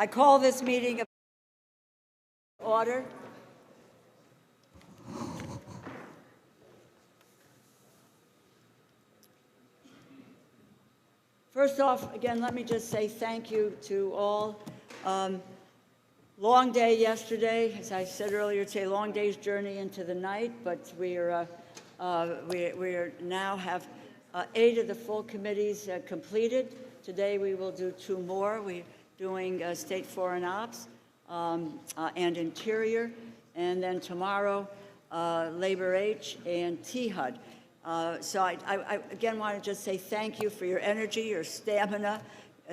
I call this meeting to order. First off, again, let me just say thank you to all. Long day yesterday, as I said earlier, it's a long day's journey into the night, but we now have 8 of the full committees completed. Today we will do 2 more. We're doing State Foreign Ops and Interior, and then tomorrow Labor H and THUD. So I again want to just say thank you for your energy, your stamina.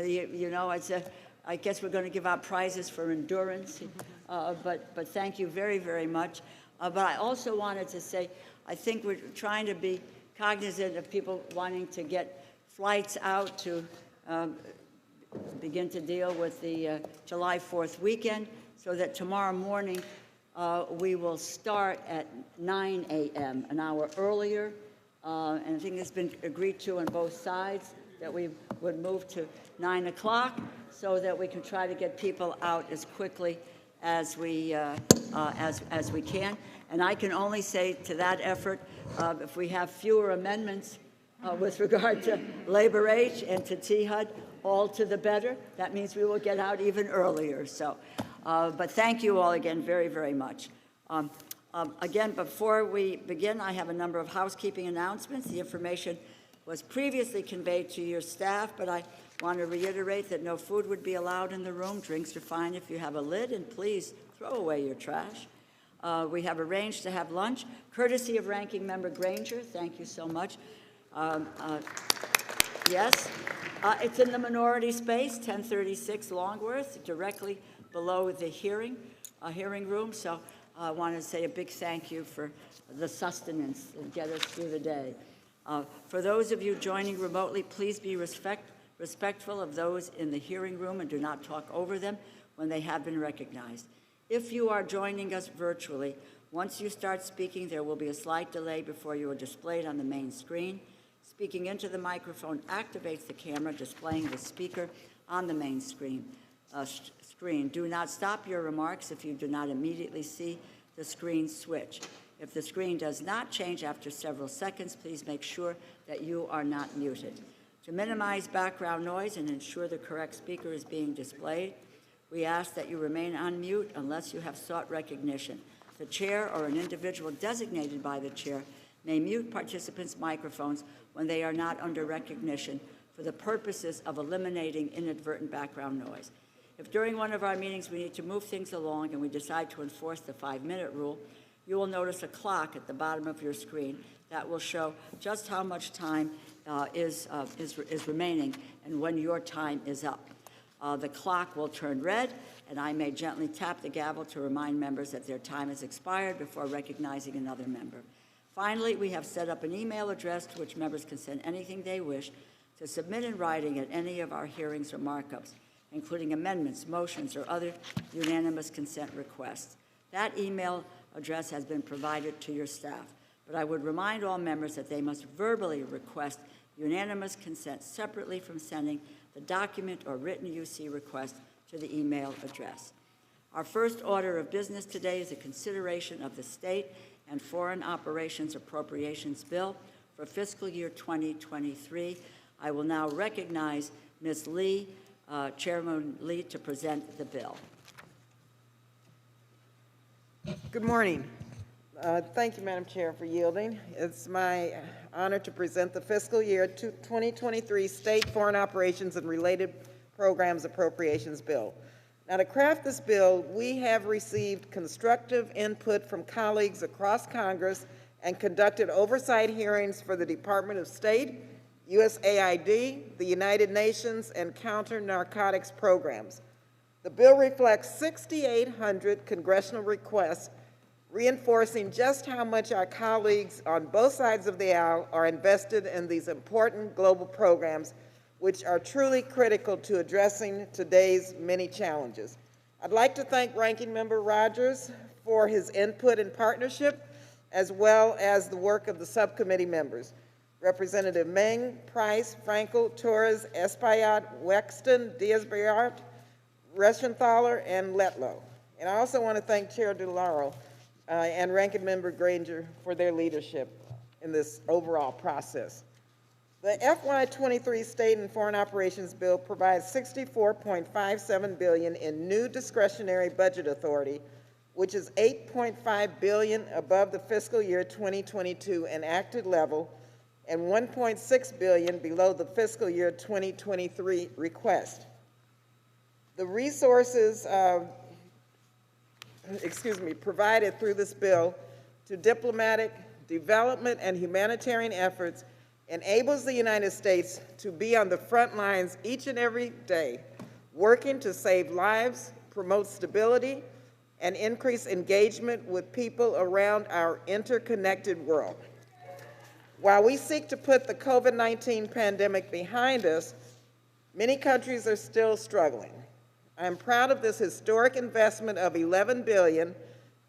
You know, I guess we're going to give out prizes for endurance, but thank you very, very much. But I also wanted to say, I think we're trying to be cognizant of people wanting to get flights out to begin to deal with the July 4th weekend, so that tomorrow morning we will start at 9 a.m., an hour earlier. And I think it's been agreed to on both sides that we would move to 9 o'clock so that we can try to get people out as quickly as we can. And I can only say to that effort, if we have fewer amendments with regard to Labor H and to THUD, all to the better. That means we will get out even earlier. So, but thank you all again very, very much. Again, before we begin, I have a number of housekeeping announcements. The information was previously conveyed to your staff, but I want to reiterate that no food would be allowed in the room. Drinks are fine if you have a lid, and please throw away your trash. We have arranged to have lunch, courtesy of Ranking Member Granger. Thank you so much. Yes, it's in the minority space, 1036 Longworth, directly below the hearing room. So I want to say a big thank you for the sustenance and get us through the day. For those of you joining remotely, please be respectful of those in the hearing room and do not talk over them when they have been recognized. If you are joining us virtually, once you start speaking, there will be a slight delay before you are displayed on the main screen. Speaking into the microphone activates the camera displaying the speaker on the main screen. Do not stop your remarks if you do not immediately see the screen switch. If the screen does not change after several seconds, please make sure that you are not muted. To minimize background noise and ensure the correct speaker is being displayed, we ask that you remain on mute unless you have sought recognition. The chair or an individual designated by the chair may mute participants' microphones when they are not under recognition for the purposes of eliminating inadvertent background noise. If during one of our meetings we need to move things along and we decide to enforce the 5-minute rule, you will notice a clock at the bottom of your screen that will show just how much time is remaining and when your time is up. The clock will turn red, and I may gently tap the gavel to remind members that their time has expired before recognizing another member. Finally, we have set up an email address to which members can send anything they wish to submit in writing at any of our hearings or markups, including amendments, motions, or other unanimous consent requests. That email address has been provided to your staff, but I would remind all members that they must verbally request unanimous consent separately from sending the document or written UC request to the email address. Our first order of business today is a consideration of the State and Foreign Operations Appropriations Bill for fiscal year 2023. I will now recognize Ms. Lee, Chairman Lee, to present the bill. Good morning. Thank you, Madam Chair, for yielding. It's my honor to present the fiscal year 2023 State Foreign Operations and Related Programs Appropriations Bill. Now, to craft this bill, we have received constructive input from colleagues across Congress and conducted oversight hearings for the Department of State, USAID, the United Nations, and counter-narcotics programs. The bill reflects 6,800 congressional requests, reinforcing just how much our colleagues on both sides of the aisle are invested in these important global programs, which are truly critical to addressing today's many challenges. I'd like to thank Ranking Member Rogers for his input and partnership, as well as the work of the subcommittee members. Representative Meng, Price, Frankel, Torres, Espaillat, Wexton, Diaz-Balart, Reschenthaler, and Letlow. And I also want to thank Chair DeLauro and Ranking Member Granger for their leadership in this overall process. The FY23 State and Foreign Operations Bill provides $64.57 billion in new discretionary budget authority, which is $8.5 billion above the fiscal year 2022 enacted level and $1.6 billion below the fiscal year 2023 request. The resources provided through this bill to diplomatic, development, and humanitarian efforts enables the United States to be on the front lines each and every day, working to save lives, promote stability, and increase engagement with people around our interconnected world. While we seek to put the COVID-19 pandemic behind us, many countries are still struggling. I am proud of this historic investment of $11 billion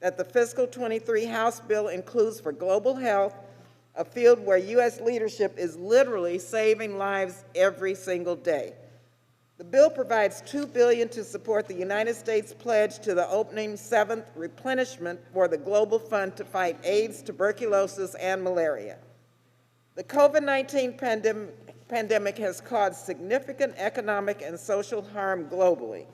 that the fiscal 23 House bill includes for global health, a field where U.S. leadership is literally saving lives every single day. The bill provides $2 billion to support the United States pledge to the opening 7th replenishment for the Global Fund to fight AIDS, tuberculosis, and malaria. The COVID-19 pandemic has caused significant economic and social harm globally.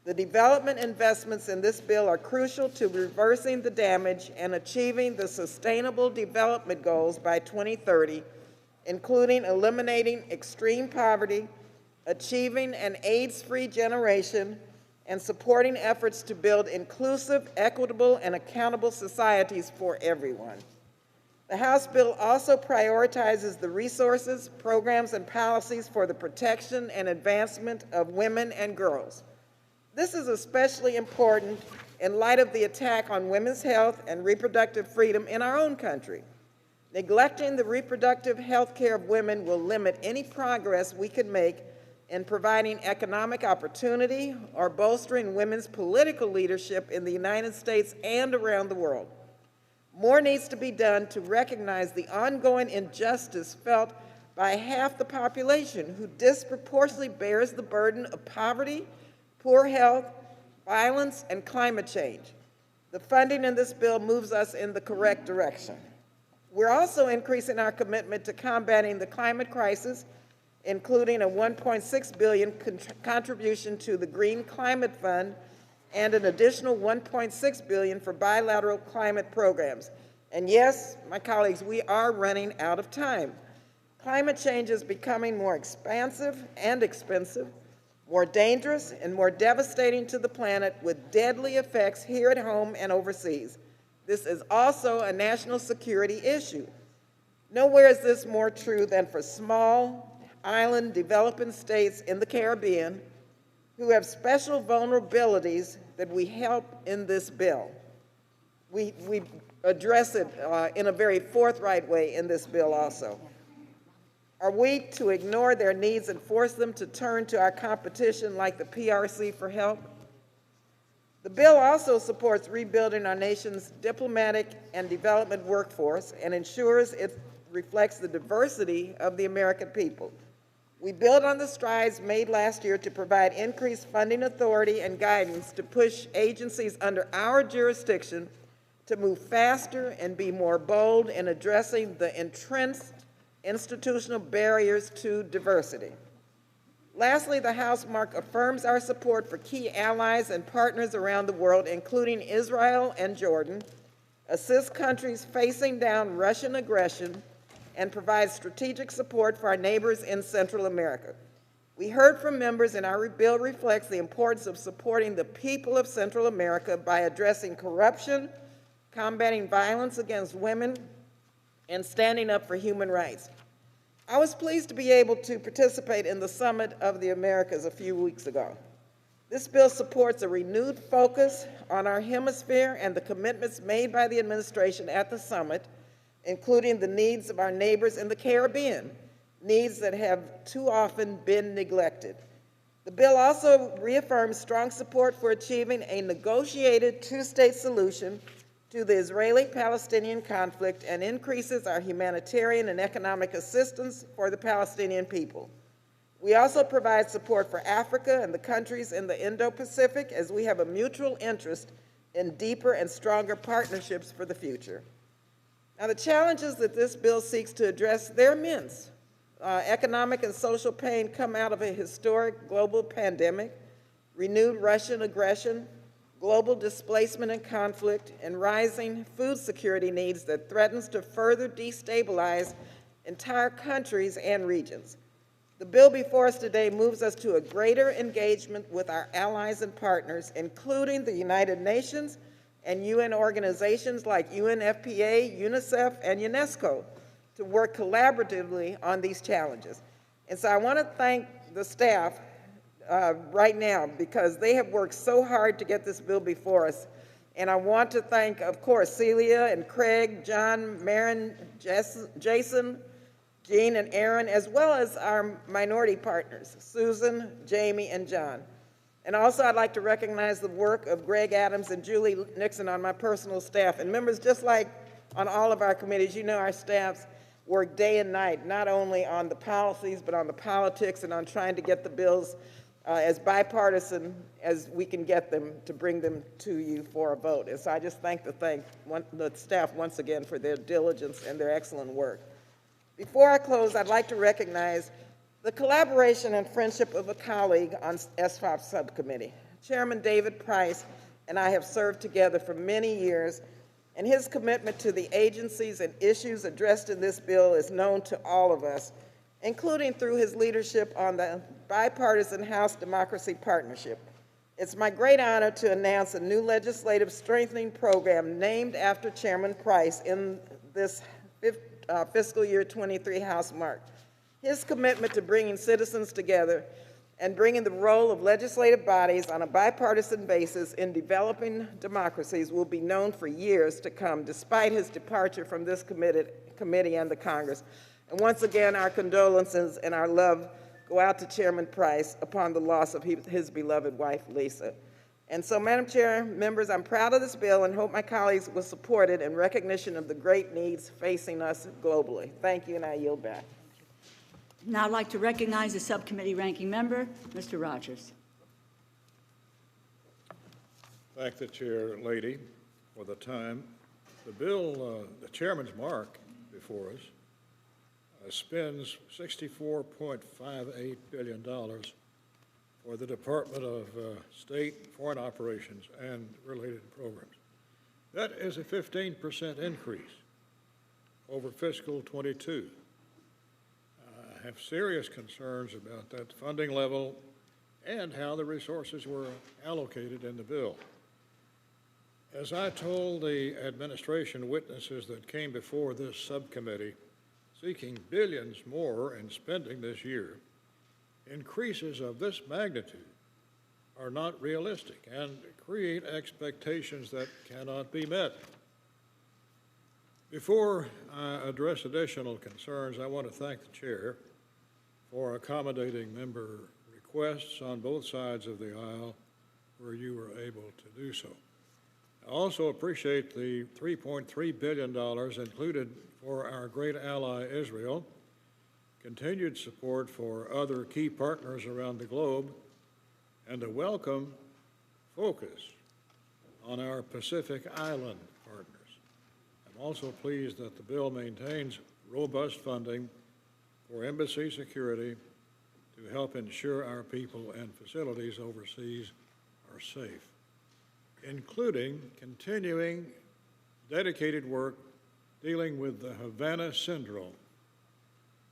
The development investments in this bill are crucial to reversing the damage and achieving the Sustainable Development Goals by 2030, including eliminating extreme poverty, achieving an AIDS-free generation, and supporting efforts to build inclusive, equitable, and accountable societies for everyone. The House bill also prioritizes the resources, programs, and policies for the protection and advancement of women and girls. This is especially important in light of the attack on women's health and reproductive freedom in our own country. Neglecting the reproductive health care of women will limit any progress we can make in providing economic opportunity or bolstering women's political leadership in the United States and around the world. More needs to be done to recognize the ongoing injustice felt by half the population who disproportionately bears the burden of poverty, poor health, violence, and climate change. The funding in this bill moves us in the correct direction. We're also increasing our commitment to combating the climate crisis, including a $1.6 billion contribution to the Green Climate Fund and an additional $1.6 billion for bilateral climate programs. And yes, my colleagues, we are running out of time. Climate change is becoming more expansive and expensive, more dangerous and more devastating to the planet, with deadly effects here at home and overseas. This is also a national security issue. Nowhere is this more true than for small, island developing states in the Caribbean who have special vulnerabilities that we help in this bill. We address it in a very forthright way in this bill also. Are we to ignore their needs and force them to turn to our competition like the PRC for help? The bill also supports rebuilding our nation's diplomatic and development workforce and ensures it reflects the diversity of the American people. We build on the strides made last year to provide increased funding authority and guidance to push agencies under our jurisdiction to move faster and be more bold in addressing the entrenched institutional barriers to diversity. Lastly, the House affirms our support for key allies and partners around the world, including Israel and Jordan, assists countries facing down Russian aggression, and provides strategic support for our neighbors in Central America. We heard from members, and our bill reflects the importance of supporting the people of Central America by addressing corruption, combating violence against women, and standing up for human rights. I was pleased to be able to participate in the Summit of the Americas a few weeks ago. This bill supports a renewed focus on our hemisphere and the commitments made by the administration at the summit, including the needs of our neighbors in the Caribbean, needs that have too often been neglected. The bill also reaffirms strong support for achieving a negotiated two-state solution to the Israeli-Palestinian conflict and increases our humanitarian and economic assistance for the Palestinian people. We also provide support for Africa and the countries in the Indo-Pacific as we have a mutual interest in deeper and stronger partnerships for the future. Now, the challenges that this bill seeks to address, they're immense. Economic and social pain come out of a historic global pandemic, renewed Russian aggression, global displacement and conflict, and rising food security needs that threatens to further destabilize entire countries and regions. The bill before us today moves us to a greater engagement with our allies and partners, including the United Nations and UN organizations like UNFPA, UNICEF, and UNESCO, to work collaboratively on these challenges. And so I want to thank the staff right now because they have worked so hard to get this bill before us. And I want to thank, of course, Celia and Craig, John, Marin, Jason, Jean, and Aaron, as well as our minority partners, Susan, Jamie, and John. And also I'd like to recognize the work of Greg Adams and Julie Nixon on my personal staff. And members, just like on all of our committees, you know our staffs work day and night, not only on the policies, but on the politics and on trying to get the bills as bipartisan as we can get them to bring them to you for a vote. And so I just thank the staff once again for their diligence and their excellent work. Before I close, I'd like to recognize the collaboration and friendship of a colleague on SFOP subcommittee. Chairman David Price and I have served together for many years, and his commitment to the agencies and issues addressed in this bill is known to all of us, including through his leadership on the Bipartisan House Democracy Partnership. It's my great honor to announce a new legislative strengthening program named after Chairman Price in this fiscal year 23 House mark. His commitment to bringing citizens together and bringing the role of legislative bodies on a bipartisan basis in developing democracies will be known for years to come, despite his departure from this committee and the Congress. And once again, our condolences and our love go out to Chairman Price upon the loss of his beloved wife, Lisa. And so, Madam Chair, members, I'm proud of this bill and hope my colleagues will support it in recognition of the great needs facing us globally. Thank you, and I yield back. Now I'd like to recognize the subcommittee ranking member, Mr. Rogers. Thank the chair, lady, for the time. The bill, the chairman's mark before us, spends $64.58 billion for the Department of State, Foreign Operations, and related programs. That is a 15% increase over fiscal 22. I have serious concerns about that funding level and how the resources were allocated in the bill. As I told the administration witnesses that came before this subcommittee seeking billions more in spending this year, increases of this magnitude are not realistic and create expectations that cannot be met. Before I address additional concerns, I want to thank the chair for accommodating member requests on both sides of the aisle where you were able to do so. I also appreciate the $3.3 billion included for our great ally Israel, continued support for other key partners around the globe, and a welcome focus on our Pacific Island partners. I'm also pleased that the bill maintains robust funding for embassy security to help ensure our people and facilities overseas are safe, including continuing dedicated work dealing with the Havana Syndrome,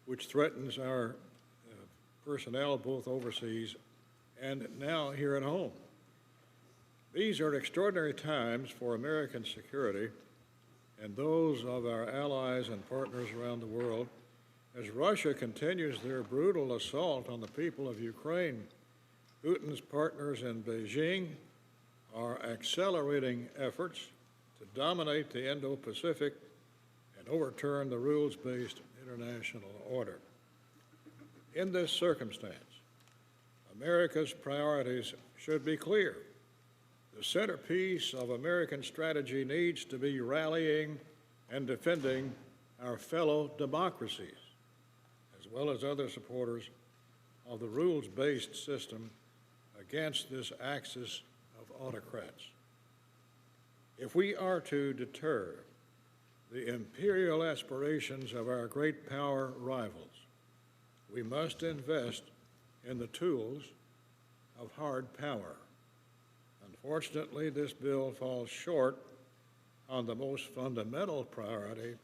which threatens our personnel both overseas and now here at home. These are extraordinary times for American security and those of our allies and partners around the world as Russia continues their brutal assault on the people of Ukraine. Putin's partners in Beijing are accelerating efforts to dominate the Indo-Pacific and overturn the rules-based international order. In this circumstance, America's priorities should be clear. The centerpiece of American strategy needs to be rallying and defending our fellow democracies, as well as other supporters of the rules-based system against this axis of autocrats. If we are to deter the imperial aspirations of our great power rivals, we must invest in the tools of hard power. Unfortunately, this bill falls short on the most fundamental priority,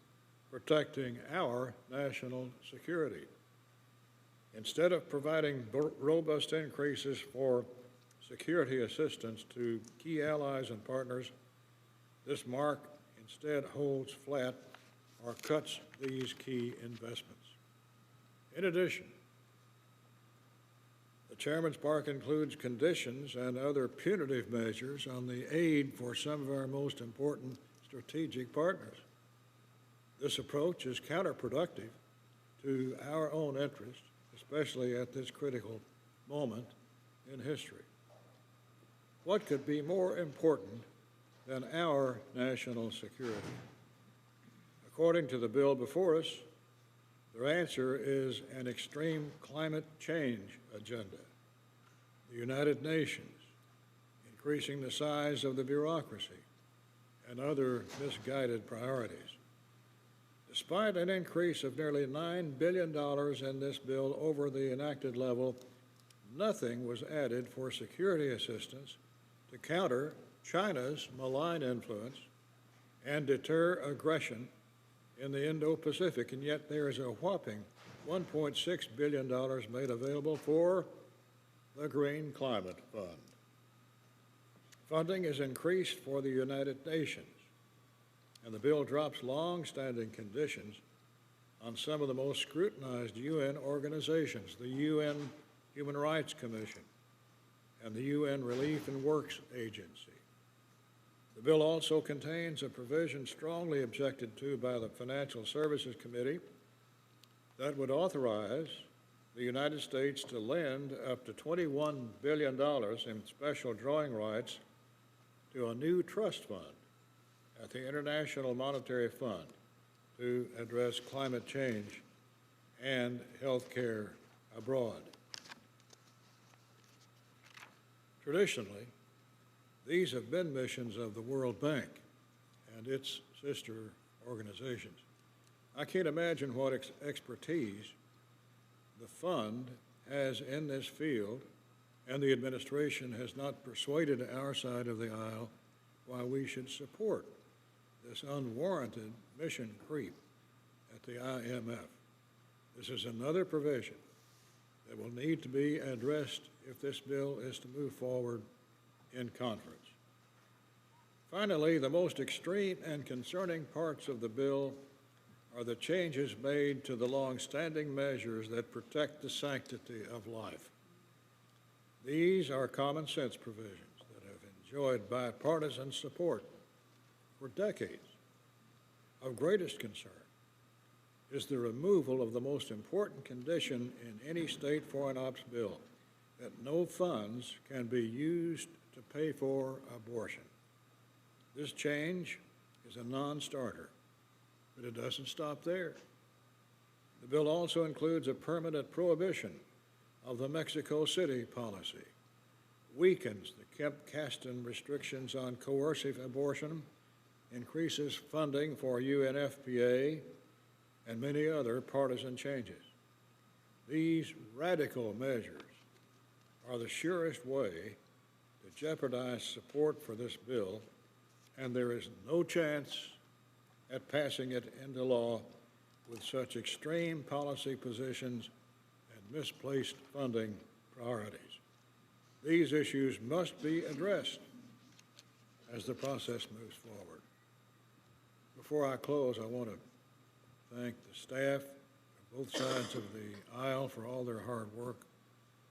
protecting our national security. Instead of providing robust increases for security assistance to key allies and partners, this mark instead holds flat or cuts these key investments. In addition, the chairman's mark includes conditions and other punitive measures on the aid for some of our most important strategic partners. This approach is counterproductive to our own interest, especially at this critical moment in history. What could be more important than our national security? According to the bill before us, their answer is an extreme climate change agenda, the United Nations, increasing the size of the bureaucracy, and other misguided priorities. Despite an increase of nearly $9 billion in this bill over the enacted level, nothing was added for security assistance to counter China's malign influence and deter aggression in the Indo-Pacific, and yet there is a whopping $1.6 billion made available for the Green Climate Fund. Funding is increased for the United Nations, and the bill drops long-standing conditions on some of the most scrutinized UN organizations, the UN Human Rights Commission and the UN Relief and Works Agency. The bill also contains a provision strongly objected to by the Financial Services Committee that would authorize the United States to lend up to $21 billion in special drawing rights to a new trust fund at the International Monetary Fund to address climate change and health care abroad. Traditionally, these have been missions of the World Bank and its sister organizations. I can't imagine what expertise the fund has in this field, and the administration has not persuaded our side of the aisle why we should support this unwarranted mission creep at the IMF. This is another provision that will need to be addressed if this bill is to move forward in conference. Finally, the most extreme and concerning parts of the bill are the changes made to the long-standing measures that protect the sanctity of life. These are common sense provisions that have enjoyed bipartisan support for decades. Of greatest concern is the removal of the most important condition in any state foreign ops bill, that no funds can be used to pay for abortion. This change is a non-starter, but it doesn't stop there. The bill also includes a permanent prohibition of the Mexico City policy, weakens the Kemp-Kasten restrictions on coercive abortion, increases funding for UNFPA, and many other partisan changes. These radical measures are the surest way to jeopardize support for this bill, and there is no chance at passing it into law with such extreme policy positions and misplaced funding priorities. These issues must be addressed as the process moves forward. Before I close, I want to thank the staff of both sides of the aisle for all their hard work.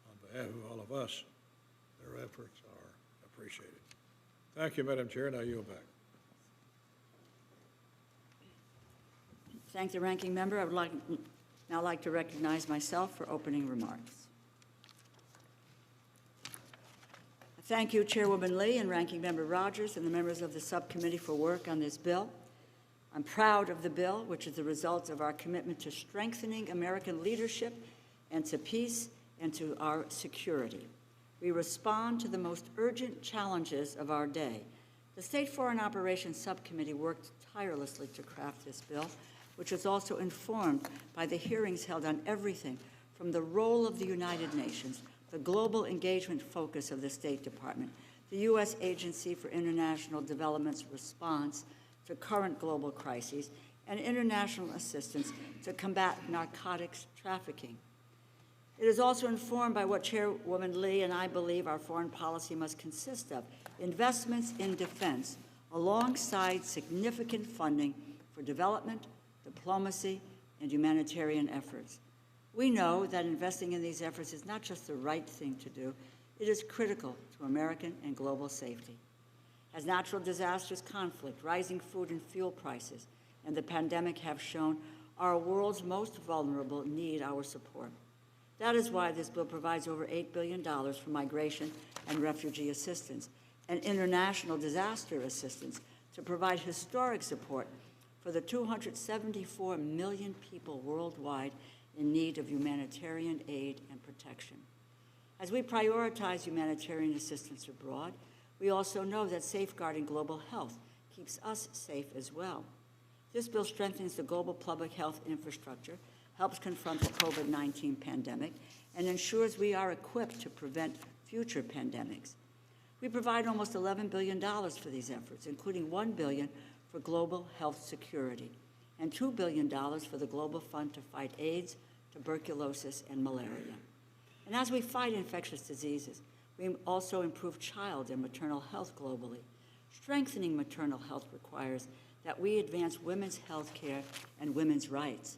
On behalf of all of us, their efforts are appreciated. Thank you, Madam Chair. Now yield back. Thank the ranking member. I would now like to recognize myself for opening remarks. Thank you, Chairwoman Lee and Ranking Member Rogers and the members of the subcommittee for work on this bill. I'm proud of the bill, which is the result of our commitment to strengthening American leadership and to peace and to our security. We respond to the most urgent challenges of our day. The State Foreign Operations Subcommittee worked tirelessly to craft this bill, which was also informed by the hearings held on everything from the role of the United Nations, the global engagement focus of the State Department, the U.S. Agency for International Development's response to current global crises, and international assistance to combat narcotics trafficking. It is also informed by what Chairwoman Lee and I believe our foreign policy must consist of: investments in defense alongside significant funding for development, diplomacy, and humanitarian efforts. We know that investing in these efforts is not just the right thing to do, it is critical to American and global safety. As natural disasters, conflict, rising food and fuel prices, and the pandemic have shown, our world's most vulnerable need our support. That is why this bill provides over $8 billion for migration and refugee assistance and international disaster assistance to provide historic support for the 274 million people worldwide in need of humanitarian aid and protection. As we prioritize humanitarian assistance abroad, we also know that safeguarding global health keeps us safe as well. This bill strengthens the global public health infrastructure, helps confront the COVID-19 pandemic, and ensures we are equipped to prevent future pandemics. We provide almost $11 billion for these efforts, including $1 billion for global health security and $2 billion for the Global Fund to fight AIDS, tuberculosis, and malaria. And as we fight infectious diseases, we also improve child and maternal health globally. Strengthening maternal health requires that we advance women's health care and women's rights.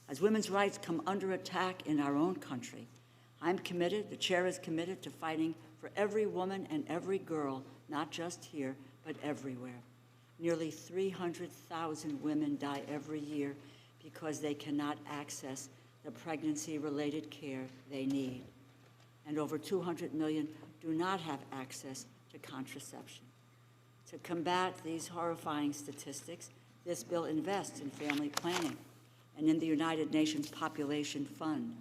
As women's rights come under attack in our own country, I'm committed, the chair is committed to fighting for every woman and every girl, not just here, but everywhere. Nearly 300,000 women die every year because they cannot access the pregnancy-related care they need. And over 200 million do not have access to contraception. To combat these horrifying statistics, this bill invests in family planning and in the United Nations Population Fund.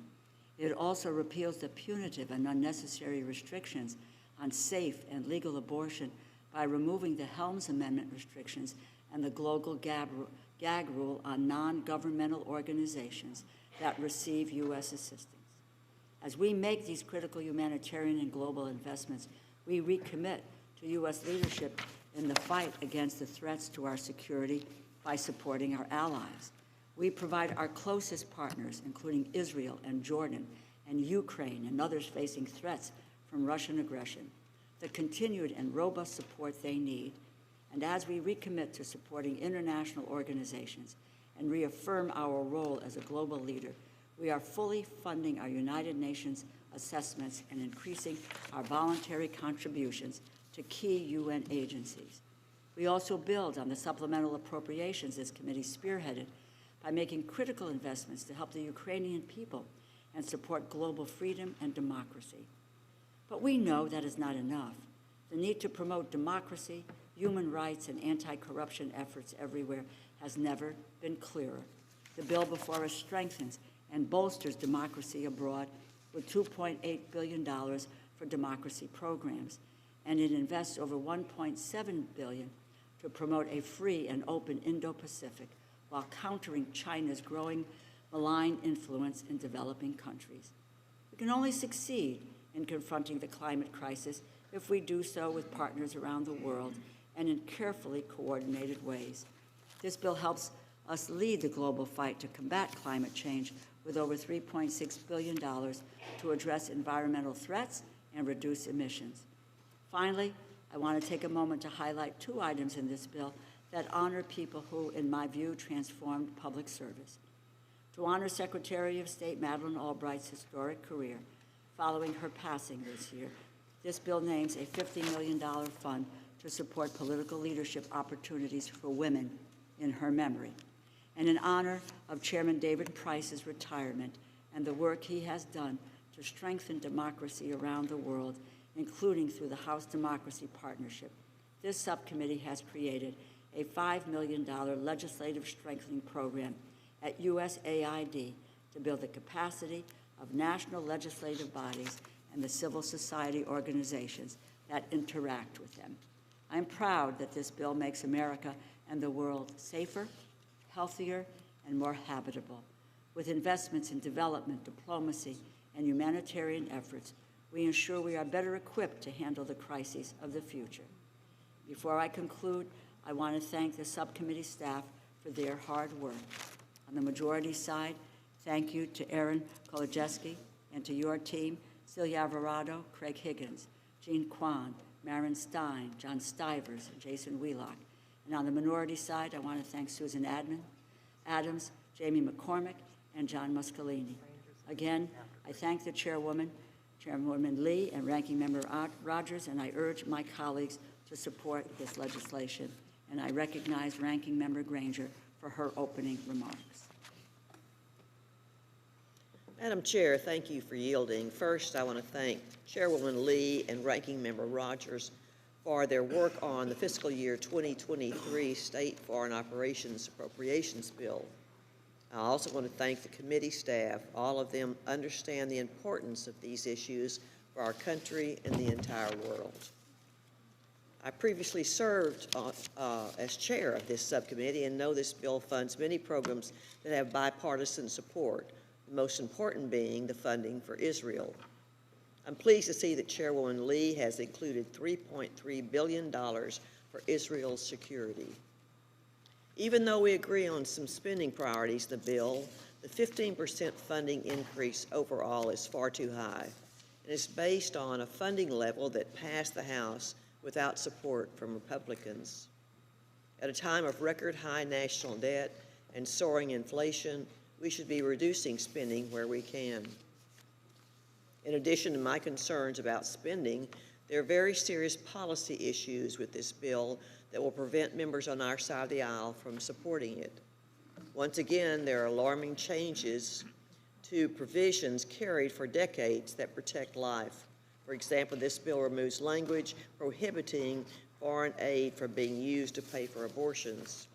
It also repeals the punitive and unnecessary restrictions on safe and legal abortion by removing the Helms Amendment restrictions and the global gag rule on non-governmental organizations that receive U.S. assistance. As we make these critical humanitarian and global investments, we recommit to U.S. leadership in the fight against the threats to our security by supporting our allies. We provide our closest partners, including Israel and Jordan and Ukraine and others facing threats from Russian aggression, the continued and robust support they need. And as we recommit to supporting international organizations and reaffirm our role as a global leader, we are fully funding our United Nations assessments and increasing our voluntary contributions to key UN agencies. We also build on the supplemental appropriations this committee spearheaded by making critical investments to help the Ukrainian people and support global freedom and democracy. But we know that is not enough. The need to promote democracy, human rights, and anti-corruption efforts everywhere has never been clearer. The bill before us strengthens and bolsters democracy abroad with $2.8 billion for democracy programs, and it invests over $1.7 billion to promote a free and open Indo-Pacific while countering China's growing malign influence in developing countries. We can only succeed in confronting the climate crisis if we do so with partners around the world and in carefully coordinated ways. This bill helps us lead the global fight to combat climate change with over $3.6 billion to address environmental threats and reduce emissions. Finally, I want to take a moment to highlight two items in this bill that honor people who, in my view, transformed public service. To honor Secretary of State Madeleine Albright's historic career following her passing this year, this bill names a $50 million fund to support political leadership opportunities for women in her memory. And in honor of Chairman David Price's retirement and the work he has done to strengthen democracy around the world, including through the House Democracy Partnership, this subcommittee has created a $5 million legislative strengthening program at USAID to build the capacity of national legislative bodies and the civil society organizations that interact with them. I'm proud that this bill makes America and the world safer, healthier, and more habitable. With investments in development, diplomacy, and humanitarian efforts, we ensure we are better equipped to handle the crises of the future. Before I conclude, I want to thank the subcommittee staff for their hard work. On the majority side, thank you to Aaron Kolodziejski and to your team, Celia Alvarado, Craig Higgins, Jean Kwan, Maren Stein, John Stivers, and Jason Wheelock. And on the minority side, I want to thank Susan Adams, Jamie McCormick, and John Muscolini. Again, I thank the Chairwoman Lee, and Ranking Member Rogers, and I urge my colleagues to support this legislation. And I recognize Ranking Member Granger for her opening remarks. Madam Chair, thank you for yielding. First, I want to thank Chairwoman Lee and Ranking Member Rogers for their work on the fiscal year 2023 State Foreign Operations Appropriations Bill. I also want to thank the committee staff. All of them understand the importance of these issues for our country and the entire world. I previously served as chair of this subcommittee and know this bill funds many programs that have bipartisan support, the most important being the funding for Israel. I'm pleased to see that Chairwoman Lee has included $3.3 billion for Israel's security. Even though we agree on some spending priorities in the bill, the 15% funding increase overall is far too high, and is based on a funding level that passed the House without support from Republicans. At a time of record high national debt and soaring inflation, we should be reducing spending where we can. In addition to my concerns about spending, there are very serious policy issues with this bill that will prevent members on our side of the aisle from supporting it. Once again, there are alarming changes to provisions carried for decades that protect life. For example, this bill removes language prohibiting foreign aid from being used to pay for abortions.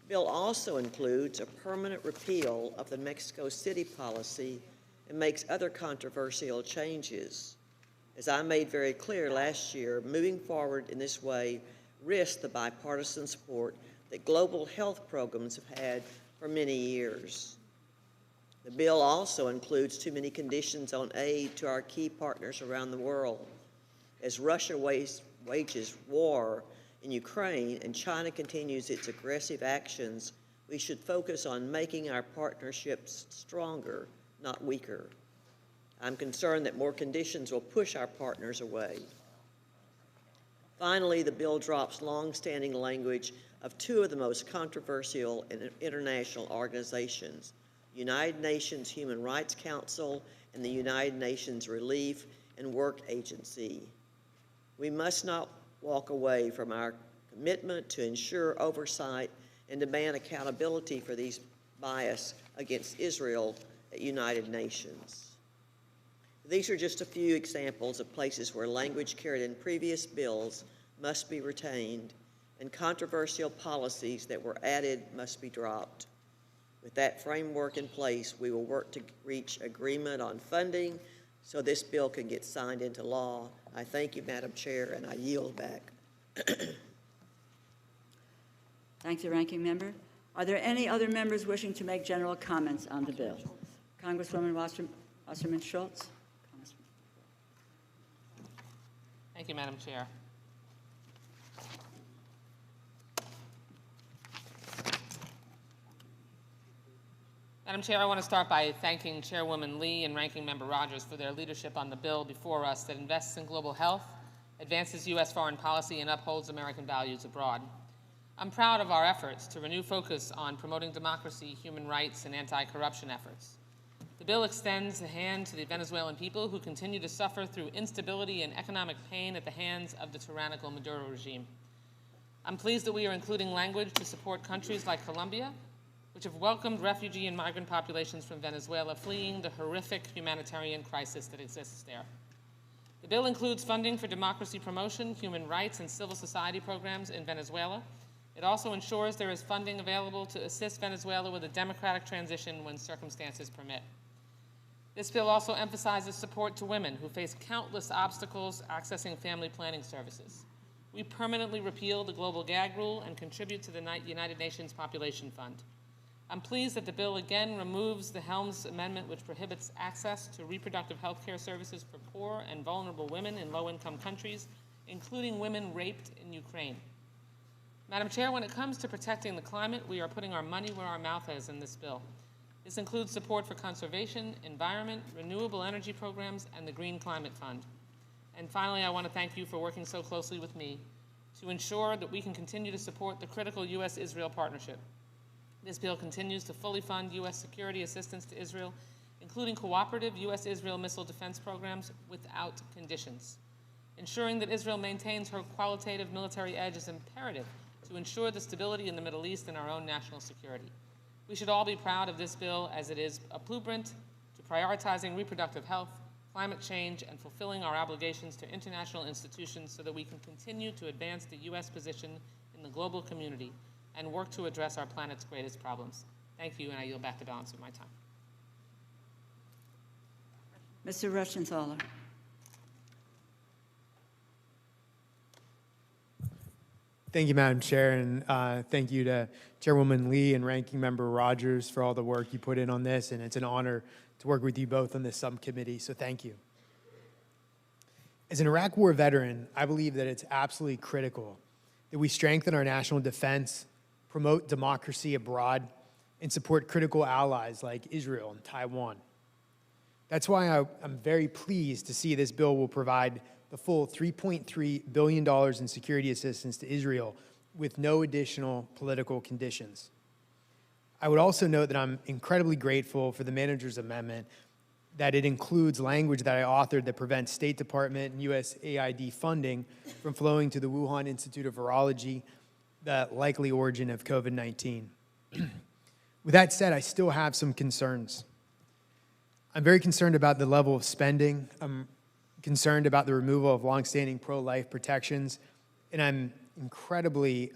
The bill also includes a permanent repeal of the Mexico City policy and makes other controversial changes. As I made very clear last year, moving forward in this way risks the bipartisan support that global health programs have had for many years. The bill also includes too many conditions on aid to our key partners around the world. As Russia wages war in Ukraine and China continues its aggressive actions, we should focus on making our partnerships stronger, not weaker. I'm concerned that more conditions will push our partners away. Finally, the bill drops long-standing language of two of the most controversial international organizations, United Nations Human Rights Council and the United Nations Relief and Work Agency. We must not walk away from our commitment to ensure oversight and demand accountability for these bias against Israel at United Nations. These are just a few examples of places where language carried in previous bills must be retained and controversial policies that were added must be dropped. With that framework in place, we will work to reach agreement on funding so this bill can get signed into law. I thank you, Madam Chair, and I yield back. Thank you, Ranking Member. Are there any other members wishing to make general comments on the bill? Congresswoman Wasserman Schultz. Thank you, Madam Chair. Madam Chair, I want to start by thanking Chairwoman Lee and Ranking Member Rogers for their leadership on the bill before us that invests in global health, advances U.S. foreign policy, and upholds American values abroad. I'm proud of our efforts to renew focus on promoting democracy, human rights, and anti-corruption efforts. The bill extends a hand to the Venezuelan people who continue to suffer through instability and economic pain at the hands of the tyrannical Maduro regime. I'm pleased that we are including language to support countries like Colombia, which have welcomed refugee and migrant populations from Venezuela fleeing the horrific humanitarian crisis that exists there. The bill includes funding for democracy promotion, human rights, and civil society programs in Venezuela. It also ensures there is funding available to assist Venezuela with a democratic transition when circumstances permit. This bill also emphasizes support to women who face countless obstacles accessing family planning services. We permanently repeal the global gag rule and contribute to the United Nations Population Fund. I'm pleased that the bill again removes the Helms Amendment, which prohibits access to reproductive health care services for poor and vulnerable women in low-income countries, including women raped in Ukraine. Madam Chair, when it comes to protecting the climate, we are putting our money where our mouth is in this bill. This includes support for conservation, environment, renewable energy programs, and the Green Climate Fund. And finally, I want to thank you for working so closely with me to ensure that we can continue to support the critical U.S.-Israel partnership. This bill continues to fully fund U.S. security assistance to Israel, including cooperative U.S.-Israel missile defense programs without conditions. Ensuring that Israel maintains her qualitative military edge is imperative to ensure the stability in the Middle East and our own national security. We should all be proud of this bill as it is a blueprint to prioritizing reproductive health, climate change, and fulfilling our obligations to international institutions so that we can continue to advance the U.S. position in the global community and work to address our planet's greatest problems. Thank you, and I yield back the balance of my time. Mr. Rushenthaler. Thank you, Madam Chair, and thank you to Chairwoman Lee and Ranking Member Rogers for all the work you put in on this, and it's an honor to work with you both on this subcommittee, so thank you. As an Iraq War veteran, I believe that it's absolutely critical that we strengthen our national defense, promote democracy abroad, and support critical allies like Israel and Taiwan. That's why I'm very pleased to see this bill will provide the full $3.3 billion in security assistance to Israel with no additional political conditions. I would also note that I'm incredibly grateful for the manager's amendment, that it includes language that I authored that prevents State Department and USAID funding from flowing to the Wuhan Institute of Virology, the likely origin of COVID-19. With that said, I still have some concerns. I'm very concerned about the level of spending. I'm concerned about the removal of longstanding pro-life protections, and I'm incredibly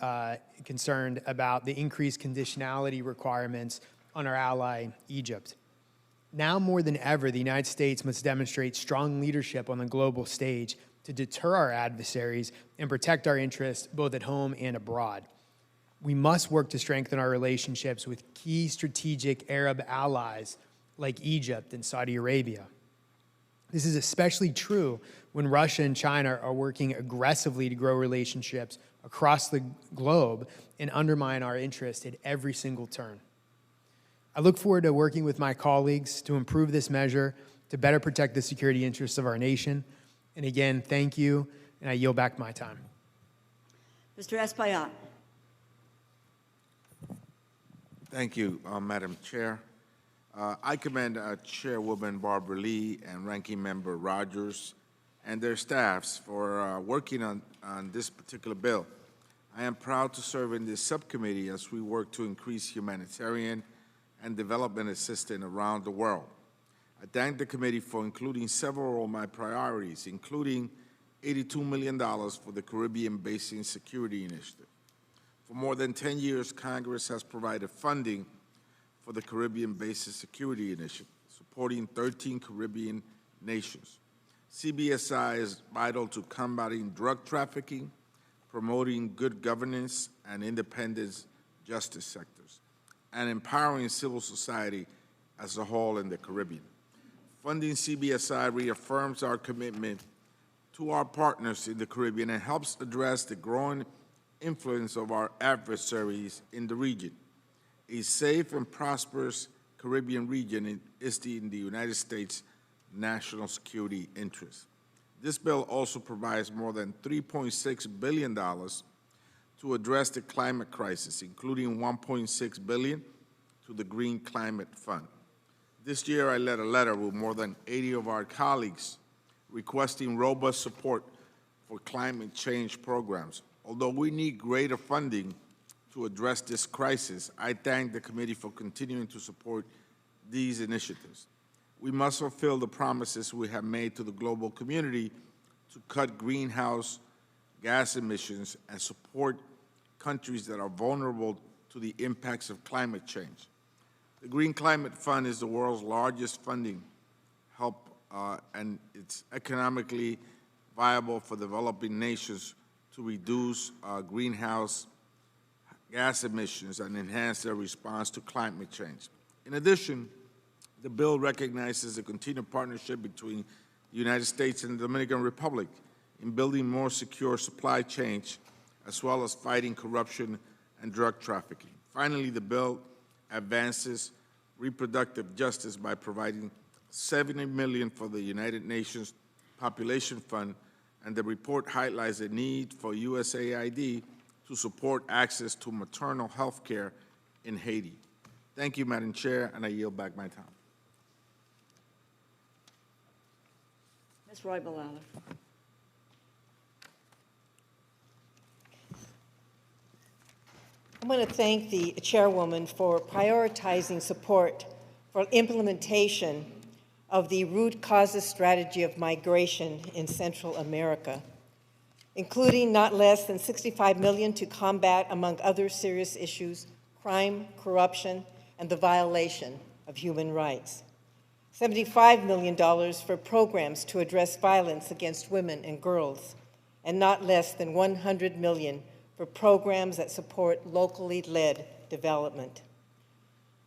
concerned about the increased conditionality requirements on our ally, Egypt. Now more than ever, the United States must demonstrate strong leadership on the global stage to deter our adversaries and protect our interests both at home and abroad. We must work to strengthen our relationships with key strategic Arab allies like Egypt and Saudi Arabia. This is especially true when Russia and China are working aggressively to grow relationships across the globe and undermine our interest at every single turn. I look forward to working with my colleagues to improve this measure to better protect the security interests of our nation. And again, thank you, and I yield back my time. Mr. Espaillat. Thank you, Madam Chair. I commend Chairwoman Barbara Lee and Ranking Member Rogers and their staffs for working on this particular bill. I am proud to serve in this subcommittee as we work to increase humanitarian and development assistance around the world. I thank the committee for including several of my priorities, including $82 million for the Caribbean Basin Security Initiative. For more than 10 years, Congress has provided funding for the Caribbean Basin Security Initiative, supporting 13 Caribbean nations. CBSI is vital to combating drug trafficking, promoting good governance and independent justice sectors, and empowering civil society as a whole in the Caribbean. Funding CBSI reaffirms our commitment to our partners in the Caribbean and helps address the growing influence of our adversaries in the region. A safe and prosperous Caribbean region is in the United States' national security interest. This bill also provides more than $3.6 billion to address the climate crisis, including $1.6 billion to the Green Climate Fund. This year, I led a letter with more than 80 of our colleagues requesting robust support for climate change programs. Although we need greater funding to address this crisis, I thank the committee for continuing to support these initiatives. We must fulfill the promises we have made to the global community to cut greenhouse gas emissions and support countries that are vulnerable to the impacts of climate change. The Green Climate Fund is the world's largest funding help, and it's economically viable for developing nations to reduce greenhouse gas emissions and enhance their response to climate change. In addition, the bill recognizes the continued partnership between the United States and the Dominican Republic in building more secure supply chains, as well as fighting corruption and drug trafficking. Finally, the bill advances reproductive justice by providing $70 million for the United Nations Population Fund, and the report highlights the need for USAID to support access to maternal health care in Haiti. Thank you, Madam Chair, and I yield back my time. Ms. Roy Balaler. I want to thank the chairwoman for prioritizing support for implementation of the root causes strategy of migration in Central America, including not less than $65 million to combat, among other serious issues, crime, corruption, and the violation of human rights. $75 million for programs to address violence against women and girls, and not less than $100 million for programs that support locally led development.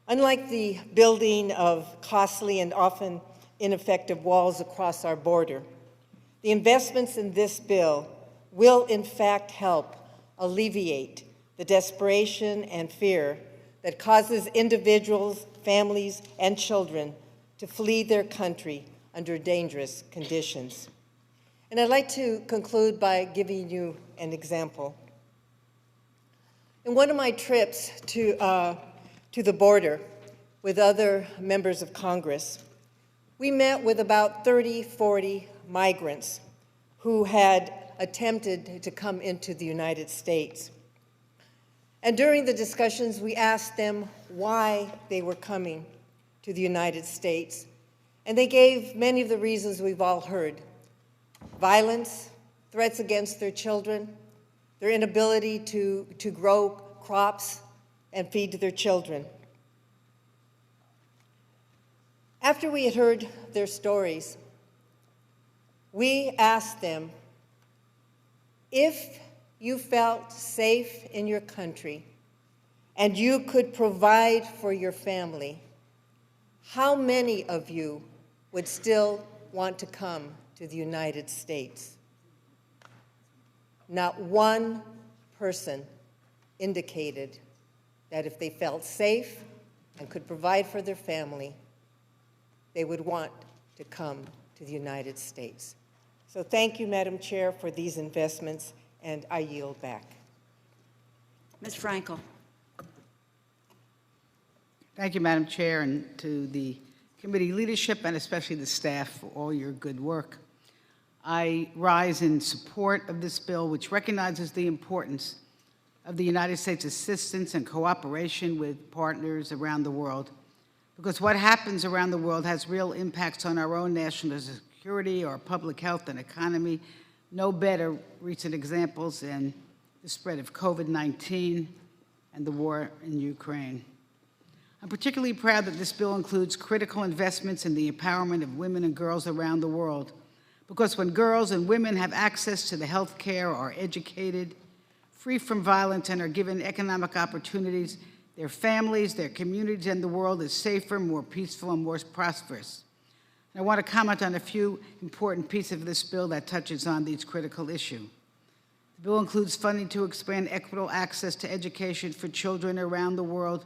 Unlike the building of costly and often ineffective walls across our border, the investments in this bill will in fact help alleviate the desperation and fear that causes individuals, families, and children to flee their country under dangerous conditions. And I'd like to conclude by giving you an example. In one of my trips to the border with other members of Congress, we met with about 30, 40 migrants who had attempted to come into the United States. And during the discussions, we asked them why they were coming to the United States, and they gave many of the reasons we've all heard: violence, threats against their children, their inability to grow crops and feed their children. After we had heard their stories, we asked them, if you felt safe in your country and you could provide for your family, how many of you would still want to come to the United States? Not one person indicated that if they felt safe and could provide for their family, they would want to come to the United States. So thank you, Madam Chair, for these investments, and I yield back. Ms. Frankel. Thank you, Madam Chair, and to the committee leadership and especially the staff for all your good work. I rise in support of this bill, which recognizes the importance of the United States assistance and cooperation with partners around the world, because what happens around the world has real impacts on our own national security, our public health and economy. No better recent examples in the spread of COVID-19 and the war in Ukraine. I'm particularly proud that this bill includes critical investments in the empowerment of women and girls around the world, because when girls and women have access to the health care, are educated, free from violence, and are given economic opportunities, their families, their communities, and the world is safer, more peaceful, and more prosperous. And I want to comment on a few important pieces of this bill that touches on these critical issues. The bill includes funding to expand equitable access to education for children around the world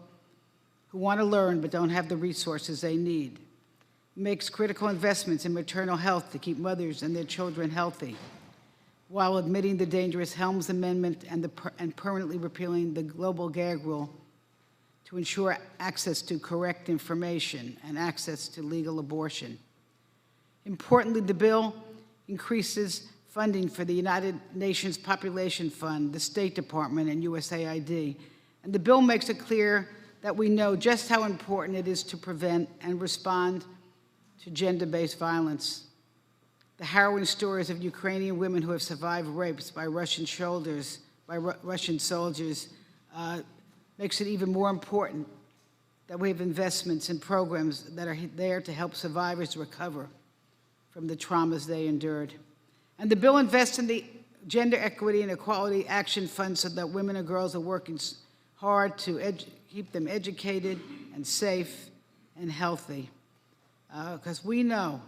who want to learn but don't have the resources they need. It makes critical investments in maternal health to keep mothers and their children healthy, while admitting the dangerous Helms Amendment and permanently repealing the global gag rule to ensure access to correct information and access to legal abortion. Importantly, the bill increases funding for the United Nations Population Fund, the State Department, and USAID. And the bill makes it clear that we know just how important it is to prevent and respond to gender-based violence. The harrowing stories of Ukrainian women who have survived rapes by Russian soldiers makes it even more important that we have investments in programs that are there to help survivors recover from the traumas they endured. And the bill invests in the Gender Equity and Equality Action Fund so that women and girls are working hard to keep them educated and safe and healthy. Because we know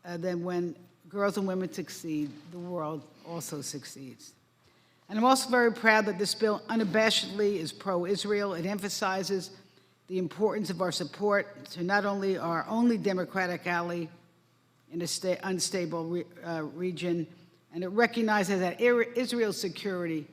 that when girls and women succeed, the world also succeeds. And I'm also very proud that this bill unabashedly is pro-Israel. It emphasizes the importance of our support to not only our only democratic ally in an unstable region, and it recognizes that Israel's security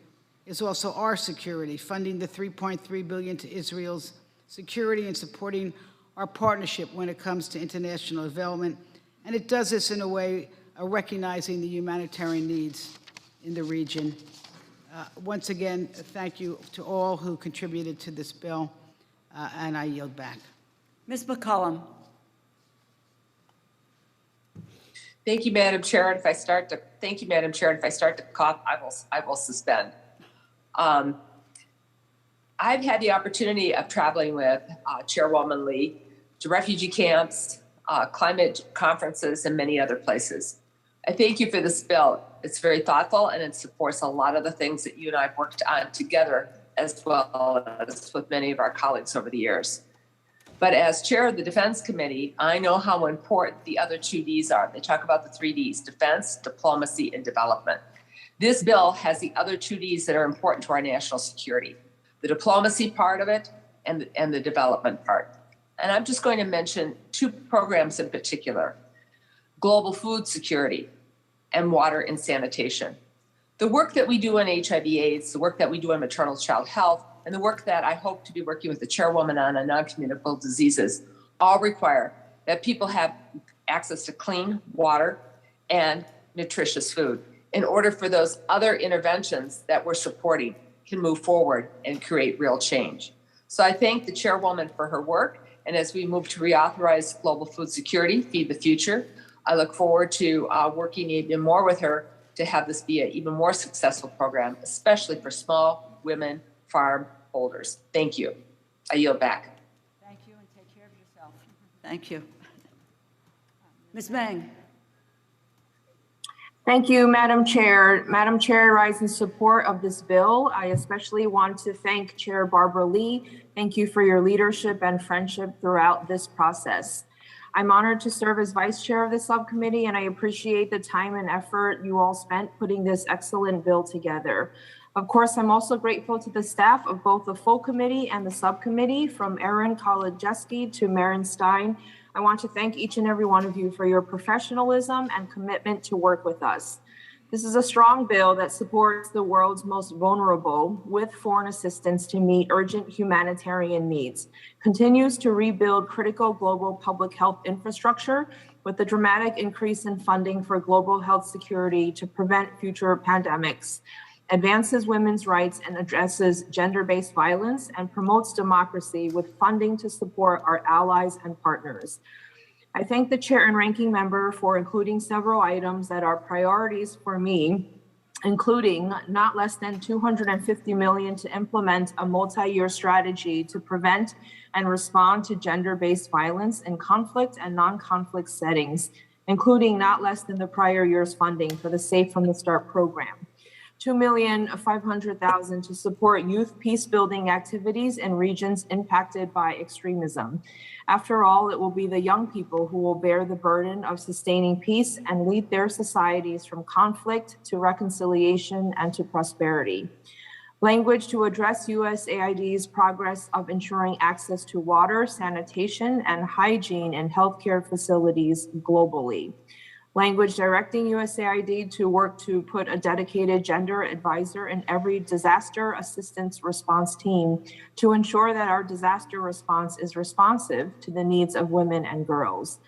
is also our security, funding the $3.3 billion to Israel's security and supporting our partnership when it comes to international development. And it does this in a way recognizing the humanitarian needs in the region. Once again, thank you to all who contributed to this bill, and I yield back. Ms. McCollum. Thank you, Madam Chair. And if I start to cough, I will suspend. I've had the opportunity of traveling with Chairwoman Lee to refugee camps, climate conferences, and many other places. I thank you for this bill. It's very thoughtful and it supports a lot of the things that you and I have worked on together, as well as with many of our colleagues over the years. But as chair of the Defense Committee, I know how important the other 2 Ds are. They talk about the 3 Ds, defense, diplomacy, and development. This bill has the other 2 Ds that are important to our national security, the diplomacy part of it and the development part. And I'm just going to mention 2 programs in particular, global food security and water and sanitation. The work that we do on HIV/AIDS, the work that we do on maternal child health, and the work that I hope to be working with the chairwoman on non-communicable diseases all require that people have access to clean water and nutritious food in order for those other interventions that we're supporting can move forward and create real change. So I thank the chairwoman for her work. And as we move to reauthorize global food security, Feed the Future, I look forward to working even more with her to have this be an even more successful program, especially for small women farm holders. Thank you. I yield back. Thank you, and take care of yourself. Thank you. Ms. Meng. Thank you, Madam Chair. Madam Chair, I rise in support of this bill. I especially want to thank Chair Barbara Lee. Thank you for your leadership and friendship throughout this process. I'm honored to serve as vice chair of the subcommittee, and I appreciate the time and effort you all spent putting this excellent bill together. Of course, I'm also grateful to the staff of both the full committee and the subcommittee, from Erin Kolodziejski to Maren Stein. I want to thank each and every one of you for your professionalism and commitment to work with us. This is a strong bill that supports the world's most vulnerable with foreign assistance to meet urgent humanitarian needs, continues to rebuild critical global public health infrastructure with a dramatic increase in funding for global health security to prevent future pandemics, advances women's rights and addresses gender-based violence, and promotes democracy with funding to support our allies and partners. I thank the chair and ranking member for including several items that are priorities for me, including not less than $250 million to implement a multi-year strategy to prevent and respond to gender-based violence in conflict and non-conflict settings, including not less than the prior year's funding for the Safe from the Start program. $2,500,000 to support youth peace-building activities in regions impacted by extremism. After all, it will be the young people who will bear the burden of sustaining peace and lead their societies from conflict to reconciliation and to prosperity. Language to address USAID's progress of ensuring access to water, sanitation, and hygiene in healthcare facilities globally. Language directing USAID to work to put a dedicated gender advisor in every disaster assistance response team to ensure that our disaster response is responsive to the needs of women and girls.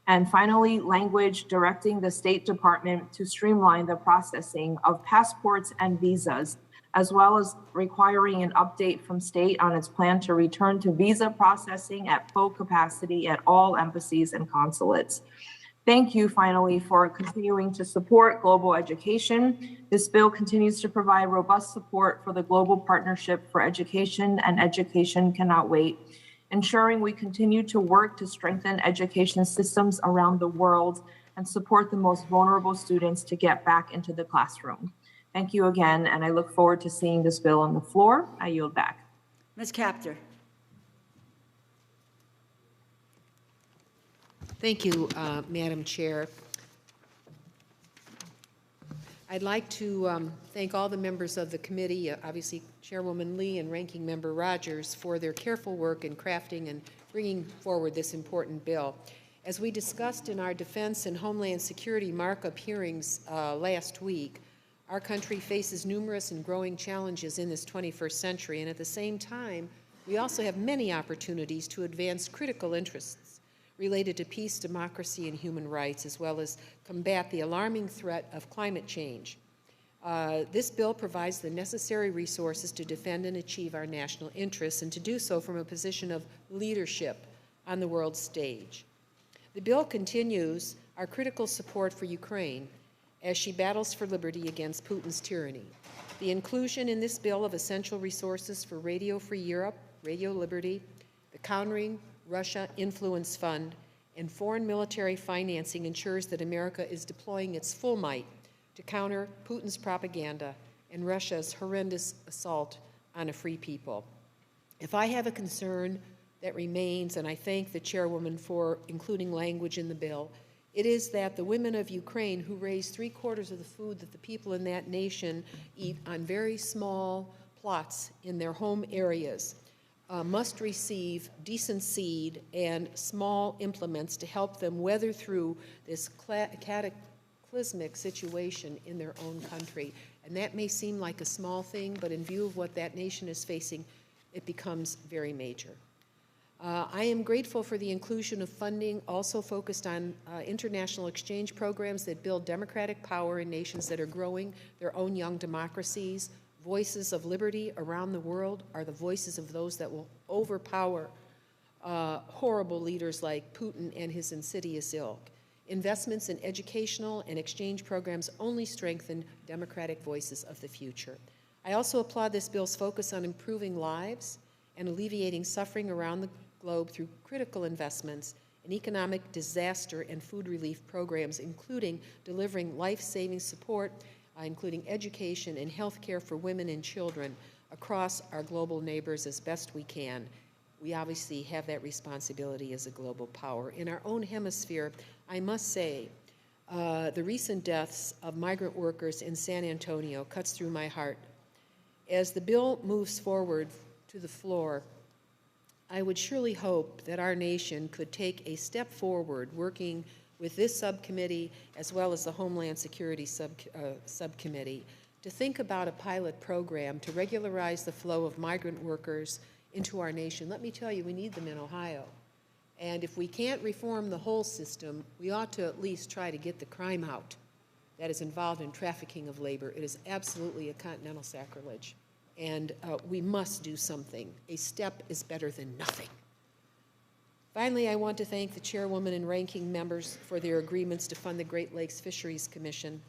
And finally, language directing the State Department to streamline the processing of passports and visas, as well as requiring an update from state on its plan to return to visa processing at full capacity at all embassies and consulates. Thank you, finally, for continuing to support global education. This bill continues to provide robust support for the Global Partnership for Education, and Education Cannot Wait, ensuring we continue to work to strengthen education systems around the world and support the most vulnerable students to get back into the classroom. Thank you again, and I look forward to seeing this bill on the floor. I yield back. Ms. Capter. Thank you, Madam Chair. I'd like to thank all the members of the committee, obviously Chairwoman Lee and Ranking Member Rogers, for their careful work in crafting and bringing forward this important bill. As we discussed in our Defense and Homeland Security markup hearings last week, our country faces numerous and growing challenges in this 21st century, and at the same time, we also have many opportunities to advance critical interests related to peace, democracy, and human rights, as well as combat the alarming threat of climate change. This bill provides the necessary resources to defend and achieve our national interests, and to do so from a position of leadership on the world stage. The bill continues our critical support for Ukraine as she battles for liberty against Putin's tyranny. The inclusion in this bill of essential resources for Radio Free Europe, Radio Liberty, the Countering Russia Influence Fund, and foreign military financing ensures that America is deploying its full might to counter Putin's propaganda and Russia's horrendous assault on a free people. If I have a concern that remains, and I thank the Chairwoman for including language in the bill, it is that the women of Ukraine, who raise 3/4 of the food that the people in that nation eat on very small plots in their home areas, must receive decent seed and small implements to help them weather through this cataclysmic situation in their own country. And that may seem like a small thing, but in view of what that nation is facing, it becomes very major. I am grateful for the inclusion of funding also focused on international exchange programs that build democratic power in nations that are growing their own young democracies. Voices of liberty around the world are the voices of those that will overpower horrible leaders like Putin and his insidious ilk. Investments in educational and exchange programs only strengthen democratic voices of the future. I also applaud this bill's focus on improving lives and alleviating suffering around the globe through critical investments in economic disaster and food relief programs, including delivering life-saving support, including education and health care for women and children across our global neighbors as best we can. We obviously have that responsibility as a global power. In our own hemisphere, I must say, the recent deaths of migrant workers in San Antonio cuts through my heart. As the bill moves forward to the floor, I would surely hope that our nation could take a step forward working with this subcommittee as well as the Homeland Security subcommittee to think about a pilot program to regularize the flow of migrant workers into our nation. Let me tell you, we need them in Ohio. And if we can't reform the whole system, we ought to at least try to get the crime out that is involved in trafficking of labor. It is absolutely a continental sacrilege. And we must do something. A step is better than nothing. Finally, I want to thank the Chairwoman and Ranking Members for their agreements to fund the Great Lakes Fisheries Commission.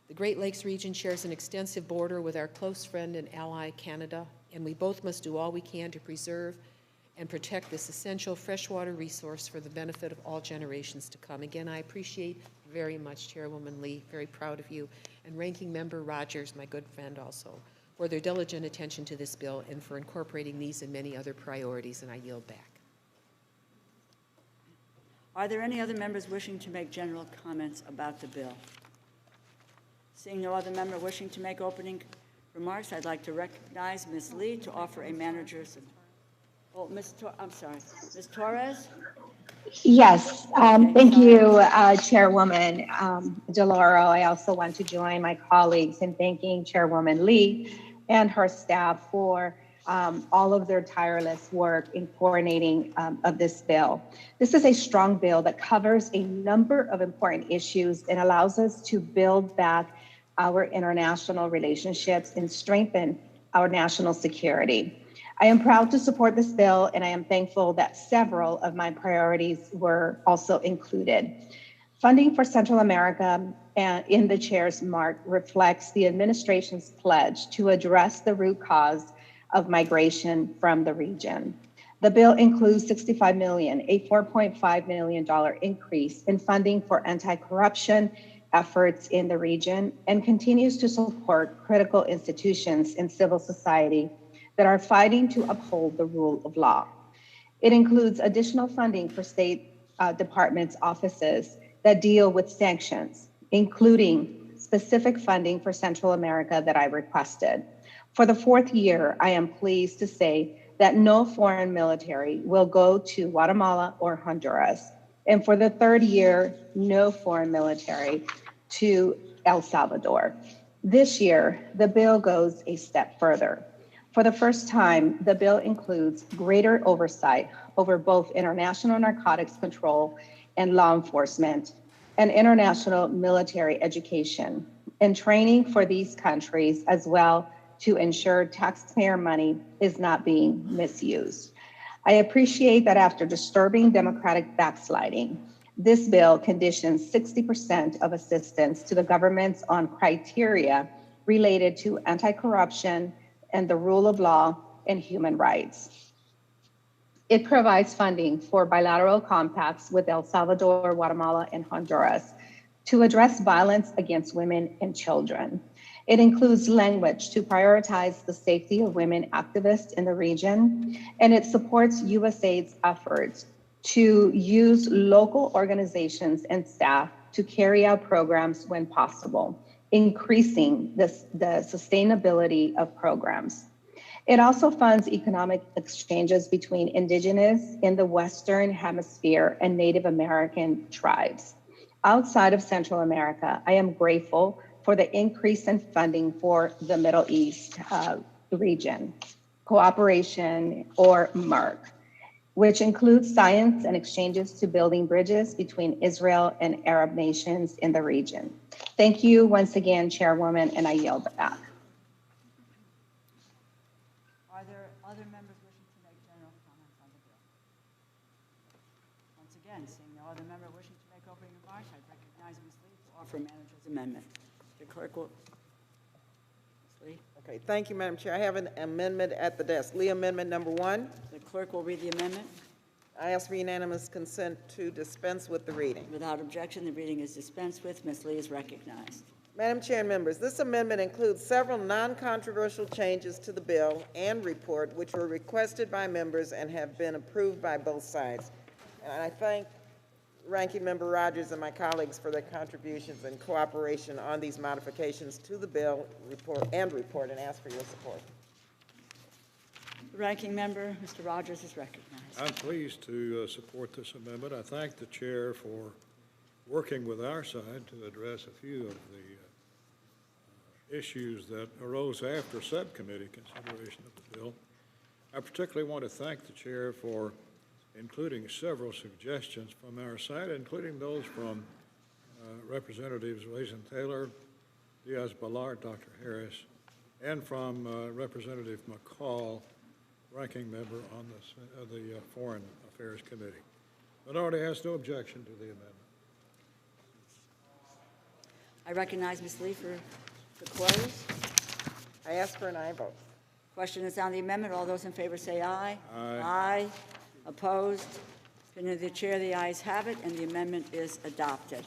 The Great Lakes region shares an extensive border with our close friend and ally, Canada, and we both must do all we can to preserve and protect this essential freshwater resource for the benefit of all generations to come. Again, I appreciate very much Chairwoman Lee, very proud of you, and Ranking Member Rogers, my good friend also, for their diligent attention to this bill and for incorporating these and many other priorities, and I yield back. Are there any other members wishing to make general comments about the bill? Seeing no other member wishing to make opening remarks, I'd like to recognize Ms. Lee to offer a manager's. Oh, I'm sorry, Ms. Torres? Yes, thank you, Chairwoman DeLauro. I also want to join my colleagues in thanking Chairwoman Lee and her staff for all of their tireless work in coordinating of this bill. This is a strong bill that covers a number of important issues and allows us to build back our international relationships and strengthen our national security. I am proud to support this bill, and I am thankful that several of my priorities were also included. Funding for Central America in the chair's mark reflects the administration's pledge to address the root cause of migration from the region. The bill includes $65 million, a $4.5 million increase in funding for anti-corruption efforts in the region, and continues to support critical institutions in civil society that are fighting to uphold the rule of law. It includes additional funding for State Department's offices that deal with sanctions, including specific funding for Central America that I requested. For the fourth year, I am pleased to say that no foreign military will go to Guatemala or Honduras. And for the third year, no foreign military to El Salvador. This year, the bill goes a step further. For the first time, the bill includes greater oversight over both international narcotics control and law enforcement, and international military education and training for these countries, as well to ensure taxpayer money is not being misused. I appreciate that after disturbing democratic backsliding, this bill conditions 60% of assistance to the governments on criteria related to anti-corruption and the rule of law and human rights. It provides funding for bilateral compacts with El Salvador, Guatemala, and Honduras to address violence against women and children. It includes language to prioritize the safety of women activists in the region, and it supports USAID's efforts to use local organizations and staff to carry out programs when possible, increasing the sustainability of programs. It also funds economic exchanges between indigenous in the Western Hemisphere and Native American tribes. Outside of Central America, I am grateful for the increase in funding for the Middle East region, cooperation, or MARC, which includes science and exchanges to building bridges between Israel and Arab nations in the region. Thank you once again, Chairwoman, and I yield back. Are there other members wishing to make general comments on the bill? Once again, seeing no other member wishing to make opening remarks, I recognize Ms. Lee to offer manager's amendment. The clerk will, Ms. Lee. Okay, thank you, Madam Chair. I have an amendment at the desk. Lee, amendment number 1. The clerk will read the amendment. I ask for unanimous consent to dispense with the reading. Without objection, the reading is dispensed with. Ms. Lee is recognized. Madam Chair and members, this amendment includes several non-controversial changes to the bill and report which were requested by members and have been approved by both sides. And I thank Ranking Member Rogers and my colleagues for their contributions and cooperation on these modifications to the bill report and ask for your support. The ranking member, Mr. Rogers, is recognized. I'm pleased to support this amendment. I thank the chair for working with our side to address a few of the issues that arose after subcommittee consideration of the bill. I particularly want to thank the chair for including several suggestions from our side, including those from Representatives Raisin Taylor, Diaz-Balart, Dr. Harris, and from Representative McCall, ranking member on the Foreign Affairs Committee. Minority has no objection to the amendment. I recognize Ms. Lee to close. I ask for an aye vote. Question is on the amendment. All those in favor say aye. Aye. Aye. Opposed? Opinion of the chair, the ayes have it, and the amendment is adopted.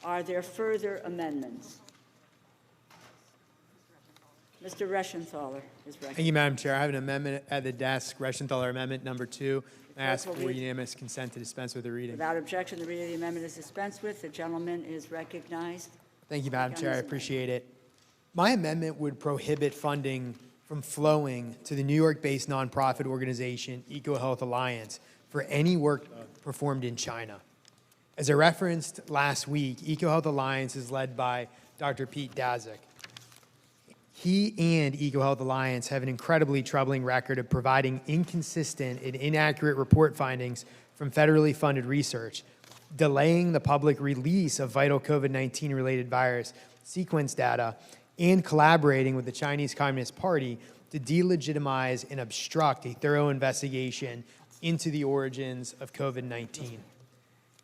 Are there further amendments? Mr. Reschenthaler is recognized. Thank you, Madam Chair. I have an amendment at the desk, Reschenthaler Amendment Number 2. I ask for unanimous consent to dispense with the reading. Without objection, the reading of the amendment is dispensed with. The gentleman is recognized. Thank you, Madam Chair. I appreciate it. My amendment would prohibit funding from flowing to the New York-based nonprofit organization EcoHealth Alliance for any work performed in China. As I referenced last week, EcoHealth Alliance is led by Dr. Pete Daszak. He and EcoHealth Alliance have an incredibly troubling record of providing inconsistent and inaccurate report findings from federally funded research, delaying the public release of vital COVID-19 related virus sequence data, and collaborating with the Chinese Communist Party to delegitimize and obstruct a thorough investigation into the origins of COVID-19.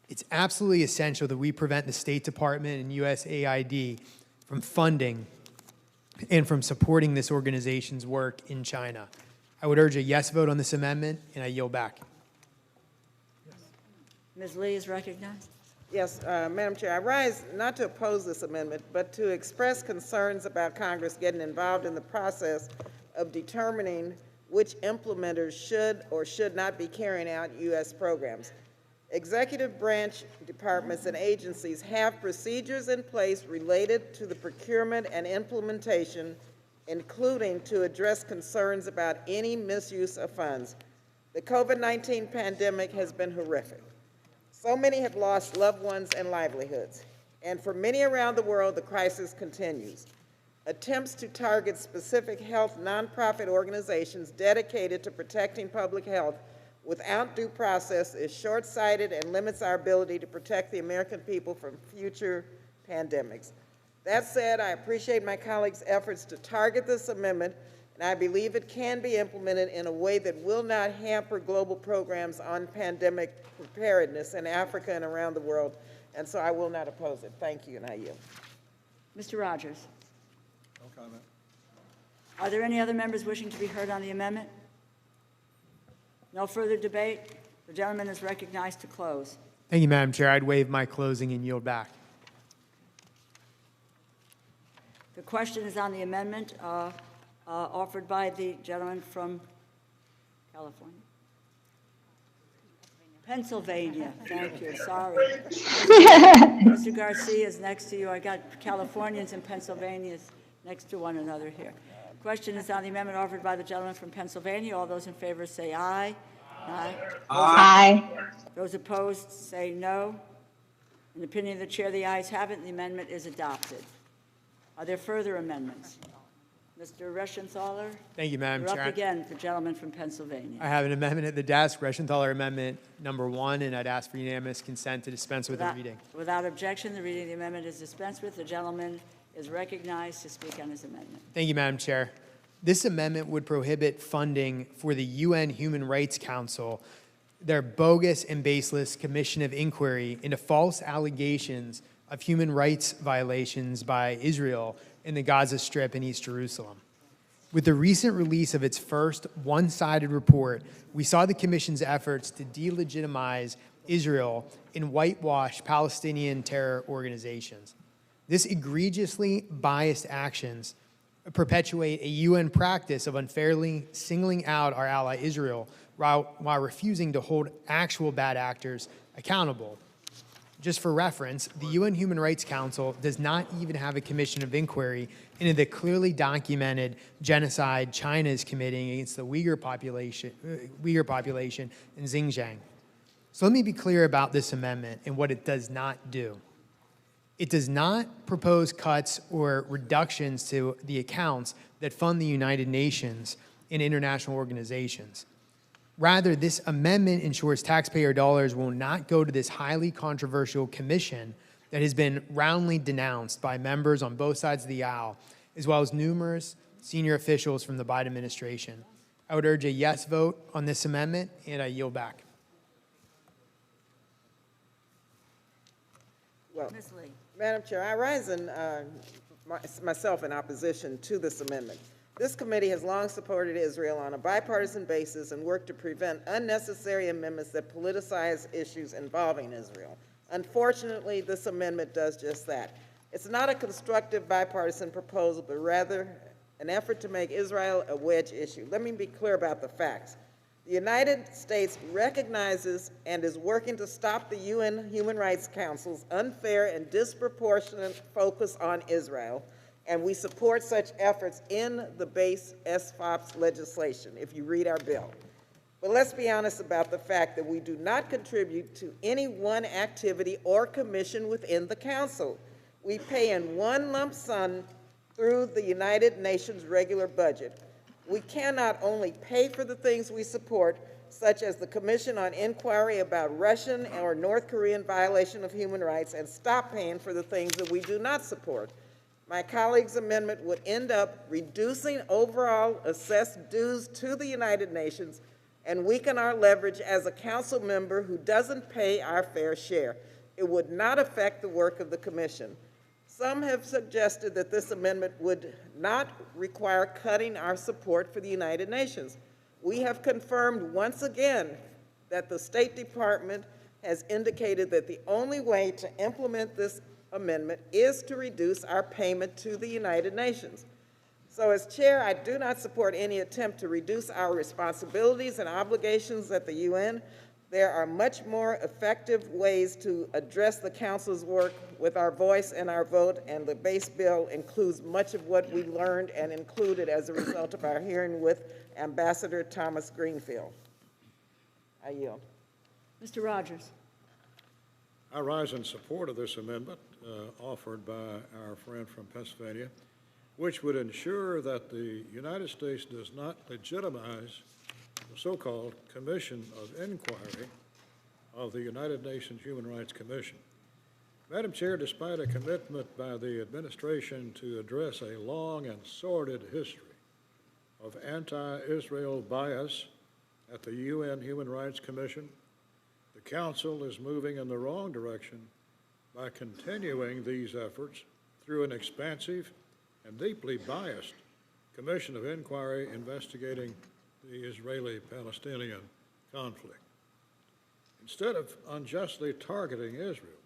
It's absolutely essential that we prevent the State Department and USAID from funding and from supporting this organization's work in China. I would urge a yes vote on this amendment, and I yield back. Ms. Lee is recognized. Yes, Madam Chair, I rise not to oppose this amendment, but to express concerns about Congress getting involved in the process of determining which implementers should or should not be carrying out U.S. programs. Executive branch departments and agencies have procedures in place related to the procurement and implementation, including to address concerns about any misuse of funds. The COVID-19 pandemic has been horrific. So many have lost loved ones and livelihoods, and for many around the world, the crisis continues. Attempts to target specific health nonprofit organizations dedicated to protecting public health without due process is short-sighted and limits our ability to protect the American people from future pandemics. That said, I appreciate my colleagues' efforts to target this amendment, and I believe it can be implemented in a way that will not hamper global programs on pandemic preparedness in Africa and around the world, and so I will not oppose it. Thank you, and I yield. Mr. Rogers. No comment. Are there any other members wishing to be heard on the amendment? No further debate. The gentleman is recognized to close. Thank you, Madam Chair. I'd waive my closing and yield back. The question is on the amendment offered by the gentleman from California. Pennsylvania. Thank you. Sorry. Mr. Garcia is next to you. I got Californians and Pennsylvanians next to one another here. Question is on the amendment offered by the gentleman from Pennsylvania. All those in favor say aye. Aye. Aye. Those opposed say no. In the opinion of the chair, the ayes have it, and the amendment is adopted. Are there further amendments? Mr. Reschenthaler? Thank you, Madam You're Chair. up again, the gentleman from Pennsylvania. I have an amendment at the desk, Reschenthaler Amendment number 1, and I'd ask for unanimous consent to dispense with the reading. Without objection, the reading of the amendment is dispensed with. The gentleman is recognized to speak on his amendment. Thank you, Madam Chair. This amendment would prohibit funding for the UN Human Rights Council, their bogus and baseless commission of inquiry into false allegations of human rights violations by Israel in the Gaza Strip and East Jerusalem. With the recent release of its first one-sided report, we saw the Commission's efforts to delegitimize Israel and whitewash Palestinian terror organizations. This egregiously biased actions perpetuate a UN practice of unfairly singling out our ally Israel while refusing to hold actual bad actors accountable. Just for reference, the UN Human Rights Council does not even have a commission of inquiry into the clearly documented genocide China is committing against the Uyghur population in Xinjiang. So let me be clear about this amendment and what it does not do. It does not propose cuts or reductions to the accounts that fund the United Nations and international organizations. Rather, this amendment ensures taxpayer dollars will not go to this highly controversial commission that has been roundly denounced by members on both sides of the aisle, as well as numerous senior officials from the Biden administration. I would urge a yes vote on this amendment, and I yield back. Well, Ms. Lee. Madam Chair, I rise myself in opposition to this amendment. This committee has long supported Israel on a bipartisan basis and worked to prevent unnecessary amendments that politicize issues involving Israel. Unfortunately, this amendment does just that. It's not a constructive bipartisan proposal, but rather an effort to make Israel a wedge issue. Let me be clear about the facts. The United States recognizes and is working to stop the UN Human Rights Council's unfair and disproportionate focus on Israel, and we support such efforts in the base SFOPS legislation, if you read our bill. But let's be honest about the fact that we do not contribute to any one activity or commission within the Council. We pay in one lump sum through the United Nations regular budget. We cannot only pay for the things we support, such as the Commission on Inquiry about Russian or North Korean violation of human rights, and stop paying for the things that we do not support. My colleague's amendment would end up reducing overall assessed dues to the United Nations and weaken our leverage as a council member who doesn't pay our fair share. It would not affect the work of the Commission. Some have suggested that this amendment would not require cutting our support for the United Nations. We have confirmed once again that the State Department has indicated that the only way to implement this amendment is to reduce our payment to the United Nations. So as chair, I do not support any attempt to reduce our responsibilities and obligations at the UN. There are much more effective ways to address the Council's work with our voice and our vote, and the base bill includes much of what we learned and included as a result of our hearing with Ambassador Thomas Greenfield. I yield. Mr. Rogers. I rise in support of this amendment offered by our friend from Pennsylvania, which would ensure that the United States does not legitimize the so-called Commission of Inquiry of the United Nations Human Rights Commission. Madam Chair, despite a commitment by the administration to address a long and sordid history of anti-Israel bias at the UN Human Rights Commission, the Council is moving in the wrong direction by continuing these efforts through an expansive and deeply biased Commission of Inquiry investigating the Israeli-Palestinian conflict. Instead of unjustly targeting Israel,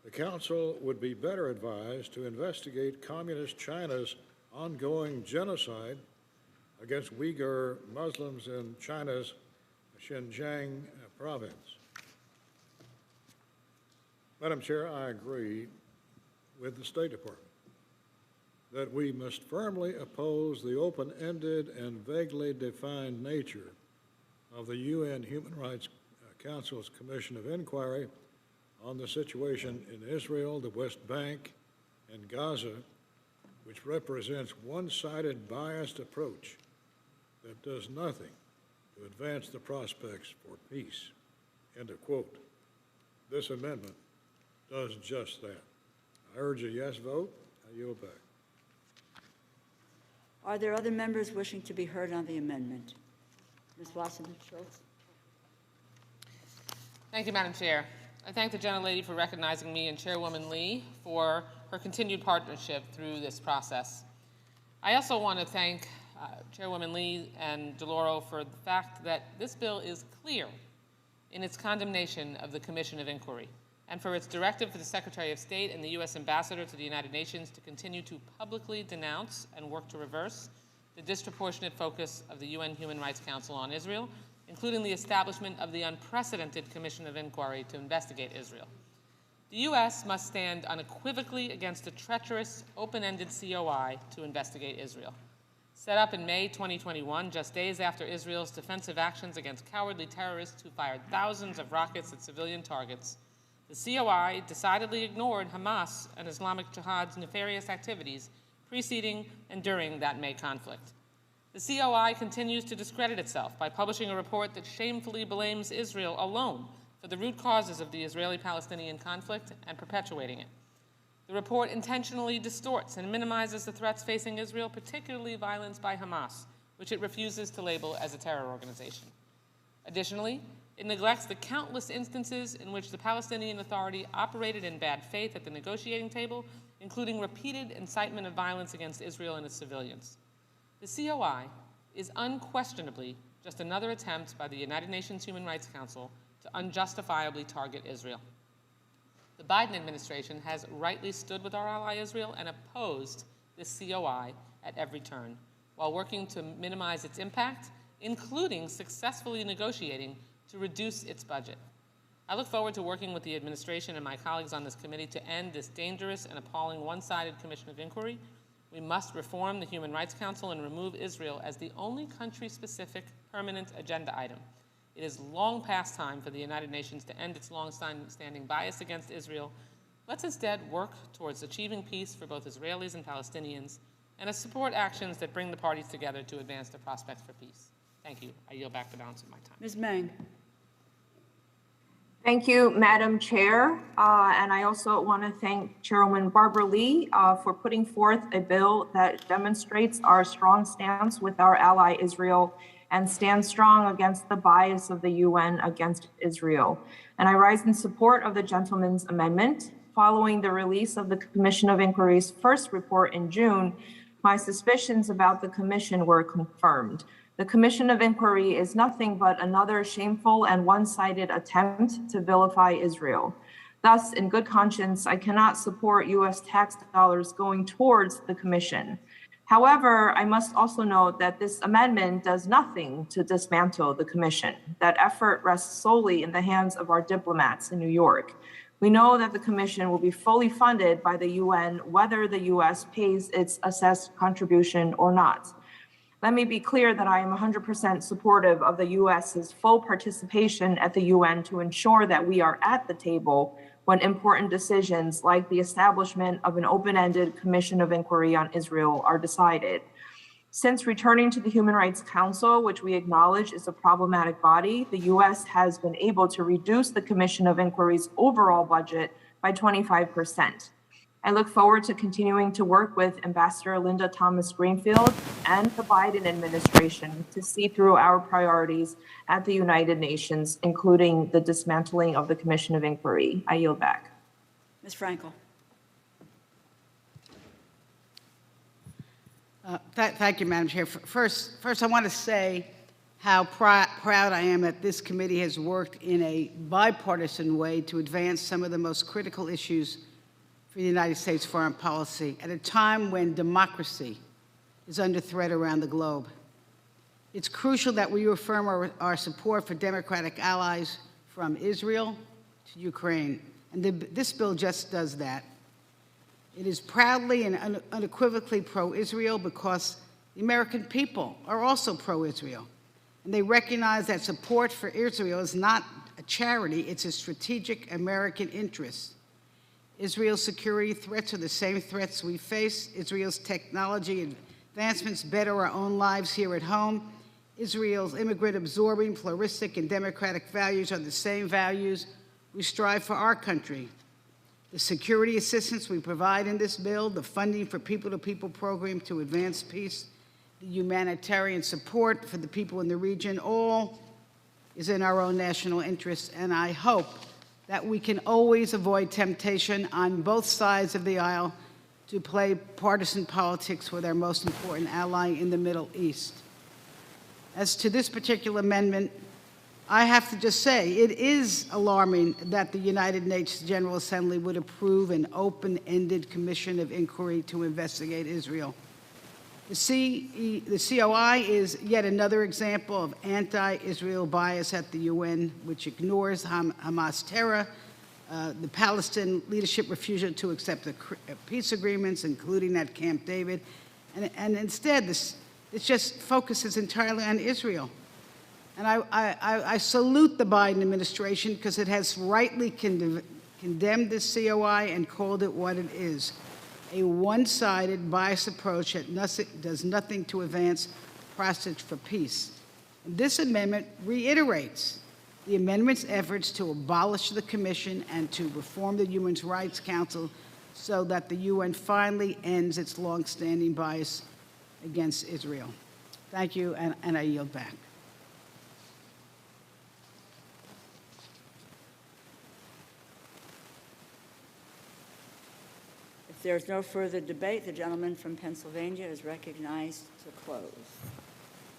the Council would be better advised to investigate Communist China's ongoing genocide against Uyghur Muslims in China's Xinjiang province. Madam Chair, I agree with the State Department that we must firmly oppose the open-ended and vaguely defined nature of the UN Human Rights Council's Commission of Inquiry on the situation in Israel, the West Bank, and Gaza, which represents one-sided biased approach that does nothing to advance the prospects for peace. End of quote. This amendment does just that. I urge a yes vote. I yield back. Are there other members wishing to be heard on the amendment? Ms. Wasserman-Schultz. Thank you, Madam Chair. I thank the gentlelady for recognizing me and Chairwoman Lee for her continued partnership through this process. I also want to thank Chairwoman Lee and DeLauro for the fact that this bill is clear in its condemnation of the Commission of Inquiry, and for its directive to the Secretary of State and the U.S. Ambassador to the United Nations to continue to publicly denounce and work to reverse the disproportionate focus of the UN Human Rights Council on Israel, including the establishment of the unprecedented Commission of Inquiry to investigate Israel. The U.S. must stand unequivocally against a treacherous, open-ended COI to investigate Israel. Set up in May 2021, just days after Israel's defensive actions against cowardly terrorists who fired thousands of rockets at civilian targets, the COI decidedly ignored Hamas and Islamic Jihad's nefarious activities preceding and during that May conflict. The COI continues to discredit itself by publishing a report that shamefully blames Israel alone for the root causes of the Israeli-Palestinian conflict and perpetuating it. The report intentionally distorts and minimizes the threats facing Israel, particularly violence by Hamas, which it refuses to label as a terror organization. Additionally, it neglects the countless instances in which the Palestinian Authority operated in bad faith at the negotiating table, including repeated incitement of violence against Israel and its civilians. The COI is unquestionably just another attempt by the United Nations Human Rights Council to unjustifiably target Israel. The Biden administration has rightly stood with our ally Israel and opposed this COI at every turn, while working to minimize its impact, including successfully negotiating to reduce its budget. I look forward to working with the administration and my colleagues on this committee to end this dangerous and appalling one-sided Commission of Inquiry. We must reform the Human Rights Council and remove Israel as the only country-specific permanent agenda item. It is long past time for the United Nations to end its long-standing bias against Israel. Let's instead work towards achieving peace for both Israelis and Palestinians, and support actions that bring the parties together to advance the prospects for peace. Thank you. I yield back the balance of my time. Ms. Meng. Thank you, Madam Chair. And I also want to thank Chairwoman Barbara Lee for putting forth a bill that demonstrates our strong stance with our ally Israel and stands strong against the bias of the UN against Israel. And I rise in support of the gentleman's amendment. Following the release of the Commission of Inquiry's first report in June, my suspicions about the commission were confirmed. The Commission of Inquiry is nothing but another shameful and one-sided attempt to vilify Israel. Thus, in good conscience, I cannot support U.S. tax dollars going towards the Commission. However, I must also note that this amendment does nothing to dismantle the Commission. That effort rests solely in the hands of our diplomats in New York. We know that the Commission will be fully funded by the UN, whether the U.S. pays its assessed contribution or not. Let me be clear that I am 100% supportive of the U.S.'s full participation at the UN to ensure that we are at the table when important decisions like the establishment of an open-ended Commission of Inquiry on Israel are decided. Since returning to the Human Rights Council, which we acknowledge is a problematic body, the U.S. has been able to reduce the Commission of Inquiry's overall budget by 25%. I look forward to continuing to work with Ambassador Linda Thomas-Greenfield and the Biden administration to see through our priorities at the United Nations, including the dismantling of the Commission of Inquiry. I yield back. Ms. Frankel. Thank you, Madam Chair. First, I want to say how proud I am that this committee has worked in a bipartisan way to advance some of the most critical issues for the United States foreign policy at a time when democracy is under threat around the globe. It's crucial that we reaffirm our support for democratic allies from Israel to Ukraine, and this bill just does that. It is proudly and unequivocally pro-Israel because the American people are also pro-Israel, and they recognize that support for Israel is not a charity, it's a strategic American interest. Israel's security threats are the same threats we face. Israel's technology advancements better our own lives here at home. Israel's immigrant-absorbing, pluralistic, and democratic values are the same values we strive for our country. The security assistance we provide in this bill, the funding for people-to-people program to advance peace, the humanitarian support for the people in the region, all is in our own national interest, and I hope that we can always avoid temptation on both sides of the aisle to play partisan politics with our most important ally in the Middle East. As to this particular amendment, I have to just say it is alarming that the United Nations General Assembly would approve an open-ended commission of inquiry to investigate Israel. The COI is yet another example of anti-Israel bias at the UN, which ignores Hamas terror, the Palestinian leadership refusal to accept the peace agreements, including at Camp David, and instead this just focuses entirely on Israel. And I salute the Biden administration because it has rightly condemned this COI and called it what it is, a one-sided, biased approach that does nothing to advance process for peace. And this amendment reiterates the amendment's efforts to abolish the Commission and to reform the Human Rights Council so that the UN finally ends its long-standing bias against Israel. Thank you, and I yield back. If there's no further debate, the gentleman from Pennsylvania is recognized to close.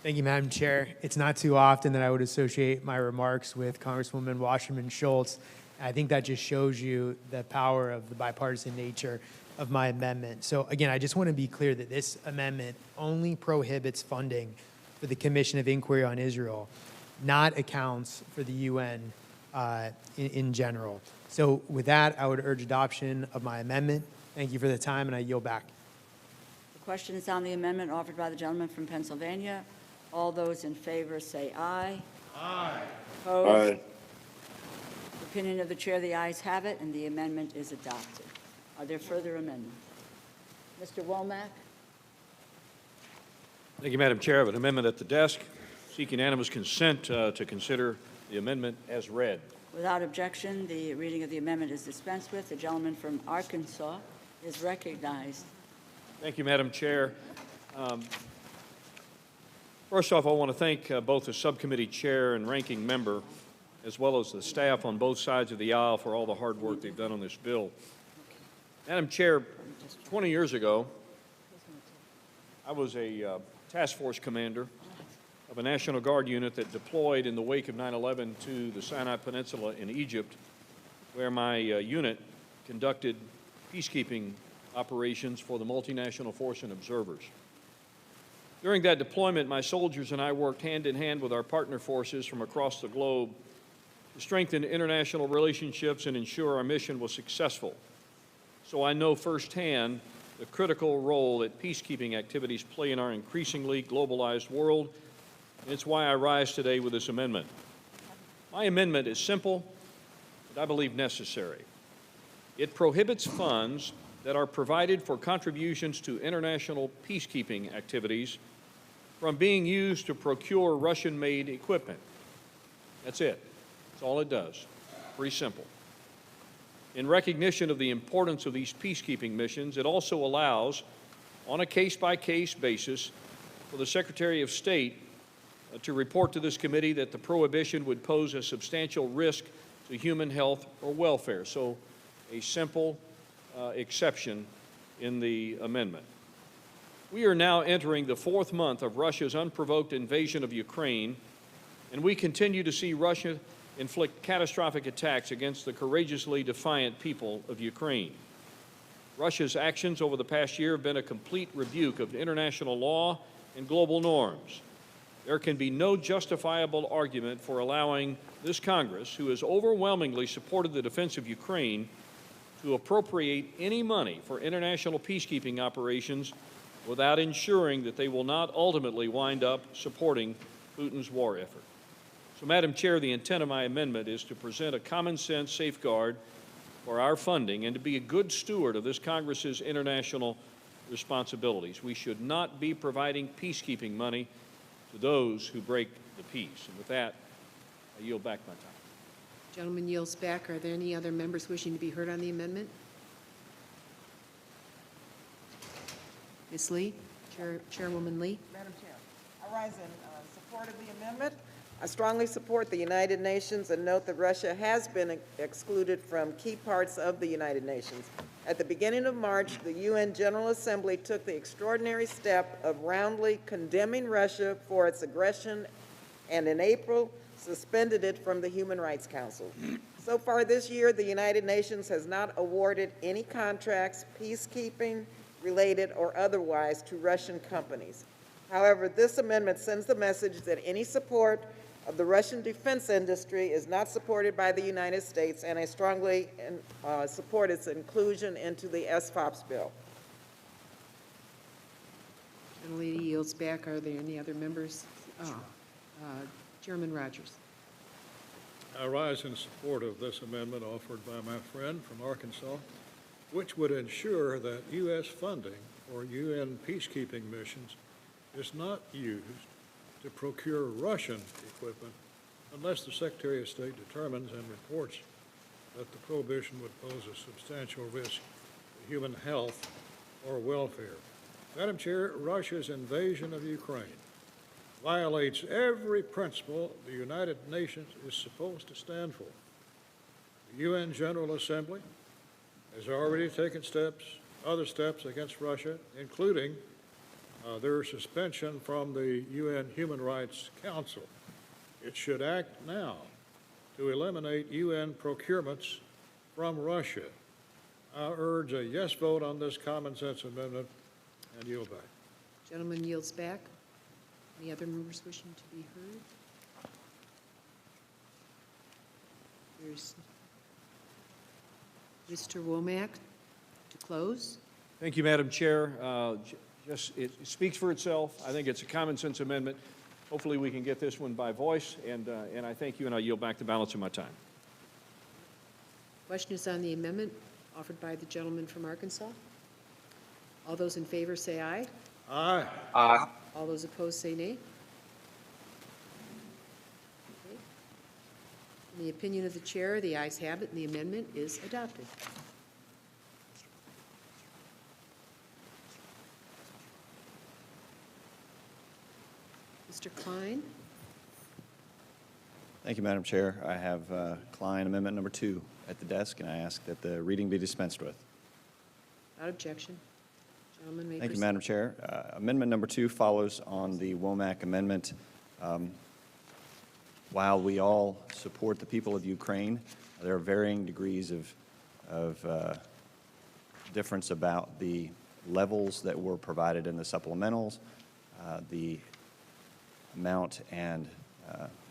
Thank you, Madam Chair. It's not too often that I would associate my remarks with Congresswoman Wasserman Schultz. I think that just shows you the power of the bipartisan nature of my amendment. So again, I just want to be clear that this amendment only prohibits funding for the Commission of Inquiry on Israel, not accounts for the UN in general. So with that, I would urge adoption of my amendment. Thank you for the time, and I yield back. The question is on the amendment offered by the gentleman from Pennsylvania. All those in favor say aye. Aye. Opposed? Aye. Opinion of the chair, the ayes have it, and the amendment is adopted. Are there further amendments? Mr. Womack? Thank you, Madam Chair. I have an amendment at the desk. Seek unanimous consent to consider the amendment as read. Without objection, the reading of the amendment is dispensed with. The gentleman from Arkansas is recognized. Thank you, Madam Chair. First off, I want to thank both the subcommittee chair and ranking member, as well as the staff on both sides of the aisle for all the hard work they've done on this bill. Madam Chair, 20 years ago, I was a task force commander of a National Guard unit that deployed in the wake of 9/11 to the Sinai Peninsula in Egypt, where my unit conducted peacekeeping operations for the multinational force and observers. During that deployment, my soldiers and I worked hand in hand with our partner forces from across the globe to strengthen international relationships and ensure our mission was successful. So I know firsthand the critical role that peacekeeping activities play in our increasingly globalized world, and it's why I rise today with this amendment. My amendment is simple, but I believe necessary. It prohibits funds that are provided for contributions to international peacekeeping activities from being used to procure Russian-made equipment. That's it. That's all it does. Pretty simple. In recognition of the importance of these peacekeeping missions, it also allows, on a case-by-case basis, for the Secretary of State to report to this committee that the prohibition would pose a substantial risk to human health or welfare. So a simple exception in the amendment. We are now entering the 4th month of Russia's unprovoked invasion of Ukraine, and we continue to see Russia inflict catastrophic attacks against the courageously defiant people of Ukraine. Russia's actions over the past year have been a complete rebuke of international law and global norms. There can be no justifiable argument for allowing this Congress, who has overwhelmingly supported the defense of Ukraine, to appropriate any money for international peacekeeping operations without ensuring that they will not ultimately wind up supporting Putin's war effort. So, Madam Chair, the intent of my amendment is to present a common-sense safeguard for our funding and to be a good steward of this Congress's international responsibilities. We should not be providing peacekeeping money to those who break the peace. And with that, I yield back my time. Gentleman yields back. Are there any other members wishing to be heard on the amendment? Ms. Lee, Chairwoman Lee. Madam Chair, I rise in support of the amendment. I strongly support the United Nations and note that Russia has been excluded from key parts of the United Nations. At the beginning of March, the UN General Assembly took the extraordinary step of roundly condemning Russia for its aggression, and in April, suspended it from the Human Rights Council. So far this year, the United Nations has not awarded any contracts, peacekeeping related or otherwise, to Russian companies. However, this amendment sends the message that any support of the Russian defense industry is not supported by the United States, and I strongly support its inclusion into the SFOPS bill. Gentlelady yields back. Are there any other members? Chairman Rogers. I rise in support of this amendment offered by my friend from Arkansas, which would ensure that U.S. funding for UN peacekeeping missions is not used to procure Russian equipment unless the Secretary of State determines and reports that the prohibition would pose a substantial risk to human health or welfare. Madam Chair, Russia's invasion of Ukraine violates every principle the United Nations is supposed to stand for. The UN General Assembly has already taken other steps against Russia, including their suspension from the UN Human Rights Council. It should act now to eliminate UN procurements from Russia. I urge a yes vote on this common sense amendment and yield back. Gentleman yields back. Any other members wishing to be heard? There's Mr. Womack to close. Thank you, Madam Chair. It speaks for itself. I think it's a common sense amendment. Hopefully we can get this one by voice, and I thank you, and I yield back the balance of my time. Question is on the amendment offered by the gentleman from Arkansas. All those in favor say aye. Aye. Aye. All those opposed say nay. Okay. In the opinion of the chair, the ayes have it, and the amendment is adopted. Mr. Klein. Thank you, Madam Chair. I have Klein Amendment Number 2 at the desk, and I ask that the reading be dispensed with. Without objection. Gentleman may Thank you, proceed. Madam Chair. Amendment Number 2 follows on the Womack Amendment. While we all support the people of Ukraine, there are varying degrees of difference about the levels that were provided in the supplementals, the amount and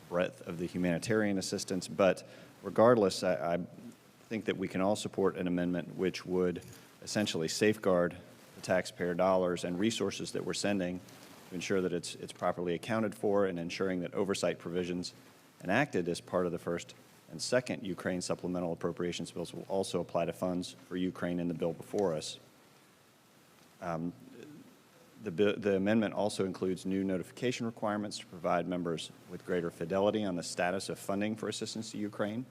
breadth of the humanitarian assistance. But regardless, I think that we can all support an amendment which would essentially safeguard the taxpayer dollars and resources that we're sending to ensure that it's properly accounted for, and ensuring that oversight provisions enacted as part of the first and second Ukraine supplemental appropriations bills will also apply to funds for Ukraine in the bill before us. The amendment also includes new notification requirements to provide members with greater fidelity on the status of funding for assistance to Ukraine.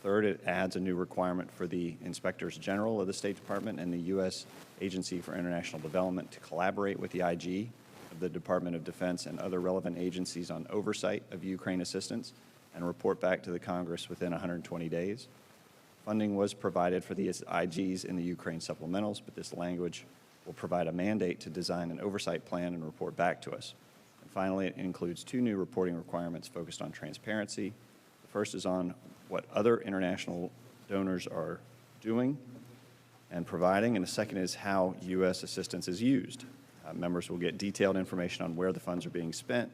Third, it adds a new requirement for the Inspectors General of the State Department and the U.S. Agency for International Development to collaborate with the IG of the Department of Defense and other relevant agencies on oversight of Ukraine assistance and report back to the Congress within 120 days. Funding was provided for the IGs in the Ukraine supplementals, but this language will provide a mandate to design an oversight plan and report back to us. And finally, it includes two new reporting requirements focused on transparency. The first is on what other international donors are doing and providing, and the second is how U.S. assistance is used. Members will get detailed information on where the funds are being spent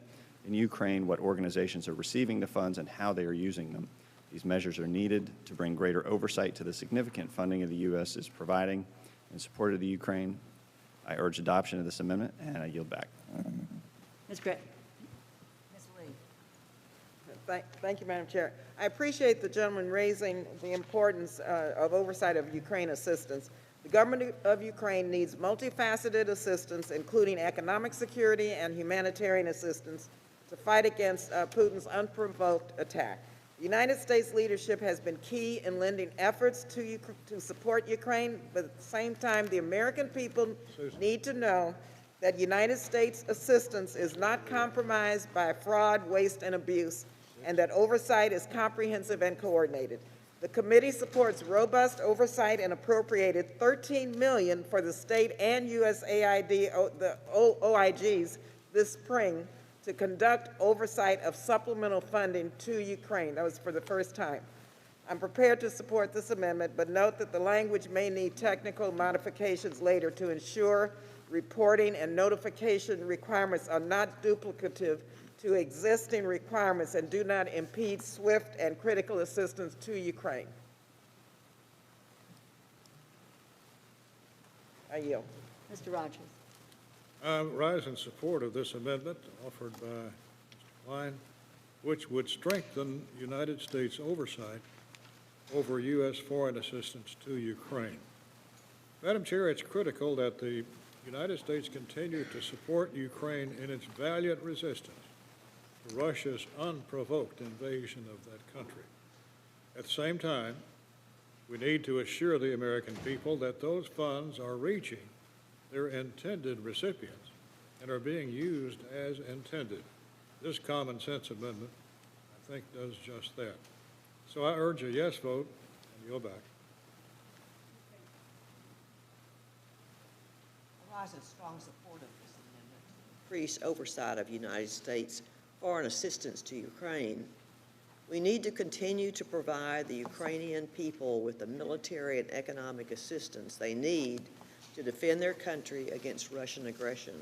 in Ukraine, what organizations are receiving the funds, and how they are using them. These measures are needed to bring greater oversight to the significant funding of the U.S. is providing in support of the Ukraine. I urge adoption of this amendment, and I yield back. Ms. Gray. Ms. Lee. Thank you, Madam Chair. I appreciate the gentleman raising the importance of oversight of Ukraine assistance. The government of Ukraine needs multifaceted assistance, including economic security and humanitarian assistance, to fight against Putin's unprovoked attack. The United States leadership has been key in lending efforts to support Ukraine, but at the same time, the American people need to know that United States assistance is not compromised by fraud, waste, and abuse, and that oversight is comprehensive and coordinated. The committee supports robust oversight and appropriated $13 million for the state and USAID, the OIGs, this spring to conduct oversight of supplemental funding to Ukraine. That was for the first time. I'm prepared to support this amendment, but note that the language may need technical modifications later to ensure reporting and notification requirements are not duplicative to existing requirements and do not impede swift and critical assistance to Ukraine. I yield. Mr. Rogers. I rise in support of this amendment offered by Mr. Klein, which would strengthen United States oversight over U.S. foreign assistance to Ukraine. Madam Chair, it's critical that the United States continue to support Ukraine in its valiant resistance to Russia's unprovoked invasion of that country. At the same time, we need to assure the American people that those funds are reaching their intended recipients and are being used as intended. This common sense amendment, I think, does just that. So I urge a yes vote and yield back. I rise in strong support of this amendment to increase oversight of United States foreign assistance to Ukraine. We need to continue to provide the Ukrainian people with the military and economic assistance they need to defend their country against Russian aggression.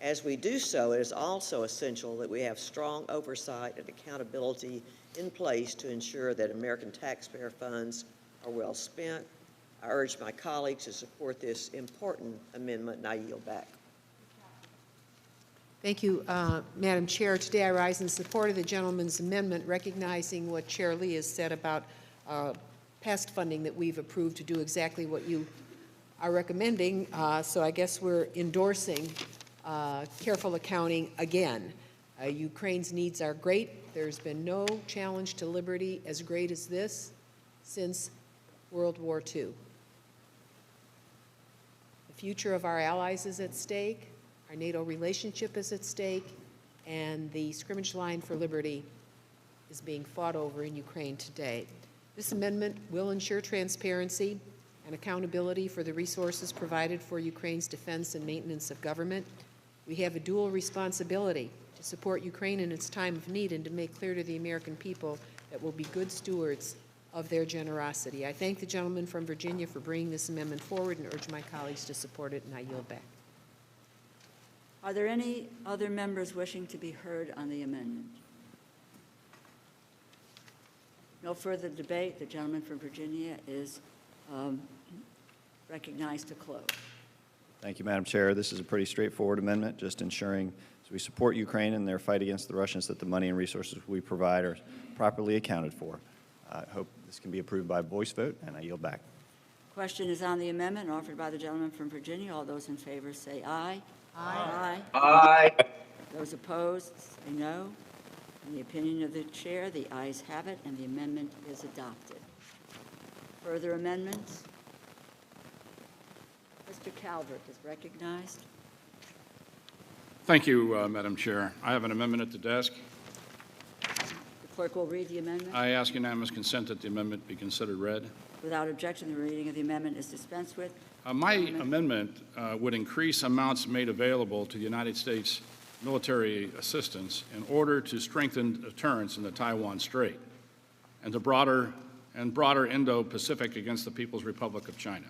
As we do so, it is also essential that we have strong oversight and accountability in place to ensure that American taxpayer funds are well spent. I urge my colleagues to support this important amendment, and I yield back. Thank you, Madam Chair. Today I rise in support of the gentleman's amendment, recognizing what Chair Lee has said about past funding that we've approved to do exactly what you are recommending. So I guess we're endorsing careful accounting again. Ukraine's needs are great. There's been no challenge to liberty as great as this since World War II. The future of our allies is at stake. Our NATO relationship is at stake, and the scrimmage line for liberty is being fought over in Ukraine today. This amendment will ensure transparency and accountability for the resources provided for Ukraine's defense and maintenance of government. We have a dual responsibility to support Ukraine in its time of need and to make clear to the American people that we'll be good stewards of their generosity. I thank the gentleman from Virginia for bringing this amendment forward and urge my colleagues to support it, and I yield back. Are there any other members wishing to be heard on the amendment? No further debate. The gentleman from Virginia is recognized to close. Thank you, Madam Chair. This is a pretty straightforward amendment, just ensuring as we support Ukraine in their fight against the Russians that the money and resources we provide are properly accounted for. I hope this can be approved by voice vote, and I yield back. Question is on the amendment offered by the gentleman from Virginia. All those in favor say aye. Aye. Aye. Those opposed say no. In the opinion of the chair, the ayes have it, and the amendment is adopted. Further amendments? Mr. Calvert is recognized. Thank you, Madam Chair. I have an amendment at the desk. The clerk will read the amendment. I ask unanimous consent that the amendment be considered read. Without objection, the reading of the amendment is dispensed with. My amendment would increase amounts made available to the United States military assistance in order to strengthen deterrence in the Taiwan Strait and the broader Indo-Pacific against the People's Republic of China.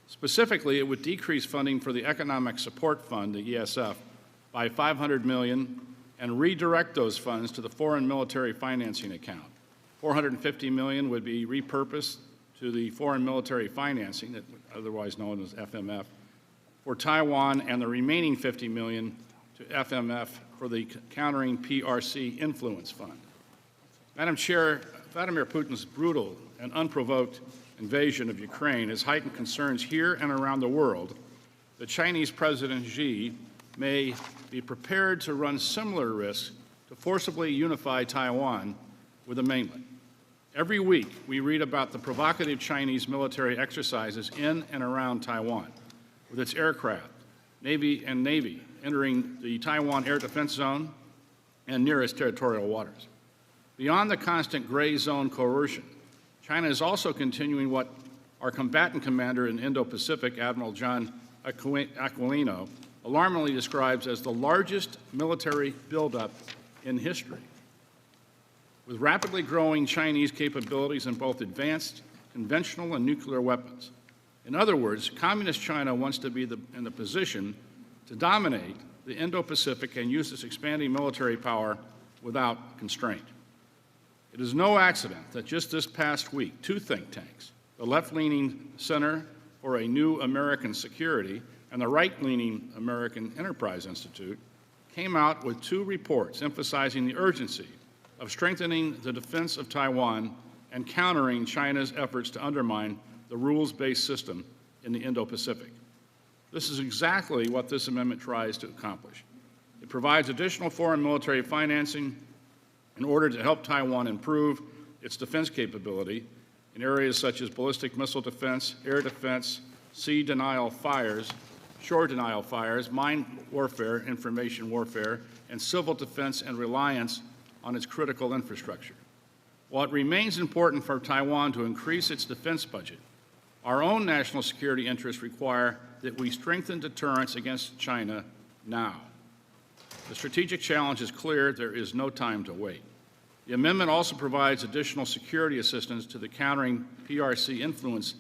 Specifically, it would decrease funding for the Economic Support Fund, the ESF, by $500 million and redirect those funds to the Foreign Military Financing Account. $450 million would be repurposed to the Foreign Military Financing, otherwise known as FMF, for Taiwan, and the remaining $50 million to FMF for the Countering PRC Influence Fund. Madam Chair, Vladimir Putin's brutal and unprovoked invasion of Ukraine has heightened concerns here and around the world that Chinese President Xi may be prepared to run similar risks to forcibly unify Taiwan with the mainland. Every week, we read about the provocative Chinese military exercises in and around Taiwan, with its aircraft, Navy entering the Taiwan Air Defense Zone and nearest territorial waters. Beyond the constant gray zone coercion, China is also continuing what our combatant commander in Indo-Pacific, Admiral John Aquilino, alarmingly describes as the largest military buildup in history. With rapidly growing Chinese capabilities in both advanced conventional and nuclear weapons. In other words, Communist China wants to be in the position to dominate the Indo-Pacific and use its expanding military power without constraint. It is no accident that just this past week, two think tanks, the left-leaning Center for a New American Security and the right-leaning American Enterprise Institute, came out with two reports emphasizing the urgency of strengthening the defense of Taiwan and countering China's efforts to undermine the rules-based system in the Indo-Pacific. This is exactly what this amendment tries to accomplish. It provides additional foreign military financing in order to help Taiwan improve its defense capability in areas such as ballistic missile defense, air defense, sea denial fires, shore denial fires, mine warfare, information warfare, and civil defense and reliance on its critical infrastructure. While it remains important for Taiwan to increase its defense budget, our own national security interests require that we strengthen deterrence against China now. The strategic challenge is clear. There is no time to wait. The amendment also provides additional security assistance to the Countering PRC Influence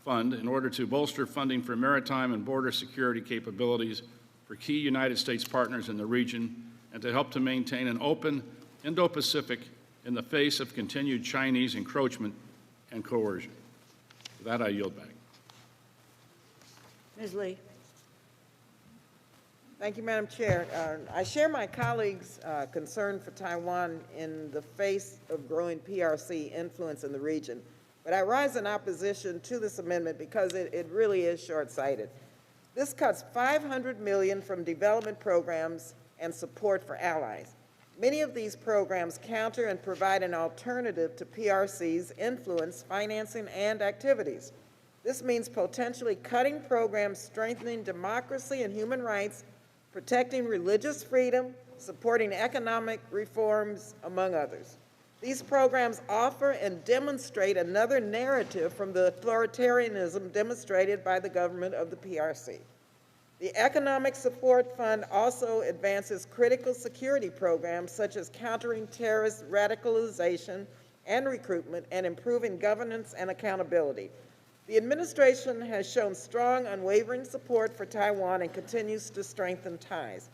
Fund in order to bolster funding for maritime and border security capabilities for key United States partners in the region and to help to maintain an open Indo-Pacific in the face of continued Chinese encroachment and coercion. With that, I yield back. Ms. Lee. Thank you, Madam Chair. I share my colleagues' concern for Taiwan in the face of growing PRC influence in the region, but I rise in opposition to this amendment because it really is short-sighted. This cuts $500 million from development programs and support for allies. Many of these programs counter and provide an alternative to PRC's influence, financing, and activities. This means potentially cutting programs strengthening democracy and human rights, protecting religious freedom, supporting economic reforms, among others. These programs offer and demonstrate another narrative from the authoritarianism demonstrated by the government of the PRC. The Economic Support Fund also advances critical security programs such as countering terrorist radicalization and recruitment and improving governance and accountability. The administration has shown strong, unwavering support for Taiwan and continues to strengthen ties.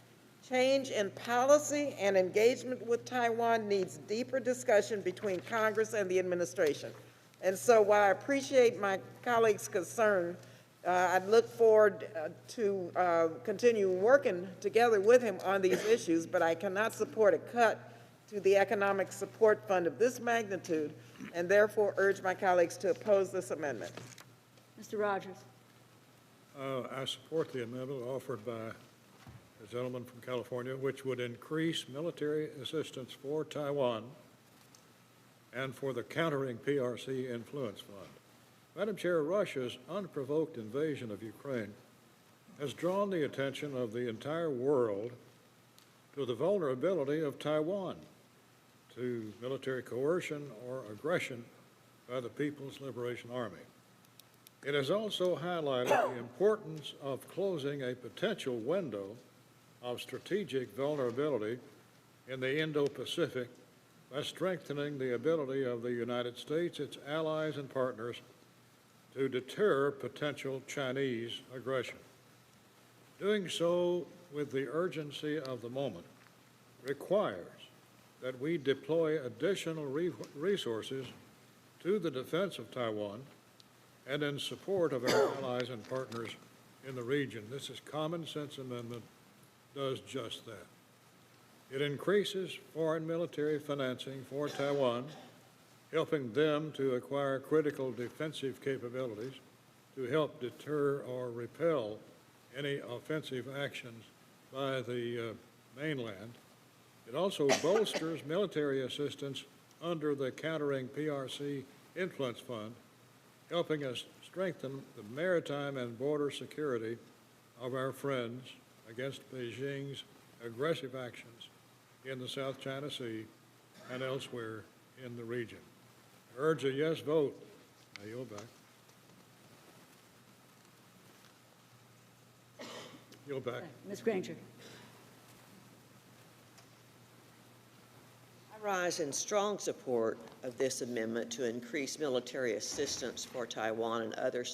Change in policy and engagement with Taiwan needs deeper discussion between Congress and the administration. And so while I appreciate my colleagues' concern, I look forward to continue working together with him on these issues, but I cannot support a cut to the Economic Support Fund of this magnitude, and therefore urge my colleagues to oppose this amendment. Mr. Rogers. I support the amendment offered by the gentleman from California, which would increase military assistance for Taiwan and for the Countering PRC Influence Fund. Madam Chair, Russia's unprovoked invasion of Ukraine has drawn the attention of the entire world to the vulnerability of Taiwan to military coercion or aggression by the People's Liberation Army. It has also highlighted the importance of closing a potential window of strategic vulnerability in the Indo-Pacific by strengthening the ability of the United States, its allies and partners to deter potential Chinese aggression. Doing so with the urgency of the moment requires that we deploy additional resources to the defense of Taiwan and in support of our allies and partners in the region. This is common sense amendment, does just that. It increases foreign military financing for Taiwan, helping them to acquire critical defensive capabilities to help deter or repel any offensive actions by the mainland. It also bolsters military assistance under the Countering PRC Influence Fund, helping us strengthen the maritime and border security of our friends against Beijing's aggressive actions in the South China Sea and elsewhere in the region. I urge a yes vote. I yield back. Yield back. Ms. Granger. I rise in strong support of this amendment to increase military assistance for Taiwan and other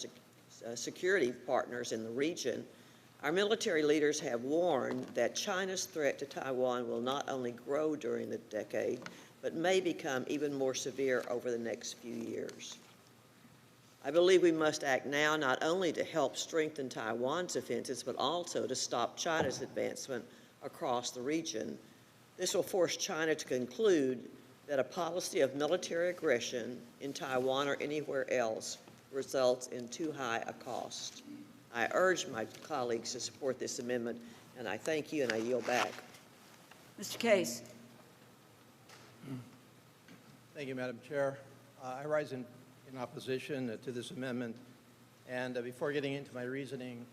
security partners in the region. Our military leaders have warned that China's threat to Taiwan will not only grow during the decade, but may become even more severe over the next few years. I believe we must act now not only to help strengthen Taiwan's defenses, but also to stop China's advancement across the region. This will force China to conclude that a policy of military aggression in Taiwan or anywhere else results in too high a cost. I urge my colleagues to support this amendment, and I thank you, and I yield back. Mr. Case. Thank you, Madam Chair. I rise in opposition to this amendment, and before getting into my reasoning,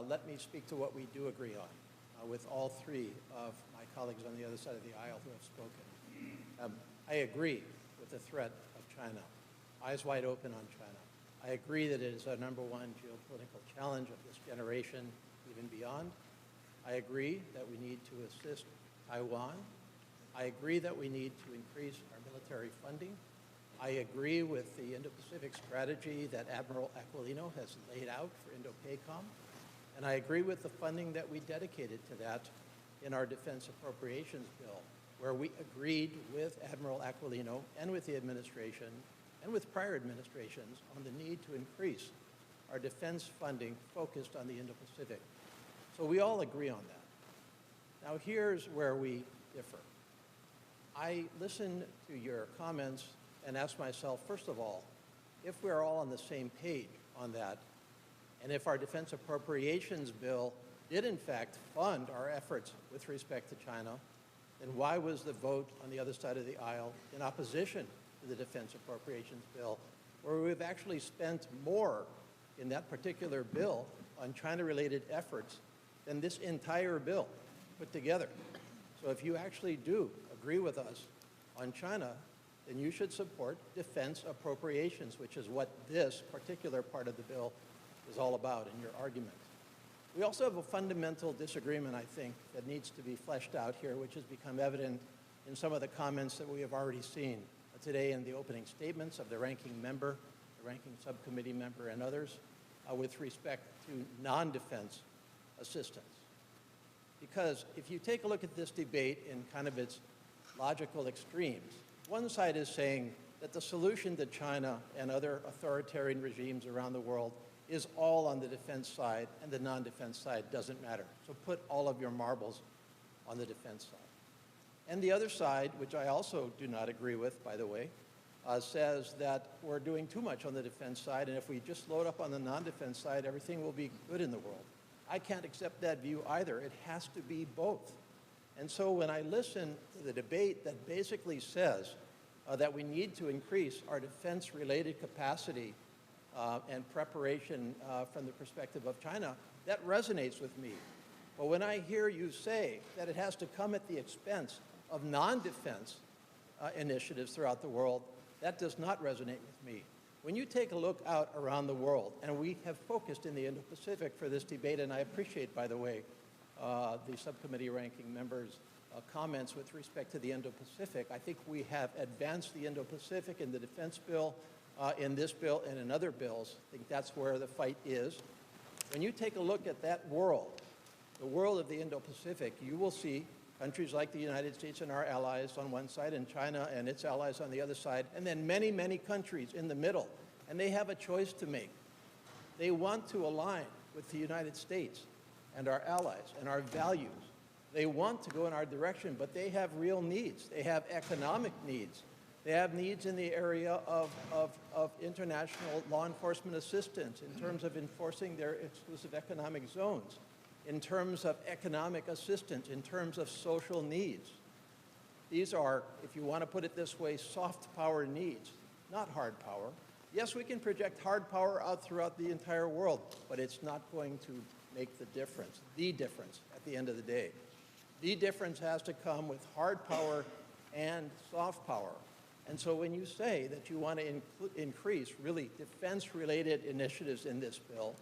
let me speak to what we do agree on with all three of my colleagues on the other side of the aisle who have spoken. I agree with the threat of China, eyes wide open on China. I agree that it is our #1 geopolitical challenge of this generation, even beyond. I agree that we need to assist Taiwan. I agree that we need to increase our military funding. I agree with the Indo-Pacific strategy that Admiral Aquilino has laid out for Indo-PACOM. And I agree with the funding that we dedicated to that in our defense appropriations bill, where we agreed with Admiral Aquilino and with the administration and with prior administrations on the need to increase our defense funding focused on the Indo-Pacific. So we all agree on that. Now here's where we differ. I listened to your comments and asked myself, first of all, if we're all on the same page on that, and if our defense appropriations bill did in fact fund our efforts with respect to China, then why was the vote on the other side of the aisle in opposition to the defense appropriations bill, where we've actually spent more in that particular bill on China-related efforts than this entire bill put together? So if you actually do agree with us on China, then you should support defense appropriations, which is what this particular part of the bill is all about in your argument. We also have a fundamental disagreement, I think, that needs to be fleshed out here, which has become evident in some of the comments that we have already seen today in the opening statements of the ranking member, the ranking subcommittee member, and others with respect to non-defense assistance. Because if you take a look at this debate in kind of its logical extremes, one side is saying that the solution to China and other authoritarian regimes around the world is all on the defense side, and the non-defense side doesn't matter. So put all of your marbles on the defense side. And the other side, which I also do not agree with, by the way, says that we're doing too much on the defense side, and if we just load up on the non-defense side, everything will be good in the world. I can't accept that view either. It has to be both. And so when I listen to the debate that basically says that we need to increase our defense-related capacity and preparation from the perspective of China, that resonates with me. But when I hear you say that it has to come at the expense of non-defense initiatives throughout the world, that does not resonate with me. When you take a look out around the world, and we have focused in the Indo-Pacific for this debate, and I appreciate, by the way, the subcommittee ranking members' comments with respect to the Indo-Pacific. I think we have advanced the Indo-Pacific in the defense bill, in this bill, and in other bills. I think that's where the fight is. When you take a look at that world, the world of the Indo-Pacific, you will see countries like the United States and our allies on one side, and China and its allies on the other side, and then many, many countries in the middle. And they have a choice to make. They want to align with the United States and our allies and our values. They want to go in our direction, but they have real needs. They have economic needs. They have needs in the area of international law enforcement assistance in terms of enforcing their exclusive economic zones, in terms of economic assistance, in terms of social needs. These are, if you want to put it this way, soft power needs, not hard power. Yes, we can project hard power out throughout the entire world, but it's not going to make the difference at the end of the day. The difference has to come with hard power and soft power. And so when you say that you want to increase really defense-related initiatives in this bill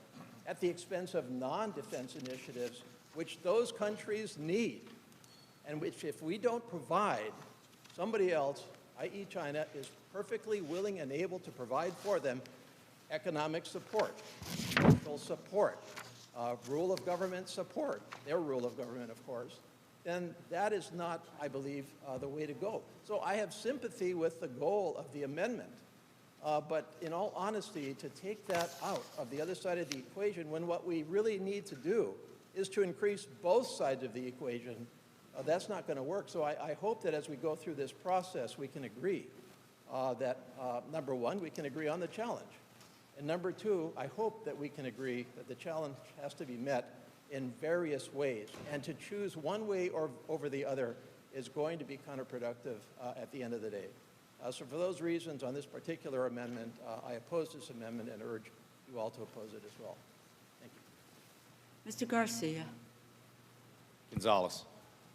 at the expense of non-defense initiatives, which those countries need, and which if we don't provide, somebody else, i.e. China, is perfectly willing and able to provide for them economic support, social support, rule of government support, their rule of government, of course, then that is not, I believe, the way to go. So I have sympathy with the goal of the amendment, but in all honesty, to take that out of the other side of the equation when what we really need to do is to increase both sides of the equation, that's not going to work. So I hope that as we go through this process, we can agree that, number one, we can agree on the challenge. And number two, I hope that we can agree that the challenge has to be met in various ways. And to choose one way or over the other is going to be counterproductive at the end of the day. So for those reasons, on this particular amendment, I oppose this amendment and urge you all to oppose it as well. Thank you. Mr. Garcia. Gonzalez.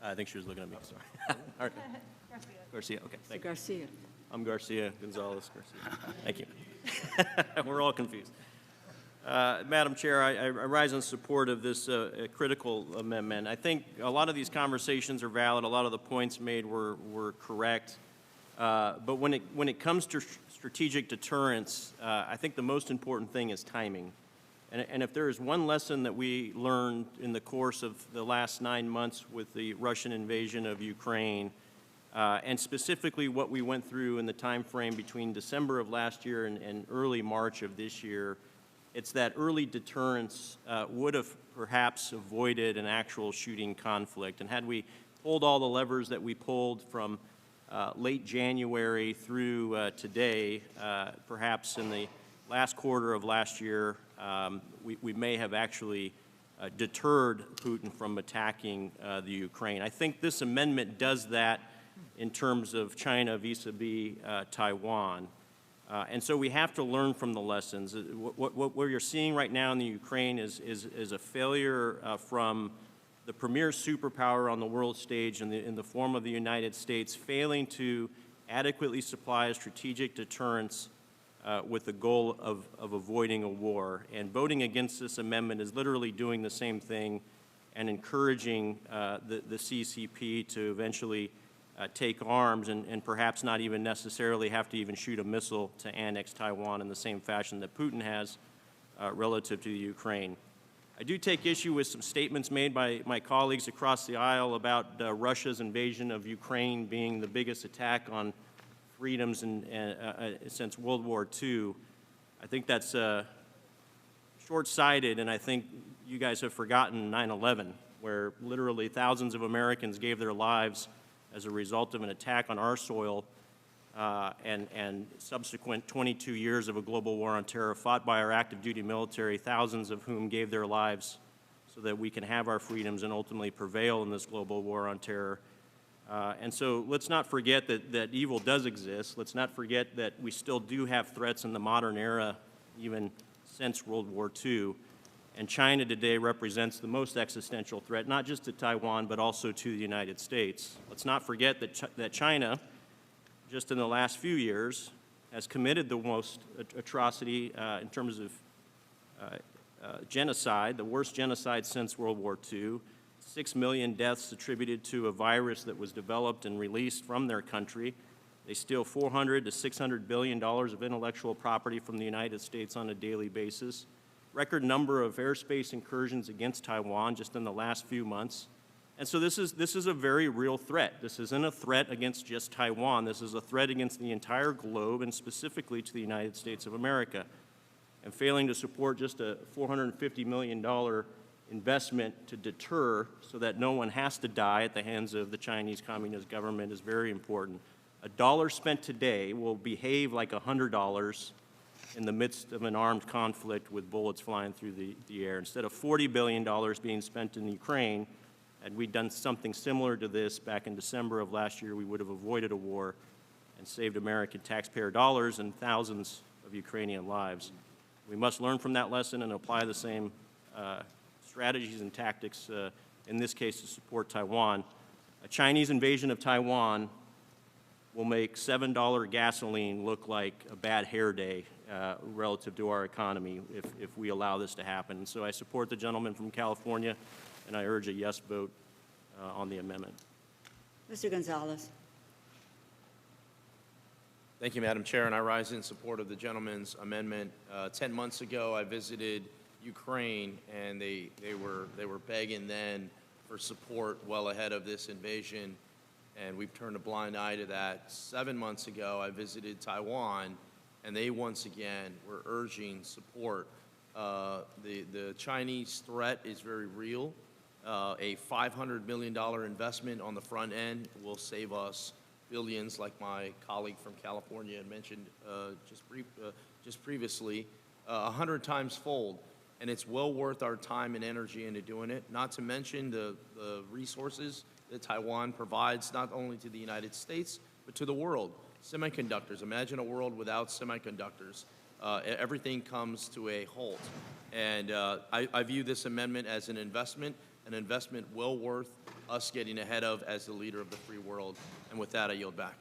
I think she was looking at me, sorry. All right. Garcia, okay. Mr. Garcia. I'm Garcia, Gonzalez, Garcia. Thank you. We're all confused. Madam Chair, I rise in support of this critical amendment. I think a lot of these conversations are valid. A lot of the points made were correct. But when it comes to strategic deterrence, I think the most important thing is timing. And if there is one lesson that we learned in the course of the last 9 months with the Russian invasion of Ukraine, and specifically what we went through in the time frame between December of last year and early March of this year, it's that early deterrence would have perhaps avoided an actual shooting conflict. And had we pulled all the levers that we pulled from late January through today, perhaps in the last quarter of last year, we may have actually deterred Putin from attacking the Ukraine. I think this amendment does that in terms of China vis-a-vis Taiwan. And so we have to learn from the lessons. What you're seeing right now in the Ukraine is a failure from the premier superpower on the world stage in the form of the United States failing to adequately supply a strategic deterrence with the goal of avoiding a war. And voting against this amendment is literally doing the same thing and encouraging the CCP to eventually take arms and perhaps not even necessarily have to even shoot a missile to annex Taiwan in the same fashion that Putin has relative to the Ukraine. I do take issue with some statements made by my colleagues across the aisle about Russia's invasion of Ukraine being the biggest attack on freedoms since World War II. I think that's short-sighted, and I think you guys have forgotten 9/11, where literally thousands of Americans gave their lives as a result of an attack on our soil and subsequent 22 years of a global war on terror fought by our active duty military, thousands of whom gave their lives so that we can have our freedoms and ultimately prevail in this global war on terror. And so let's not forget that evil does exist. Let's not forget that we still do have threats in the modern era, even since World War II. And China today represents the most existential threat, not just to Taiwan, but also to the United States. Let's not forget that China, just in the last few years, has committed the most atrocity in terms of genocide, the worst genocide since World War II. 6 million deaths attributed to a virus that was developed and released from their country. They steal $400 to $600 billion of intellectual property from the United States on a daily basis. Record number of airspace incursions against Taiwan just in the last few months. And so this is a very real threat. This isn't a threat against just Taiwan. This is a threat against the entire globe and specifically to the United States of America. And failing to support just a $450 million investment to deter so that no one has to die at the hands of the Chinese Communist government is very important. A dollar spent today will behave like $100 in the midst of an armed conflict with bullets flying through the air. Instead of $40 billion being spent in Ukraine, had we done something similar to this back in December of last year, we would have avoided a war and saved American taxpayer dollars and thousands of Ukrainian lives. We must learn from that lesson and apply the same strategies and tactics, in this case, to support Taiwan. A Chinese invasion of Taiwan will make $7 gasoline look like a bad hair day relative to our economy if we allow this to happen. And so I support the gentleman from California, and I urge a yes vote on the amendment. Mr. Gonzalez. Thank you, Madam Chair, and I rise in support of the gentleman's amendment. 10 months ago, I visited Ukraine, and they were begging then for support well ahead of this invasion, and we've turned a blind eye to that. 7 months ago, I visited Taiwan, and they once again were urging support. The Chinese threat is very real. A $500 million investment on the front end will save us billions, like my colleague from California had mentioned just previously, 100 times fold. And it's well worth our time and energy into doing it, not to mention the resources that Taiwan provides not only to the United States, but to the world. Semiconductors. Imagine a world without semiconductors. Everything comes to a halt. And I view this amendment as an investment well worth us getting ahead of as the leader of the free world. And with that, I yield back.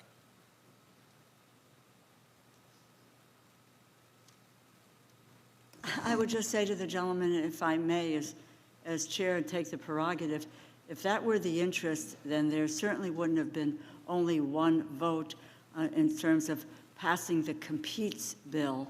I would just say to the gentleman, if I may, as chair, and take the prerogative, if that were the interest, then there certainly wouldn't have been only one vote in terms of passing the competes bill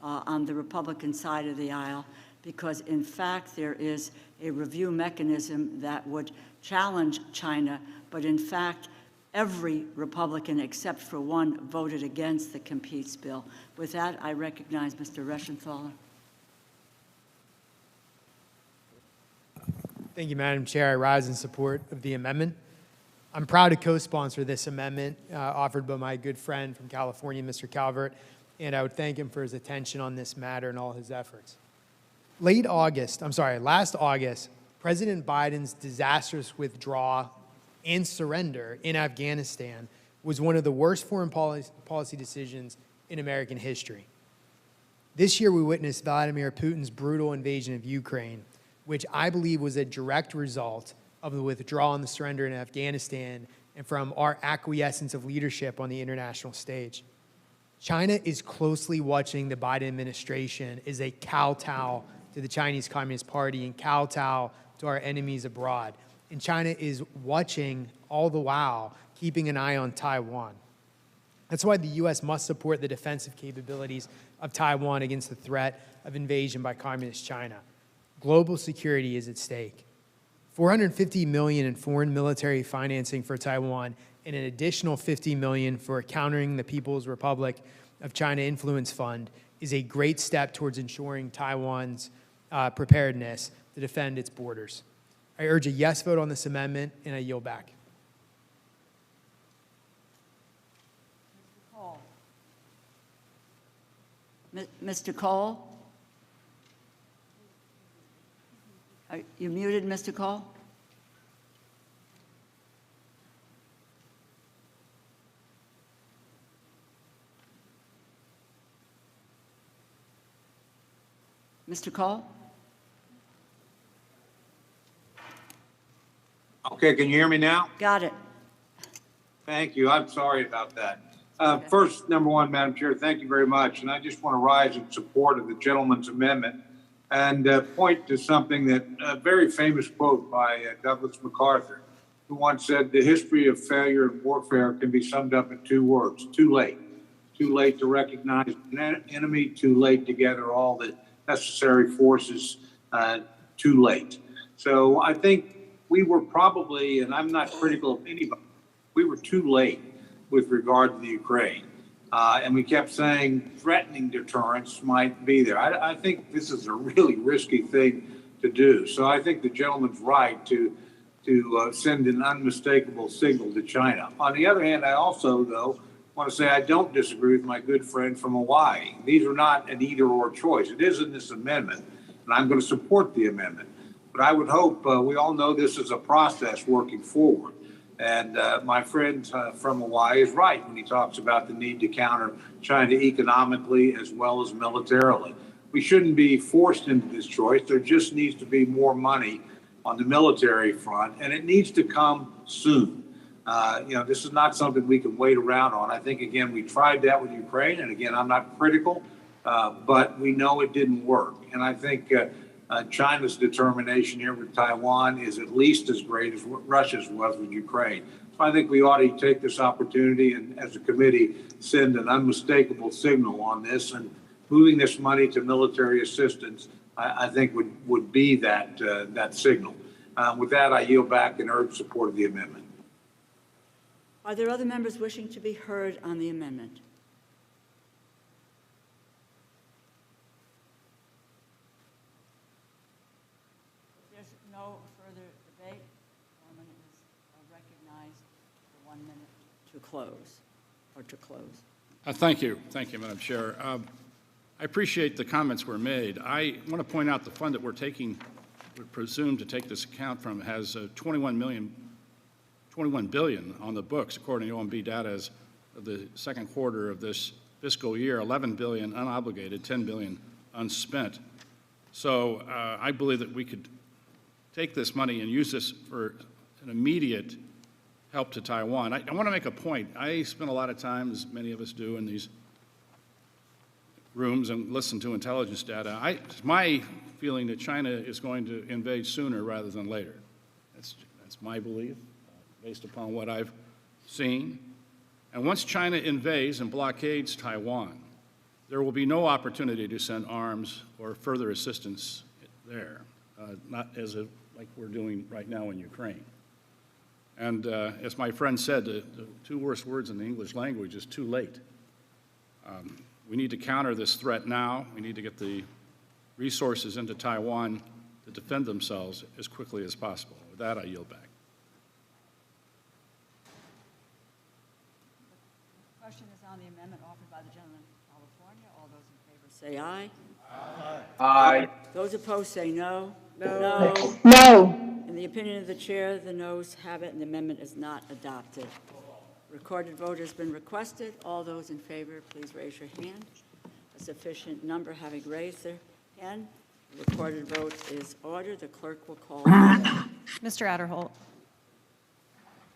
on the Republican side of the aisle, because in fact there is a review mechanism that would challenge China, but in fact every Republican except for one voted against the competes bill. With that, I recognize Mr. Reschenthaler. Thank you, Madam Chair. I rise in support of the amendment. I'm proud to co-sponsor this amendment offered by my good friend from California, Mr. Calvert, and I would thank him for his attention on this matter and all his efforts. Last August, President Biden's disastrous withdrawal and surrender in Afghanistan was one of the worst foreign policy decisions in American history. This year, we witnessed Vladimir Putin's brutal invasion of Ukraine, which I believe was a direct result of the withdrawal and the surrender in Afghanistan and from our acquiescence of leadership on the international stage. China is closely watching the Biden administration as they kowtow to the Chinese Communist Party and kowtow to our enemies abroad. And China is watching all the while, keeping an eye on Taiwan. That's why the U.S. must support the defensive capabilities of Taiwan against the threat of invasion by Communist China. Global security is at stake. $450 million in foreign military financing for Taiwan and an additional $50 million for Countering the People's Republic of China Influence Fund is a great step towards ensuring Taiwan's preparedness to defend its borders. I urge a yes vote on this amendment, and I yield back. Mr. Cole? Are you muted, Mr. Cole? Mr. Cole? Okay, can you hear me now? Got it. Thank you. I'm sorry about that. First, number one, Madam Chair, thank you very much. And I just want to rise in support of the gentleman's amendment and point to something that a very famous quote by Douglas MacArthur, who once said, "The history of failure and warfare can be summed up in two words: too late. Too late to recognize an enemy, too late to gather all the necessary forces, too late." So I think we were probably, and I'm not critical of anybody, we were too late with regard to the Ukraine. And we kept saying threatening deterrence might be there. I think this is a really risky thing to do. So I think the gentleman's right to send an unmistakable signal to China. On the other hand, I also, though, want to say I don't disagree with my good friend from Hawaii. These are not an either-or choice. It is in this amendment, and I'm going to support the amendment. But I would hope we all know this is a process working forward. And my friend from Hawaii is right when he talks about the need to counter China economically as well as militarily. We shouldn't be forced into this choice. There just needs to be more money on the military front, and it needs to come soon. This is not something we can wait around on. I think, again, we tried that with Ukraine, and again, I'm not critical, but we know it didn't work. And I think China's determination here with Taiwan is at least as great as Russia's was with Ukraine. So I think we ought to take this opportunity and, as a committee, send an unmistakable signal on this. And moving this money to military assistance, I think would be that signal. With that, I yield back and urge support of the amendment. Are there other members wishing to be heard on the amendment? No further debate. Chairman is recognized for 1 minute to close, or to close. Thank you, Madam Chair. I appreciate the comments were made. I want to point out the fund that we're presumed to take this account from has 21 billion on the books, according to OMB data as of the second quarter of this fiscal year. 11 billion unobligated, 10 billion unspent. So I believe that we could take this money and use this for an immediate help to Taiwan. I want to make a point. I spend a lot of time, as many of us do, in these rooms and listen to intelligence data. It's my feeling that China is going to invade sooner rather than later. That's my belief, based upon what I've seen. And once China invades and blockades Taiwan, there will be no opportunity to send arms or further assistance there, not like we're doing right now in Ukraine. And as my friend said, the two worst words in the English language is too late. We need to counter this threat now. We need to get the resources into Taiwan to defend themselves as quickly as possible. With that, I yield back. The question is on the amendment offered by the gentleman from California. All those in favor say aye. Aye. Those opposed say no. No. No. In the opinion of the chair, the noes have it, and the amendment is not adopted. Recorded vote has been requested. All those in favor, please raise your hand. A sufficient number having raised their hand, the recorded vote is ordered. The clerk will call. Mr. Adderholt.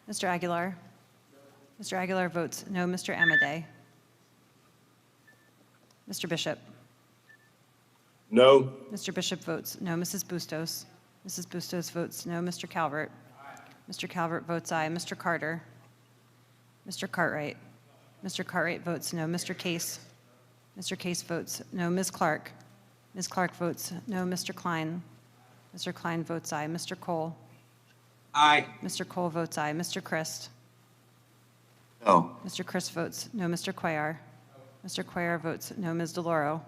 Mr. Aguilar. Mr. Aguilar votes no. Mr. Amadei. Mr. Bishop. No. Mr. Bishop votes no. Mrs. Bustos. Mrs. Bustos votes no. Mr. Calvert. Mr. Calvert votes aye. Mr. Carter. Mr. Cartwright. Mr. Cartwright votes no. Mr. Case. Mr. Case votes no. Ms. Clark. Ms. Clark votes no. Mr. Klein. Mr. Klein votes aye. Mr. Cole. Aye. Mr. Cole votes aye. Mr. Christ. No. Mr. Christ votes no. Mr. Cuellar. Mr. Cuellar votes no. Ms. DeLauro.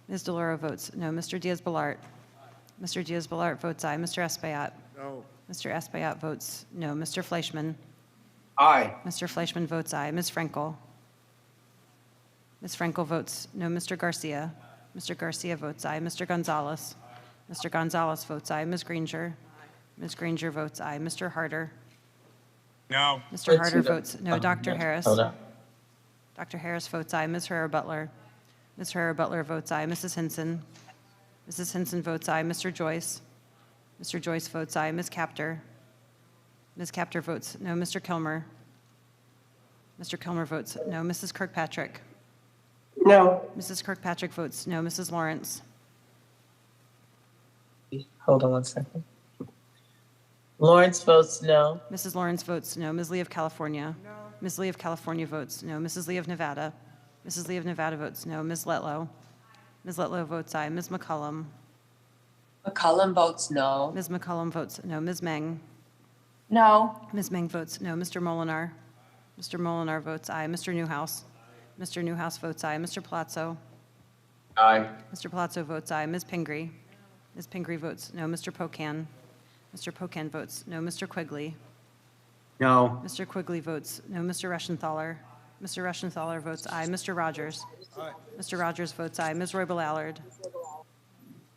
Ms. DeLauro votes no. Mr. Diaz-Balart. Mr. Diaz-Balart votes aye. Mr. Espaillat. No. Mr. Espaillat votes no. Mr. Fleischman. Aye. Mr. Fleischman votes aye. Ms. Frankel. Ms. Frankel votes no. Mr. Garcia. Mr. Garcia votes aye. Mr. Gonzalez. Mr. Gonzalez votes aye. Ms. Granger. Ms. Granger votes aye. Mr. Harder. No. Mr. Harder votes no. Dr. Harris. Dr. Harris votes aye. Ms. Herrera Butler. Ms. Herrera Butler votes aye. Mrs. Hinson. Mrs. Hinson votes aye. Mr. Joyce. Mr. Joyce votes aye. Ms. Capter. Ms. Capter votes no. Mr. Kilmer. Mr. Kilmer votes no. Mrs. Kirkpatrick. No. Mrs. Kirkpatrick votes no. Mrs. Lawrence. Hold on one second. Lawrence votes no. Mrs. Lawrence votes no. Ms. Lee of California. No. Ms. Lee of California votes no. Mrs. Lee of Nevada. Mrs. Lee of Nevada votes no. Ms. Letlow. Ms. Letlow votes aye. Ms. McCullum. McCullum votes no. Ms. McCullum votes no. Ms. Meng. No. Ms. Meng votes no. Mr. Molinar. Mr. Molinar votes aye. Mr. Newhouse. Mr. Newhouse votes aye. Mr. Palazzo. Aye. Mr. Palazzo votes aye. Ms. Pingree. Ms. Pingree votes no. Mr. Pocan. Mr. Pocan votes no. Mr. Quigley. No. Mr. Quigley votes no. Mr. Reschenthaler. Mr. Reschenthaler votes aye. Mr. Rogers. Aye. Mr. Rogers votes aye. Ms. Roybal-Allard.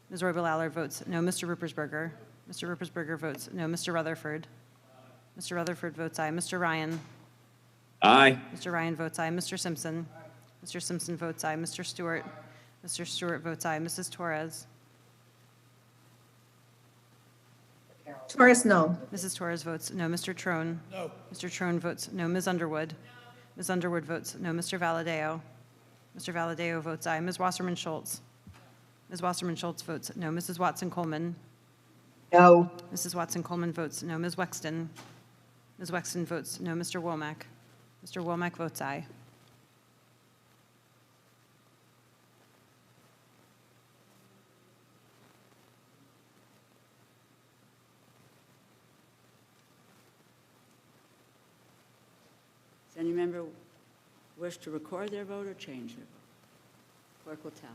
Ms. Roybal-Allard votes no. Mr. Ruppersberger. Mr. Ruppersberger votes no. Mr. Rutherford. Mr. Rutherford votes aye. Mr. Ryan. Aye. Mr. Ryan votes aye. Mr. Simpson. Mr. Simpson votes aye. Mr. Stewart. Mr. Stewart votes aye. Mrs. Torres. Torres, no. Mrs. Torres votes no. Mr. Trone. No. Mr. Trone votes no. Ms. Underwood. Ms. Underwood votes no. Mr. Valadeo. Mr. Valadeo votes aye. Ms. Wasserman Schultz. Ms. Wasserman Schultz votes no. Mrs. Watson Coleman. No. Mrs. Watson Coleman votes no. Ms. Wexton. Ms. Wexton votes no. Mr. Womack. Mr. Womack votes aye. Does any member wish to record their vote or change their vote? Clerk will tally.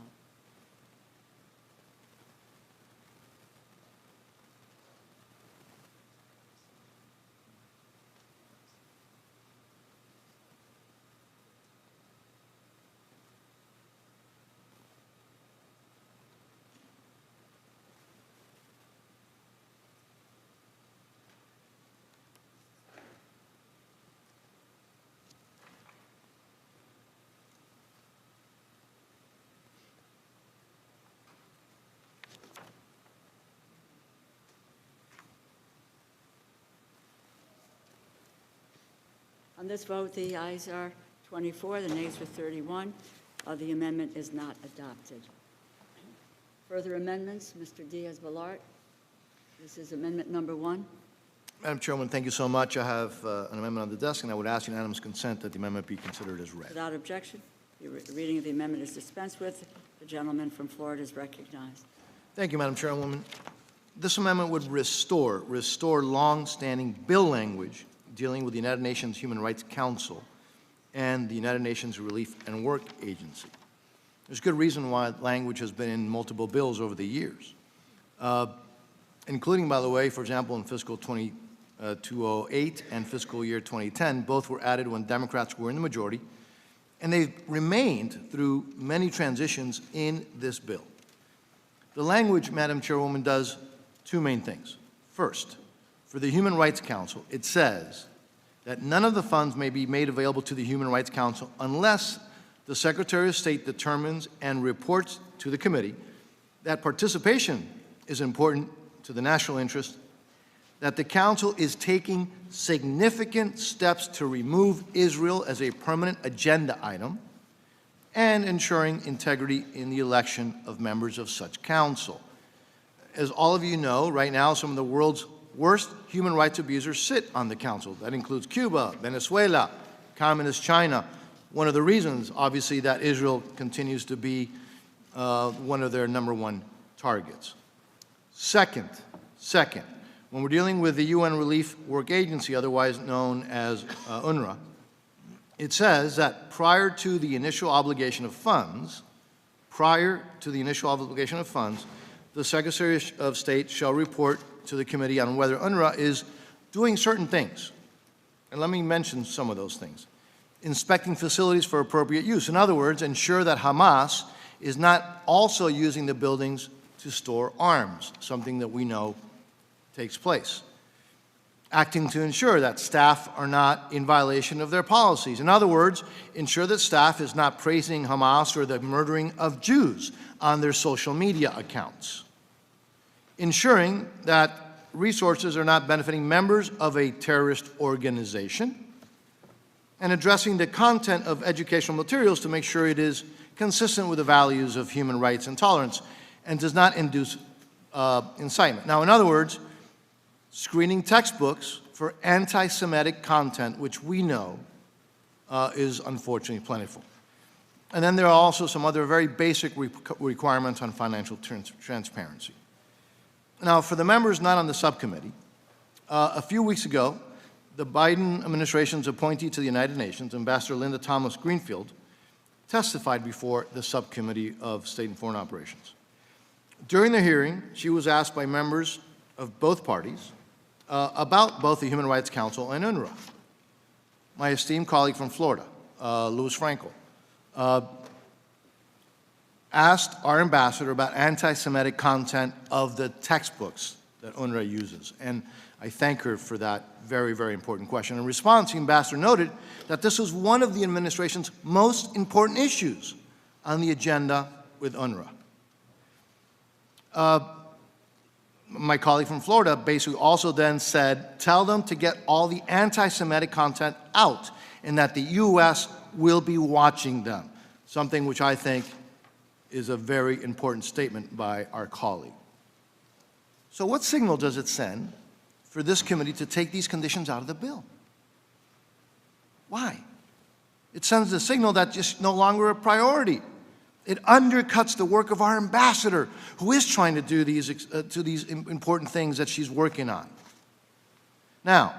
On this vote, the ayes are 24, the nays are 31. The amendment is not adopted. Further amendments, Mr. Diaz-Balart. This is amendment number 1. Madam Chairwoman, thank you so much. I have an amendment on the desk, and I would ask unanimous consent that the amendment be considered as read. Without objection, the reading of the amendment is dispensed with. The gentleman from Florida is recognized. Thank you, Madam Chairwoman. This amendment would restore long-standing bill language dealing with the United Nations Human Rights Council and the United Nations Relief and Work Agency. There's good reason why language has been in multiple bills over the years, including, by the way, for example, in fiscal 2008 and fiscal year 2010, both were added when Democrats were in the majority, and they've remained through many transitions in this bill. The language, Madam Chairwoman, does two main things. First, for the Human Rights Council, it says that none of the funds may be made available to the Human Rights Council unless the Secretary of State determines and reports to the committee that participation is important to the national interest, that the Council is taking significant steps to remove Israel as a permanent agenda item, and ensuring integrity in the election of members of such council. As all of you know, right now, some of the world's worst human rights abusers sit on the council. That includes Cuba, Venezuela, Communist China. One of the reasons, obviously, that Israel continues to be one of their #1 targets. Second, when we're dealing with the UN Relief Work Agency, otherwise known as UNRWA, it says that prior to the initial obligation of funds, the Secretary of State shall report to the committee on whether UNRWA is doing certain things. And let me mention some of those things. Inspecting facilities for appropriate use. In other words, ensure that Hamas is not also using the buildings to store arms, something that we know takes place. Acting to ensure that staff are not in violation of their policies. In other words, ensure that staff is not praising Hamas or the murdering of Jews on their social media accounts. Ensuring that resources are not benefiting members of a terrorist organization. And addressing the content of educational materials to make sure it is consistent with the values of human rights and tolerance and does not induce incitement. Now, in other words, screening textbooks for anti-Semitic content, which we know is unfortunately plentiful. And then there are also some other very basic requirements on financial transparency. Now, for the members not on the subcommittee, a few weeks ago, the Biden administration's appointee to the United Nations, Ambassador Linda Thomas-Greenfield, testified before the Subcommittee of State and Foreign Operations. During the hearing, she was asked by members of both parties about both the Human Rights Council and UNRWA. My esteemed colleague from Florida, Louis Frankel, asked our ambassador about anti-Semitic content of the textbooks that UNRWA uses. And I thank her for that very, very important question. In response, the ambassador noted that this was one of the administration's most important issues on the agenda with UNRWA. My colleague from Florida basically also then said, tell them to get all the anti-Semitic content out and that the U.S. will be watching them, something which I think is a very important statement by our colleague. So what signal does it send for this committee to take these conditions out of the bill? Why? It sends a signal that just no longer a priority. It undercuts the work of our ambassador, who is trying to do these important things that she's working on. Now,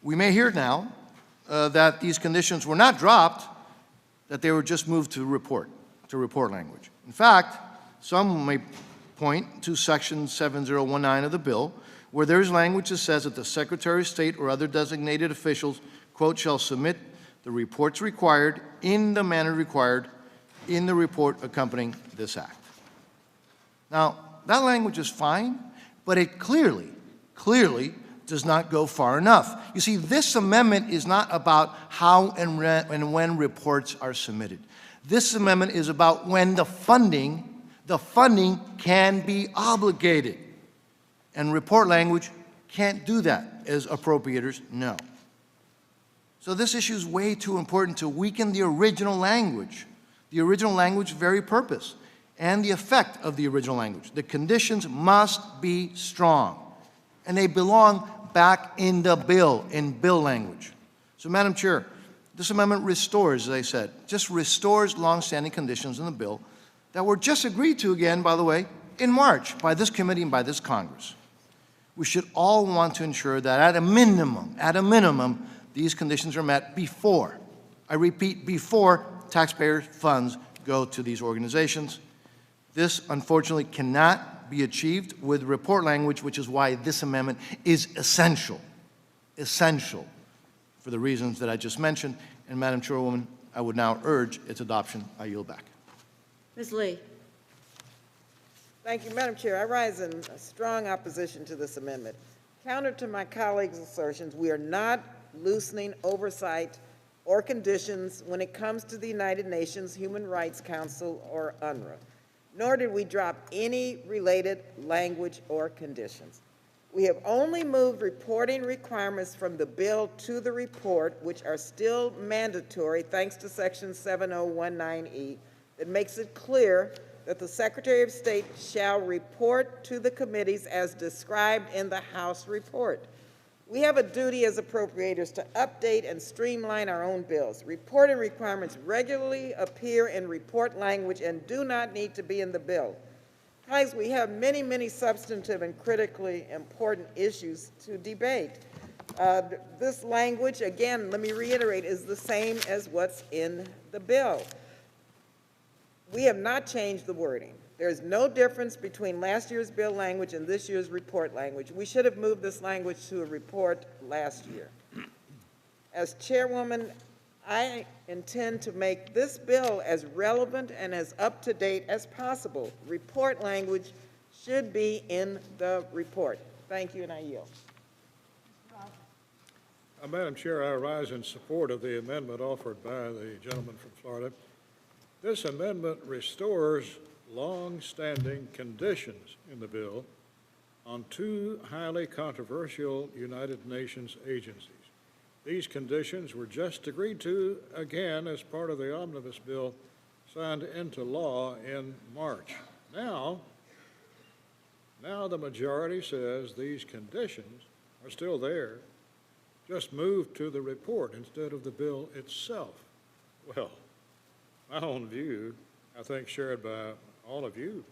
we may hear now that these conditions were not dropped, that they were just moved to report language. In fact, some may point to Section 7019 of the bill, where there's language that says that the Secretary of State or other designated officials, quote, shall submit the reports required in the manner required in the report accompanying this act. Now, that language is fine, but it clearly does not go far enough. You see, this amendment is not about how and when reports are submitted. This amendment is about when the funding can be obligated. And report language can't do that, as appropriators know. So this issue is way too important to weaken the original language very purpose, and the effect of the original language. The conditions must be strong, and they belong back in the bill, in bill language. So, Madam Chair, this amendment restores, as I said, just restores longstanding conditions in the bill that were just agreed to again, by the way, in March by this committee and by this Congress. We should all want to ensure that at a minimum, these conditions are met before, I repeat, before taxpayer funds go to these organizations. This, unfortunately, cannot be achieved with report language, which is why this amendment is essential for the reasons that I just mentioned. And, Madam Chairwoman, I would now urge its adoption. I yield back. Ms. Lee. Thank you, Madam Chair. I rise in strong opposition to this amendment. Counter to my colleagues' assertions, we are not loosening oversight or conditions when it comes to the United Nations Human Rights Council or UNRWA, nor did we drop any related language or conditions. We have only moved reporting requirements from the bill to the report, which are still mandatory thanks to Section 7019E, that makes it clear that the Secretary of State shall report to the committees as described in the House report. We have a duty as appropriators to update and streamline our own bills. Reporting requirements regularly appear in report language and do not need to be in the bill. Guys, we have many, many substantive and critically important issues to debate. This language, again, let me reiterate, is the same as what's in the bill. We have not changed the wording. There is no difference between last year's bill language and this year's report language. We should have moved this language to a report last year. As chairwoman, I intend to make this bill as relevant and as up-to-date as possible. Report language should be in the report. Thank you, and I yield. Madam Chair, I rise in support of the amendment offered by the gentleman from Florida. This amendment restores long-standing conditions in the bill on two highly controversial United Nations agencies. These conditions were just agreed to again as part of the omnibus bill signed into law in March. Now the majority says these conditions are still there, just moved to the report instead of the bill itself. Well, my own view, I think shared by all of you,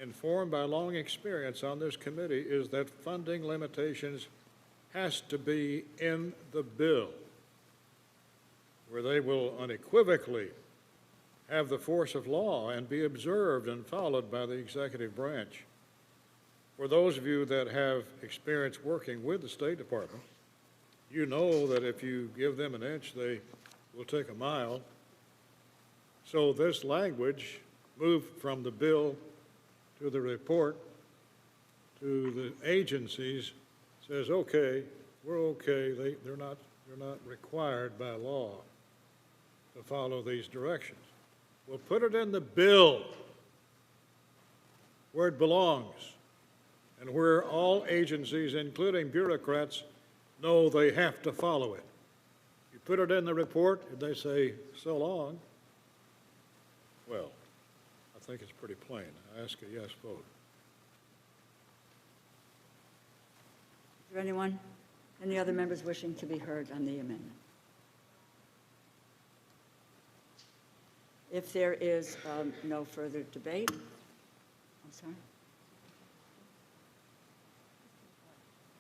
informed by long experience on this committee, is that funding limitations has to be in the bill, where they will unequivocally have the force of law and be observed and followed by the executive branch. For those of you that have experience working with the State Department, you know that if you give them an inch, they will take a mile. So this language moved from the bill to the report to the agencies says, okay, we're okay. They're not required by law to follow these directions. We'll put it in the bill where it belongs and where all agencies, including bureaucrats, know they have to follow it. You put it in the report and they say, so long. Well, I think it's pretty plain. I ask a yes vote. Is there any other members wishing to be heard on the amendment? If there is no further debate, I'm sorry?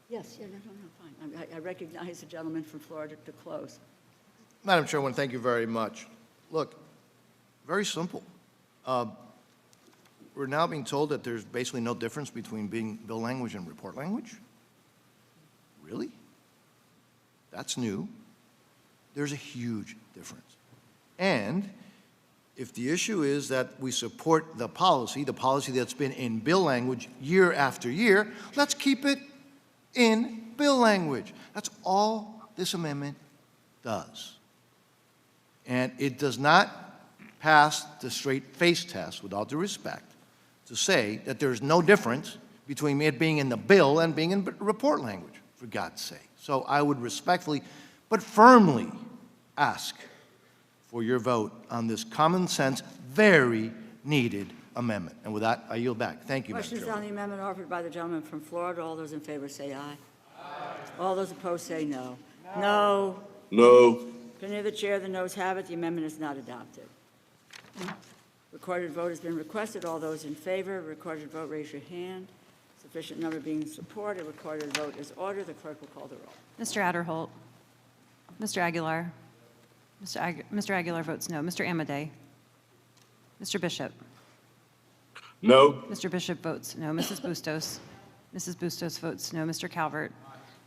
Yes, yeah, no, fine. I recognize the gentleman from Florida to close. Madam Chairwoman, thank you very much. Look, very simple. We're now being told that there's basically no difference between being bill language and report language? Really? That's new. There's a huge difference. And if the issue is that we support the policy that's been in bill language year after year, let's keep it in bill language. That's all this amendment does. And it does not pass the straight face test, with all due respect, to say that there's no difference between it being in the bill and being in report language, for God's sake. So I would respectfully but firmly ask for your vote on this common sense, very needed amendment. And with that, I yield back. Thank you, Madam Questions Chairwoman. on the amendment offered by the gentleman from Florida? All those in favor say aye. All those opposed say no. No. No. Opinion of the chair, the noes have it. The amendment is not adopted. Recorded vote has been requested. All those in favor, recorded vote, raise your hand. Sufficient number being supported, recorded vote is ordered. The clerk will call the roll. Mr. Adderholt. Mr. Aguilar. Mr. Aguilar votes no. Mr. Amadei. Mr. Bishop. No. Mr. Bishop votes no. Mrs. Bustos. Mrs. Bustos votes no. Mr. Calvert.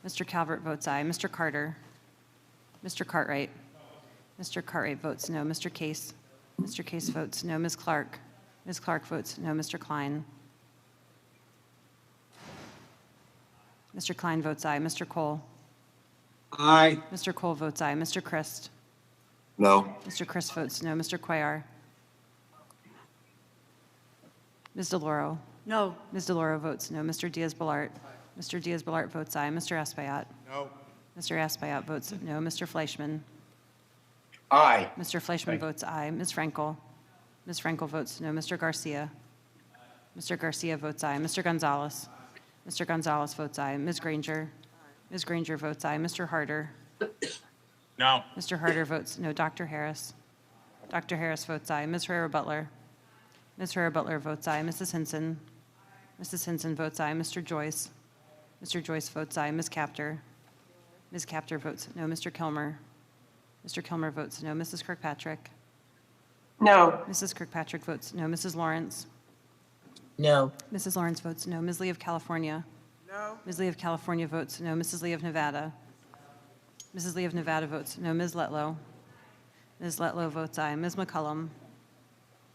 Mr. Calvert votes aye. Mr. Carter. Mr. Cartwright. Mr. Cartwright votes no. Mr. Case. Mr. Case votes no. Ms. Clark. Ms. Clark votes no. Mr. Klein. Mr. Klein votes aye. Mr. Cole. Aye. Mr. Cole votes aye. Mr. Christ. No. Mr. Christ votes no. Mr. Cuellar. Ms. DeLauro. No. Ms. DeLauro votes no. Mr. Diaz-Balart? Mr. Diaz-Balart votes aye. Mr. Espaillat? No. Mr. Espaillat votes no. Mr. Fleischman? Aye. Mr. Fleischman votes aye. Ms. Frankel? Ms. Frankel votes no. Mr. Garcia? Mr. Garcia votes aye. Mr. Gonzalez? Mr. Gonzalez votes aye. Ms. Granger? Ms. Granger votes aye. Mr. Harder? No. Mr. Harder votes no. Dr. Harris? Dr. Harris votes aye. Ms. Herrera-Butler? Ms. Herrera-Butler votes aye. Mrs. Hinson? Mrs. Hinson votes aye. Mr. Joyce? Mr. Joyce votes aye. Ms. Capter? Ms. Capter votes no. Mr. Kilmer? Mr. Kilmer votes no. Mrs. Kirkpatrick? No. Mrs. Kirkpatrick votes no. Mrs. Lawrence? No. Mrs. Lawrence votes no. Ms. Lee of California? No. Ms. Lee of California votes no. Mrs. Lee of Nevada? Mrs. Lee of Nevada votes no. Ms. Letlow? Ms. Letlow votes aye. Ms. McCullum?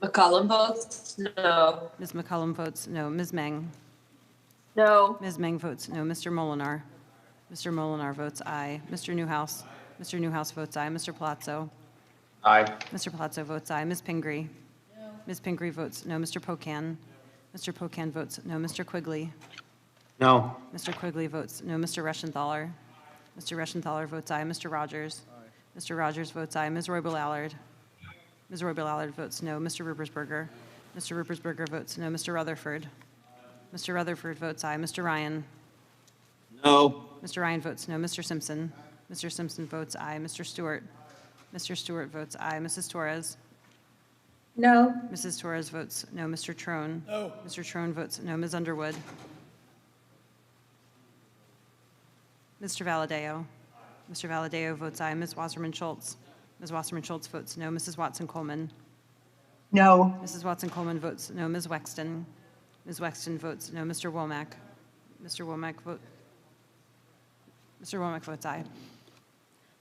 McCollum votes no. Ms. McCullum votes no. Ms. Meng? No. Ms. Meng votes no. Mr. Molinar? Mr. Molinar votes aye. Mr. Newhouse? Mr. Newhouse votes aye. Mr. Palazzo? Aye. Mr. Palazzo votes aye. Ms. Pingree? Ms. Pingree votes no. Mr. Pocan? Mr. Pocan votes no. Mr. Quigley? No. Mr. Quigley votes no. Mr. Reschenthaler? Mr. Reschenthaler votes aye. Mr. Rogers? Mr. Rogers votes aye. Ms. Roybal-Allard? Ms. Roybal-Allard votes no. Mr. Ruppersberger? Mr. Ruppersberger votes no. Mr. Rutherford? Mr. Rutherford votes aye. Mr. Ryan? No. Mr. Ryan votes no. Mr. Simpson? Mr. Simpson votes aye. Mr. Stewart? Mr. Stewart votes aye. Mrs. Torres? No. Mrs. Torres votes no. Mr. Trone? No. Mr. Trone votes no. Ms. Underwood? Mr. Valadeo? Mr. Valadeo votes aye. Ms. Wasserman Schultz? Ms. Wasserman Schultz votes no. Mrs. Watson Coleman? No. Mrs. Watson Coleman votes no. Ms. Wexton? Ms. Wexton votes no. Mr. Womack? Mr. Womack votes aye.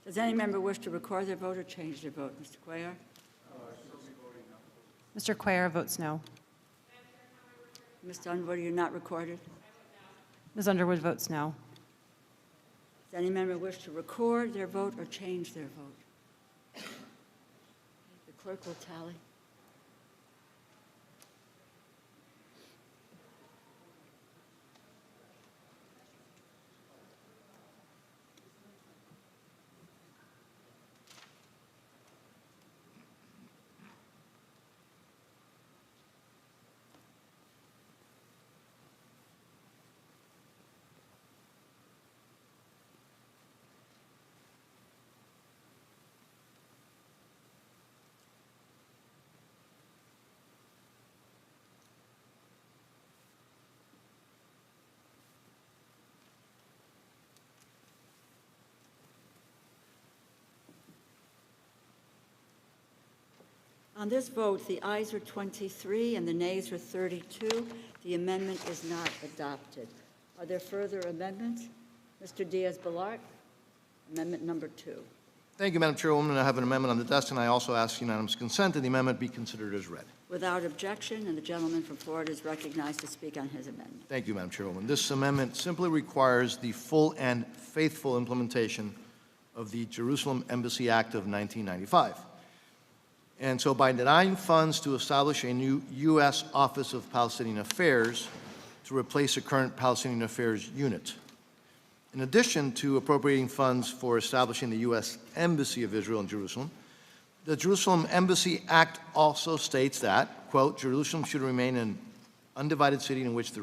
Does any member wish to record their vote or change their vote? Mr. Cuellar? Mr. Cuellar votes no. Mr. Underwood, you're not recorded. Ms. Underwood votes no. Does any member wish to record their vote or change their vote? The clerk will tally. On this vote, the ayes are 23 and the nays are 32. The amendment is not adopted. Are there further amendments? Mr. Diaz-Balart, amendment number 2. Thank you, Madam Chairwoman. I have an amendment on the desk, and I also ask unanimous consent that the amendment be considered as read. Without objection, and the gentleman from Florida is recognized to speak on his amendment. Thank you, Madam Chairwoman. This amendment simply requires the full and faithful implementation of the Jerusalem Embassy Act of 1995. And so by denying funds to establish a new U.S. Office of Palestinian Affairs to replace a current Palestinian Affairs unit, in addition to appropriating funds for establishing the U.S. Embassy of Israel in Jerusalem, the Jerusalem Embassy Act also states that, quote, Jerusalem should remain an undivided city in which the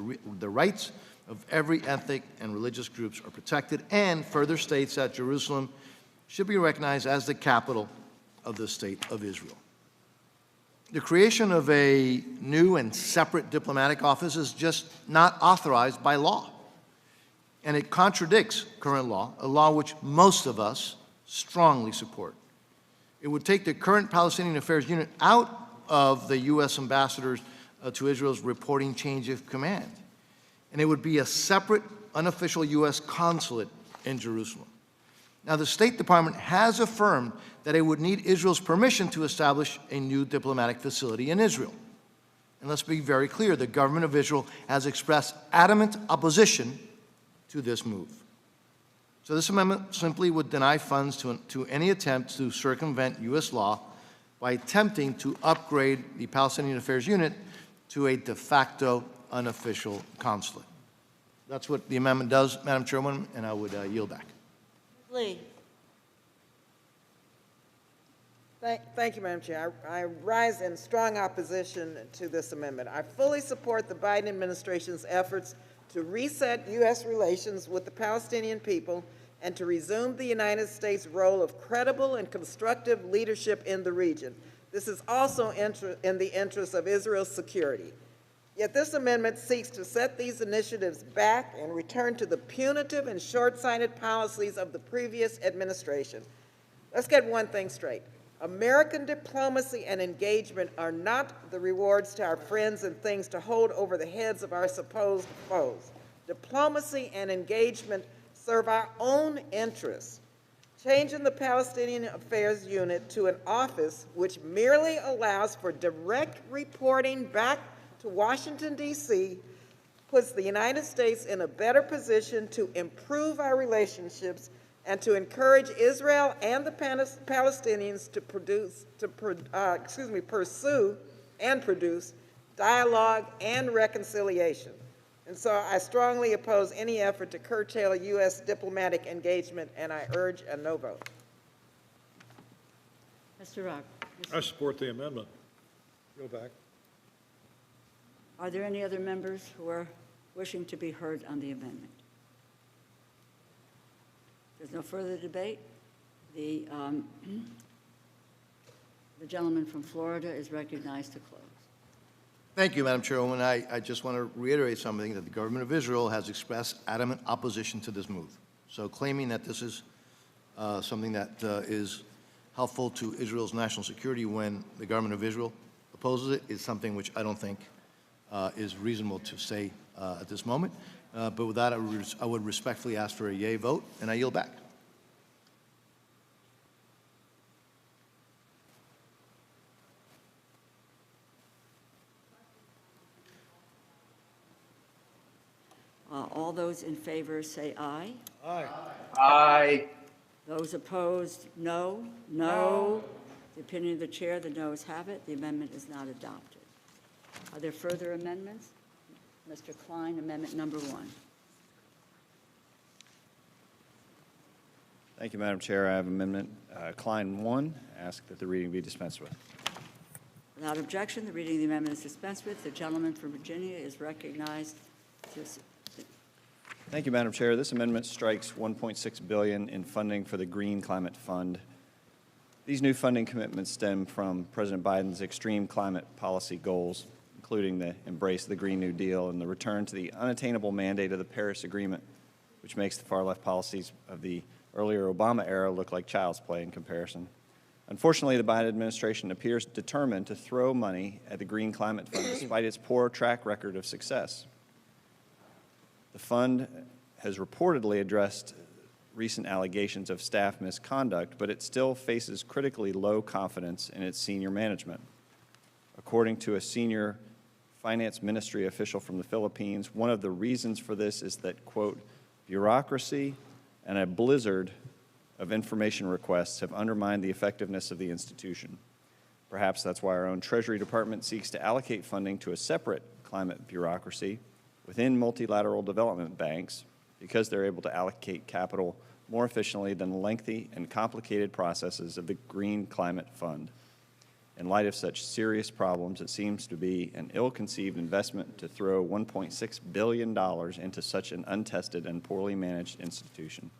rights of every ethnic and religious groups are protected, and further states that Jerusalem should be recognized as the capital of the State of Israel. The creation of a new and separate diplomatic office is just not authorized by law, and it contradicts current law, a law which most of us strongly support. It would take the current Palestinian Affairs unit out of the U.S. ambassadors to Israel's reporting change of command, and it would be a separate, unofficial U.S. consulate in Jerusalem. Now, the State Department has affirmed that it would need Israel's permission to establish a new diplomatic facility in Israel. And let's be very clear, the government of Israel has expressed adamant opposition to this move. So this amendment simply would deny funds to any attempt to circumvent U.S. law by attempting to upgrade the Palestinian Affairs Unit to a de facto unofficial consulate. That's what the amendment does, Madam Chairwoman, and I would yield back. Lee. Thank you, Madam Chair. I rise in strong opposition to this amendment. I fully support the Biden administration's efforts to reset U.S. relations with the Palestinian people and to resume the United States' role of credible and constructive leadership in the region. This is also in the interest of Israel's security. Yet this amendment seeks to set these initiatives back and return to the punitive and short-sighted policies of the previous administration. Let's get one thing straight. American diplomacy and engagement are not the rewards to our friends and things to hold over the heads of our supposed foes. Diplomacy and engagement serve our own interests. Changing the Palestinian Affairs Unit to an office which merely allows for direct reporting back to Washington, D.C., puts the United States in a better position to improve our relationships and to encourage Israel and the Palestinians to pursue and produce dialogue and reconciliation. And so I strongly oppose any effort to curtail U.S. diplomatic engagement, and I urge a no vote. Mr. Rock. I support the amendment. Go back. Are there any other members who are wishing to be heard on the amendment? There's no further debate. The gentleman from Florida is recognized to close. Thank you, Madam Chairwoman. I just want to reiterate something, that the government of Israel has expressed adamant opposition to this move. So claiming that this is something that is helpful to Israel's national security when the government of Israel opposes it is something which I don't think is reasonable to say at this moment. But with that, I would respectfully ask for a yea vote, and I yield back. All those in favor say aye. Aye. Aye. Those opposed, no. No. The opinion of the chair, the noes have it. The amendment is not adopted. Are there further amendments? Mr. Klein, amendment number 1. Thank you, Madam Chair. I have amendment Klein 1. Ask that the reading be dispensed with. Without objection, the reading of the amendment is dispensed with. The gentleman from Virginia is recognized to. Thank you, Madam Chair. This amendment strikes $1.6 billion in funding for the Green Climate Fund. These new funding commitments stem from President Biden's extreme climate policy goals, including the embrace of the Green New Deal and the return to the unattainable mandate of the Paris Agreement, which makes the far-left policies of the earlier Obama era look like child's play in comparison. Unfortunately, the Biden administration appears determined to throw money at the Green Climate Fund despite its poor track record of success. The fund has reportedly addressed recent allegations of staff misconduct, but it still faces critically low confidence in its senior management. According to a senior finance ministry official from the Philippines, one of the reasons for this is that, quote, bureaucracy and a blizzard of information requests have undermined the effectiveness of the institution. Perhaps that's why our own Treasury Department seeks to allocate funding to a separate climate bureaucracy within multilateral development banks, because they're able to allocate capital more efficiently than the lengthy and complicated processes of the Green Climate Fund. In light of such serious problems, it seems to be an ill-conceived investment to throw $1.6 billion into such an untested and poorly managed institution.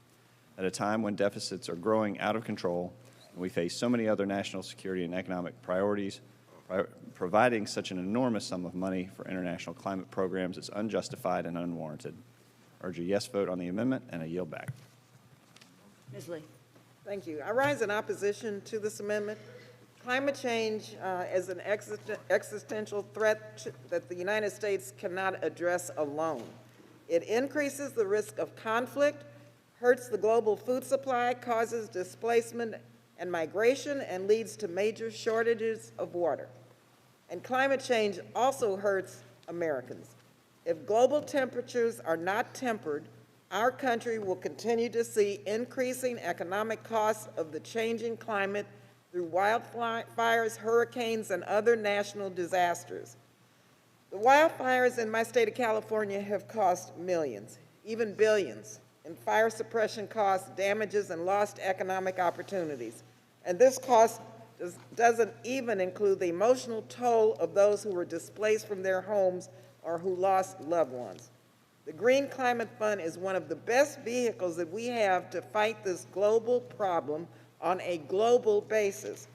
At a time when deficits are growing out of control and we face so many other national security and economic priorities, providing such an enormous sum of money for international climate programs is unjustified and unwarranted. I urge a yes vote on the amendment, and I yield back. Ms. Lee. Thank you. I rise in opposition to this amendment. Climate change is an existential threat that the United States cannot address alone. It increases the risk of conflict, hurts the global food supply, causes displacement and migration, and leads to major shortages of water. And climate change also hurts Americans. If global temperatures are not tempered, our country will continue to see increasing economic costs of the changing climate through wildfires, hurricanes, and other national disasters. The wildfires in my state of California have cost millions, even billions, in fire suppression costs, damages, and lost economic opportunities. And this cost doesn't even include the emotional toll of those who were displaced from their homes or who lost loved ones. The Green Climate Fund is one of the best vehicles that we have to fight this global problem on a global basis.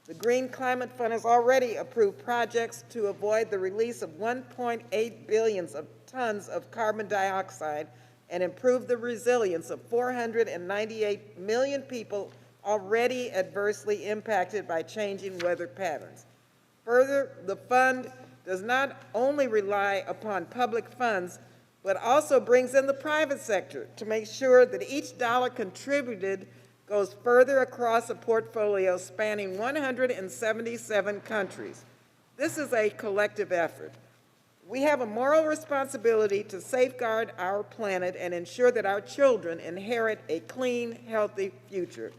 The Green Climate Fund has already approved projects to avoid the release of 1.8 billion tons of carbon dioxide and improve the resilience of 498 million people already adversely impacted by changing weather patterns. Further, the fund does not only rely upon public funds, but also brings in the private sector to make sure that each dollar contributed goes further across a portfolio spanning 177 countries. This is a collective effort. We have a moral responsibility to safeguard our planet and ensure that our children inherit a clean, healthy future.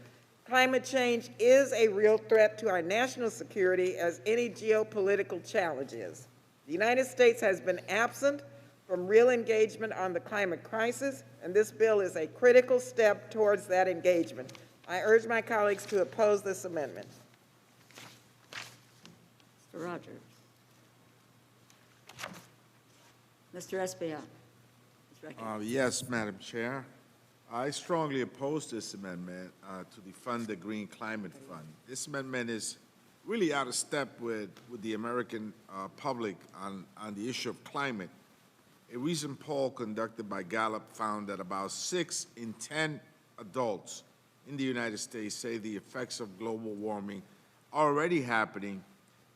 Climate change is a real threat to our national security, as any geopolitical challenge is. The United States has been absent from real engagement on the climate crisis, and this bill is a critical step towards that engagement. I urge my colleagues to oppose this amendment. Mr. Rogers. Mr. Esbiak. Yes, Madam Chair. I strongly oppose this amendment to defund the Green Climate Fund. This amendment is really out of step with the American public on the issue of climate. A recent poll conducted by Gallup found that about 6 in 10 adults in the United States say the effects of global warming are already happening,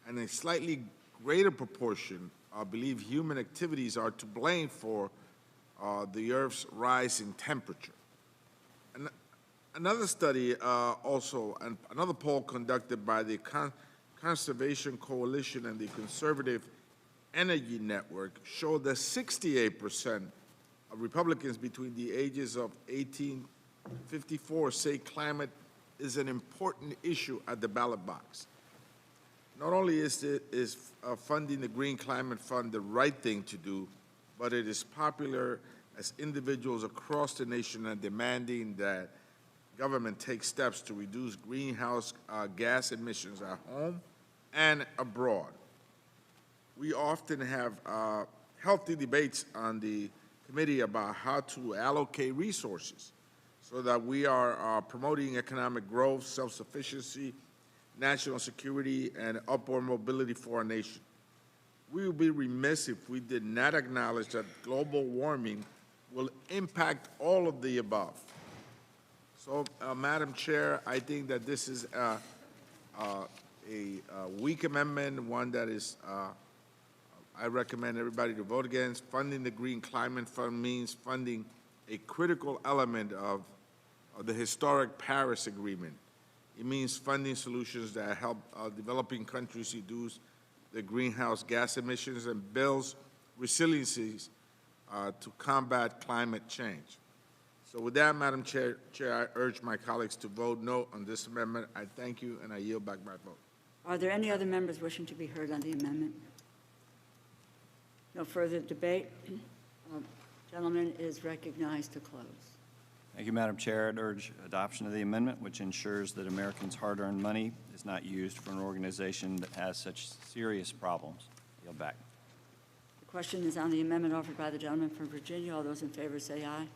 and a slightly greater proportion believe human activities are to blame for the Earth's rise in temperature. Another study another poll conducted by the Conservation Coalition and the Conservative Energy Network showed that 68% of Republicans between the ages of 18 and 54 say climate is an important issue at the ballot box. Not only is funding the Green Climate Fund the right thing to do, but it is popular as individuals across the nation are demanding that government take steps to reduce greenhouse gas emissions at home and abroad. We often have healthy debates on the committee about how to allocate resources so that we are promoting economic growth, self-sufficiency, national security, and upward mobility for our nation. We would be remiss if we did not acknowledge that global warming will impact all of the above. So, Madam Chair, I think that this is a weak amendment, one that is, I recommend everybody to vote against. Funding the Green Climate Fund means funding a critical element of the historic Paris Agreement. It means funding solutions that help developing countries reduce their greenhouse gas emissions and builds resiliencies to combat climate change. So with that, Madam Chair, I urge my colleagues to vote no on this amendment. I thank you, and I yield back my vote. Are there any other members wishing to be heard on the amendment? No further debate. Gentleman is recognized to close. Thank you, Madam Chair. I'd urge adoption of the amendment, which ensures that Americans' hard-earned money is not used for an organization that has such serious problems. Yield back. The question is on the amendment offered by the gentleman from Virginia. All those in favor say aye.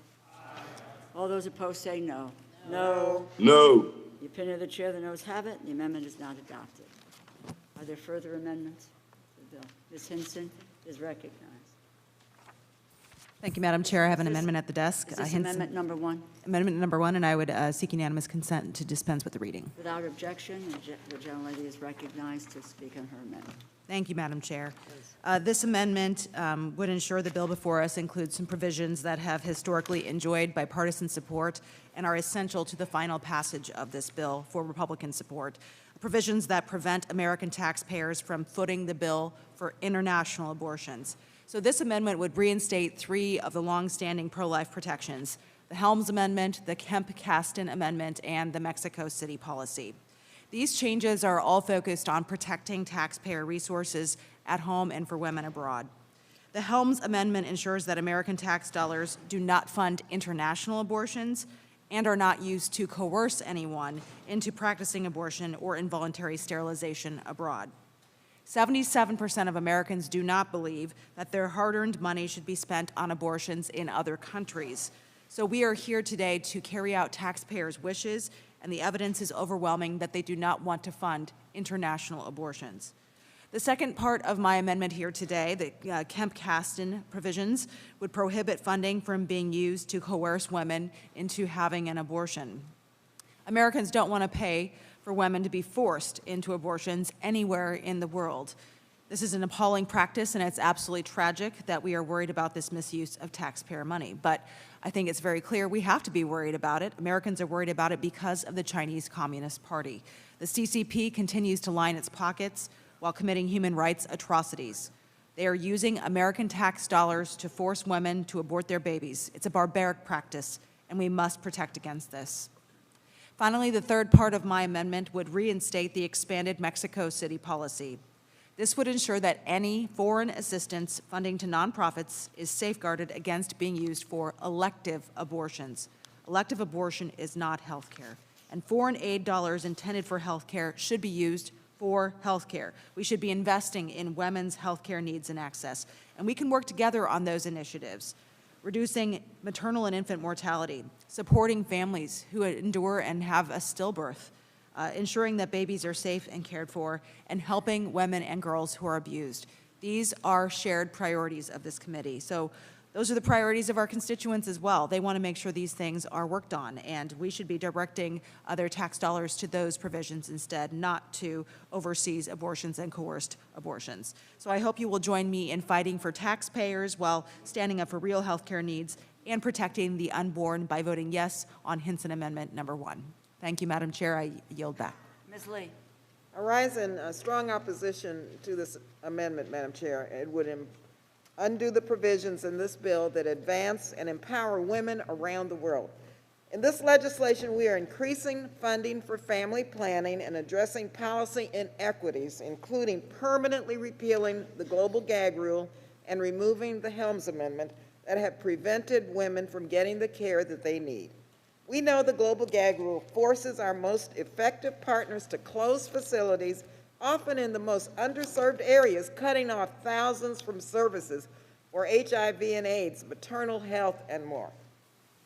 All those opposed say no. No. No. The opinion of the chair, the noes have it. The amendment is not adopted. Are there further amendments to the bill? Ms. Hinson is recognized. Thank you, Madam Chair. I have an amendment at the desk. Is this amendment number one? Amendment number one, and I would seek unanimous consent to dispense with the reading. Without objection, the gentlelady is recognized to speak on her amendment. Thank you, Madam Chair. This amendment would ensure the bill before us includes some provisions that have historically enjoyed bipartisan support and are essential to the final passage of this bill for Republican support. Provisions that prevent American taxpayers from footing the bill for international abortions. So this amendment would reinstate 3 of the longstanding pro-life protections: the Helms Amendment, the Kemp-Kasten Amendment, and the Mexico City policy. These changes are all focused on protecting taxpayer resources at home and for women abroad. The Helms Amendment ensures that American tax dollars do not fund international abortions and are not used to coerce anyone into practicing abortion or involuntary sterilization abroad. 77% of Americans do not believe that their hard-earned money should be spent on abortions in other countries. So we are here today to carry out taxpayers' wishes, and the evidence is overwhelming that they do not want to fund international abortions. The second part of my amendment here today, the Kemp-Kasten provisions, would prohibit funding from being used to coerce women into having an abortion. Americans don't want to pay for women to be forced into abortions anywhere in the world. This is an appalling practice, and it's absolutely tragic that we are worried about this misuse of taxpayer money. But I think it's very clear we have to be worried about it. Americans are worried about it because of the Chinese Communist Party. The CCP continues to line its pockets while committing human rights atrocities. They are using American tax dollars to force women to abort their babies. It's a barbaric practice, and we must protect against this. Finally, the third part of my amendment would reinstate the expanded Mexico City policy. This would ensure that any foreign assistance funding to nonprofits is safeguarded against being used for elective abortions. Elective abortion is not health care, and foreign aid dollars intended for health care should be used for health care. We should be investing in women's health care needs and access, and we can work together on those initiatives. Reducing maternal and infant mortality, supporting families who endure and have a stillbirth, ensuring that babies are safe and cared for, and helping women and girls who are abused. These are shared priorities of this committee. So those are the priorities of our constituents as well. They want to make sure these things are worked on, and we should be directing their tax dollars to those provisions instead, not to overseas abortions and coerced abortions. So I hope you will join me in fighting for taxpayers while standing up for real health care needs and protecting the unborn by voting yes on Hinson Amendment number 1. Thank you, Madam Chair. I yield back. Ms. Lee. I rise in strong opposition to this amendment, Madam Chair. It would undo the provisions in this bill that advance and empower women around the world. In this legislation, we are increasing funding for family planning and addressing policy inequities, including permanently repealing the global gag rule and removing the Helms Amendment that have prevented women from getting the care that they need. We know the global gag rule forces our most effective partners to close facilities, often in the most underserved areas, cutting off thousands from services for HIV and AIDS, maternal health, and more.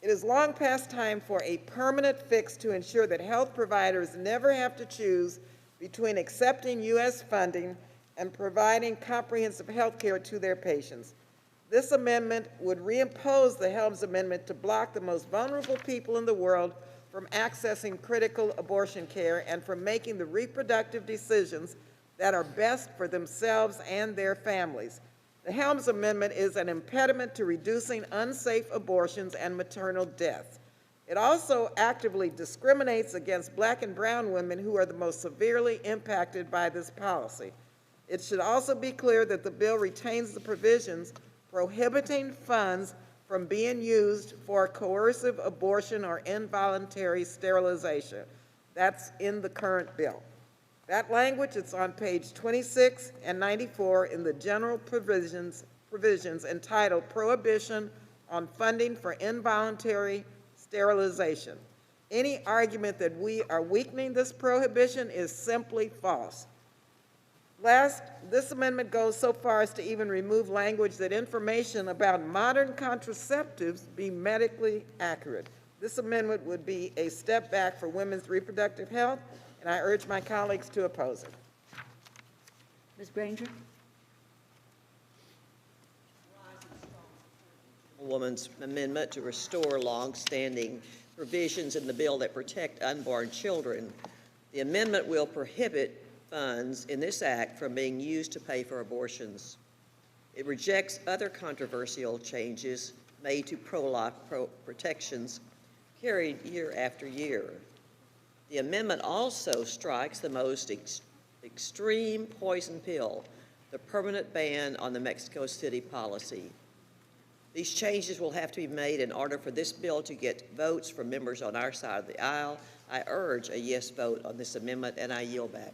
It is long past time for a permanent fix to ensure that health providers never have to choose between accepting U.S. funding and providing comprehensive health care to their patients. This amendment would reimpose the Helms Amendment to block the most vulnerable people in the world from accessing critical abortion care and from making the reproductive decisions that are best for themselves and their families. The Helms Amendment is an impediment to reducing unsafe abortions and maternal deaths. It also actively discriminates against Black and brown women who are the most severely impacted by this policy. It should also be clear that the bill retains the provisions prohibiting funds from being used for coercive abortion or involuntary sterilization. That's in the current bill. That language, it's on page 26 and 94 in the general provisions entitled Prohibition on Funding for Involuntary Sterilization. Any argument that we are weakening this prohibition is simply false. Last, this amendment goes so far as to even remove language that information about modern contraceptives be medically accurate. This amendment would be a step back for women's reproductive health, and I urge my colleagues to oppose it. Ms. Granger? Woman's amendment to restore long-standing provisions in the bill that protect unborn children. The amendment will prohibit funds in this act from being used to pay for abortions. It rejects other controversial changes made to pro-life protections carried year after year. The amendment also strikes the most extreme poison pill, the permanent ban on the Mexico City policy. These changes will have to be made in order for this bill to get votes from members on our side of the aisle. I urge a yes vote on this amendment, and I yield back.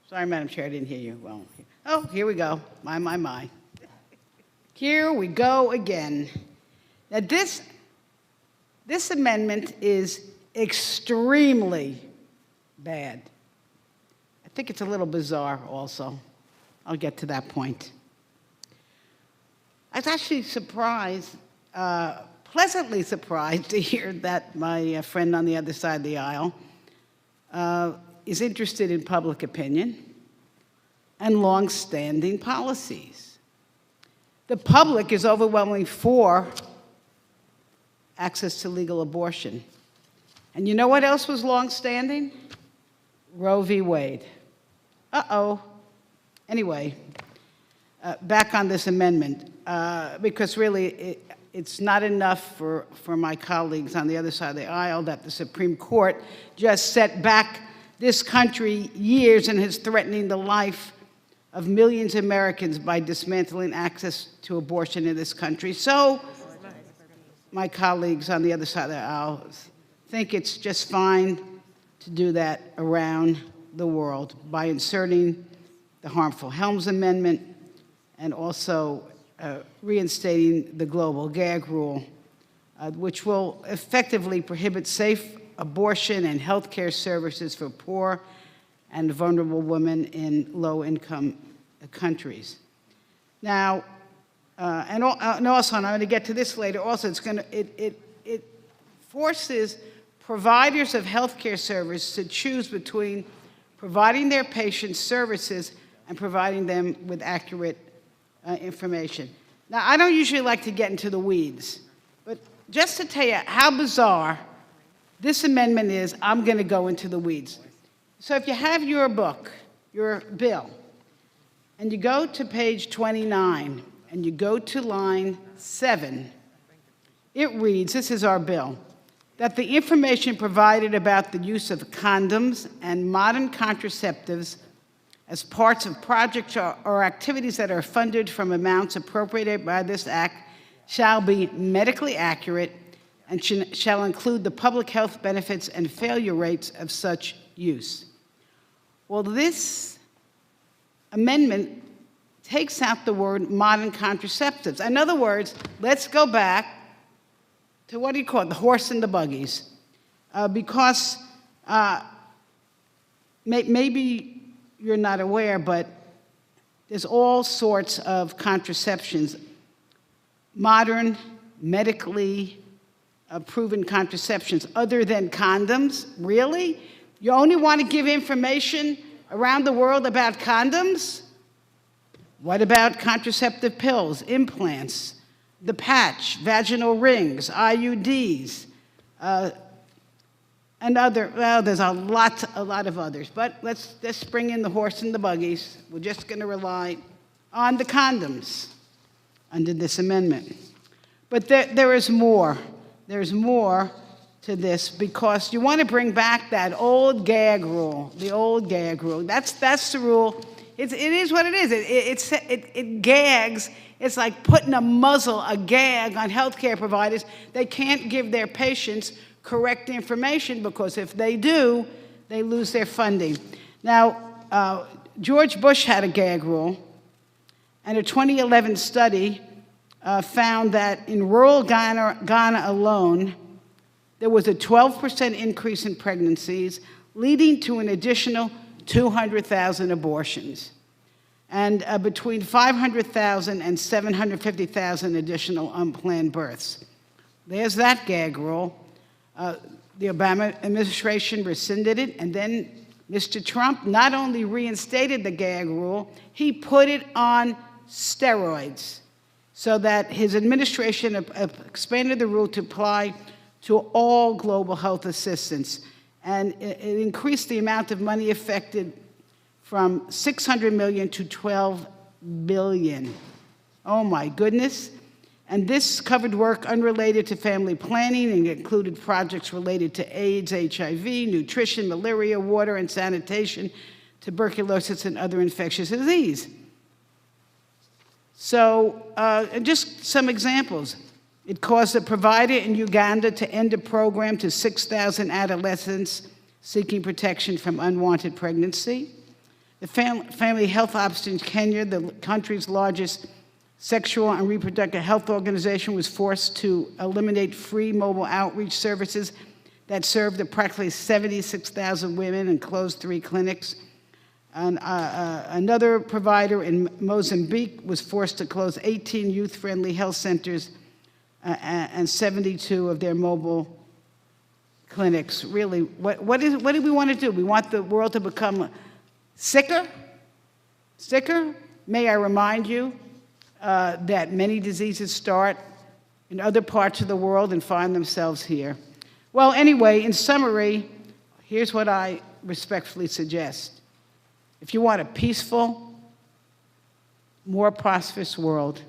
Sorry, Madam Chair, I didn't hear you well. Oh, here we go. My. Here we go again. Now, this amendment is extremely bad. I think it's a little bizarre also. I'll get to that point. I was actually surprised, pleasantly surprised to hear that my friend on the other side of the aisle is interested in public opinion and long-standing policies. The public is overwhelmingly for access to legal abortion. And you know what else was long-standing? Roe v. Wade. Uh-oh. Anyway, back on this amendment, because really it's not enough for my colleagues on the other side of the aisle that the Supreme Court just set back this country years and is threatening the life of millions of Americans by dismantling access to abortion in this country. So my colleagues on the other side of the aisle think it's just fine to do that around the world by inserting the harmful Helms Amendment and also reinstating the global gag rule, which will effectively prohibit safe abortion and health care services for poor and vulnerable women in low-income countries. Now, and also, and I'm going to get to this later, also it forces providers of health care services to choose between providing their patients services and providing them with accurate information. Now, I don't usually like to get into the weeds, but just to tell you how bizarre this amendment is, I'm going to go into the weeds. So if you have your book, your bill, and you go to page 29, and you go to line 7, it reads, this is our bill, that the information provided about the use of condoms and modern contraceptives as parts of projects or activities that are funded from amounts appropriated by this act shall be medically accurate and shall include the public health benefits and failure rates of such use. Well, this amendment takes out the word modern contraceptives. In other words, let's go back to what do you call it, the horse and the buggies, because maybe you're not aware, but there's all sorts of contraceptions, modern, medically proven contraceptions other than condoms. Really? You only want to give information around the world about condoms? What about contraceptive pills, implants, the patch, vaginal rings, IUDs, and other, well, there's a lot of others, but let's bring in the horse and the buggies. We're just going to rely on the condoms under this amendment. But there is more. There's more to this because you want to bring back that old gag rule, the old gag rule. That's the rule. It is what it is. It gags. It's like putting a gag on healthcare providers. They can't give their patients correct information because if they do, they lose their funding. Now, George Bush had a gag rule, and a 2011 study found that in rural Ghana alone, there was a 12% increase in pregnancies, leading to an additional 200,000 abortions, and between 500,000 and 750,000 additional unplanned births. There's that gag rule. The Obama administration rescinded it, and then Mr. Trump not only reinstated the gag rule, he put it on steroids so that his administration expanded the rule to apply to all global health assistance. And it increased the amount of money affected from $600 million to $12 billion. Oh my goodness. And this covered work unrelated to family planning and included projects related to AIDS, HIV, nutrition, malaria, water and sanitation, tuberculosis, and other infectious disease. So just some examples. It caused a provider in Uganda to end a program to 6,000 adolescents seeking protection from unwanted pregnancy. The The Family Health Office in Kenya, the country's largest sexual and reproductive health organization, was forced to eliminate free mobile outreach services that served approximately 76,000 women and closed 3 clinics. And, another provider in Mozambique was forced to close 18 youth-friendly health centers and 72 of their mobile clinics. Really, what do we want to do? We want the world to become sicker? Sicker? May I remind you that many diseases start in other parts of the world and find themselves here. Well, anyway, in summary, here's what I respectfully suggest. If you want a peaceful, more prosperous world,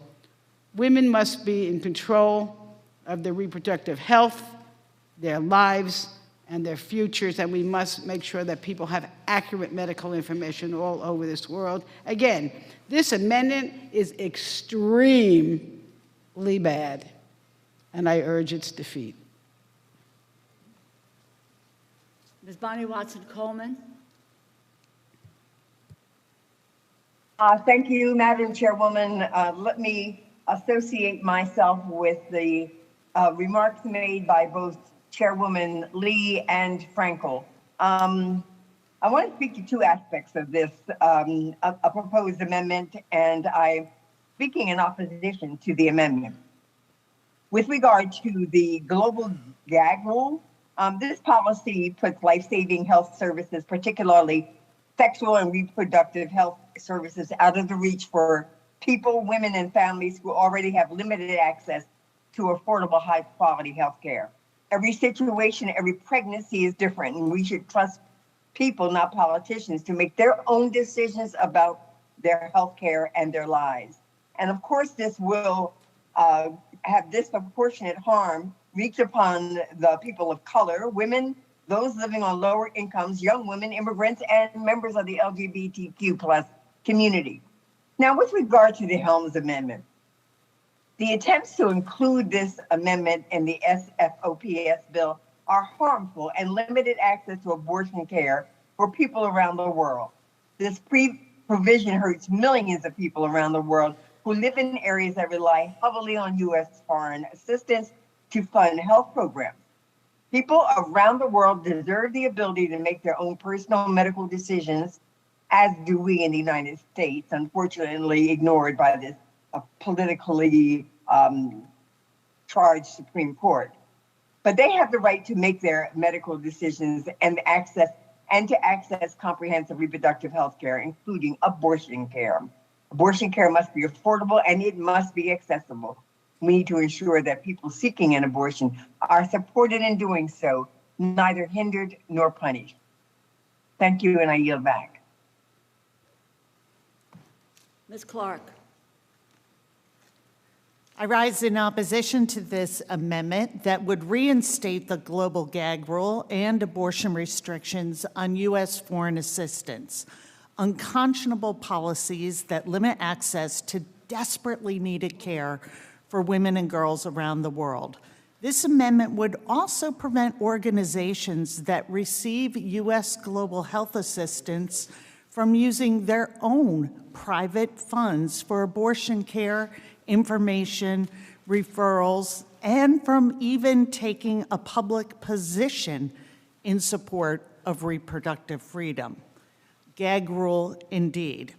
women must be in control of their reproductive health, their lives, and their futures, and we must make sure that people have accurate medical information all over this world. Again, this amendment is extremely bad, and I urge its defeat. Ms. Bonnie Watson-Coleman. Thank you, Madam Chairwoman. Let me associate myself with the remarks made by both Chairwoman Lee and Frankel. I want to speak to 2 aspects of this, a proposed amendment, and I'm speaking in opposition to the amendment. With regard to the global gag rule, this policy puts life-saving health services, particularly sexual and reproductive health services, out of the reach for people, women, and families who already have limited access to affordable, high-quality health care. Every situation, every pregnancy is different, and we should trust people, not politicians, to make their own decisions about their health care and their lives. And of course, this will have disproportionate harm reach upon the people of color, women, those living on lower incomes, young women, immigrants, and members of the LGBTQ+ community. Now, with regard to the Helms Amendment, the attempts to include this amendment in the SFOPS bill are harmful and limited access to abortion care for people around the world. This provision hurts millions of people around the world who live in areas that rely heavily on U.S. foreign assistance to fund health programs. People around the world deserve the ability to make their own personal medical decisions, as do we in the United States, unfortunately ignored by this politically charged Supreme Court. But they have the right to make their medical decisions and to access comprehensive reproductive health care, including abortion care. Abortion care must be affordable and it must be accessible. We need to ensure that people seeking an abortion are supported in doing so, neither hindered nor punished. Thank you, and I yield back. Ms. Clark. I rise in opposition to this amendment that would reinstate the global gag rule and abortion restrictions on U.S. foreign assistance, unconscionable policies that limit access to desperately needed care for women and girls around the world. This amendment would also prevent organizations that receive U.S. global health assistance from using their own private funds for abortion care, information, referrals, and from even taking a public position in support of reproductive freedom. Gag rule indeed.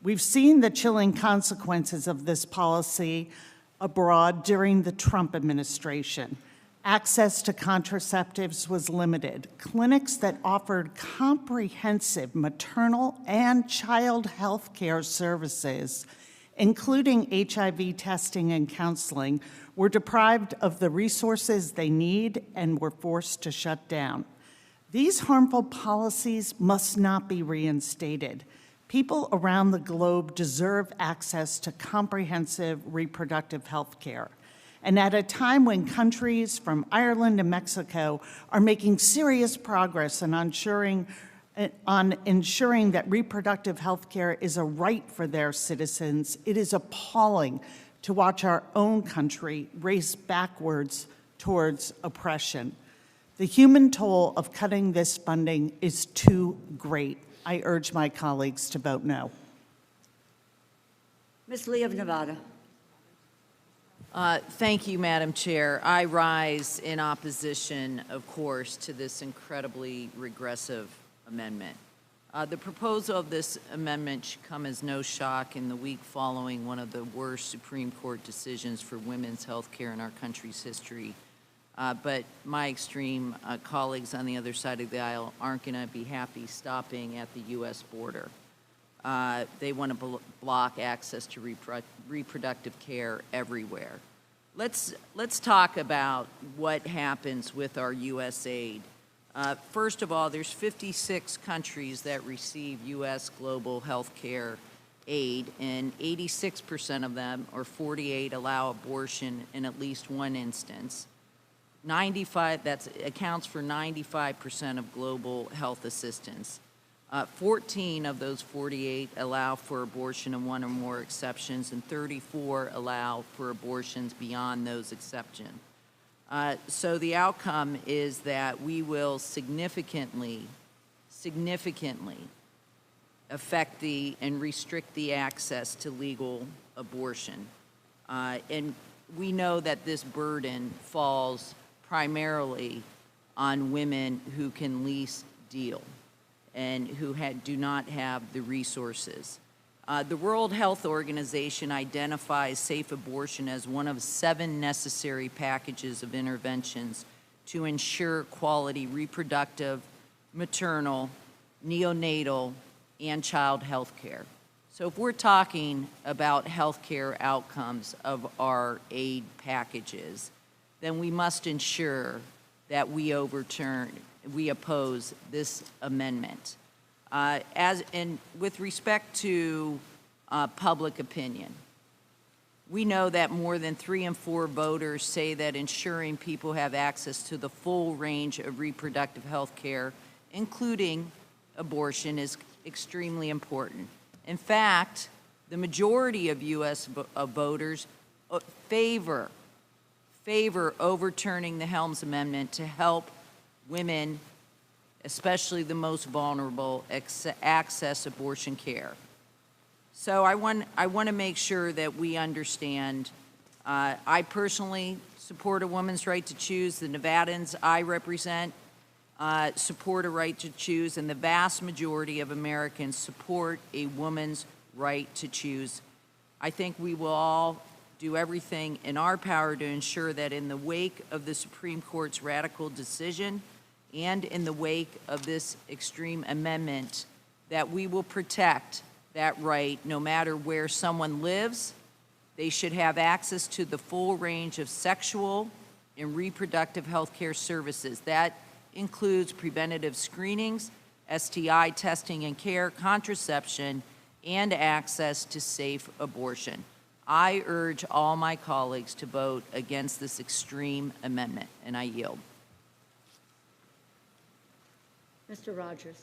We've seen the chilling consequences of this policy abroad during the Trump administration. Access to contraceptives was limited. Clinics that offered comprehensive maternal and child health care services, including HIV testing and counseling, were deprived of the resources they need and were forced to shut down. These harmful policies must not be reinstated. People around the globe deserve access to comprehensive reproductive health care. And at a time when countries from Ireland and Mexico are making serious progress in ensuring that reproductive health care is a right for their citizens, it is appalling to watch our own country race backwards towards oppression. The human toll of cutting this funding is too great. I urge my colleagues to vote no. Ms. Lee of Nevada. Thank you, Madam Chair. I rise in opposition, of course, to this incredibly regressive amendment. The proposal of this amendment should come as no shock in the week following one of the worst Supreme Court decisions for women's health care in our country's history. But my extreme colleagues on the other side of the aisle aren't going to be happy stopping at the U.S. border. They want to block access to reproductive care everywhere. Let's talk about what happens with our U.S. aid. First of all, there's 56 countries that receive U.S. global health care aid, and 86% of them, or 48, allow abortion in at least one instance. 95, that accounts for 95% of global health assistance. 14 of those 48 allow for abortion in one or more exceptions, and 34 allow for abortions beyond those exceptions. So the outcome is that we will significantly affect and restrict the access to legal abortion. And we know that this burden falls primarily on women who can least deal and who do not have the resources. The World Health Organization identifies safe abortion as one of 7 necessary packages of interventions to ensure quality reproductive, maternal, neonatal, and child health care. So if we're talking about health care outcomes of our aid packages, then we must ensure that we oppose this amendment. With respect to public opinion, we know that more than 3 in 4 voters say that ensuring people have access to the full range of reproductive health care, including abortion, is extremely important. In fact, the majority of U.S. voters favor overturning the Helms Amendment to help women, especially the most vulnerable, access abortion care. So I want to make sure that we understand. I personally support a woman's right to choose. The Nevadans I represent support a right to choose, and the vast majority of Americans support a woman's right to choose. I think we will all do everything in our power to ensure that in the wake of the Supreme Court's radical decision and in the wake of this extreme amendment, that we will protect that right no matter where someone lives. They should have access to the full range of sexual and reproductive health care services. That includes preventative screenings, STI testing and care, contraception, and access to safe abortion. I urge all my colleagues to vote against this extreme amendment, and I yield. Mr. Rogers.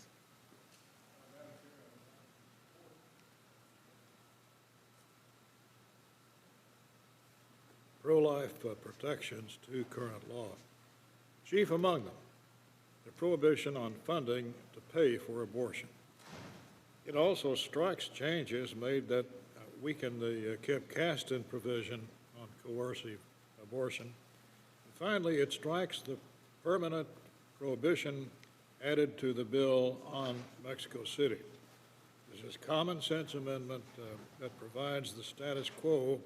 Pro-life protections to current law. Chief among them, the prohibition on funding to pay for abortion. It also strikes changes made that weaken the Kip Caston provision on coercive abortion. And finally, it strikes the permanent prohibition added to the bill on Mexico City. This is a common sense amendment that provides the status quo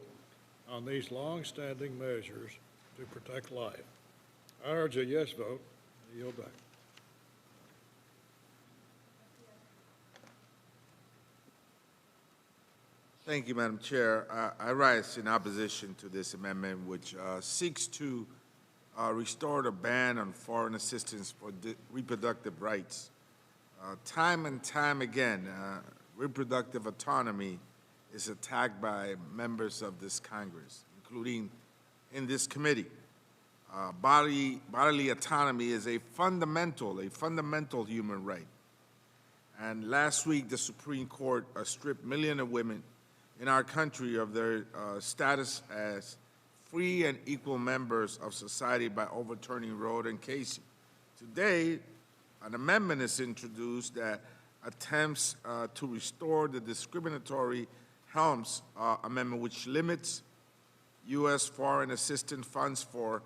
on these long-standing measures to protect life. I urge a yes vote. I yield back. Thank you, Madam Chair. I rise in opposition to this amendment, which seeks to restore the ban on foreign assistance for reproductive rights. Time and time again, reproductive autonomy is attacked by members of this Congress, including in this committee. Bodily autonomy is a fundamental human right. And last week, the Supreme Court stripped millions of women in our country of their status as free and equal members of society by overturning Roe and Casey. Today, an amendment is introduced that attempts to restore the discriminatory Helms Amendment, which limits U.S. foreign assistance funds for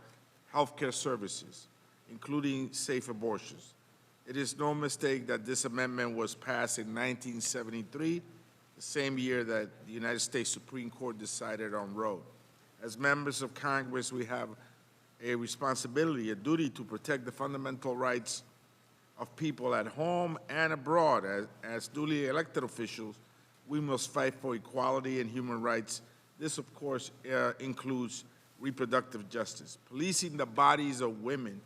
healthcare services, including safe abortions. It is no mistake that this amendment was passed in 1973, the same year that the United States Supreme Court decided on Roe. As members of Congress, we have a responsibility, a duty to protect the fundamental rights of people at home and abroad. As duly elected officials, we must fight for equality and human rights. This, of course, includes reproductive justice. Policing the bodies of women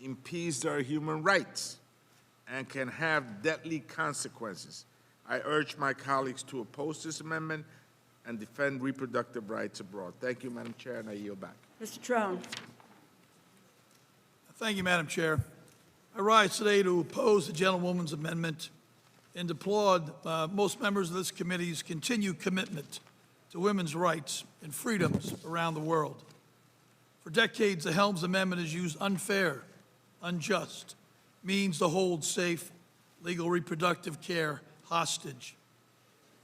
impedes their human rights and can have deadly consequences. I urge my colleagues to oppose this amendment and defend reproductive rights abroad. Thank you, Madam Chair, and I yield back. Mr. Trone. Thank you, Madam Chair. I rise today to oppose the gentlewoman's amendment and applaud most members of this committee's continued commitment to women's rights and freedoms around the world. For decades, the Helms Amendment has used unfair, unjust means to hold safe, legal reproductive care hostage.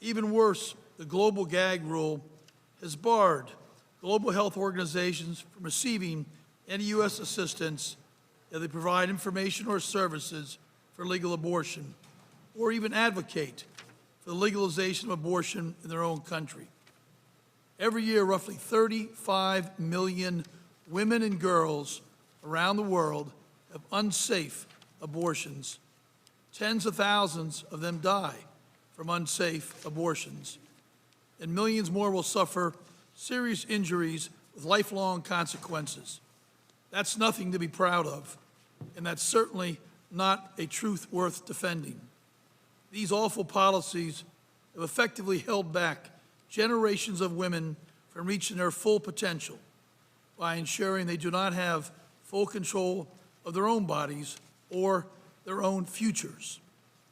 Even worse, the global gag rule has barred global health organizations from receiving any U.S. assistance if they provide information or services for legal abortion, or even advocate for the legalization of abortion in their own country. Every year, roughly 35 million women and girls around the world have unsafe abortions. Tens of thousands of them die from unsafe abortions, and millions more will suffer serious injuries with lifelong consequences. That's nothing to be proud of, and that's certainly not a truth worth defending. These awful policies have effectively held back generations of women from reaching their full potential by ensuring they do not have full control of their own bodies or their own futures.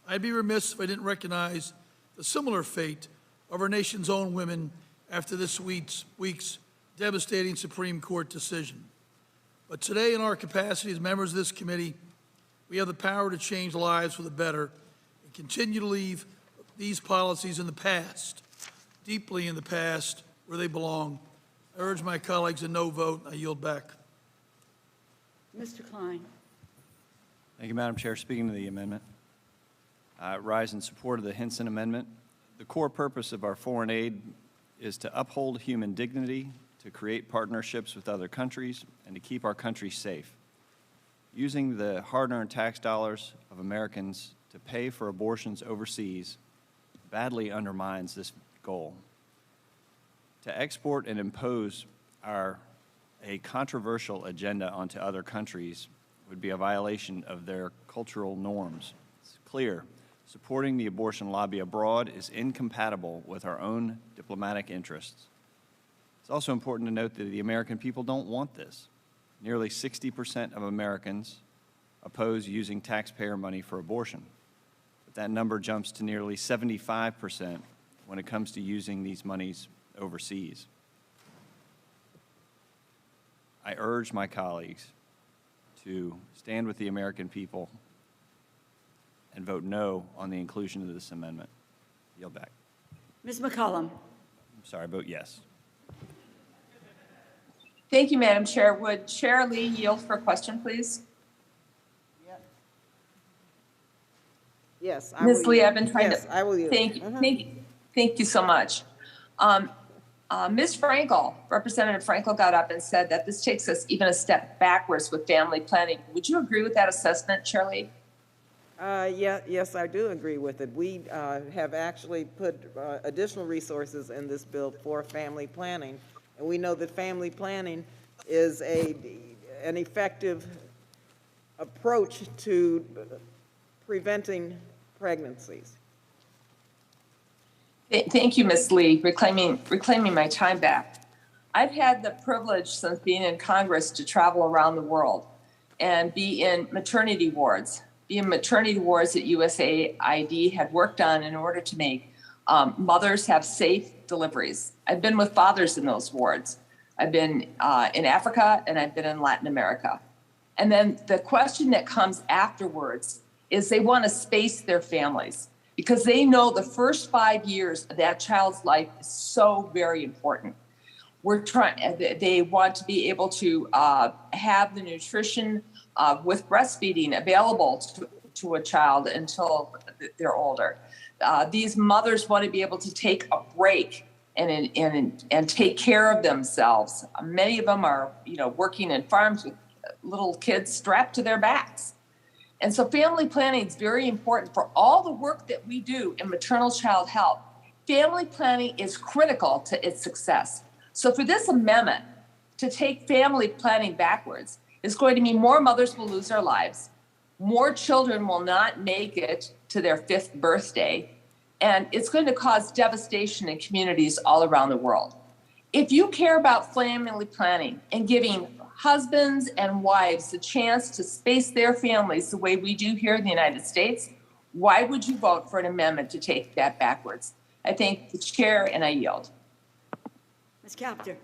I'd be remiss if I didn't recognize the similar fate of our nation's own women after this week's devastating Supreme Court decision. But today, in our capacity as members of this committee, we have the power to change lives for the better and continue to leave these policies in the past, deeply in the past, where they belong. I urge my colleagues a no vote. I yield back. Mr. Klein. Thank you, Madam Chair. Speaking to the amendment, I rise in support of the Hinson Amendment. The core purpose of our foreign aid is to uphold human dignity, to create partnerships with other countries, and to keep our country safe. Using the hard-earned tax dollars of Americans to pay for abortions overseas badly undermines this goal. To export and impose a controversial agenda onto other countries would be a violation of their cultural norms. It's clear, supporting the abortion lobby abroad is incompatible with our own diplomatic interests. It's also important to note that the American people don't want this. Nearly 60% of Americans oppose using taxpayer money for abortion. But that number jumps to nearly 75% when it comes to using these monies overseas. I urge my colleagues to stand with the American people and vote no on the inclusion of this amendment. Yield back. Ms. McCollum. I'm sorry, vote yes. Thank you, Madam Chair. Would Chair Lee yield for a question, please? Yes, Ms. Lee, I've been trying to. Yes, I will yield. Thank you. Thank you so much. Ms. Frankel, Representative Frankel got up and said that this takes us even a step backwards with family planning. Would you agree with that assessment, Chair Lee? Yes, I do agree with it. We have actually put additional resources in this bill for family planning. And we know that family planning is an effective approach to preventing pregnancies. Thank you, Ms. Lee, reclaiming my time back. I've had the privilege since being in Congress to travel around the world and be in maternity wards that USAID had worked on in order to make mothers have safe deliveries. I've been with fathers in those wards. I've been in Africa and I've been in Latin America. And then the question that comes afterwards is they want to space their families because they know the first 5 years of that child's life is so very important. They want to be able to have the nutrition with breastfeeding available to a child until they're older. These mothers want to be able to take a break and take care of themselves. Many of them are, working in farms with little kids strapped to their backs. And so family planning is very important for all the work that we do in maternal child health. Family planning is critical to its success. So for this amendment to take family planning backwards is going to mean more mothers will lose their lives, more children will not make it to their 5th birthday, and it's going to cause devastation in communities all around the world. If you care about family planning and giving husbands and wives the chance to space their families the way we do here in the United States, why would you vote for an amendment to take that backwards? I thank the chair and I yield. Ms. Capter.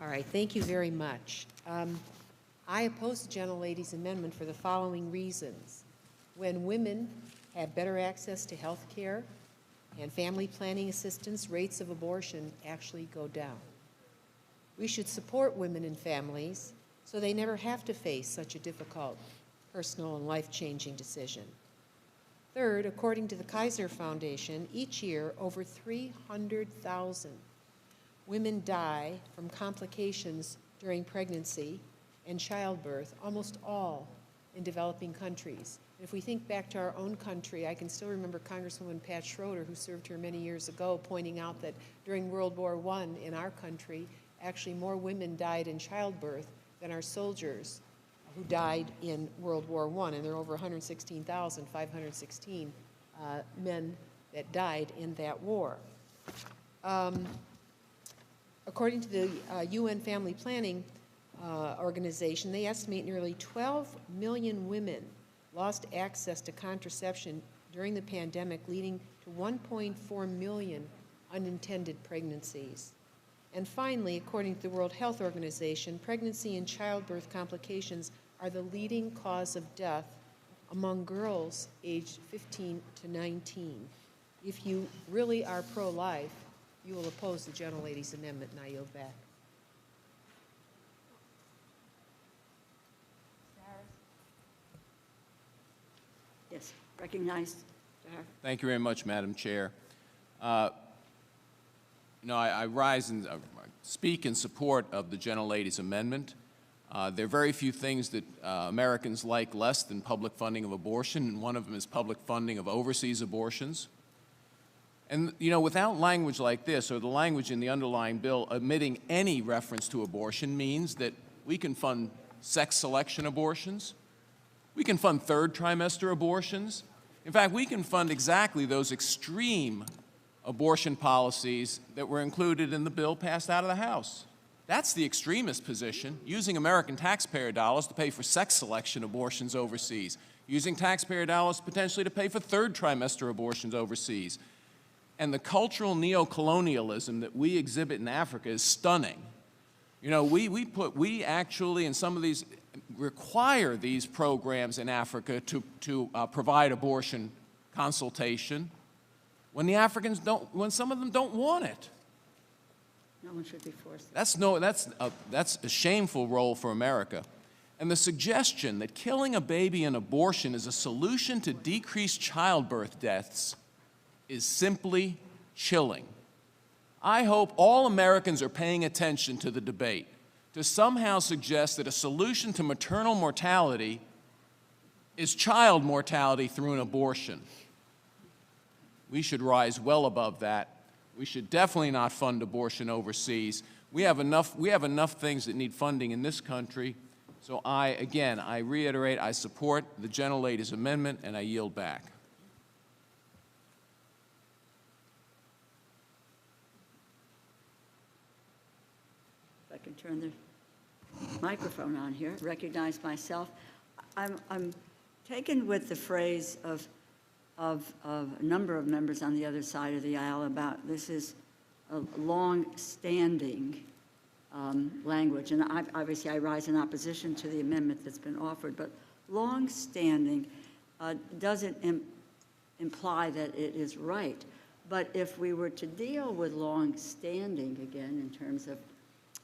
All right, thank you very much. I oppose the gentlelady's amendment for the following reasons. When women have better access to health care and family planning assistance, rates of abortion actually go down. We should support women and families so they never have to face such a difficult personal and life-changing decision. Third, according to the Kaiser Foundation, each year over 300,000 women die from complications during pregnancy and childbirth, almost all in developing countries. And if we think back to our own country, I can still remember Congresswoman Pat Schroeder, who served here many years ago, pointing out that during World War I in our country, actually more women died in childbirth than our soldiers who died in World War I, and there are over 116,516 men that died in that war. According to the UN Family Planning Organization, they estimate nearly 12 million women lost access to contraception during the pandemic, leading to 1.4 million unintended pregnancies. And finally, according to the World Health Organization, pregnancy and childbirth complications are the leading cause of death among girls aged 15 to 19. If you really are pro-life, you will oppose the gentlelady's amendment, and I yield back. Yes, recognized. Thank you very much, Madam Chair. I rise and speak in support of the gentlelady's amendment. There are very few things that Americans like less than public funding of abortion, and one of them is public funding of overseas abortions. And, without language like this, or the language in the underlying bill omitting any reference to abortion, means that we can fund sex selection abortions, we can fund 3rd trimester abortions. In fact, we can fund exactly those extreme abortion policies that were included in the bill passed out of the House. That's the extremist position, using American taxpayer dollars to pay for sex selection abortions overseas, using taxpayer dollars potentially to pay for 3rd trimester abortions overseas. And the cultural neocolonialism that we exhibit in Africa is stunning. We actually, in some of these, require these programs in Africa to provide abortion consultation when the Africans don't, when some of them don't want it. No one should be forced. That's a shameful role for America. And the suggestion that killing a baby in abortion is a solution to decrease childbirth deaths is simply chilling. I hope all Americans are paying attention to the debate to somehow suggest that a solution to maternal mortality is child mortality through an abortion. We should rise well above that. We should definitely not fund abortion overseas. We have enough things that need funding in this country. So I reiterate, I support the gentlelady's amendment, and I yield back. If I can turn the microphone on here, recognize myself. I'm taken with the phrase of of a number of members on the other side of the aisle about this is a long-standing language. And obviously, I rise in opposition to the amendment that's been offered, but long-standing doesn't imply that it is right. But if we were to deal with long-standing, again, in terms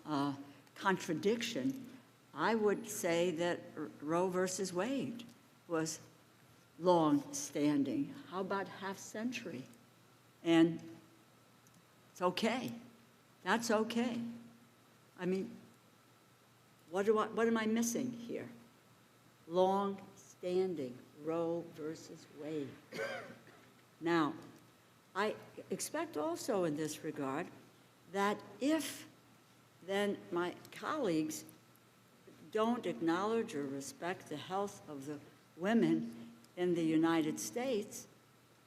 of contradiction, I would say that Roe versus Wade was long-standing. How about half-century? And it's okay. That's okay. I mean, what am I missing here? Long-standing, Roe versus Wade. Now, I expect also in this regard that if then my colleagues don't acknowledge or respect the health of the women in the United States,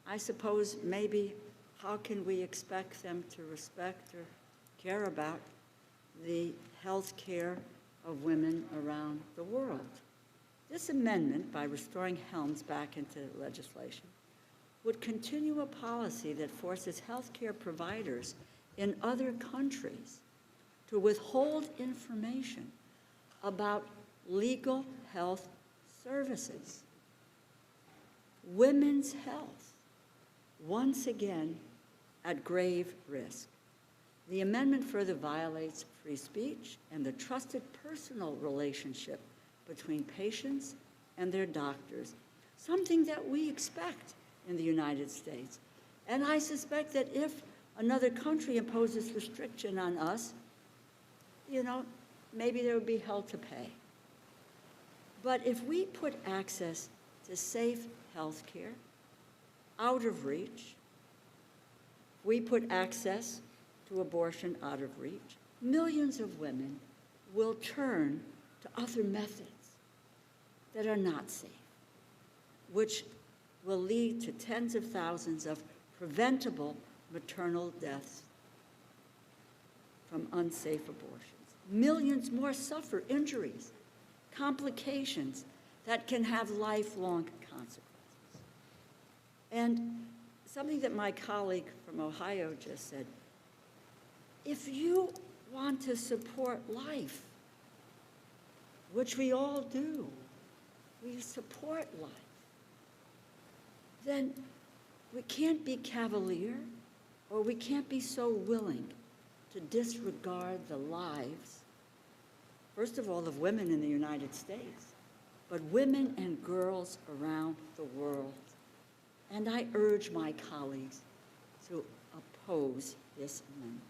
I suppose maybe how can we expect them to respect or care about the health care of women around the world? This amendment, by restoring Helms back into legislation, would continue a policy that forces health care providers in other countries to withhold information about legal health services. Women's health, once again, at grave risk. The amendment further violates free speech and the trusted personal relationship between patients and their doctors, something that we expect in the United States. And I suspect that if another country imposes restriction on us, you know, maybe there would be hell to pay. But if we put access to safe health care out of reach, we put access to abortion out of reach, millions of women will turn to other methods that are not safe, which will lead to tens of thousands of preventable maternal deaths from unsafe abortions. Millions more suffer injuries, complications that can have lifelong consequences. And something that my colleague from Ohio just said, if you want to support life, which we all do, we support life, then we can't be cavalier or we can't be so willing to disregard the lives, first of all, of women in the United States, but women and girls around the world. And I urge my colleagues to oppose this amendment.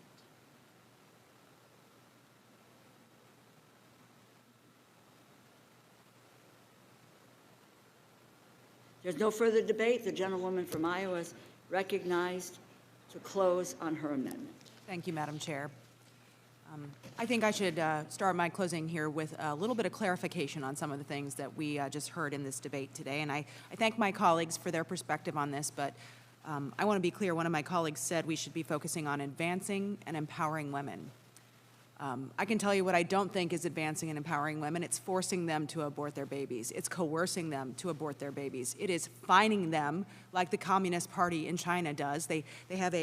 There's no further debate. The gentlewoman from Iowa is recognized to close on her amendment. Thank you, Madam Chair. I think I should start my closing here with a little bit of clarification on some of the things that we just heard in this debate today. And I thank my colleagues for their perspective on this, but I want to be clear. One of my colleagues said we should be focusing on advancing and empowering women. I can tell you what I don't think is advancing and empowering women. It's forcing them to abort their babies. It's coercing them to abort their babies. It is fining them like the Communist Party in China does. They have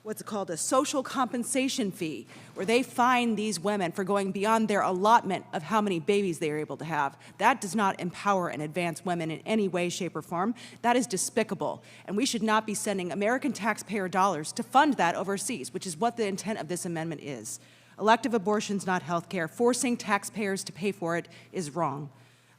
what's called a social compensation fee, where they fine these women for going beyond their allotment of how many babies they are able to have. That does not empower and advance women in any way, shape, or form. That is despicable, and we should not be sending American taxpayer dollars to fund that overseas, which is what the intent of this amendment is. Elective abortion's not health care. Forcing taxpayers to pay for it is wrong.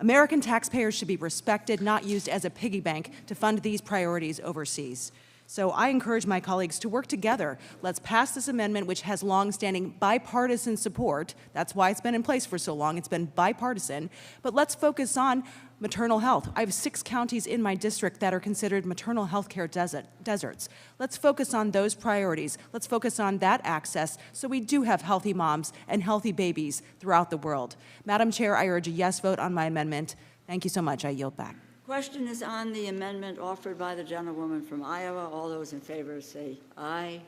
American taxpayers should be respected, not used as a piggy bank to fund these priorities overseas. So I encourage my colleagues to work together. Let's pass this amendment, which has long-standing bipartisan support. That's why it's been in place for so long. It's been bipartisan. But let's focus on maternal health. I have 6 counties in my district that are considered maternal health care deserts. Let's focus on those priorities. Let's focus on that access so we do have healthy moms and healthy babies throughout the world. Madam Chair, I urge a yes vote on my amendment. Thank you so much. I yield back. Question is on the amendment offered by the gentlewoman from Iowa. All those in favor say aye.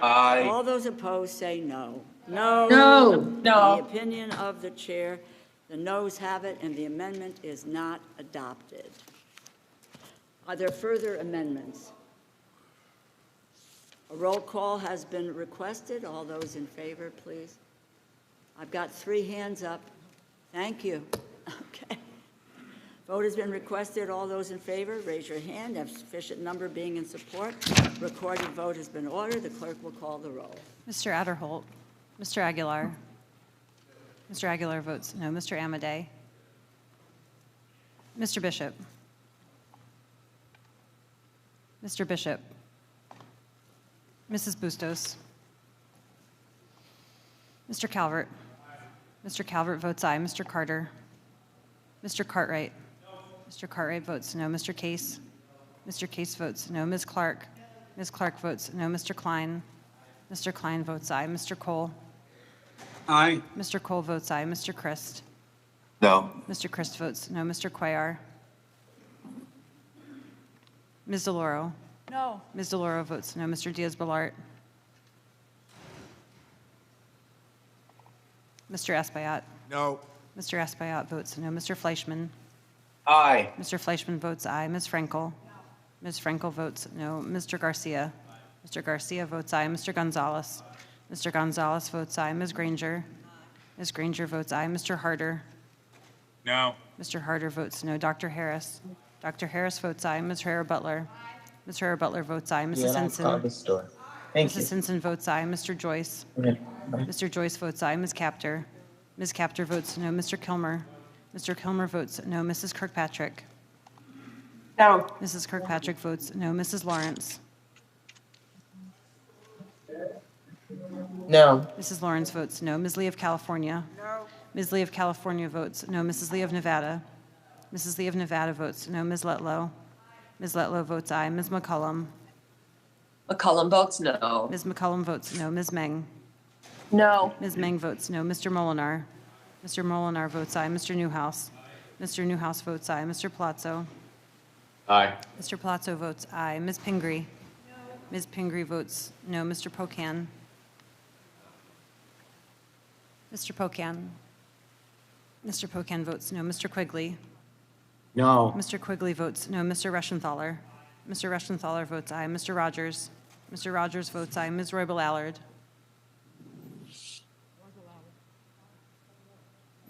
Aye. All those opposed say no. No. No. No. The opinion of the chair, the noes have it, and the amendment is not adopted. Are there further amendments? A roll call has been requested. All those in favor, please. I've got 3 hands up. Thank you. Okay. Vote has been requested. All those in favor, raise your hand. Have sufficient number being in support. Recorded vote has been ordered. The clerk will call the roll. Mr. Adderholt. Mr. Aguilar. Mr. Aguilar votes no. Mr. Amadei. Mr. Bishop. Mr. Bishop. Mrs. Bustos. Mr. Calvert. Mr. Calvert votes aye. Mr. Carter. Mr. Cartwright. Mr. Cartwright votes no. Mr. Case. Mr. Case votes no. Ms. Clark. Ms. Clark votes no. Mr. Klein. Mr. Klein votes aye. Mr. Cole. Aye. Mr. Cole votes aye. Mr. Christ. No. Mr. Christ votes no. Mr. Cuellar. Ms. DeLauro. No. Ms. DeLauro votes no. Mr. Diaz-Balart. Mr. Espaillat. No. Mr. Espaillat votes no. Mr. Fleischman. Aye. Mr. Fleischman votes aye. Ms. Frankel. Ms. Frankel votes no. Mr. Garcia. Mr. Garcia votes aye. Mr. Gonzalez. Mr. Gonzalez votes aye. Ms. Granger. Ms. Granger votes aye. Mr. Harder. No. Mr. Harder votes no. Dr. Harris. Dr. Harris votes aye. Ms. Herrera-Butler. Ms. Herrera-Butler votes aye. Mrs. Henson. Mrs. Henson votes aye. Mr. Joyce. Mr. Joyce votes aye. Ms. Capter. Ms. Capter votes no. Mr. Kilmer. Mr. Kilmer votes no. Mrs. Kirkpatrick. No. Mrs. Kirkpatrick votes no. Mrs. Lawrence. No. Mrs. Lawrence votes no. Ms. Lee of California. No. Ms. Lee of California votes no. Mrs. Lee of Nevada. Mrs. Lee of Nevada votes no. Ms. Letlow. Ms. Letlow votes aye. Ms. McCullum. McCullum votes no. Ms. McCullum votes no. Ms. Meng. No. Ms. Meng votes no. Mr. Molinar. Mr. Molinar votes aye. Mr. Newhouse. Mr. Newhouse votes aye. Mr. Palazzo. Aye. Mr. Palazzo votes aye. Ms. Pingree. Ms. Pingree votes no. Mr. Pocan. Mr. Pocan. Mr. Pocan votes no. Mr. Quigley. No. Mr. Quigley votes no. Mr. Reschenthaler. Mr. Reschenthaler votes aye. Mr. Rogers. Mr. Rogers votes aye. Ms. Roybal-Allard.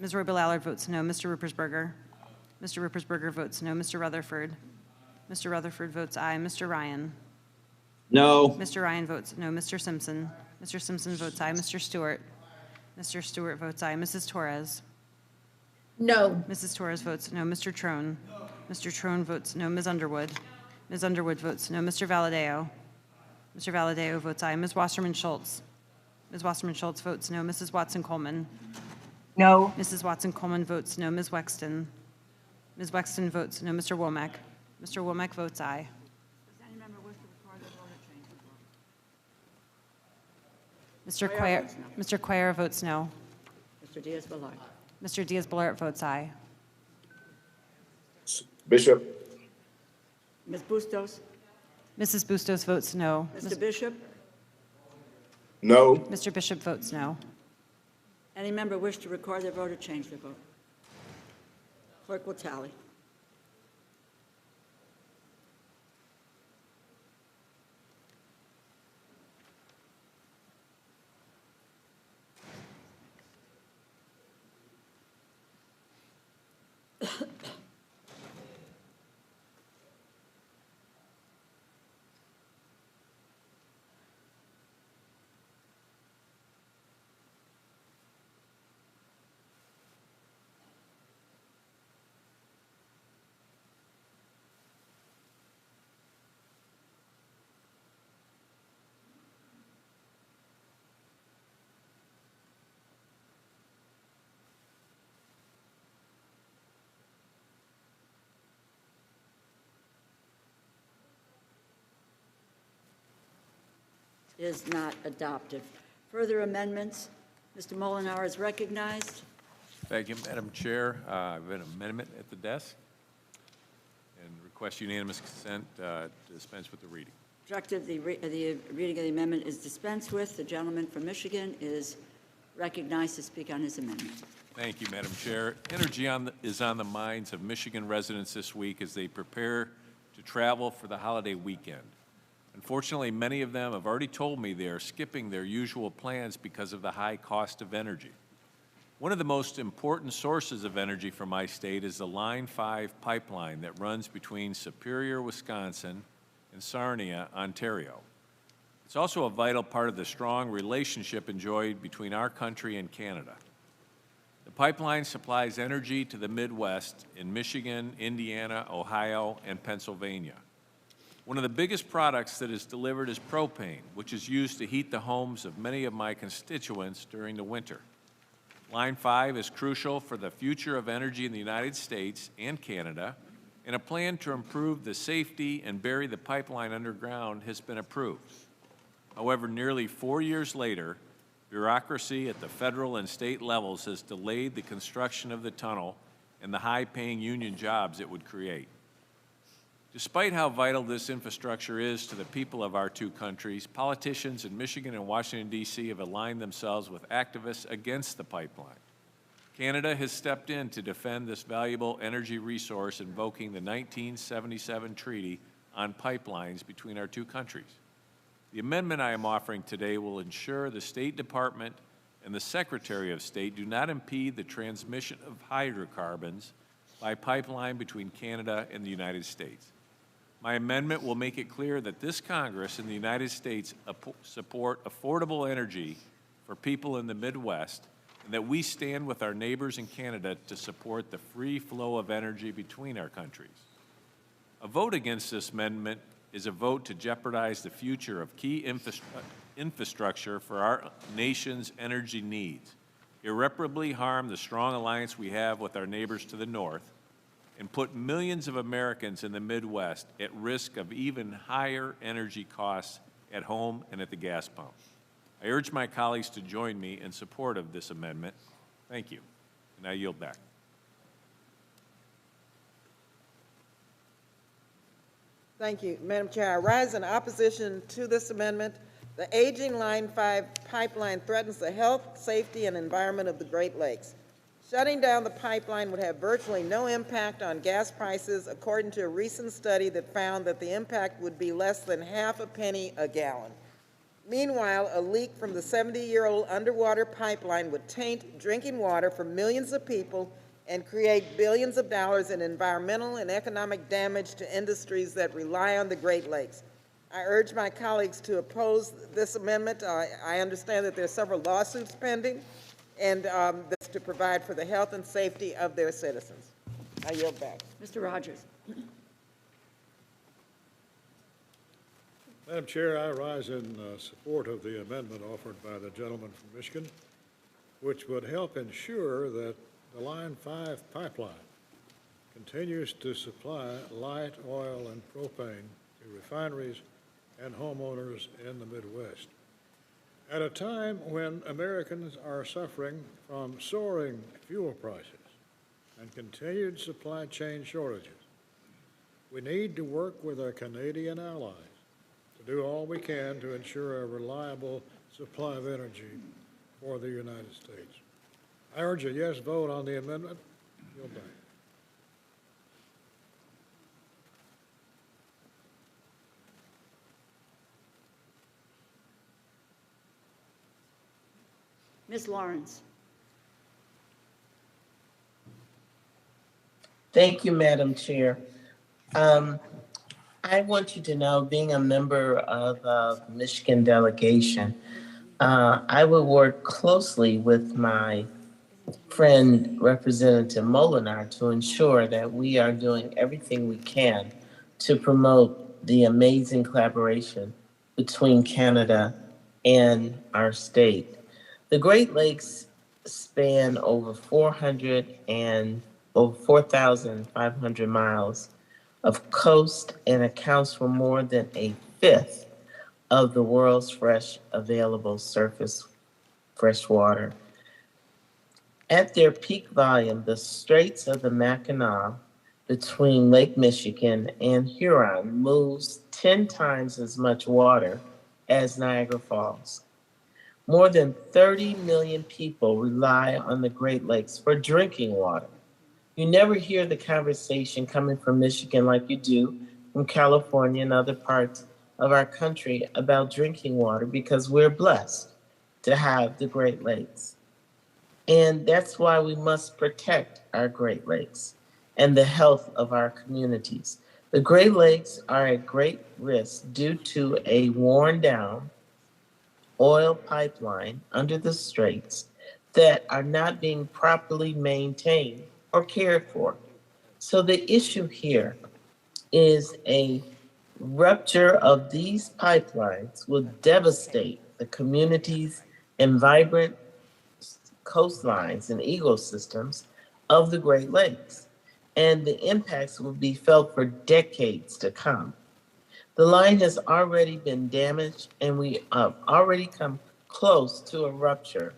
Ms. Roybal-Allard votes no. Mr. Ruppersberger. Mr. Ruppersberger votes no. Mr. Rutherford. Mr. Rutherford votes aye. Mr. Ryan. No. Mr. Ryan votes no. Mr. Simpson. Mr. Simpson votes aye. Mr. Stewart. Mr. Stewart votes aye. Mrs. Torres. No. Mrs. Torres votes no. Mr. Trone. Mr. Trone votes no. Ms. Underwood. Ms. Underwood votes no. Mr. Valadeo. Mr. Valadeo votes aye. Ms. Wasserman Schultz. Ms. Wasserman Schultz votes no. Mrs. Watson Coleman. No. Mrs. Watson Coleman votes no. Ms. Wexton. Ms. Wexton votes no. Mr. Womack. Mr. Womack votes aye. Does any member wish to record their vote or change the vote? Mr. Cuellar Cuellar, votes Mr. Cuellar votes no. Mr. Diaz-Balart. Mr. Diaz-Balart votes aye. Bishop. Ms. Bustos. Mrs. Bustos votes no. Mr. Bishop. No. Mr. Bishop votes no. Any member wish to record their vote or change their vote? Clerk will tally. Is not adopted. Further amendments? Mr. Molinar is recognized. Thank you, Madam Chair. I have an amendment at the desk and request unanimous consent to dispense with the reading. Directive, the reading of the amendment is dispensed with. The gentleman from Michigan is recognized to speak on his amendment. Thank you, Madam Chair. Energy is on the minds of Michigan residents this week as they prepare to travel for the holiday weekend. Unfortunately, many of them have already told me they are skipping their usual plans because of the high cost of energy. One of the most important sources of energy for my state is the Line 5 pipeline that runs between Superior, Wisconsin, and Sarnia, Ontario. It's also a vital part of the strong relationship enjoyed between our country and Canada. The pipeline supplies energy to the Midwest in Michigan, Indiana, Ohio, and Pennsylvania. One of the biggest products that is delivered is propane, which is used to heat the homes of many of my constituents during the winter. Line 5 is crucial for the future of energy in the United States and Canada, and a plan to improve the safety and bury the pipeline underground has been approved. However, nearly 4 years later, bureaucracy at the federal and state levels has delayed the construction of the tunnel and the high-paying union jobs it would create. Despite how vital this infrastructure is to the people of our two countries, politicians in Michigan and Washington, D.C. have aligned themselves with activists against the pipeline. Canada has stepped in to defend this valuable energy resource, invoking the 1977 Treaty on Pipelines between our two countries. The amendment I am offering today will ensure the State Department and the Secretary of State do not impede the transmission of hydrocarbons by pipeline between Canada and the United States. My amendment will make it clear that this Congress and the United States support affordable energy for people in the Midwest, and that we stand with our neighbors in Canada to support the free flow of energy between our countries. A vote against this amendment is a vote to jeopardize the future of key infrastructure for our nation's energy needs, irreparably harm the strong alliance we have with our neighbors to the north, and put millions of Americans in the Midwest at risk of even higher energy costs at home and at the gas pump. I urge my colleagues to join me in support of this amendment. Thank you, and I yield back. Thank you. Madam Chair, I rise in opposition to this amendment. The aging Line 5 pipeline threatens the health, safety, and environment of the Great Lakes. Shutting down the pipeline would have virtually no impact on gas prices, according to a recent study that found that the impact would be less than half a penny a gallon. Meanwhile, a leak from the 70-year-old underwater pipeline would taint drinking water for millions of people and create billions of dollars in environmental and economic damage to industries that rely on the Great Lakes. I urge my colleagues to oppose this amendment. I understand that there are several lawsuits pending, and that's to provide for the health and safety of their citizens. I yield back. Mr. Rogers. Madam Chair, I rise in support of the amendment offered by the gentleman from Michigan, which would help ensure that the Line 5 pipeline continues to supply light oil and propane to refineries and homeowners in the Midwest. At a time when Americans are suffering from soaring fuel prices and continued supply chain shortages, we need to work with our Canadian allies to do all we can to ensure a reliable supply of energy for the United States. I urge a yes vote on the amendment. Yield back. Ms. Lawrence. Thank you, Madam Chair. I want you to know, being a member of the Michigan delegation, I will work closely with my friend, Representative Molinar, to ensure that we are doing everything we can to promote the amazing collaboration between Canada and our state. The Great Lakes span over 4,500 miles of coast and accounts for more than a fifth of the world's available surface fresh water. At their peak volume, the Straits of the Mackinac between Lake Michigan and Huron moves 10 times as much water as Niagara Falls. More than 30 million people rely on the Great Lakes for drinking water. You never hear the conversation coming from Michigan like you do from California and other parts of our country about drinking water because we're blessed to have the Great Lakes. And that's why we must protect our Great Lakes and the health of our communities. The Great Lakes are at great risk due to a worn down oil pipeline under the straits that are not being properly maintained or cared for. So the issue here is a rupture of these pipelines will devastate the communities and vibrant coastlines and ecosystems of the Great Lakes, and the impacts will be felt for decades to come. The line has already been damaged, and we have already come close to a rupture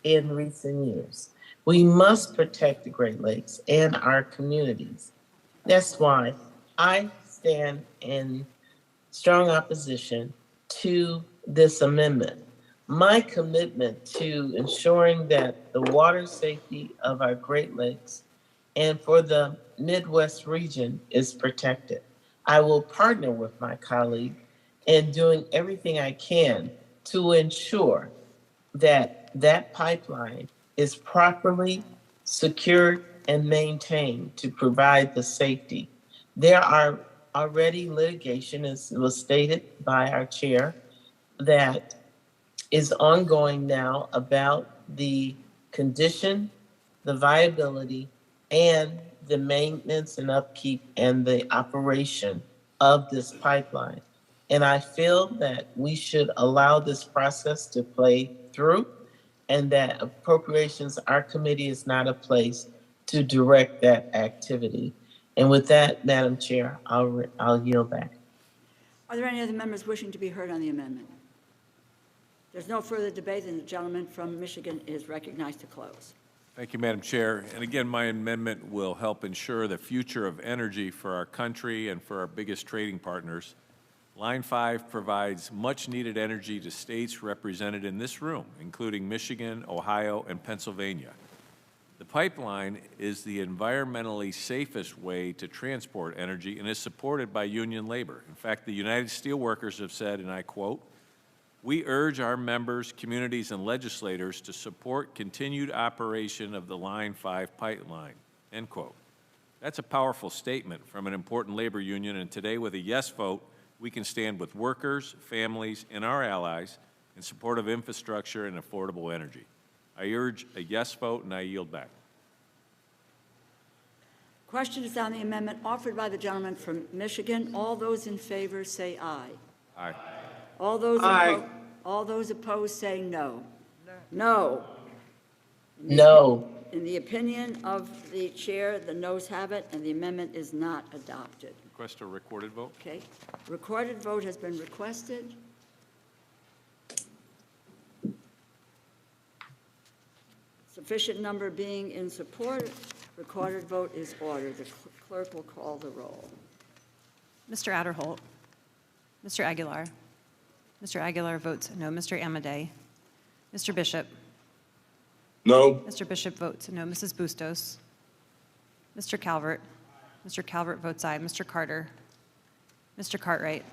in recent years. We must protect the Great Lakes and our communities. That's why I stand in strong opposition to this amendment. My commitment to ensuring that the water safety of our Great Lakes and for the Midwest region is protected. I will partner with my colleague in doing everything I can to ensure that that pipeline is properly secured and maintained to provide the safety. There are already litigation, as was stated by our chair, that is ongoing now about the condition, the viability, and the maintenance and upkeep and the operation of this pipeline. And I feel that we should allow this process to play through, and that appropriations, our committee is not a place to direct that activity. And with that, Madam Chair, I'll yield back. Are there any other members wishing to be heard on the amendment? There's no further debate, and the gentleman from Michigan is recognized to close. Thank you, Madam Chair. And again, my amendment will help ensure the future of energy for our country and for our biggest trading partners. Line 5 provides much-needed energy to states represented in this room, including Michigan, Ohio, and Pennsylvania. The pipeline is the environmentally safest way to transport energy and is supported by union labor. In fact, the United Steelworkers have said, and I quote, "We urge our members, communities, and legislators to support continued operation of the Line 5 pipeline," end quote. That's a powerful statement from an important labor union, and today with a yes vote, we can stand with workers, families, and our allies in support of infrastructure and affordable energy. I urge a yes vote, and I yield back. Question is on the amendment offered by the gentleman from Michigan. All those in favor say aye. Aye. All those Aye. all those opposed say no. No. No. In the opinion of the chair, the noes have it, and the amendment is not adopted. Request a recorded vote. Okay. Recorded vote has been requested. Sufficient number being in support, recorded vote is ordered. The clerk will call the roll. Mr. Adderholt. Mr. Aguilar. Mr. Aguilar votes no. Mr. Amadei. Mr. Bishop. No. Mr. Bishop votes no. Mrs. Bustos. Mr. Calvert. Mr. Calvert votes aye. Mr. Carter. Mr. Cartwright.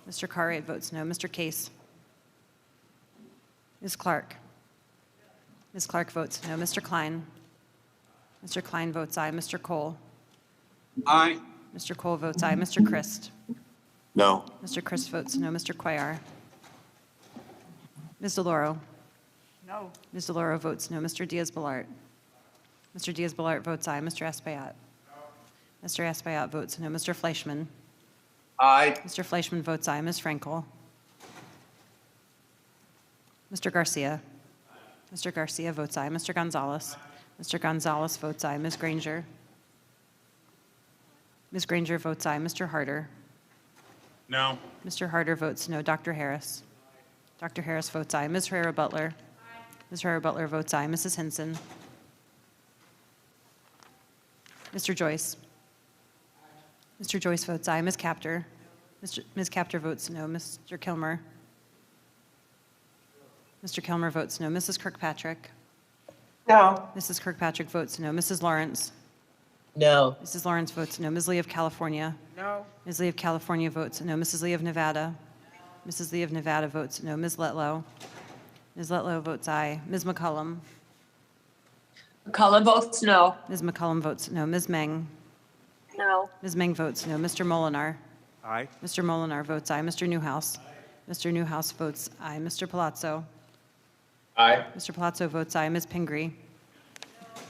Mr. Cartwright votes no. Mr. Case. Ms. Clark. Ms. Clark votes no. Mr. Klein. Mr. Klein votes aye. Mr. Cole. Aye. Mr. Cole votes aye. Mr. Christ. No. Mr. Christ votes no. Mr. Cuellar. Ms. DeLauro. No. Ms. DeLauro votes no. Mr. Diaz-Balart. Mr. Diaz-Balart votes aye. Mr. Espaillat. Mr. Espaillat votes no. Mr. Fleischman. Aye. Mr. Fleischman votes aye. Ms. Frankel. Mr. Garcia. Mr. Garcia votes aye. Mr. Gonzalez. Mr. Gonzalez votes aye. Ms. Granger. Ms. Granger votes aye. Mr. Harder. No. Mr. Harder votes no. Dr. Harris. Dr. Harris votes aye. Ms. Herrera Butler. Ms. Herrera Butler votes aye. Mrs. Hinson. Mr. Joyce. Mr. Joyce votes aye. Ms. Capter. Ms. Capter votes no. Mr. Kilmer. Mr. Kilmer votes no. Mrs. Kirkpatrick. No. Mrs. Kirkpatrick votes no. Mrs. Lawrence. No. Mrs. Lawrence votes no. Ms. Lee of California. No. Ms. Lee of California votes no. Mrs. Lee of Nevada. Mrs. Lee of Nevada votes no. Ms. Letlow. Ms. Letlow votes aye. Ms. McCollum. McCollum votes no. Ms. McCollum votes no. Ms. Meng. No. Ms. Meng votes no. Mr. Molinar. Aye. Mr. Molinar votes aye. Mr. Newhouse. Mr. Newhouse votes aye. Mr. Palazzo. Aye. Mr. Palazzo votes aye. Ms. Pingree.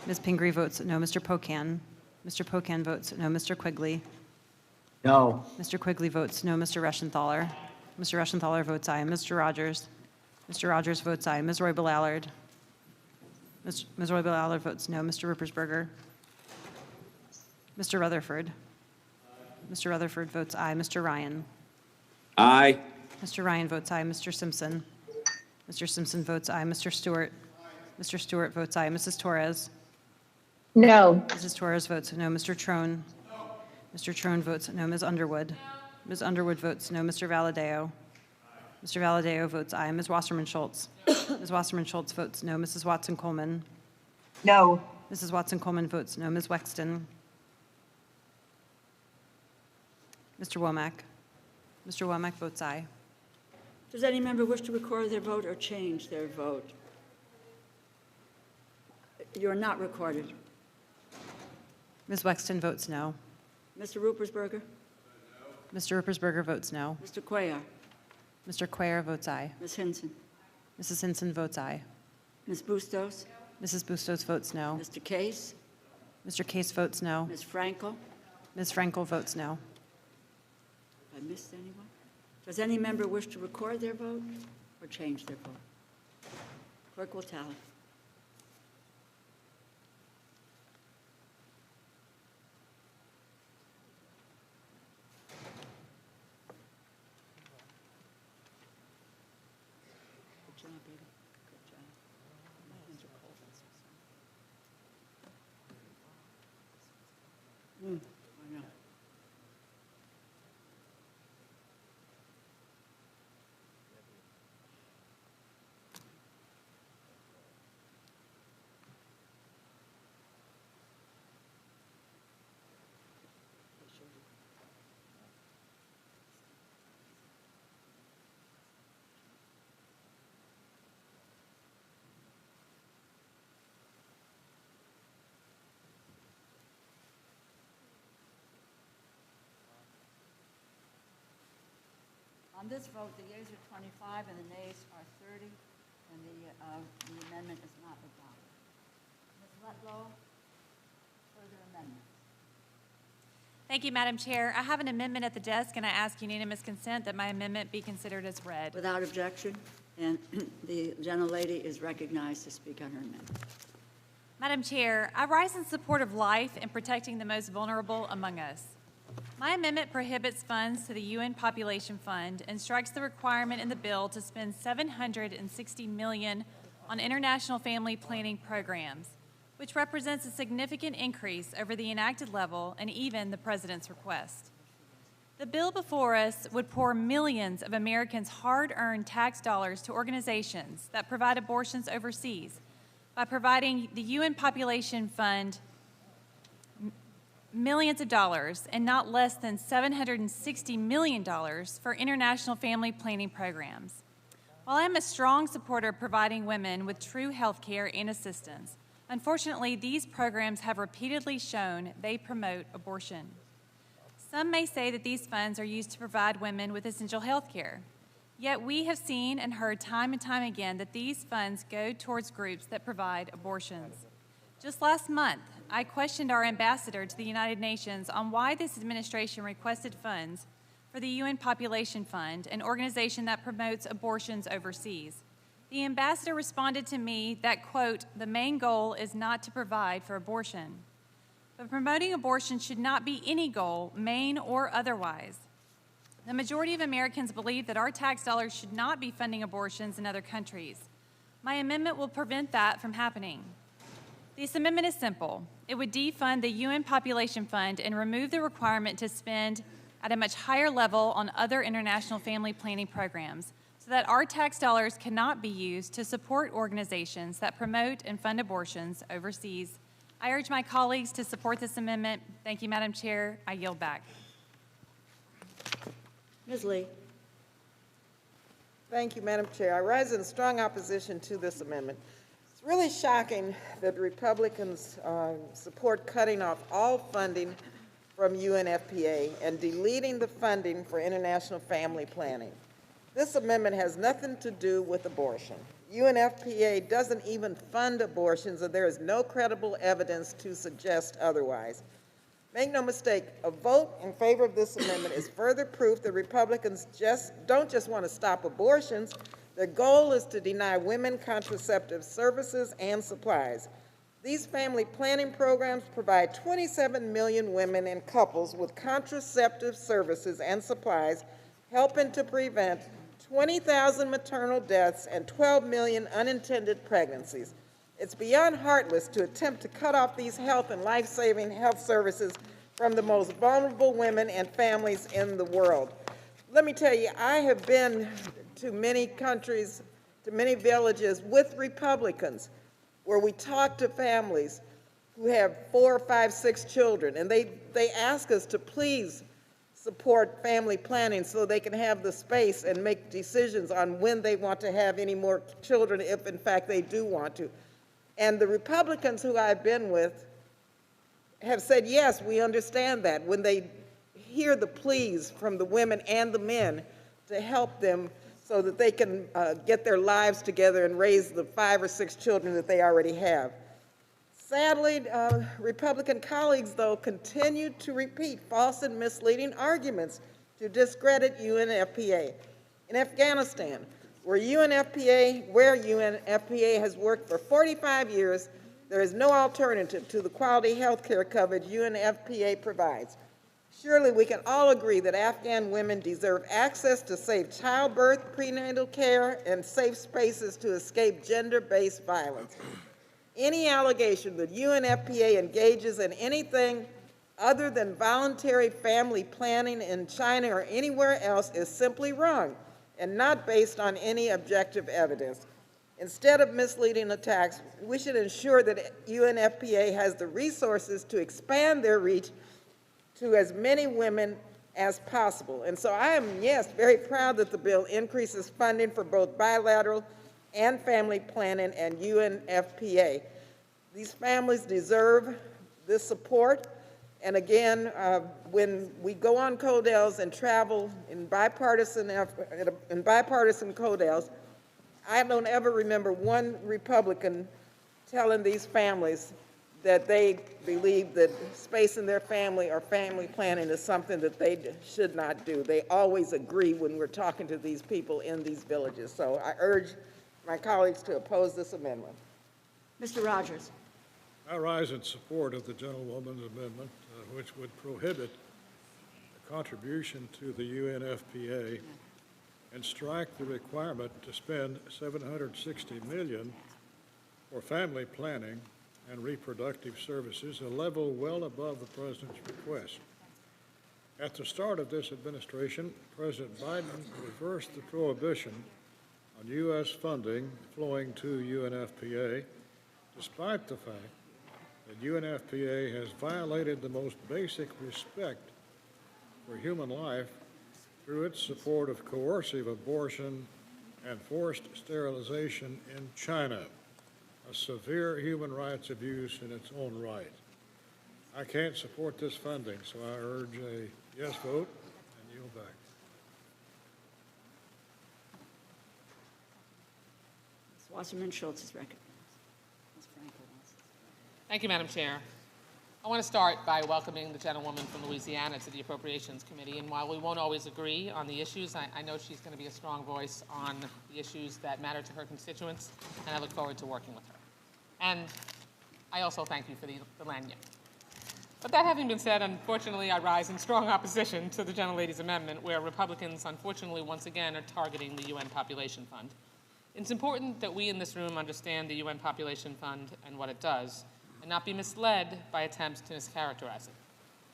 Ms. Pingree votes no. Mr. Pocan. Mr. Pocan votes no. Mr. Quigley. No. Mr. Quigley votes no. Mr. Reschenthaler. Mr. Reschenthaler votes aye. Mr. Rogers. Mr. Rogers votes aye. Ms. Roybal Allard. Ms. Roybal Allard votes no. Mr. Ruppersberger. Mr. Rutherford. Mr. Rutherford votes aye. Mr. Ryan. Aye. Mr. Ryan votes aye. Mr. Simpson. Mr. Simpson votes aye. Mr. Stewart. Mr. Stewart votes aye. Mrs. Torres. No. Mrs. Torres votes no. Mr. Trone. Mr. Trone votes no. Ms. Underwood. Ms. Underwood votes no. Mr. Valadeo. Mr. Valadeo votes aye. Ms. Wasserman Schultz. Ms. Wasserman Schultz votes no. Mrs. Watson Coleman. No. Mrs. Watson Coleman votes no. Ms. Wexton. Mr. Womack. Mr. Womack votes aye. Does any member wish to record their vote or change their vote? You're not recorded. Ms. Wexton votes no. Mr. Ruppersberger? Mr. Ruppersberger votes no. Mr. Cuellar? Mr. Cuellar votes aye. Ms. Hinson? Mrs. Hinson votes aye. Ms. Bustos? Mrs. Bustos votes no. Mr. Case? Mr. Case votes no. Ms. Frankel? Ms. Frankel votes no. Have I missed anyone? Does any member wish to record their vote or change their vote? Clerk will tally. Good job, baby. Good job. My hands are cold. I know. On this vote, the yeas are 25 and the nays are 30, and the amendment is not adopted. Ms. Letlow, further amendments. Thank you, Madam Chair. I have an amendment at the desk, and I ask unanimous consent that my amendment be considered as read. Without objection, and the gentlelady is recognized to speak on her amendment. Madam Chair, I rise in support of life and protecting the most vulnerable among us. My amendment prohibits funds to the UN Population Fund and strikes the requirement in the bill to spend $760 million on international family planning programs, which represents a significant increase over the enacted level and even the President's request. The bill before us would pour millions of Americans' hard-earned tax dollars to organizations that provide abortions overseas by providing the UN Population Fund millions of dollars and not less than $760 million for international family planning programs. While I'm a strong supporter of providing women with true health care and assistance, unfortunately, these programs have repeatedly shown they promote abortion. Some may say that these funds are used to provide women with essential health care. Yet we have seen and heard time and time again that these funds go towards groups that provide abortions. Just last month, I questioned our ambassador to the United Nations on why this administration requested funds for the UN Population Fund, an organization that promotes abortions overseas. The ambassador responded to me that, quote, the main goal is not to provide for abortion. But promoting abortion should not be any goal, main or otherwise. The majority of Americans believe that our tax dollars should not be funding abortions in other countries. My amendment will prevent that from happening. This amendment is simple. It would defund the UN Population Fund and remove the requirement to spend at a much higher level on other international family planning programs so that our tax dollars cannot be used to support organizations that promote and fund abortions overseas. I urge my colleagues to support this amendment. Thank you, Madam Chair. I yield back. Ms. Lee. Thank you, Madam Chair. I rise in strong opposition to this amendment. It's really shocking that Republicans support cutting off all funding from UNFPA and deleting the funding for international family planning. This amendment has nothing to do with abortion. UNFPA doesn't even fund abortions, and there is no credible evidence to suggest otherwise. Make no mistake, a vote in favor of this amendment is further proof that Republicans don't just want to stop abortions. Their goal is to deny women contraceptive services and supplies. These family planning programs provide 27 million women and couples with contraceptive services and supplies, helping to prevent 20,000 maternal deaths and 12 million unintended pregnancies. It's beyond heartless to attempt to cut off these health and life-saving health services from the most vulnerable women and families in the world. Let me tell you, I have been to many countries, to many villages with Republicans where we talk to families who have 4, 5, 6 children, and they ask us to please support family planning so they can have the space and make decisions on when they want to have any more children, if in fact they do want to. And the Republicans who I've been with have said, yes, we understand that, when they hear the pleas from the women and the men to help them so that they can get their lives together and raise the 5 or 6 children that they already have. Sadly, Republican colleagues, though, continue to repeat false and misleading arguments to discredit UNFPA. In Afghanistan, where UNFPA has worked for 45 years, there is no alternative to the quality health care coverage UNFPA provides. Surely we can all agree that Afghan women deserve access to safe childbirth, prenatal care, and safe spaces to escape gender-based violence. Any allegation that UNFPA engages in anything other than voluntary family planning in China or anywhere else is simply wrong and not based on any objective evidence. Instead of misleading attacks, we should ensure that UNFPA has the resources to expand their reach to as many women as possible. And so I am, yes, very proud that the bill increases funding for both bilateral and family planning and UNFPA. These families deserve this support. And again, when we go on CODELs and travel in bipartisan CODELs, I don't ever remember one Republican telling these families that they believe that space in their family or family planning is something that they should not do. They always agree when we're talking to these people in these villages. So I urge my colleagues to oppose this amendment. Mr. Rogers. I rise in support of the gentlewoman's amendment, which would prohibit the contribution to the UNFPA and strike the requirement to spend $760 million for family planning and reproductive services, a level well above the President's request. At the start of this administration, President Biden reversed the prohibition on U.S. funding flowing to UNFPA, despite the fact that UNFPA has violated the most basic respect for human life through its support of coercive abortion and forced sterilization in China, a severe human rights abuse in its own right. I can't support this funding, so I urge a yes vote and yield back. Ms. Wasserman Schultz is recognized. Ms. Franco. Thank you, Madam Chair. I want to start by welcoming the gentlewoman from Louisiana to the Appropriations Committee. And while we won't always agree on the issues, I know she's going to be a strong voice on the issues that matter to her constituents, and I look forward to working with her. And I also thank you for the lanyard. But that having been said, unfortunately, I rise in strong opposition to the gentlelady's amendment, where Republicans, unfortunately, once again, are targeting the UN Population Fund. It's important that we in this room understand the UN Population Fund and what it does, and not be misled by attempts to mischaracterize it.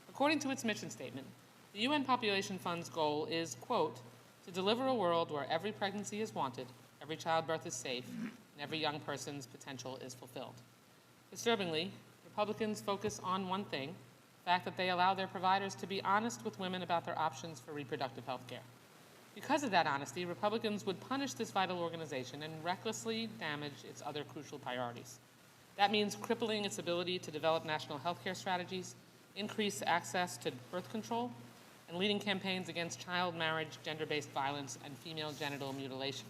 According to its mission statement, the UN Population Fund's goal is, quote, to deliver a world where every pregnancy is wanted, every childbirth is safe, and every young person's potential is fulfilled. Disturbingly, Republicans focus on one thing, the fact that they allow their providers to be honest with women about their options for reproductive health care. Because of that honesty, Republicans would punish this vital organization and recklessly damage its other crucial priorities. That means crippling its ability to develop national health care strategies, increase access to birth control, and leading campaigns against child marriage, gender-based violence, and female genital mutilation.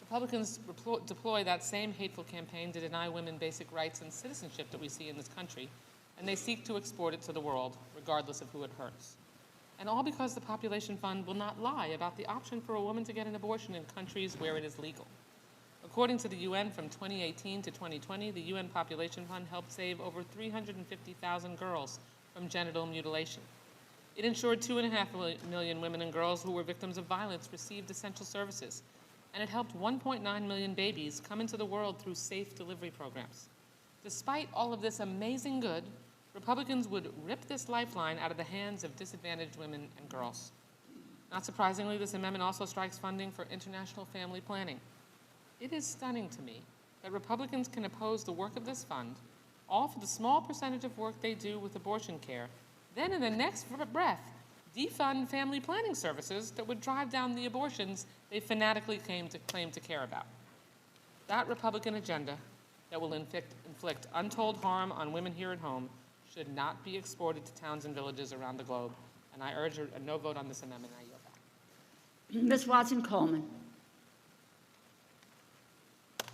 Republicans deploy that same hateful campaign to deny women basic rights and citizenship that we see in this country, and they seek to export it to the world, regardless of who it hurts. And all because the Population Fund will not lie about the option for a woman to get an abortion in countries where it is legal. According to the UN, from 2018 to 2020, the UN Population Fund helped save over 350,000 girls from genital mutilation. It ensured 2.5 million women and girls who were victims of violence received essential services, and it helped 1.9 million babies come into the world through safe delivery programs. Despite all of this amazing good, Republicans would rip this lifeline out of the hands of disadvantaged women and girls. Not surprisingly, this amendment also strikes funding for international family planning. It is stunning to me that Republicans can oppose the work of this fund, all for the small percentage of work they do with abortion care, then in the next breath, defund family planning services that would drive down the abortions they fanatically claim to care about. That Republican agenda that will inflict untold harm on women here at home should not be exported to towns and villages around the globe, and I urge a no vote on this amendment. I yield back. Ms. Watson-Coleman.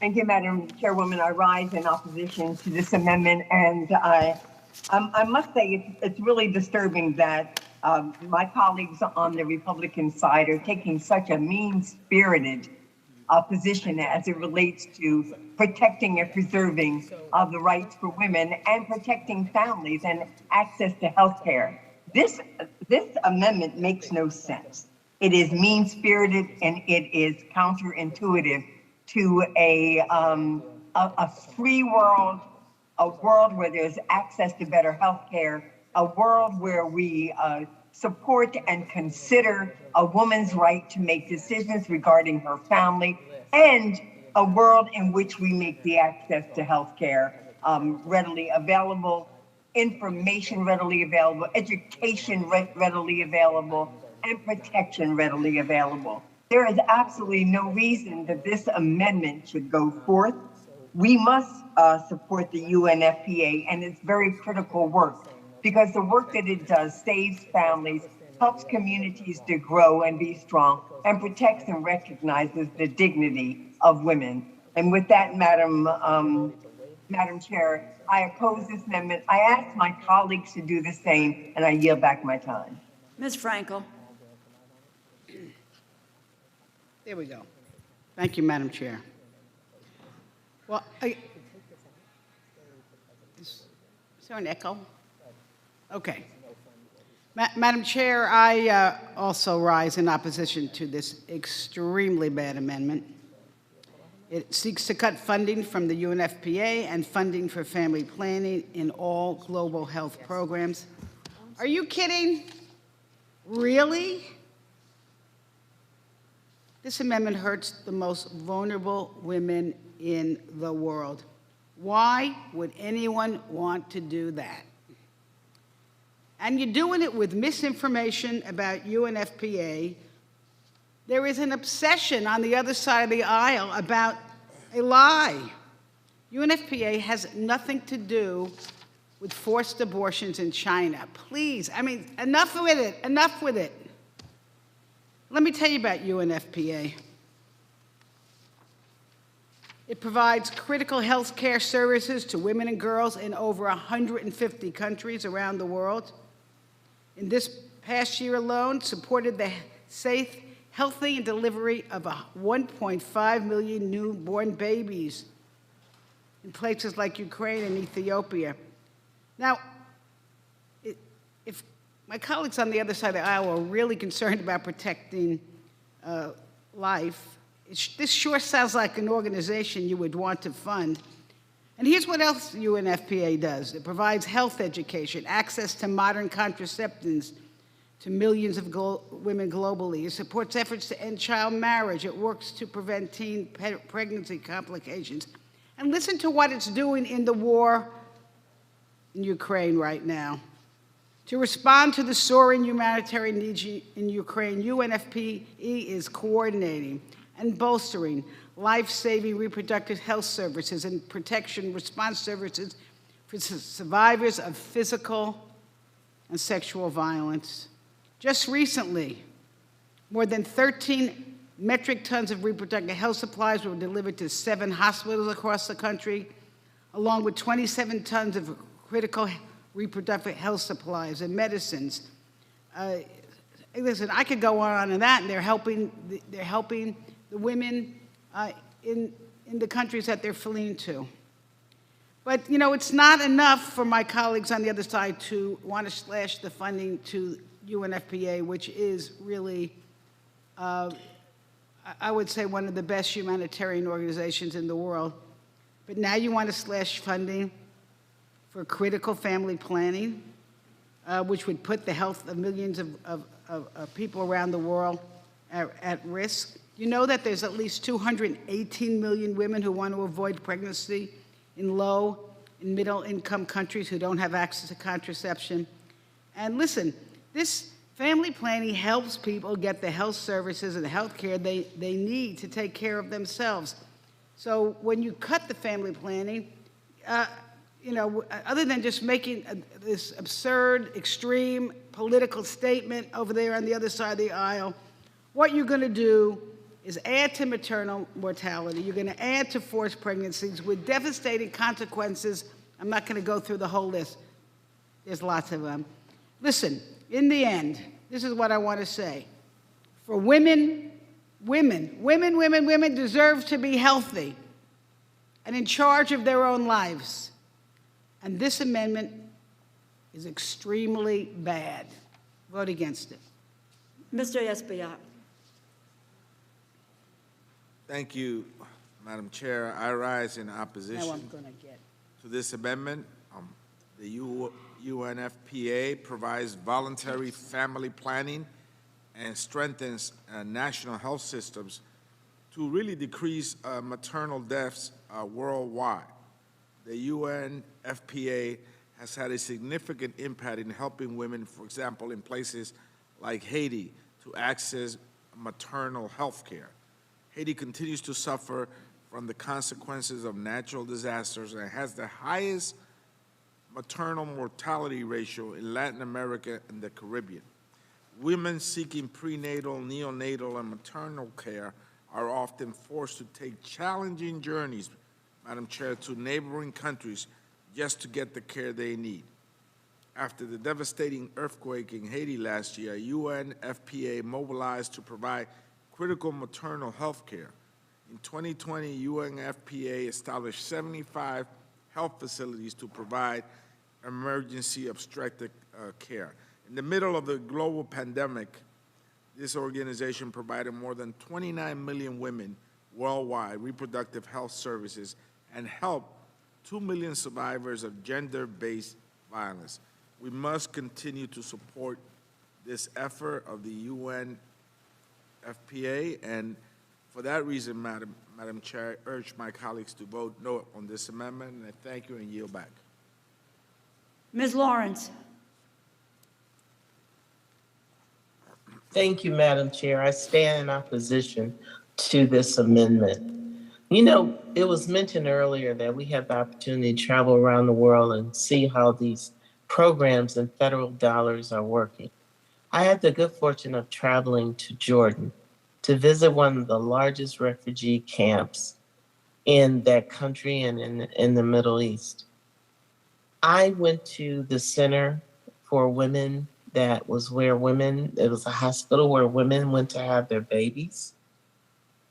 Thank you, Madam Chairwoman. I rise in opposition to this amendment, and I must say it's really disturbing that my colleagues on the Republican side are taking such a mean-spirited position as it relates to protecting and preserving the rights for women and protecting families and access to health care. This amendment makes no sense. It is mean-spirited and it is counterintuitive to a free world, a world where there's access to better health care, a world where we support and consider a woman's right to make decisions regarding her family, and a world in which we make the access to health care readily available, information readily available, education readily available, and protection readily available. There is absolutely no reason that this amendment should go forth. We must support the UNFPA and its very critical work, because the work that it does saves families, helps communities to grow and be strong, and protects and recognizes the dignity of women. And with that, Madam Chair, I oppose this amendment. I ask my colleagues to do the same, and I yield back my time. Ms. Frankel. There we go. Thank you, Madam Chair. Well, is there an echo? Okay. Madam Chair, I also rise in opposition to this extremely bad amendment. It seeks to cut funding from the UNFPA and funding for family planning in all global health programs. Are you kidding? Really? This amendment hurts the most vulnerable women in the world. Why would anyone want to do that? And you're doing it with misinformation about UNFPA. There is an obsession on the other side of the aisle about a lie. UNFPA has nothing to do with forced abortions in China. Please, I mean, enough with it, enough with it. Let me tell you about UNFPA. It provides critical health care services to women and girls in over 150 countries around the world. In this past year alone, supported the safe, healthy delivery of 1.5 million newborn babies in places like Ukraine and Ethiopia. Now, if my colleagues on the other side of the aisle are really concerned about protecting life, this sure sounds like an organization you would want to fund. And here's what else UNFPA does. It provides health education, access to modern contraceptives to millions of women globally. It supports efforts to end child marriage. It works to prevent teen pregnancy complications. And listen to what it's doing in the war in Ukraine right now. To respond to the soaring humanitarian needs in Ukraine, UNFPA is coordinating and bolstering life-saving reproductive health services and protection response services for survivors of physical and sexual violence. Just recently, more than 13 metric tons of reproductive health supplies were delivered to 7 hospitals across the country, along with 27 tons of critical reproductive health supplies and medicines. Listen, I could go on and that, and they're helping the women in the countries that they're fleeing to. But, you know, it's not enough for my colleagues on the other side to want to slash the funding to UNFPA, which is really, I would say, one of the best humanitarian organizations in the world. But now you want to slash funding for critical family planning, which would put the health of millions of people around the world at risk. You know that there's at least 218 million women who want to avoid pregnancy in low and middle income countries who don't have access to contraception. And listen, this family planning helps people get the health services and the health care they need to take care of themselves. So when you cut the family planning, you know, other than just making this absurd, extreme political statement over there on the other side of the aisle, what you're going to do is add to maternal mortality. You're going to add to forced pregnancies with devastating consequences. I'm not going to go through the whole list. There's lots of them. Listen, in the end, this is what I want to say. For women deserve to be healthy and in charge of their own lives. And this amendment is extremely bad. Vote against it. Mr. Espaillat. Thank you, Madam Chair. I rise in opposition Now I'm going to get. to this amendment. The UNFPA provides voluntary family planning and strengthens national health systems to really decrease maternal deaths worldwide. The UNFPA has had a significant impact in helping women, for example, in places like Haiti, to access maternal health care. Haiti continues to suffer from the consequences of natural disasters and has the highest maternal mortality ratio in Latin America and the Caribbean. Women seeking prenatal, neonatal, and maternal care are often forced to take challenging journeys, Madam Chair, to neighboring countries just to get the care they need. After the devastating earthquake in Haiti last year, UNFPA mobilized to provide critical maternal health care. In 2020, UNFPA established 75 health facilities to provide emergency obstetric care. In the middle of the global pandemic, this organization provided more than 29 million women worldwide reproductive health services and helped 2 million survivors of gender-based violence. We must continue to support this effort of the UNFPA, and for that reason, Madam Chair, I urge my colleagues to vote no on this amendment, and I thank you and yield back. Ms. Lawrence. Thank you, Madam Chair. I stand in opposition to this amendment. You know, it was mentioned earlier that we have the opportunity to travel around the world and see how these programs and federal dollars are working. I had the good fortune of traveling to Jordan to visit one of the largest refugee camps in that country and in the Middle East. I went to the Center for Women that was where women, it was a hospital where women went to have their babies.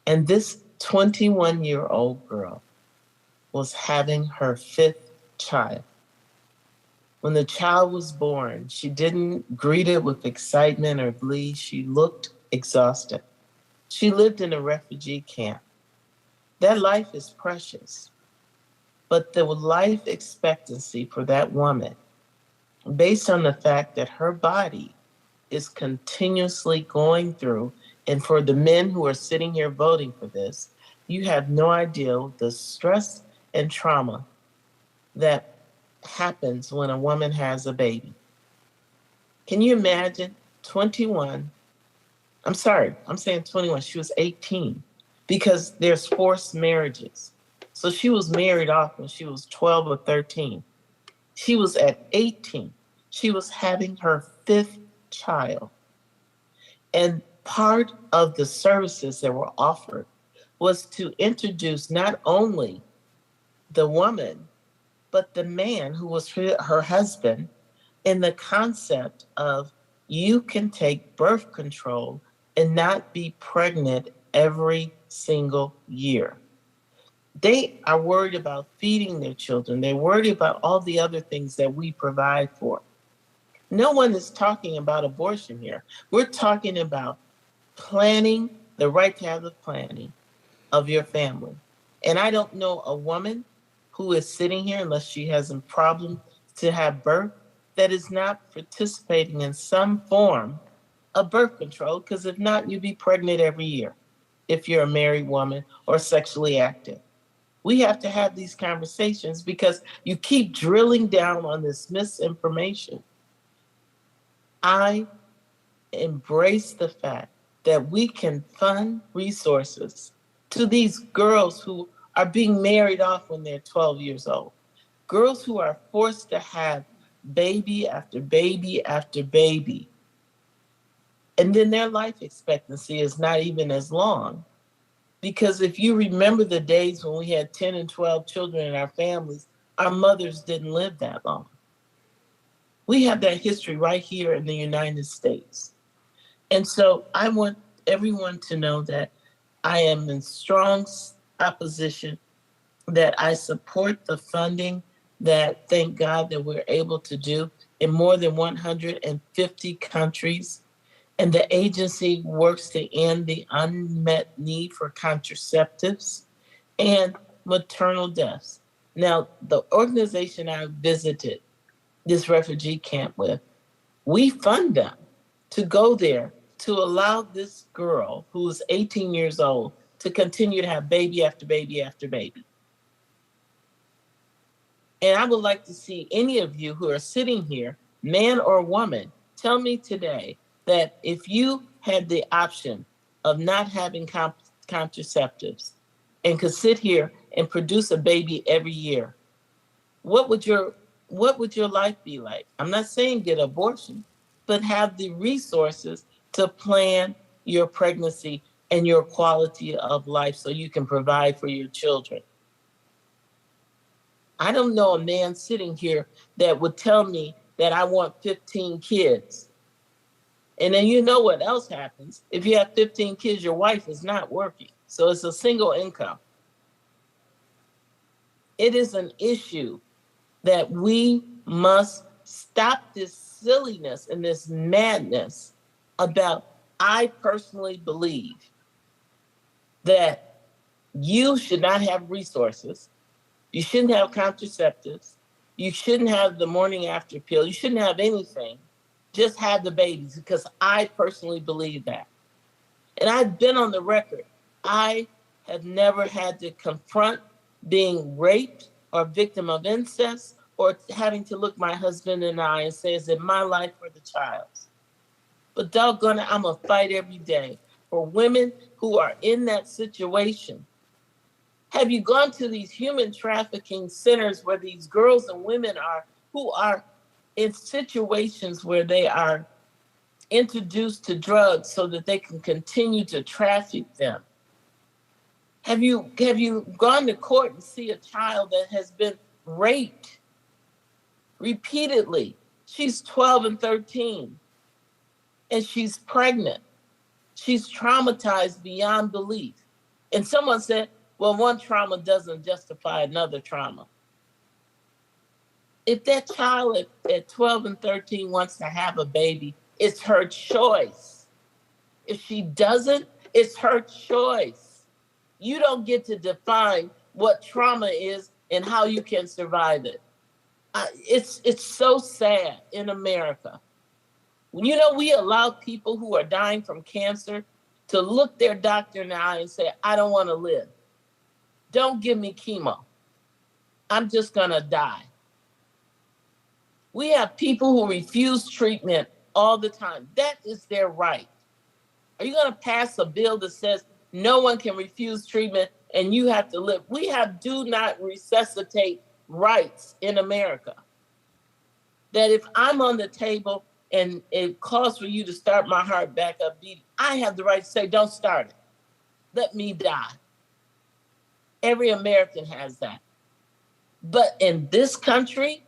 And this 21-year-old girl was having her 5th child. When the child was born, she didn't greet it with excitement or glee. She looked exhausted. She lived in a refugee camp. That life is precious, but the life expectancy for that woman, based on the fact that her body is continuously going through, and for the men who are sitting here voting for this, you have no idea the stress and trauma that happens when a woman has a baby. Can you imagine 21? I'm sorry, I'm saying 21. She was 18 because there's forced marriages. So she was married off when she was 12 or 13. She was at 18. She was having her 5th child. And part of the services that were offered was to introduce not only the woman, but the man who was her husband in the concept of you can take birth control and not be pregnant every single year. They are worried about feeding their children. They're worried about all the other things that we provide for. No one is talking about abortion here. We're talking about planning, the right to have the planning of your family. And I don't know a woman who is sitting here, unless she has a problem to have birth, that is not participating in some form of birth control, because if not, you'd be pregnant every year if you're a married woman or sexually active. We have to have these conversations because you keep drilling down on this misinformation. I embrace the fact that we can fund resources to these girls who are being married off when they're 12 years old. Girls who are forced to have baby after baby after baby. And then their life expectancy is not even as long. Because if you remember the days when we had 10 and 12 children in our families, our mothers didn't live that long. We have that history right here in the United States. And so I want everyone to know that I am in strong opposition, that I support the funding that, thank God, that we're able to do in more than 150 countries. And the agency works to end the unmet need for contraceptives and maternal deaths. Now, the organization I visited this refugee camp with, we fund them to go there to allow this girl who is 18 years old to continue to have baby after baby after baby. And I would like to see any of you who are sitting here, man or woman, tell me today that if you had the option of not having contraceptives and could sit here and produce a baby every year, what would your life be like? I'm not saying get abortion, but have the resources to plan your pregnancy and your quality of life so you can provide for your children. I don't know a man sitting here that would tell me that I want 15 kids. And then you know what else happens. If you have 15 kids, your wife is not working. So it's a single income. It is an issue that we must stop this silliness and this madness about. I personally believe that you should not have resources. You shouldn't have contraceptives. You shouldn't have the morning after pill. You shouldn't have anything. Just have the babies, because I personally believe that. And I've been on the record. I have never had to confront being raped or victim of incest or having to look my husband in the eye and say, is it my life or the child's? But doggone it, I'm going to fight every day for women who are in that situation. Have you gone to these human trafficking centers where these girls and women are, who are in situations where they are introduced to drugs so that they can continue to traffic them? Have you gone to court and see a child that has been raped repeatedly? She's 12 and 13, and she's pregnant. She's traumatized beyond belief. And someone said, well, one trauma doesn't justify another trauma. If that child at 12 and 13 wants to have a baby, it's her choice. If she doesn't, it's her choice. You don't get to define what trauma is and how you can survive it. It's so sad in America. You know, we allow people who are dying from cancer to look their doctor in the eye and say, I don't want to live. Don't give me chemo. I'm just going to die. We have people who refuse treatment all the time. That is their right. Are you going to pass a bill that says no one can refuse treatment and you have to live? We have do not resuscitate rights in America. That if I'm on the table and it calls for you to start my heart back up beating, I have the right to say, don't start it. Let me die. Every American has that. But in this country,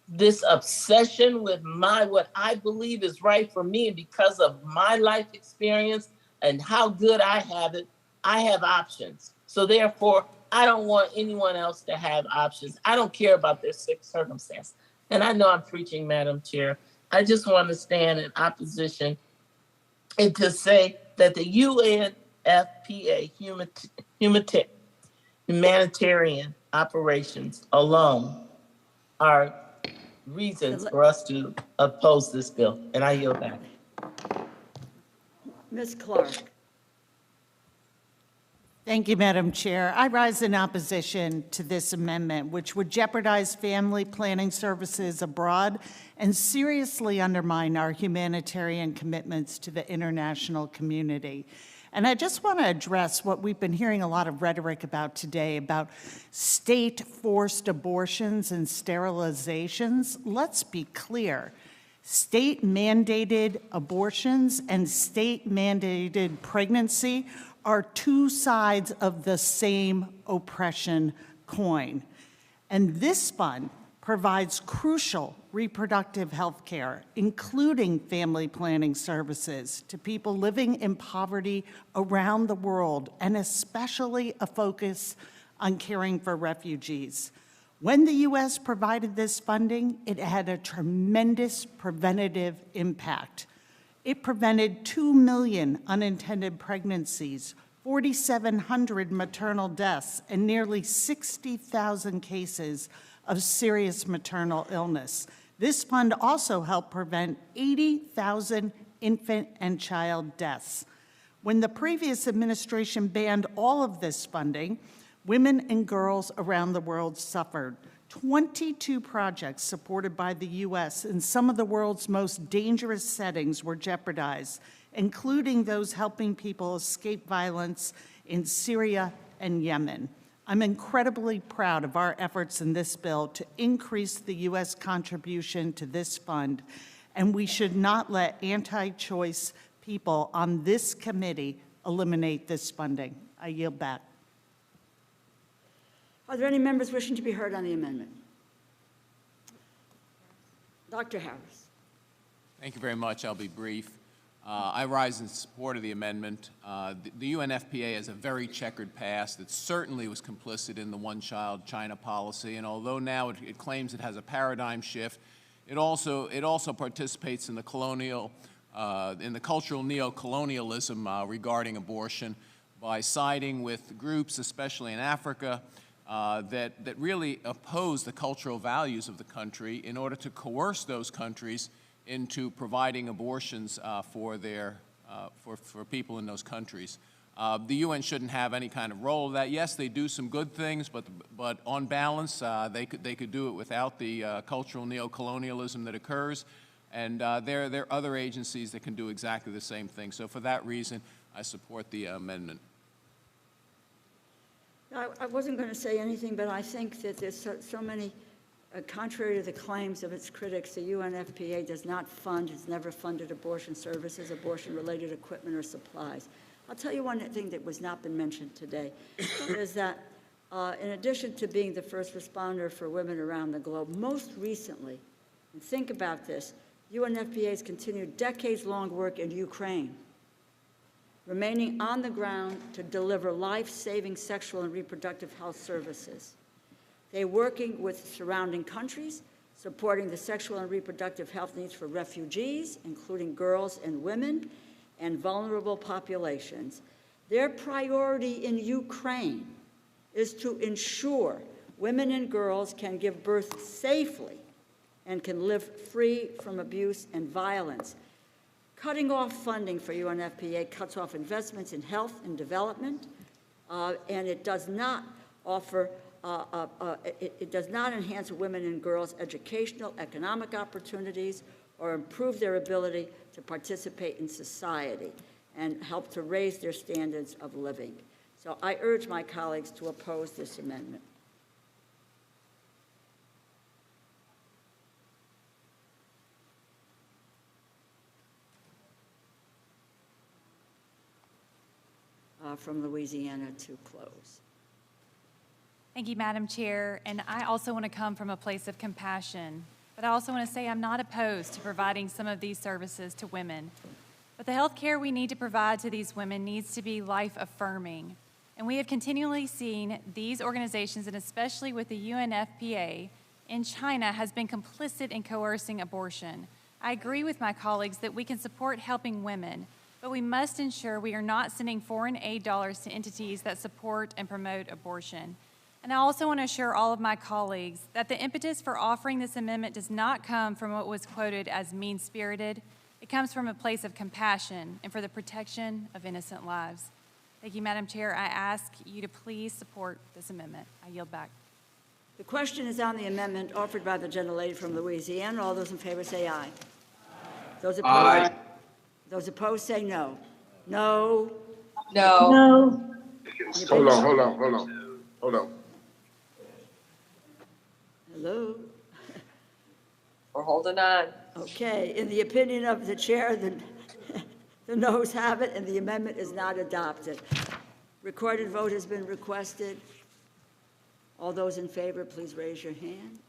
this obsession with what I believe is right for me, and because of my life experience and how good I have it, I have options. So therefore, I don't want anyone else to have options. I don't care about their circumstance. And I know I'm preaching, Madam Chair. I just want to stand in opposition and to say that the UNFPA humanitarian operations alone are reasons for us to oppose this bill. And I yield back. Ms. Clark. Thank you, Madam Chair. I rise in opposition to this amendment, which would jeopardize family planning services abroad and seriously undermine our humanitarian commitments to the international community. And I just want to address what we've been hearing a lot of rhetoric about today, about state-forced abortions and sterilizations. Let's be clear. State-mandated abortions and state-mandated pregnancy are two sides of the same oppression coin. And this fund provides crucial reproductive health care, including family planning services, to people living in poverty around the world, and especially a focus on caring for refugees. When the U.S. provided this funding, it had a tremendous preventative impact. It prevented 2 million unintended pregnancies, 4,700 maternal deaths, and nearly 60,000 cases of serious maternal illness. This fund also helped prevent 80,000 infant and child deaths. When the previous administration banned all of this funding, women and girls around the world suffered. 22 projects supported by the U.S. in some of the world's most dangerous settings were jeopardized, including those helping people escape violence in Syria and Yemen. I'm incredibly proud of our efforts in this bill to increase the U.S. contribution to this fund, and we should not let anti-choice people on this committee eliminate this funding. I yield back. Are there any members wishing to be heard on the amendment? Dr. Harris. Thank you very much. I'll be brief. I rise in support of the amendment. The UNFPA has a very checkered past that certainly was complicit in the one-child China policy, and although now it claims it has a paradigm shift, it also participates in the cultural neo-colonialism regarding abortion by siding with groups, especially in Africa, that really oppose the cultural values of the country in order to coerce those countries into providing abortions for people in those countries. The UN shouldn't have any kind of role of that. Yes, they do some good things, but on balance, they could do it without the cultural neo-colonialism that occurs. And there are other agencies that can do exactly the same thing. So for that reason, I support the amendment. I wasn't going to say anything, but I think that there's so many, contrary to the claims of its critics, the UNFPA does not fund, has never funded abortion services, abortion-related equipment, or supplies. I'll tell you one thing that was not been mentioned today, is that in addition to being the first responder for women around the globe, most recently, and think about this, UNFPA's continued decades-long work in Ukraine, remaining on the ground to deliver life-saving sexual and reproductive health services. They're working with surrounding countries, supporting the sexual and reproductive health needs for refugees, including girls and women, and vulnerable populations. Their priority in Ukraine is to ensure women and girls can give birth safely and can live free from abuse and violence. Cutting off funding for UNFPA cuts off investments in health and development, and it does not offer it does not enhance women and girls' educational, economic opportunities or improve their ability to participate in society and help to raise their standards of living. So I urge my colleagues to oppose this amendment. From Louisiana to close. Thank you, Madam Chair. And I also want to come from a place of compassion, but I also want to say I'm not opposed to providing some of these services to women. But the health care we need to provide to these women needs to be life-affirming. And we have continually seen these organizations, and especially with the UNFPA in China, has been complicit in coercing abortion. I agree with my colleagues that we can support helping women, but we must ensure we are not sending foreign aid dollars to entities that support and promote abortion. And I also want to assure all of my colleagues that the impetus for offering this amendment does not come from what was quoted as mean-spirited. It comes from a place of compassion and for the protection of innocent lives. Thank you, Madam Chair. I ask you to please support this amendment. I yield back. The question is on the amendment offered by the gentlelady from Louisiana. All those in favor say aye. Those opposed? Aye. Those opposed say no. No. No. No. Hold on. Hello? We're holding on. Okay, in the opinion of the chair, the noes have it, and the amendment is not adopted. Recorded vote has been requested. All those in favor, please raise your hand.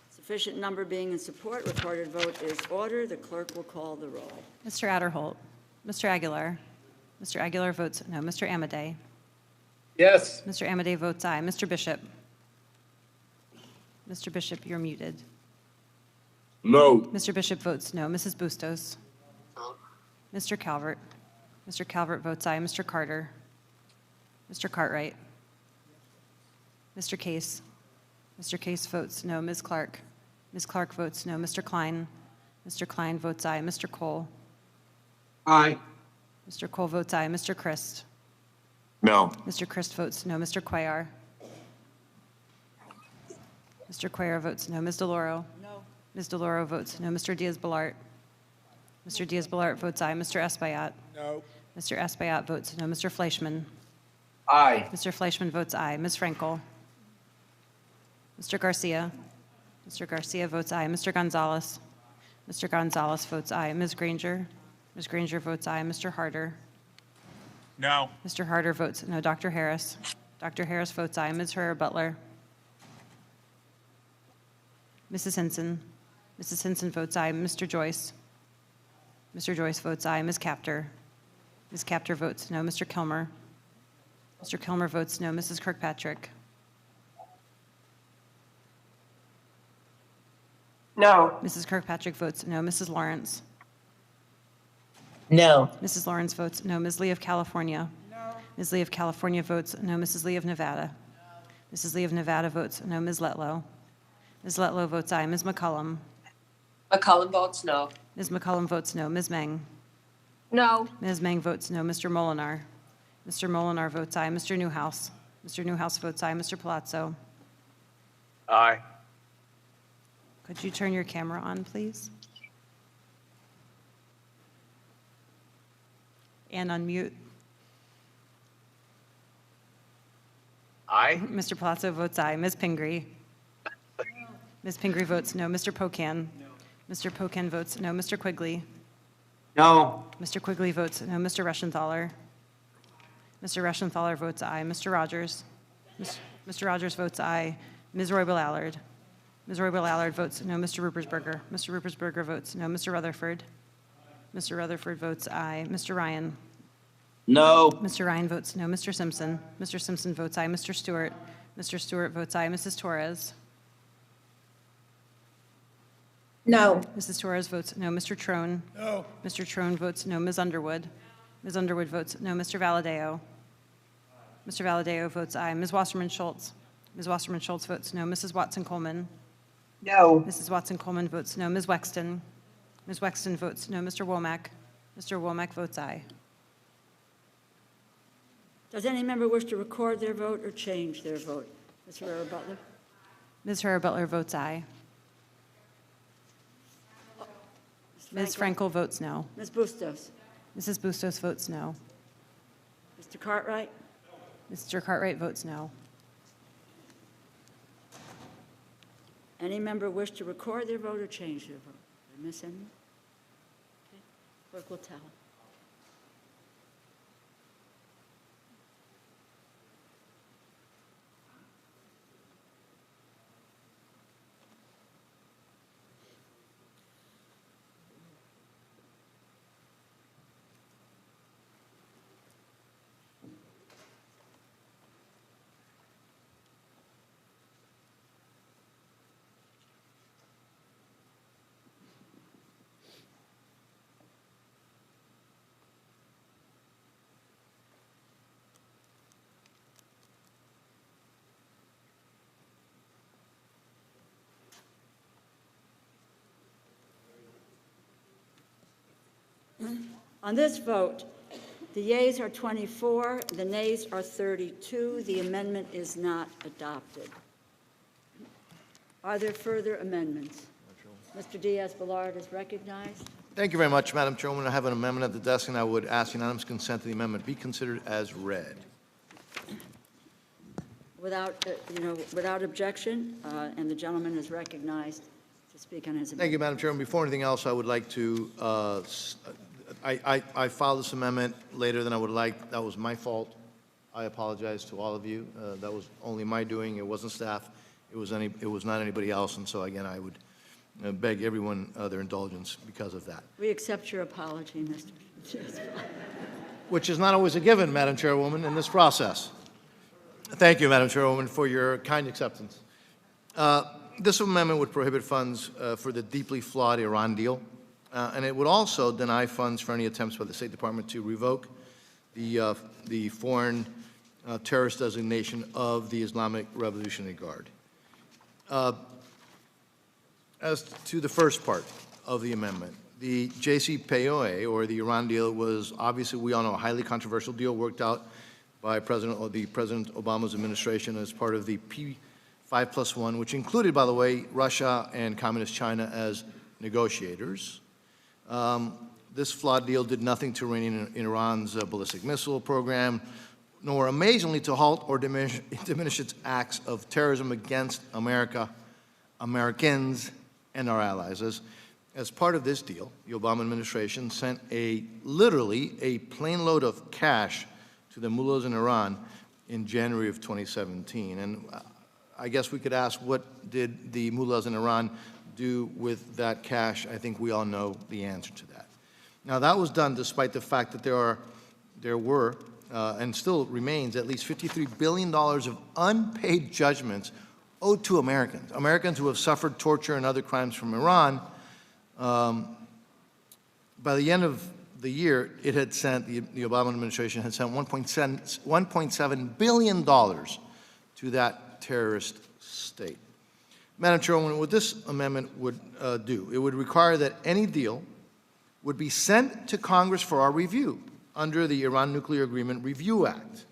Sufficient number being in support, recorded vote is ordered. The clerk will call the roll. Mr. Adderholt. Mr. Aguilar. Mr. Aguilar votes no. Mr. Amadei. Yes. Mr. Amadei votes aye. Mr. Bishop. Mr. Bishop, you're muted. No. Mr. Bishop votes no. Mrs. Bustos. Mr. Calvert. Mr. Calvert votes aye. Mr. Carter. Mr. Cartwright. Mr. Case. Mr. Case votes no. Ms. Clark. Ms. Clark votes no. Mr. Klein. Mr. Klein votes aye. Mr. Cole. Aye. Mr. Cole votes aye. Mr. Christ. No. Mr. Christ votes no. Mr. Cuellar. Mr. Cuellar votes no. Ms. DeLauro. No. Ms. DeLauro votes no. Mr. Diaz-Balart. Mr. Diaz-Balart votes aye. Mr. Espaillat. No. Mr. Espaillat votes no. Mr. Fleischman. Aye. Mr. Fleischman votes aye. Ms. Frankel. Mr. Garcia. Mr. Garcia votes aye. Mr. Gonzalez. Mr. Gonzalez votes aye. Ms. Granger. Ms. Granger votes aye. Mr. Harder. No. Mr. Harder votes no. Dr. Harris. Dr. Harris votes aye. Ms. Herrera-Butler. Mrs. Hinson. Mrs. Hinson votes aye. Mr. Joyce. Mr. Joyce votes aye. Ms. Capter. Ms. Capter votes no. Mr. Kilmer. Mr. Kilmer votes no. Mrs. Kirkpatrick. No. Mrs. Kirkpatrick votes no. Mrs. Lawrence. No. Mrs. Lawrence votes no. Ms. Lee of California. No. Ms. Lee of California votes no. Mrs. Lee of Nevada. No. Mrs. Lee of Nevada votes no. Ms. Letlow. Ms. Letlow votes aye. Ms. McCullum. McCullum votes no. Ms. McCullum votes no. Ms. Meng. No. Ms. Meng votes no. Mr. Molinar. Mr. Molinar votes aye. Mr. Newhouse. Mr. Newhouse votes aye. Mr. Palazzo. Aye. Could you turn your camera on, please? And unmute. Aye. Mr. Palazzo votes aye. Ms. Pingree. Ms. Pingree votes no. Mr. Pocan. No. Mr. Pocan votes no. Mr. Quigley. No. Mr. Quigley votes no. Mr. Reschenthaler. Mr. Reschenthaler votes aye. Mr. Rogers. Mr. Rogers votes aye. Ms. Roybal-Allard. Ms. Roybal-Allard votes no. Mr. Ruppersberger. Mr. Ruppersberger votes no. Mr. Rutherford. Mr. Rutherford votes aye. Mr. Ryan. No. Mr. Ryan votes no. Mr. Simpson. Mr. Simpson votes aye. Mr. Stewart. Mr. Stewart votes aye. Mrs. Torres. No. Mrs. Torres votes no. Mr. Trone. No. Mr. Trone votes no. Ms. Underwood. Ms. Underwood votes no. Mr. Valadeo. Mr. Valadeo votes aye. Ms. Wasserman Schultz. Ms. Wasserman Schultz votes no. Mrs. Watson Coleman. No. Mrs. Watson Coleman votes no. Ms. Wexton. Ms. Wexton votes no. Mr. Womack. Mr. Womack votes aye. Does any member wish to record their vote or change their vote? Ms. Herrera Butler? Ms. Herrera Butler votes aye. Ms. Frankel votes no. Ms. Bustos? Mrs. Bustos votes no. Mr. Cartwright? Mr. Cartwright votes no. Any member wish to record their vote or change their vote? Did I miss any? Okay. Clerk will tell. On this vote, the yeas are 24, the nays are 32. The amendment is not adopted. Are there further amendments? Mr. Diaz-Balart is recognized. Thank you very much, Madam Chairwoman. I have an amendment at the desk, and I would ask unanimous consent to the amendment be considered as read. Without objection, and the gentleman is recognized to speak on his amendment. Thank you, Madam Chairman. Before anything else, I would like to, I filed this amendment later than I would like. That was my fault. I apologize to all of you. That was only my doing. It wasn't staff. It was not anybody else. And so, again, I would beg everyone their indulgence because of that. We accept your apology, Mr. Which is not always a given, Madam Chairwoman, in this process. Thank you, Madam Chairwoman, for your kind acceptance. This amendment would prohibit funds for the deeply flawed Iran deal, and it would also deny funds for any attempts by the State Department to revoke the foreign terrorist designation of the Islamic Revolutionary Guard. As to the first part of the amendment, the JCPOA, or the Iran deal, was obviously, we all know, a highly controversial deal worked out by President Obama's administration as part of the P5+1, which included, by the way, Russia and Communist China as negotiators. This flawed deal did nothing to rein in Iran's ballistic missile program, nor, amazingly, to halt or diminish its acts of terrorism against America, Americans, and our allies. As part of this deal, the Obama administration sent literally a plane load of cash to the mullahs in Iran in January of 2017. And I guess we could ask, what did the mullahs in Iran do with that cash? I think we all know the answer to that. Now, that was done despite the fact that there were and still remains at least $53 billion of unpaid judgments owed to Americans who have suffered torture and other crimes from Iran. By the end of the year, it had sent, the Obama administration had sent $1.7 billion to that terrorist state. Madam Chairwoman, what this amendment would do, it would require that any deal would be sent to Congress for our review under the Iran Nuclear Agreement Review Act,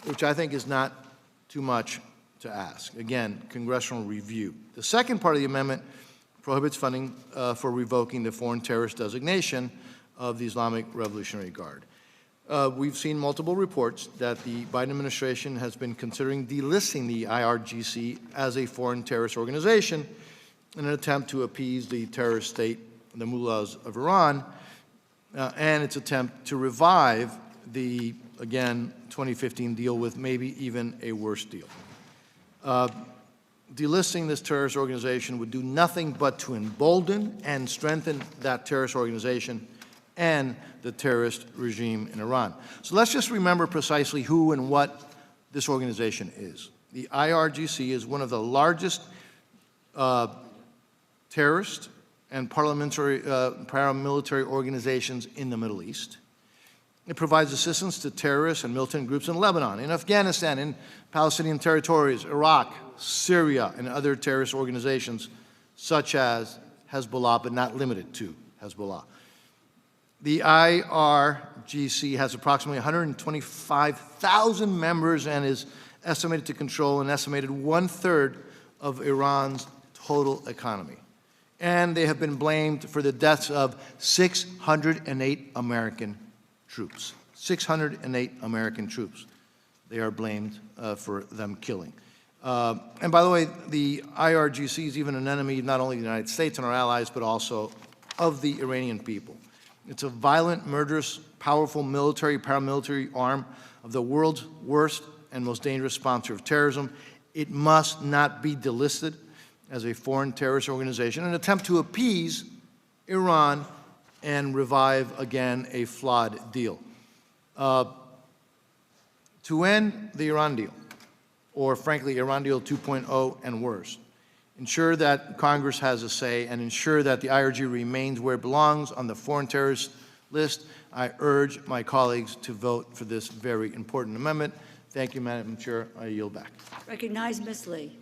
which I think is not too much to ask. Again, congressional review. The second part of the amendment prohibits funding for revoking the foreign terrorist designation of the Islamic Revolutionary Guard. We've seen multiple reports that the Biden administration has been considering delisting the IRGC as a foreign terrorist organization in an attempt to appease the terrorist state, the mullahs of Iran, and its attempt to revive the, again, 2015 deal with maybe even a worse deal. Delisting this terrorist organization would do nothing but to embolden and strengthen that terrorist organization and the terrorist regime in Iran. So let's just remember precisely who and what this organization is. The IRGC is one of the largest terrorist and paramilitary organizations in the Middle East. It provides assistance to terrorists and militant groups in Lebanon, in Afghanistan, in Palestinian territories, Iraq, Syria, and other terrorist organizations such as Hezbollah, but not limited to Hezbollah. The IRGC has approximately 125,000 members and is estimated to control an estimated 1/3 of Iran's total economy. And they have been blamed for the deaths of 608 American troops. 608 American troops. They are blamed for them killing. And by the way, the IRGC is even an enemy not only of the United States and our allies, but also of the Iranian people. It's a violent, murderous, powerful military, paramilitary arm of the world's worst and most dangerous sponsor of terrorism. It must not be delisted as a foreign terrorist organization, an attempt to appease Iran and revive again a flawed deal. To end the Iran deal, or frankly, Iran deal 2.0 and worse, ensure that Congress has a say and ensure that the IRG remains where it belongs on the foreign terrorist list, I urge my colleagues to vote for this very important amendment. Thank you, Madam Chair. I yield back. Recognize Ms. Lee.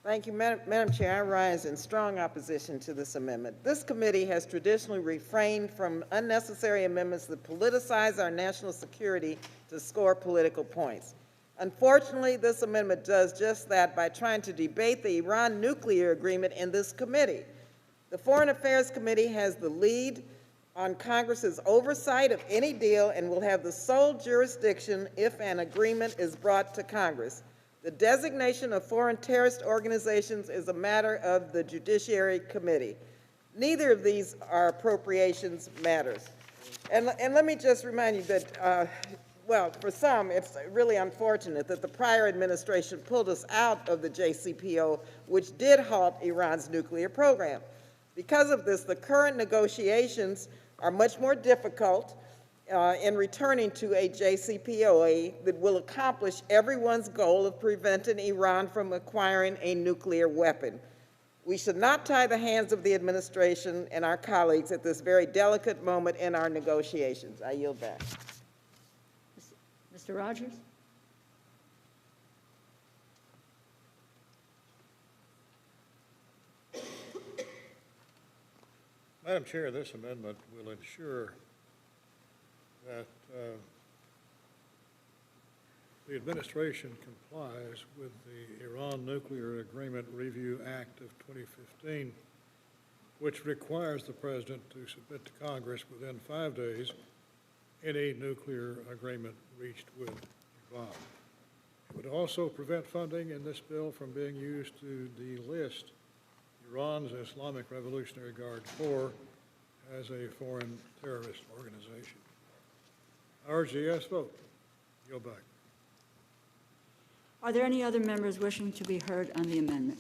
Thank you, Madam Chair. I rise in strong opposition to this amendment. This committee has traditionally refrained from unnecessary amendments that politicize our national security to score political points. Unfortunately, this amendment does just that by trying to debate the Iran nuclear agreement in this committee. The Foreign Affairs Committee has the lead on Congress's oversight of any deal and will have the sole jurisdiction if an agreement is brought to Congress. The designation of foreign terrorist organizations is a matter of the Judiciary Committee. Neither of these are appropriations matters. And let me just remind you that, well, for some, it's really unfortunate that the prior administration pulled us out of the JCPO, which did halt Iran's nuclear program. Because of this, the current negotiations are much more difficult in returning to a JCPOA that will accomplish everyone's goal of preventing Iran from acquiring a nuclear weapon. We should not tie the hands of the administration and our colleagues at this very delicate moment in our negotiations. I yield back. Mr. Rogers? Madam Chair, this amendment will ensure that the administration complies with the Iran Nuclear Agreement Review Act of 2015, which requires the President to submit to Congress within 5 days any nuclear agreement reached with Iran. It would also prevent funding in this bill from being used to delist Iran's Islamic Revolutionary Guard Corps as a foreign terrorist organization. I urge the yes vote. Yield back. Are there any other members wishing to be heard on the amendment?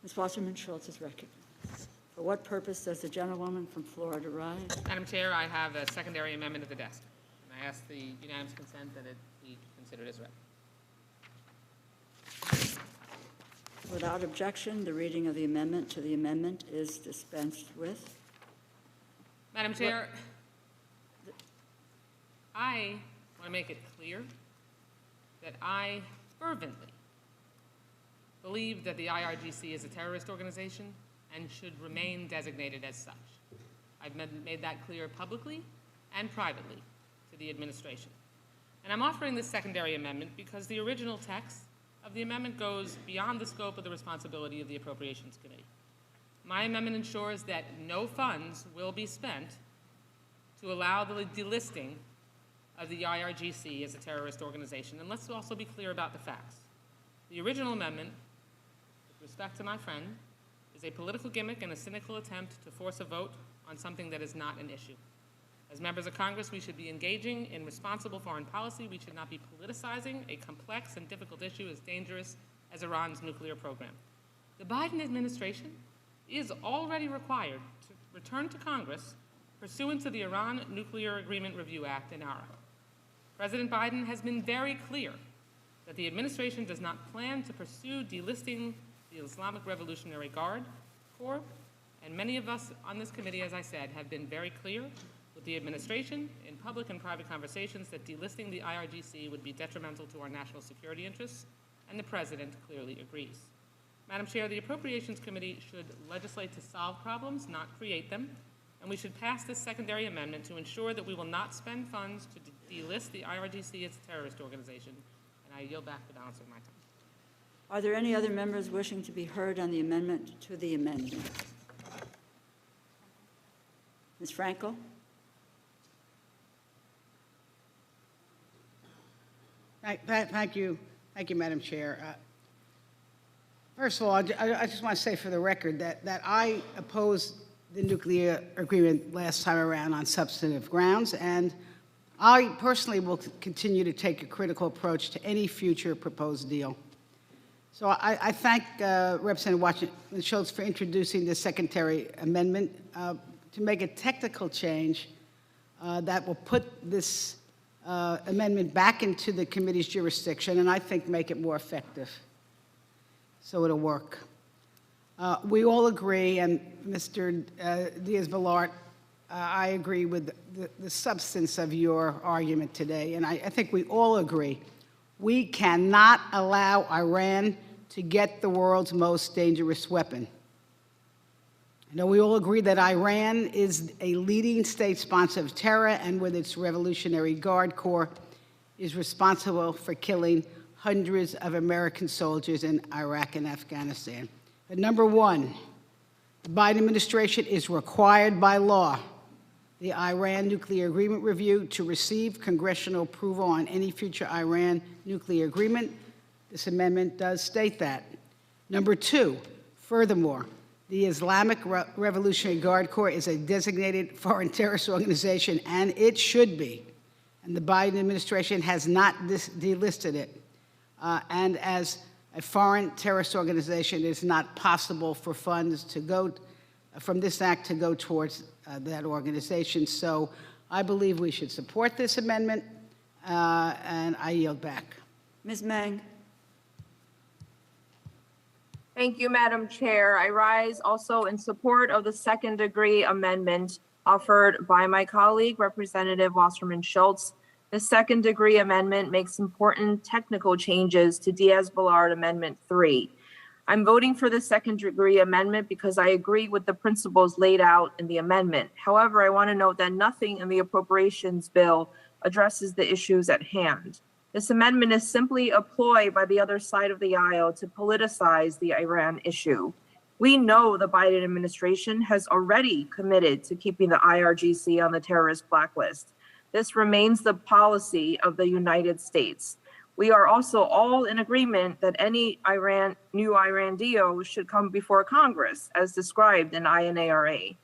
Ms. Wasserman Schultz is recognized. For what purpose does the gentlewoman from Florida rise? Madam Chair, I have a secondary amendment at the desk, and I ask the unanimous consent that it be considered as read. Without objection, the reading of the amendment to the amendment is dispensed with. Madam Chair, I want to make it clear that I fervently believe that the IRGC is a terrorist organization and should remain designated as such. I've made that clear publicly and privately to the administration. And I'm offering this secondary amendment because the original text of the amendment goes beyond the scope of the responsibility of the Appropriations Committee. My amendment ensures that no funds will be spent to allow the delisting of the IRGC as a terrorist organization. And let's also be clear about the facts. The original amendment, with respect to my friend, is a political gimmick and a cynical attempt to force a vote on something that is not an issue. As members of Congress, we should be engaging in responsible foreign policy. We should not be politicizing a complex and difficult issue as dangerous as Iran's nuclear program. The Biden administration is already required to return to Congress pursuant to the Iran Nuclear Agreement Review Act and ARA. President Biden has been very clear that the administration does not plan to pursue delisting the Islamic Revolutionary Guard Corps, and many of us on this committee, as I said, have been very clear with the administration in public and private conversations that delisting the IRGC would be detrimental to our national security interests, and the President clearly agrees. Madam Chair, the Appropriations Committee should legislate to solve problems, not create them. and we should pass this secondary amendment to ensure that we will not spend funds to delist the IRGC as a terrorist organization. And I yield back the balance of my time. Are there any other members wishing to be heard on the amendment to the amendment? Ms. Frankel? Thank you, Madam Chair. First of all, I just want to say for the record that I opposed the nuclear agreement last time around on substantive grounds, and I personally will continue to take a critical approach to any future proposed deal. So I thank Representative Washington Schultz for introducing the secondary amendment to make a technical change that will put this amendment back into the committee's jurisdiction, and I think make it more effective. So it'll work. We all agree, and Mr. Diaz-Balart, I agree with the substance of your argument today, and I think we all agree. We cannot allow Iran to get the world's most dangerous weapon. I know we all agree that Iran is a leading state sponsor of terror, and with its Revolutionary Guard Corps, is responsible for killing hundreds of American soldiers in Iraq and Afghanistan. But number one, the Biden administration is required by law, the Iran nuclear agreement review, to receive congressional approval on any future Iran nuclear agreement. This amendment does state that. Number two, furthermore, the Islamic Revolutionary Guard Corps is a designated foreign terrorist organization, and it should be. And the Biden administration has not delisted it. And as a foreign terrorist organization, it is not possible for funds to go from this act to go towards that organization. So I believe we should support this amendment, and I yield back. Ms. Meng? Thank you, Madam Chair. I rise also in support of the second-degree amendment offered by my colleague, Representative Wasserman Schultz. The second-degree amendment makes important technical changes to Diaz-Balart Amendment 3. I'm voting for the second-degree amendment because I agree with the principles laid out in the amendment. However, I want to note that nothing in the appropriations bill addresses the issues at hand. This amendment is simply a ploy by the other side of the aisle to politicize the Iran issue. We know the Biden administration has already committed to keeping the IRGC on the terrorist blacklist. This remains the policy of the United States. We are also all in agreement that any new Iran deal should come before Congress, as described in INARA.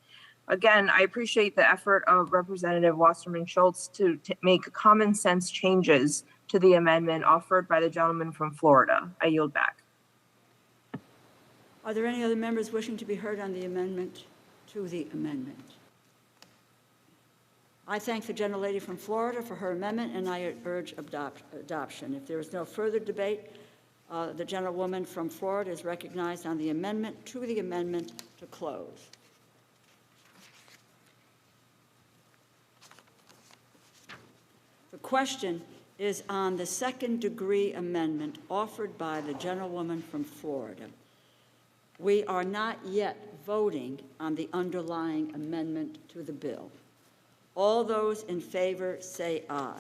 Again, I appreciate the effort of Representative Wasserman Schultz to make common sense changes to the amendment offered by the gentleman from Florida. I yield back. Are there any other members wishing to be heard on the amendment to the amendment? I thank the gentlelady from Florida for her amendment, and I urge adoption. If there is no further debate, the gentlewoman from Florida is recognized on the amendment to the amendment to close. The question is on the second-degree amendment offered by the gentlewoman from Florida. We are not yet voting on the underlying amendment to the bill. All those in favor say aye.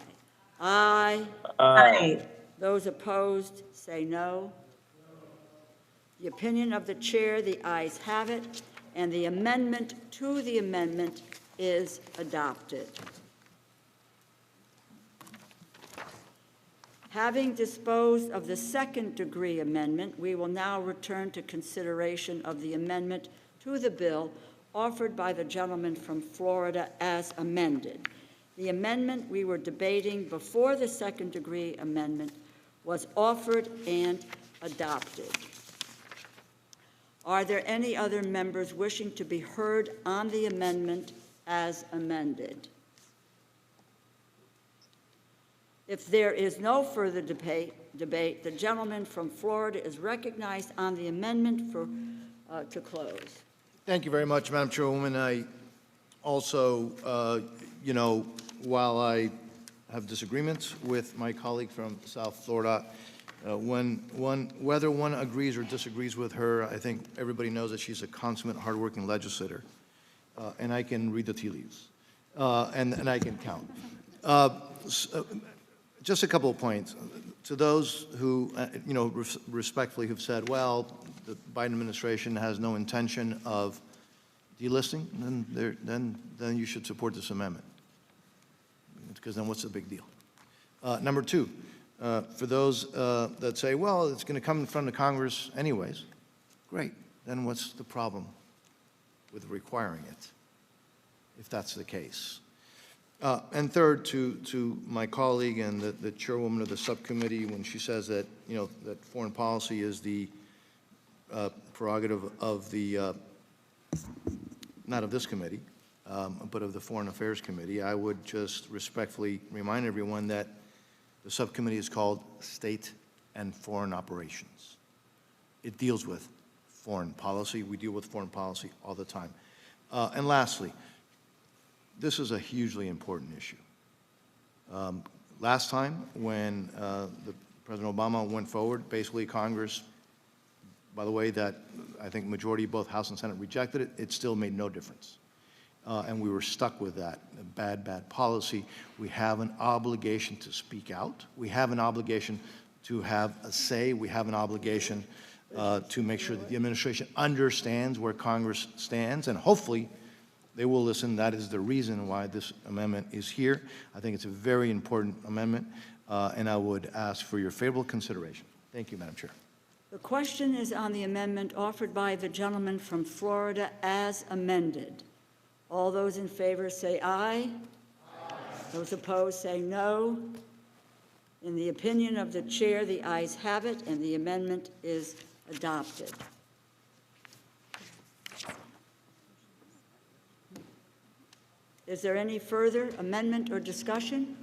Aye. Aye. Those opposed say no. The opinion of the chair, the ayes have it, and the amendment to the amendment is adopted. Having disposed of the second-degree amendment, we will now return to consideration of the amendment to the bill offered by the gentleman from Florida as amended. The amendment we were debating before the second-degree amendment was offered and adopted. Are there any other members wishing to be heard on the amendment as amended? If there is no further debate, the gentleman from Florida is recognized on the amendment to close. Thank you very much, Madam Chairwoman. I also, while I have disagreements with my colleague from South Florida, whether one agrees or disagrees with her, I think everybody knows that she's a consummate, hardworking legislator. and I can read the tea leaves, and I can count. Just a couple of points. To those who, respectfully have said, well, the Biden administration has no intention of delisting, then you should support this amendment, because then what's the big deal? Number two, for those that say, well, it's going to come in front of Congress anyways, great. Then what's the problem with requiring it, if that's the case? And third, to my colleague and the chairwoman of the subcommittee, when she says that, that foreign policy is the prerogative of the, not of this committee, but of the Foreign Affairs Committee, I would just respectfully remind everyone that the subcommittee is called State and Foreign Operations. It deals with foreign policy. We deal with foreign policy all the time. And lastly, this is a hugely important issue. Last time when President Obama went forward, basically Congress, by the way, that I think majority, both House and Senate rejected it, it still made no difference. And we were stuck with that bad policy. We have an obligation to speak out. We have an obligation to have a say. We have an obligation to make sure that the administration understands where Congress stands, and hopefully they will listen. That is the reason why this amendment is here. I think it's a very important amendment, and I would ask for your favorable consideration. Thank you, Madam Chair. The question is on the amendment offered by the gentleman from Florida as amended. All those in favor say aye. Aye. Those opposed say no. In the opinion of the chair, the ayes have it, and the amendment is adopted. Is there any further amendment or discussion?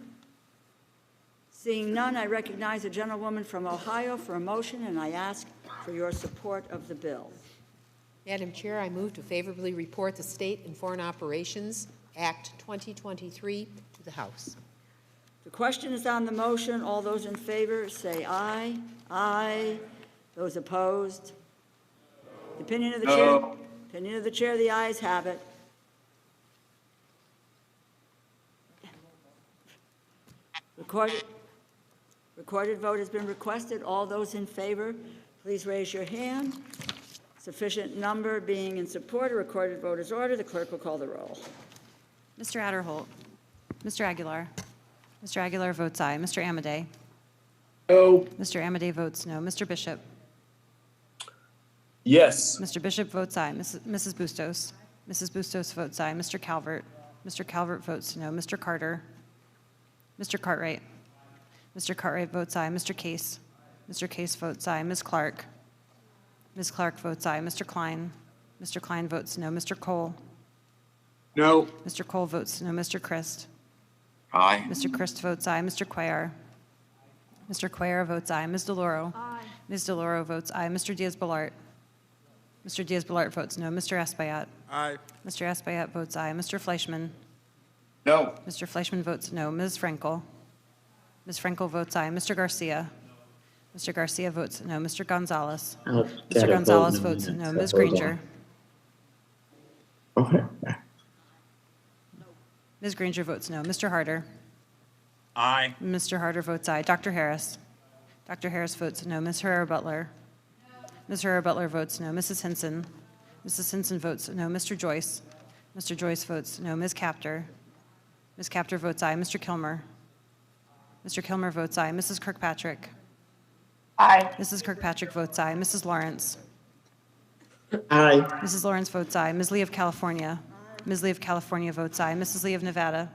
Seeing none, I recognize a gentlewoman from Ohio for a motion, and I ask for your support of the bill. Madam Chair, I move to favorably report the State and Foreign Operations Act 2023 to the House. The question is on the motion. All those in favor say aye. Aye. Those opposed? The opinion of the chair. Opinion of the chair, the ayes have it. Recorded vote has been requested. All those in favor, please raise your hand. Sufficient number being in support, a recorded vote is ordered. The clerk will call the roll. Mr. Adderholt. Mr. Aguilar. Mr. Aguilar votes aye. Mr. Amadei. No. Mr. Amadei votes no. Mr. Bishop. Yes. Mr. Bishop votes aye. Mrs. Bustos. Mrs. Bustos votes aye. Mr. Calvert. Mr. Calvert votes no. Mr. Carter. Mr. Cartwright. Mr. Cartwright votes aye. Mr. Case. Mr. Case votes aye. Ms. Clark. Ms. Clark votes aye. Mr. Klein. Mr. Klein votes no. Mr. Cole. No. Mr. Cole votes no. Mr. Christ. Aye. Mr. Christ votes aye. Mr. Cuellar. Mr. Cuellar votes aye. Ms. DeLauro. Aye. Ms. DeLauro votes aye. Mr. Diaz-Balart. Mr. Diaz-Balart votes no. Mr. Espaillat. Aye. Mr. Espaillat votes aye. Mr. Fleischman. No. Mr. Fleischman votes no. Ms. Frankel. Ms. Frankel votes aye. Mr. Garcia. Mr. Garcia votes no. Mr. Gonzalez. Mr. Gonzalez votes no. Ms. Granger. Okay. Ms. Granger votes no. Mr. Harder. Aye. Mr. Harder votes aye. Dr. Harris. Dr. Harris votes no. Ms. Herrera-Butler. Ms. Herrera-Butler votes no. Mrs. Hinson. Mrs. Hinson votes no. Mr. Joyce. Mr. Joyce votes no. Ms. Capter. Ms. Capter votes aye. Mr. Kilmer. Mr. Kilmer votes aye. Mrs. Kirkpatrick. Aye. Mrs. Kirkpatrick votes aye. Mrs. Lawrence. Aye. Mrs. Lawrence votes aye. Ms. Lee of California. Ms. Lee of California votes aye. Mrs. Lee of Nevada.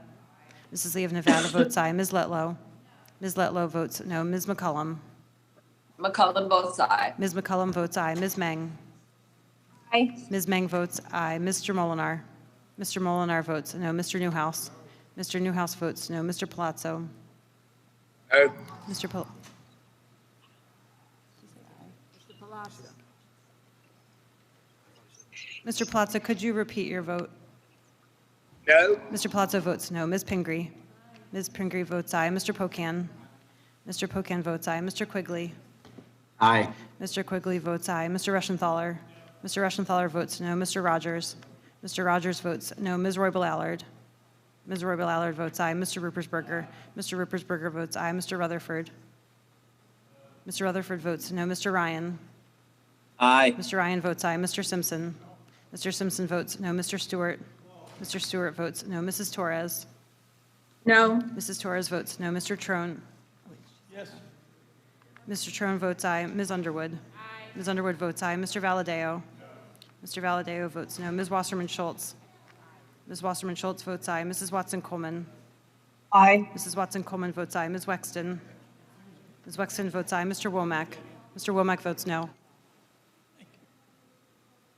Mrs. Lee of Nevada votes aye. Ms. Letlow. Ms. Letlow votes no. Ms. McCollum. McCollum votes aye. Ms. McCollum votes aye. Ms. Meng. Aye. Ms. Meng votes aye. Mr. Molinar. Mr. Molinar votes no. Mr. Newhouse. Mr. Newhouse votes no. Mr. Palazzo. No. Mr. Palazzo. Mr. Palazzo, could you repeat your vote? No. Mr. Palazzo votes no. Ms. Pingree. Ms. Pingree votes aye. Mr. Pocan. Mr. Pocan votes aye. Mr. Quigley. Aye. Mr. Quigley votes aye. Mr. Rushenthaler. Mr. Rushenthaler votes no. Mr. Rogers. Mr. Rogers votes no. Ms. Roybal Allard. Ms. Roybal Allard votes aye. Mr. Ruppersberger. Mr. Ruppersberger votes aye. Mr. Rutherford. Mr. Rutherford votes no. Mr. Ryan. Aye. Mr. Ryan votes aye. Mr. Simpson. Mr. Simpson votes no. Mr. Stewart. Mr. Stewart votes no. Mrs. Torres. No. Mrs. Torres votes no. Mr. Trone. Yes. Mr. Trone votes aye. Ms. Underwood. Aye. Ms. Underwood votes aye. Mr. Valadeo. Mr. Valadeo votes no. Ms. Wasserman Schultz. Ms. Wasserman Schultz votes aye. Mrs. Watson Coleman. Aye. Mrs. Watson Coleman votes aye. Ms. Wexton. Ms. Wexton votes aye. Mr. Womack. Mr. Womack votes no.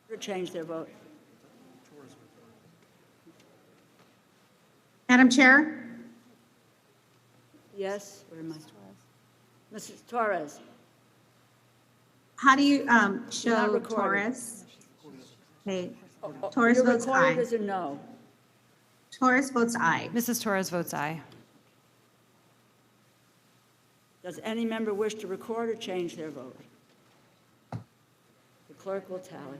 To change their vote. Madam Chair, Yes, or am I? Mrs. Torres. how do you Not show recorded. Torres? Okay, Oh, Torres you're votes recorded aye. as a no. Torres votes aye. Mrs. Torres votes aye. Does any member wish to record or change their vote? The clerk will tally.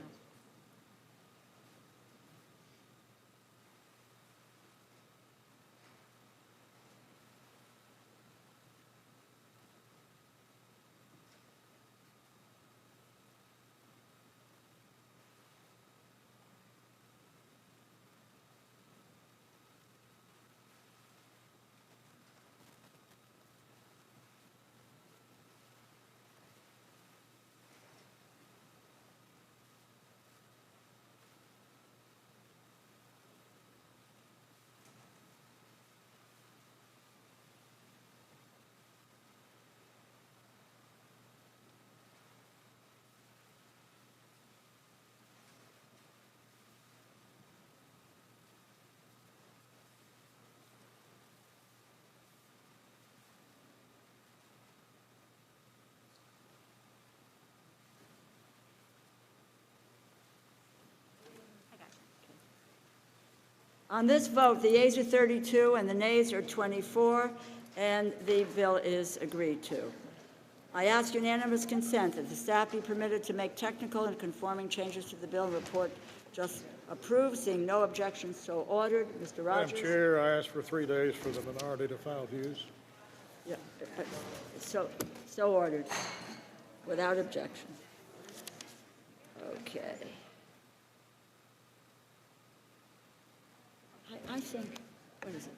On this vote, the yeas are 32 and the nays are 24, and the bill is agreed to. I ask unanimous consent that the staff be permitted to make technical and conforming changes to the bill and report just approved. Seeing no objections, so ordered. Mr. Rogers? Madam Chair, I ask for 3 days for the minority to file views. Yeah, so ordered, without objection. Okay. I think, what is it?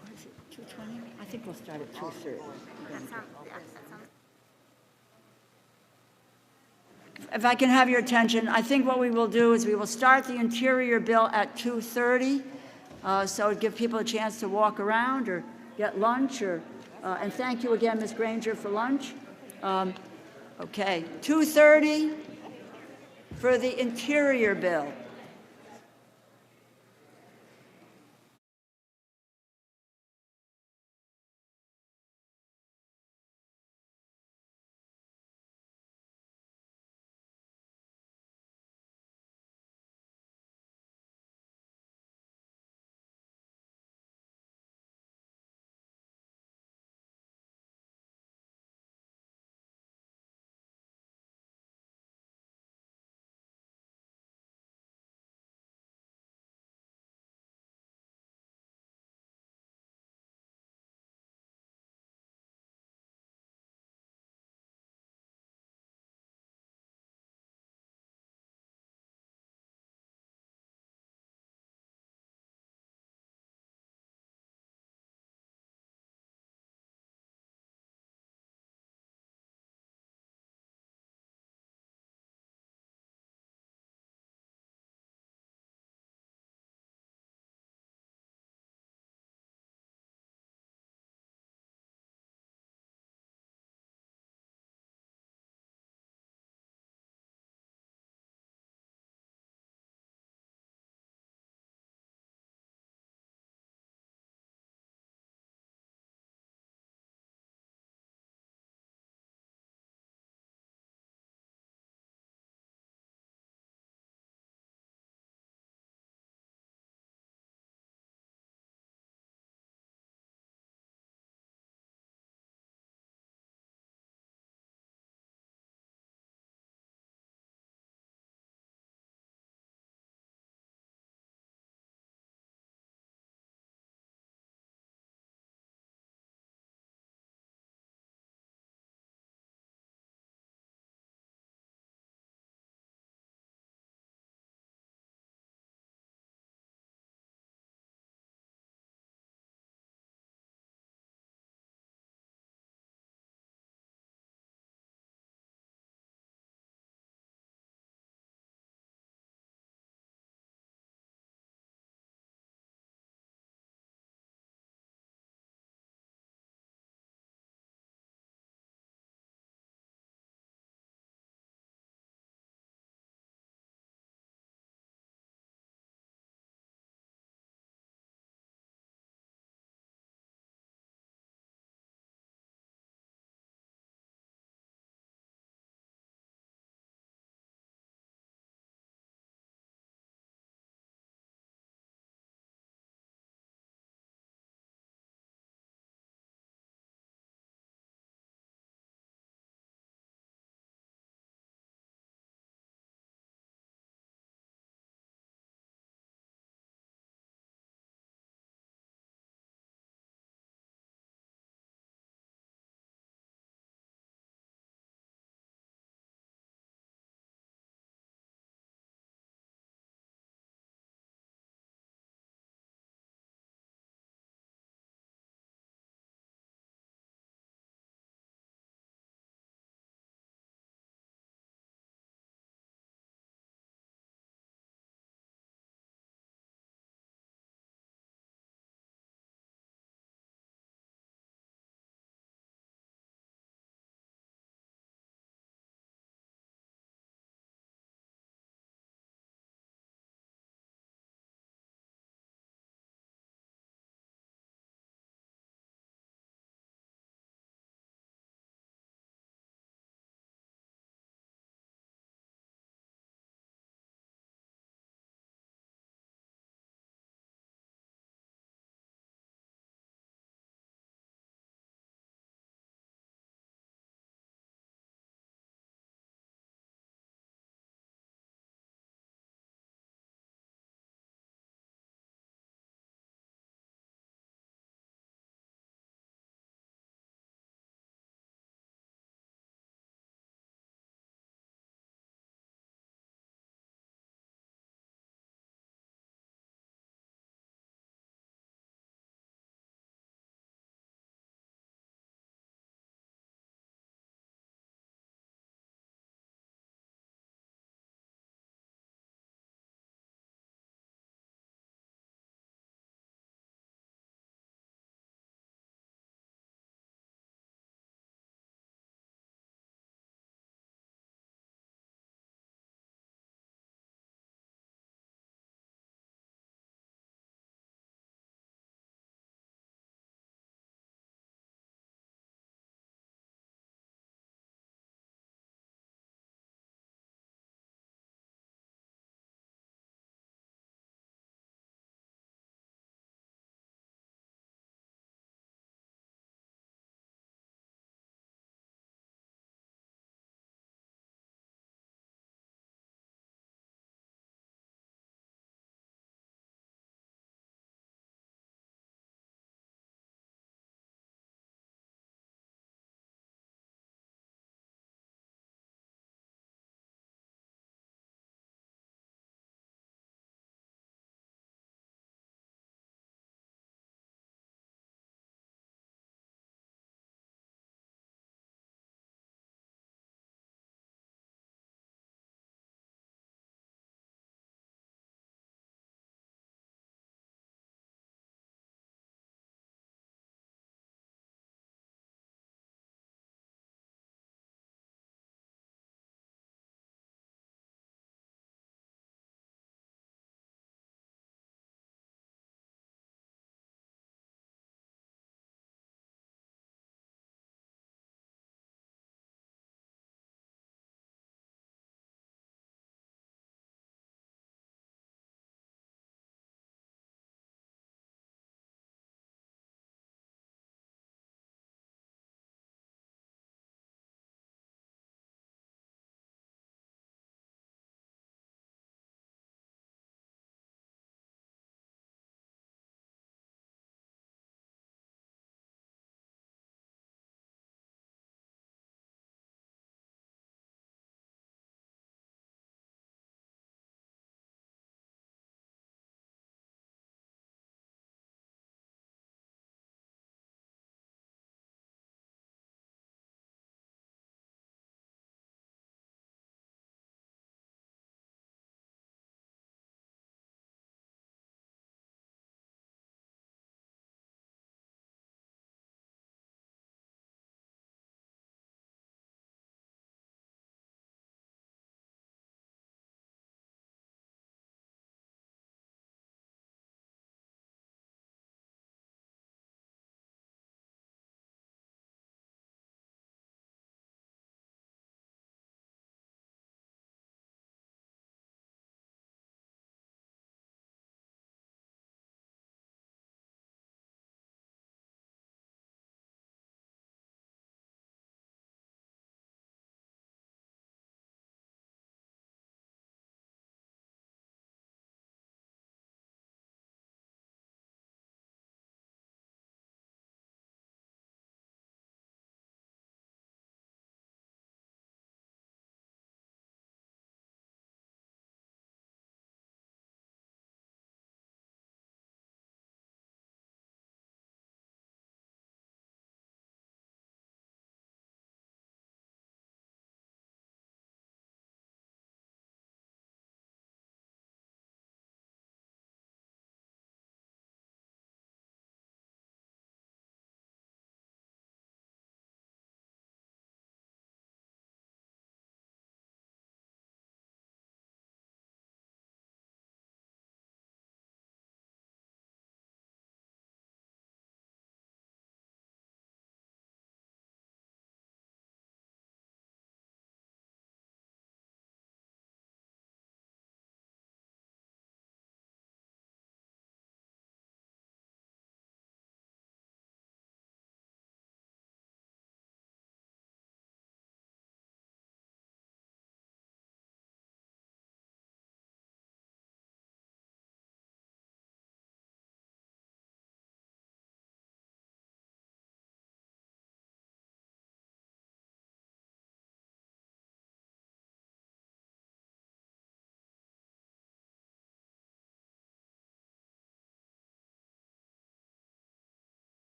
What is it, 2:20? I think we'll start at 2:30. If I can have your attention, I think what we will do is we will start the interior bill at 2:30, so give people a chance to walk around or get lunch, and thank you again, Ms. Granger, for lunch. Okay, 2:30 for the interior bill.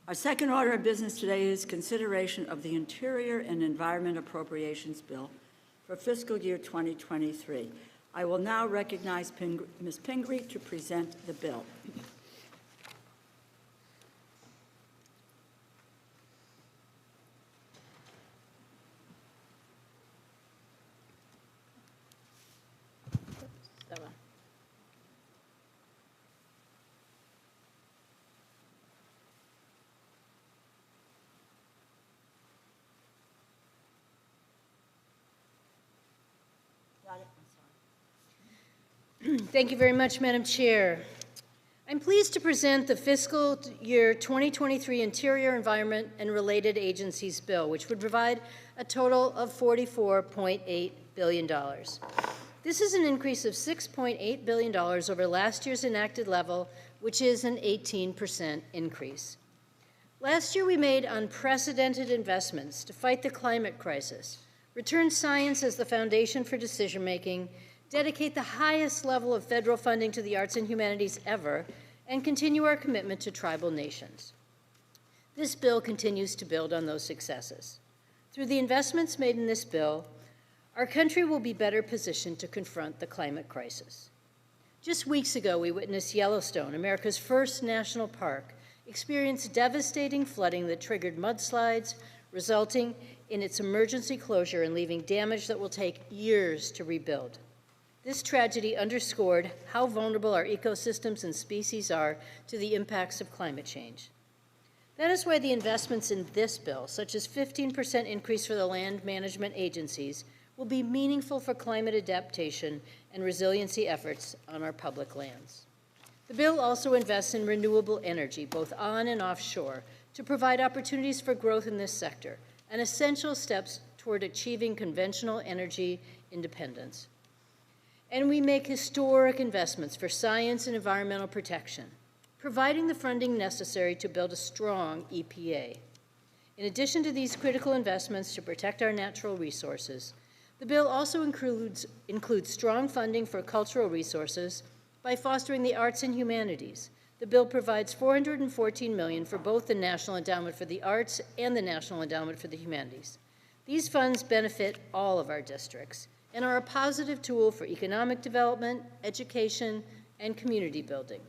Our second order of business today is consideration of the Interior and Environment Appropriations Bill for fiscal year 2023. I will now recognize Ms. Pingree to present the bill. Thank you very much, Madam Chair. I'm pleased to present the fiscal year 2023 Interior, Environment, and Related Agencies Bill, which would provide a total of $44.8 billion. This is an increase of $6.8 billion over last year's enacted level, which is an 18% increase. Last year, we made unprecedented investments to fight the climate crisis, return science as the foundation for decision-making, dedicate the highest level of federal funding to the arts and humanities ever, and continue our commitment to tribal nations. This bill continues to build on those successes. Through the investments made in this bill, our country will be better positioned to confront the climate crisis. Just weeks ago, we witnessed Yellowstone, America's first national park, experience devastating flooding that triggered mudslides, resulting in its emergency closure and leaving damage that will take years to rebuild. This tragedy underscored how vulnerable our ecosystems and species are to the impacts of climate change. That is why the investments in this bill, such as 15% increase for the land management agencies, will be meaningful for climate adaptation and resiliency efforts on our public lands. The bill also invests in renewable energy, both on and offshore, to provide opportunities for growth in this sector and essential steps toward achieving conventional energy independence. And we make historic investments for science and environmental protection, providing the funding necessary to build a strong EPA. In addition to these critical investments to protect our natural resources, the bill also includes strong funding for cultural resources by fostering the arts and humanities. The bill provides $414 million for both the National Endowment for the Arts and the National Endowment for the Humanities. These funds benefit all of our districts and are a positive tool for economic development, education, and community building.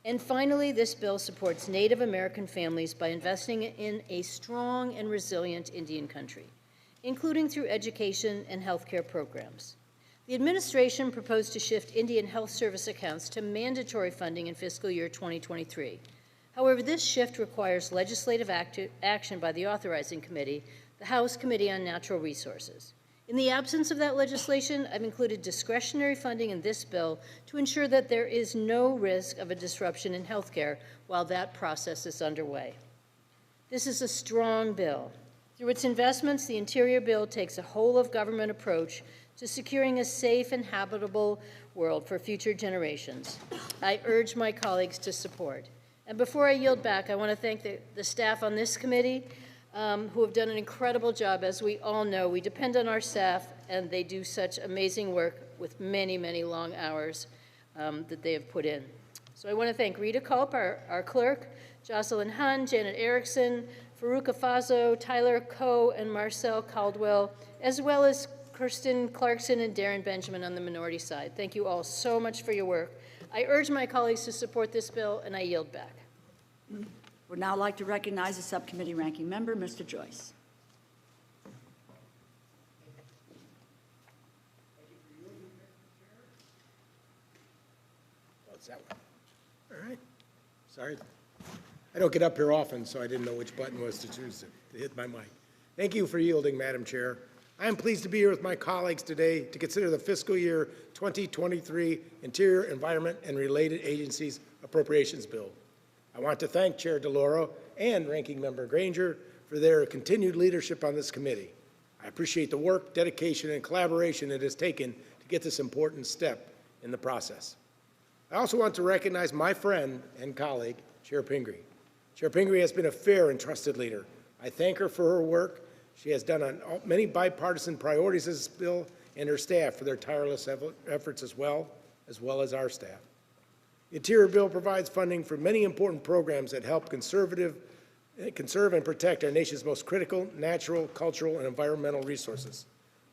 And finally, this bill supports Native American families by investing in a strong and resilient Indian country, including through education and healthcare programs. The administration proposed to shift Indian Health Service accounts to mandatory funding in fiscal year 2023. However, this shift requires legislative action by the authorizing committee, the House Committee on Natural Resources. In the absence of that legislation, I've included discretionary funding in this bill to ensure that there is no risk of a disruption in healthcare while that process is underway. This is a strong bill. Through its investments, the Interior Bill takes a whole-of-government approach to securing a safe and habitable world for future generations. I urge my colleagues to support. And before I yield back, I want to thank the staff on this committee who have done an incredible job. As we all know, we depend on our staff, and they do such amazing work with many, many long hours that they have put in. So I want to thank Rita Culp, our clerk, Jocelyn Hun, Janet Erickson, Faruka Fazo, Tyler Coe, and Marcel Caldwell, as well as Kirsten Clarkson and Darren Benjamin on the minority side. Thank you all so much for your work. I urge my colleagues to support this bill, and I yield back. Would now like to recognize the subcommittee ranking member, Mr. Joyce. Oh, it's that one. All right. Sorry. I don't get up here often, so I didn't know which button was to choose to hit my mic. Thank you for yielding, Madam Chair. I am pleased to be here with my colleagues today to consider the fiscal year 2023 Interior, Environment, and Related Agencies Appropriations Bill. I want to thank Chair DeLauro and Ranking Member Granger for their continued leadership on this committee. I appreciate the work, dedication, and collaboration it has taken to get this important step in the process. I also want to recognize my friend and colleague, Chair Pingree. Chair Pingree has been a fair and trusted leader. I thank her for her work she has done on many bipartisan priorities of this bill, and her staff for their tireless efforts as well as our staff. The Interior Bill provides funding for many important programs that help conserve and protect our nation's most critical natural, cultural, and environmental resources.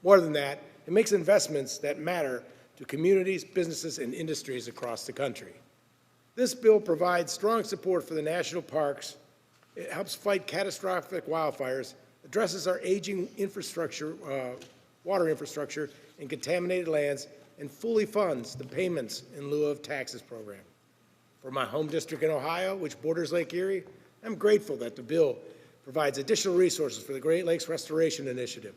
More than that, it makes investments that matter to communities, businesses, and industries across the country. This bill provides strong support for the national parks. It helps fight catastrophic wildfires, addresses our aging infrastructure, water infrastructure, and contaminated lands, and fully funds the payments in lieu of taxes program. For my home district in Ohio, which borders Lake Erie, I'm grateful that the bill provides additional resources for the Great Lakes Restoration Initiative.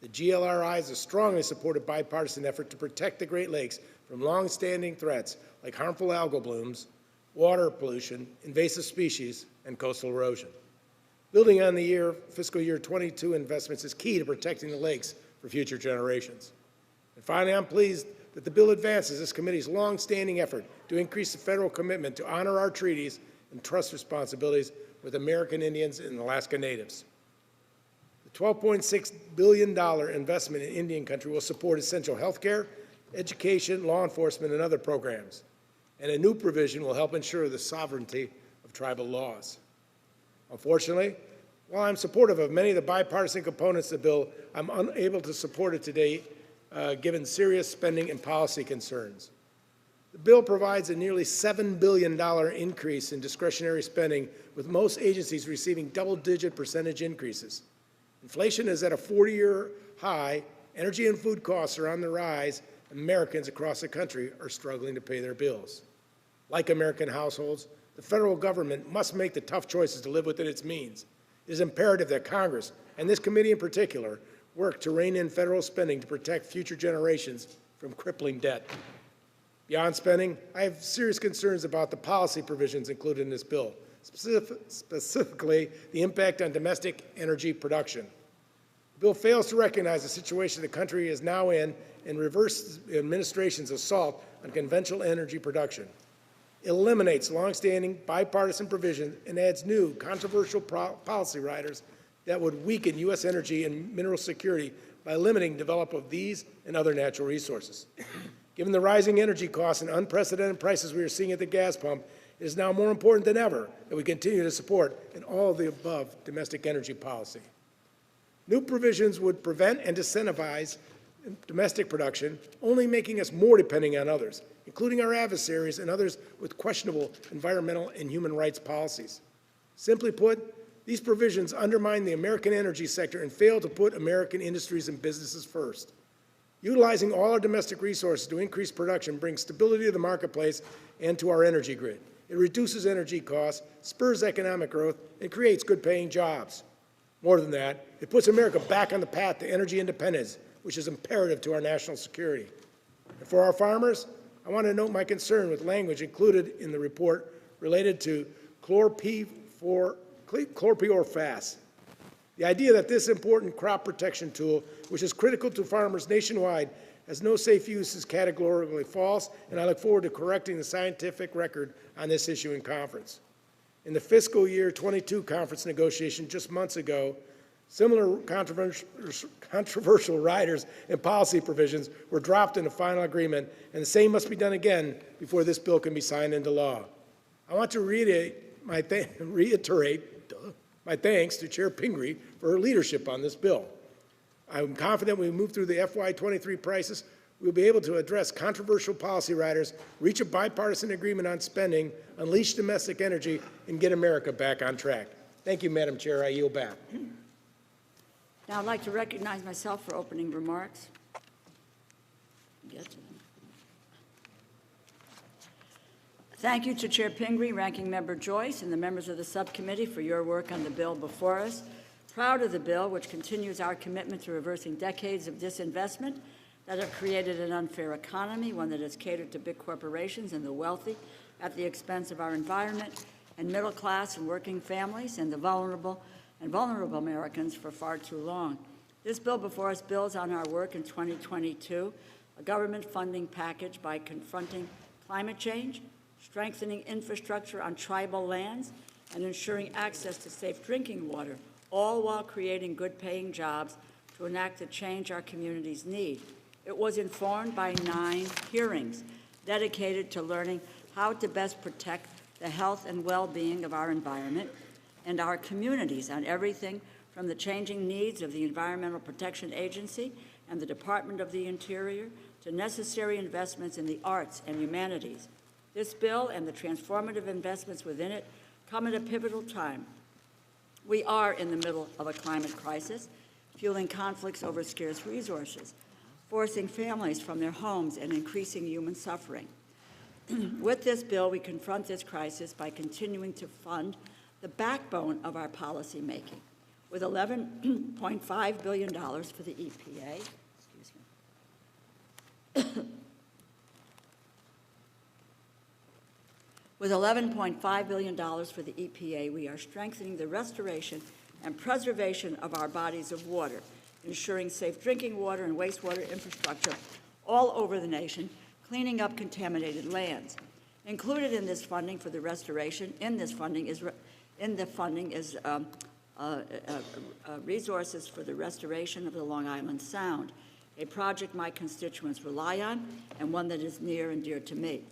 The GLRI is a strongly supported bipartisan effort to protect the Great Lakes from long-standing threats like harmful algal blooms, water pollution, invasive species, and coastal erosion. Building on the fiscal year 22 investments is key to protecting the lakes for future generations. And finally, I'm pleased that the bill advances this committee's long-standing effort to increase the federal commitment to honor our treaties and trust responsibilities with American Indians and Alaska Natives. The $12.6 billion investment in Indian country will support essential health care, education, law enforcement, and other programs. And a new provision will help ensure the sovereignty of tribal laws. Unfortunately, while I'm supportive of many of the bipartisan components of the bill, I'm unable to support it today given serious spending and policy concerns. The bill provides a nearly $7 billion increase in discretionary spending, with most agencies receiving double-digit percentage increases. Inflation is at a 40-year high, energy and food costs are on the rise, and Americans across the country are struggling to pay their bills. Like American households, the federal government must make the tough choices to live within its means. It is imperative that Congress, and this committee in particular, work to rein in federal spending to protect future generations from crippling debt. Beyond spending, I have serious concerns about the policy provisions included in this bill, specifically the impact on domestic energy production. The bill fails to recognize the situation the country is now in and reverses the administration's assault on conventional energy production. It eliminates longstanding bipartisan provisions and adds new controversial policy riders that would weaken U.S. energy and mineral security by limiting development of these and other natural resources. Given the rising energy costs and unprecedented prices we are seeing at the gas pump, it is now more important than ever that we continue to support an all of the above domestic energy policy. New provisions would prevent and disincentivize domestic production, only making us more dependent on others, including our adversaries and others with questionable environmental and human rights policies. Simply put, these provisions undermine the American energy sector and fail to put American industries and businesses first. Utilizing all our domestic resources to increase production brings stability to the marketplace and to our energy grid. It reduces energy costs, spurs economic growth, and creates good-paying jobs. More than that, it puts America back on the path to energy independence, which is imperative to our national security. And for our farmers, I want to note my concern with language included in the report related to chlorpyrifos. The idea that this important crop protection tool, which is critical to farmers nationwide, has no safe use is categorically false, and I look forward to correcting the scientific record on this issue in conference. In the fiscal year 22 conference negotiation just months ago, similar controversial riders and policy provisions were dropped in the final agreement, and the same must be done again before this bill can be signed into law. I want to reiterate my thanks to Chair Pingree for her leadership on this bill. I'm confident when we move through the FY23 crisis, we'll be able to address controversial policy riders, reach a bipartisan agreement on spending, unleash domestic energy, and get America back on track. Thank you, Madam Chair. I yield back. Now I'd like to recognize myself for opening remarks. Thank you to Chair Pingree, Ranking Member Joyce, and the members of the subcommittee for your work on the bill before us. Proud of the bill, which continues our commitment to reversing decades of disinvestment that have created an unfair economy, one that has catered to big corporations and the wealthy at the expense of our environment and middle class and working families and the vulnerable Americans for far too long. This bill before us builds on our work in 2022, a government funding package by confronting climate change, strengthening infrastructure on tribal lands, and ensuring access to safe drinking water, all while creating good-paying jobs to enact the change our communities need. It was informed by 9 hearings dedicated to learning how to best protect the health and well-being of our environment and our communities on everything from the changing needs of the Environmental Protection Agency and the Department of the Interior to necessary investments in the arts and humanities. This bill and the transformative investments within it come at a pivotal time. We are in the middle of a climate crisis, fueling conflicts over scarce resources, forcing families from their homes and increasing human suffering. With this bill, we confront this crisis by continuing to fund the backbone of our policy making, with $11.5 billion for the EPA, With $11.5 billion for the EPA, we are strengthening the restoration and preservation of our bodies of water, ensuring safe drinking water and wastewater infrastructure all over the nation, cleaning up contaminated lands. Included in this funding for the restoration, resources for the restoration of the Long Island Sound, a project my constituents rely on and one that is near and dear to me.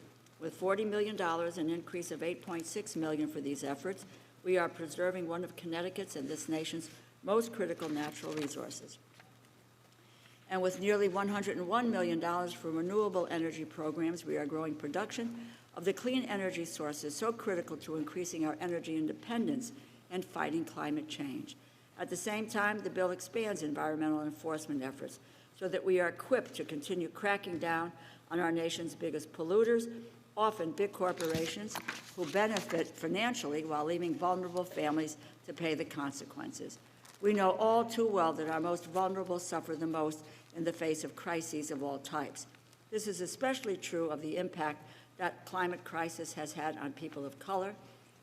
With $40 million, an increase of $8.6 million for these efforts, we are preserving one of Connecticut's and this nation's most critical natural resources. And with nearly $101 million for renewable energy programs, we are growing production of the clean energy sources so critical to increasing our energy independence and fighting climate change. At the same time, the bill expands environmental enforcement efforts so that we are equipped to continue cracking down on our nation's biggest polluters, often big corporations who benefit financially while leaving vulnerable families to pay the consequences. We know all too well that our most vulnerable suffer the most in the face of crises of all types. This is especially true of the impact that climate crisis has had on people of color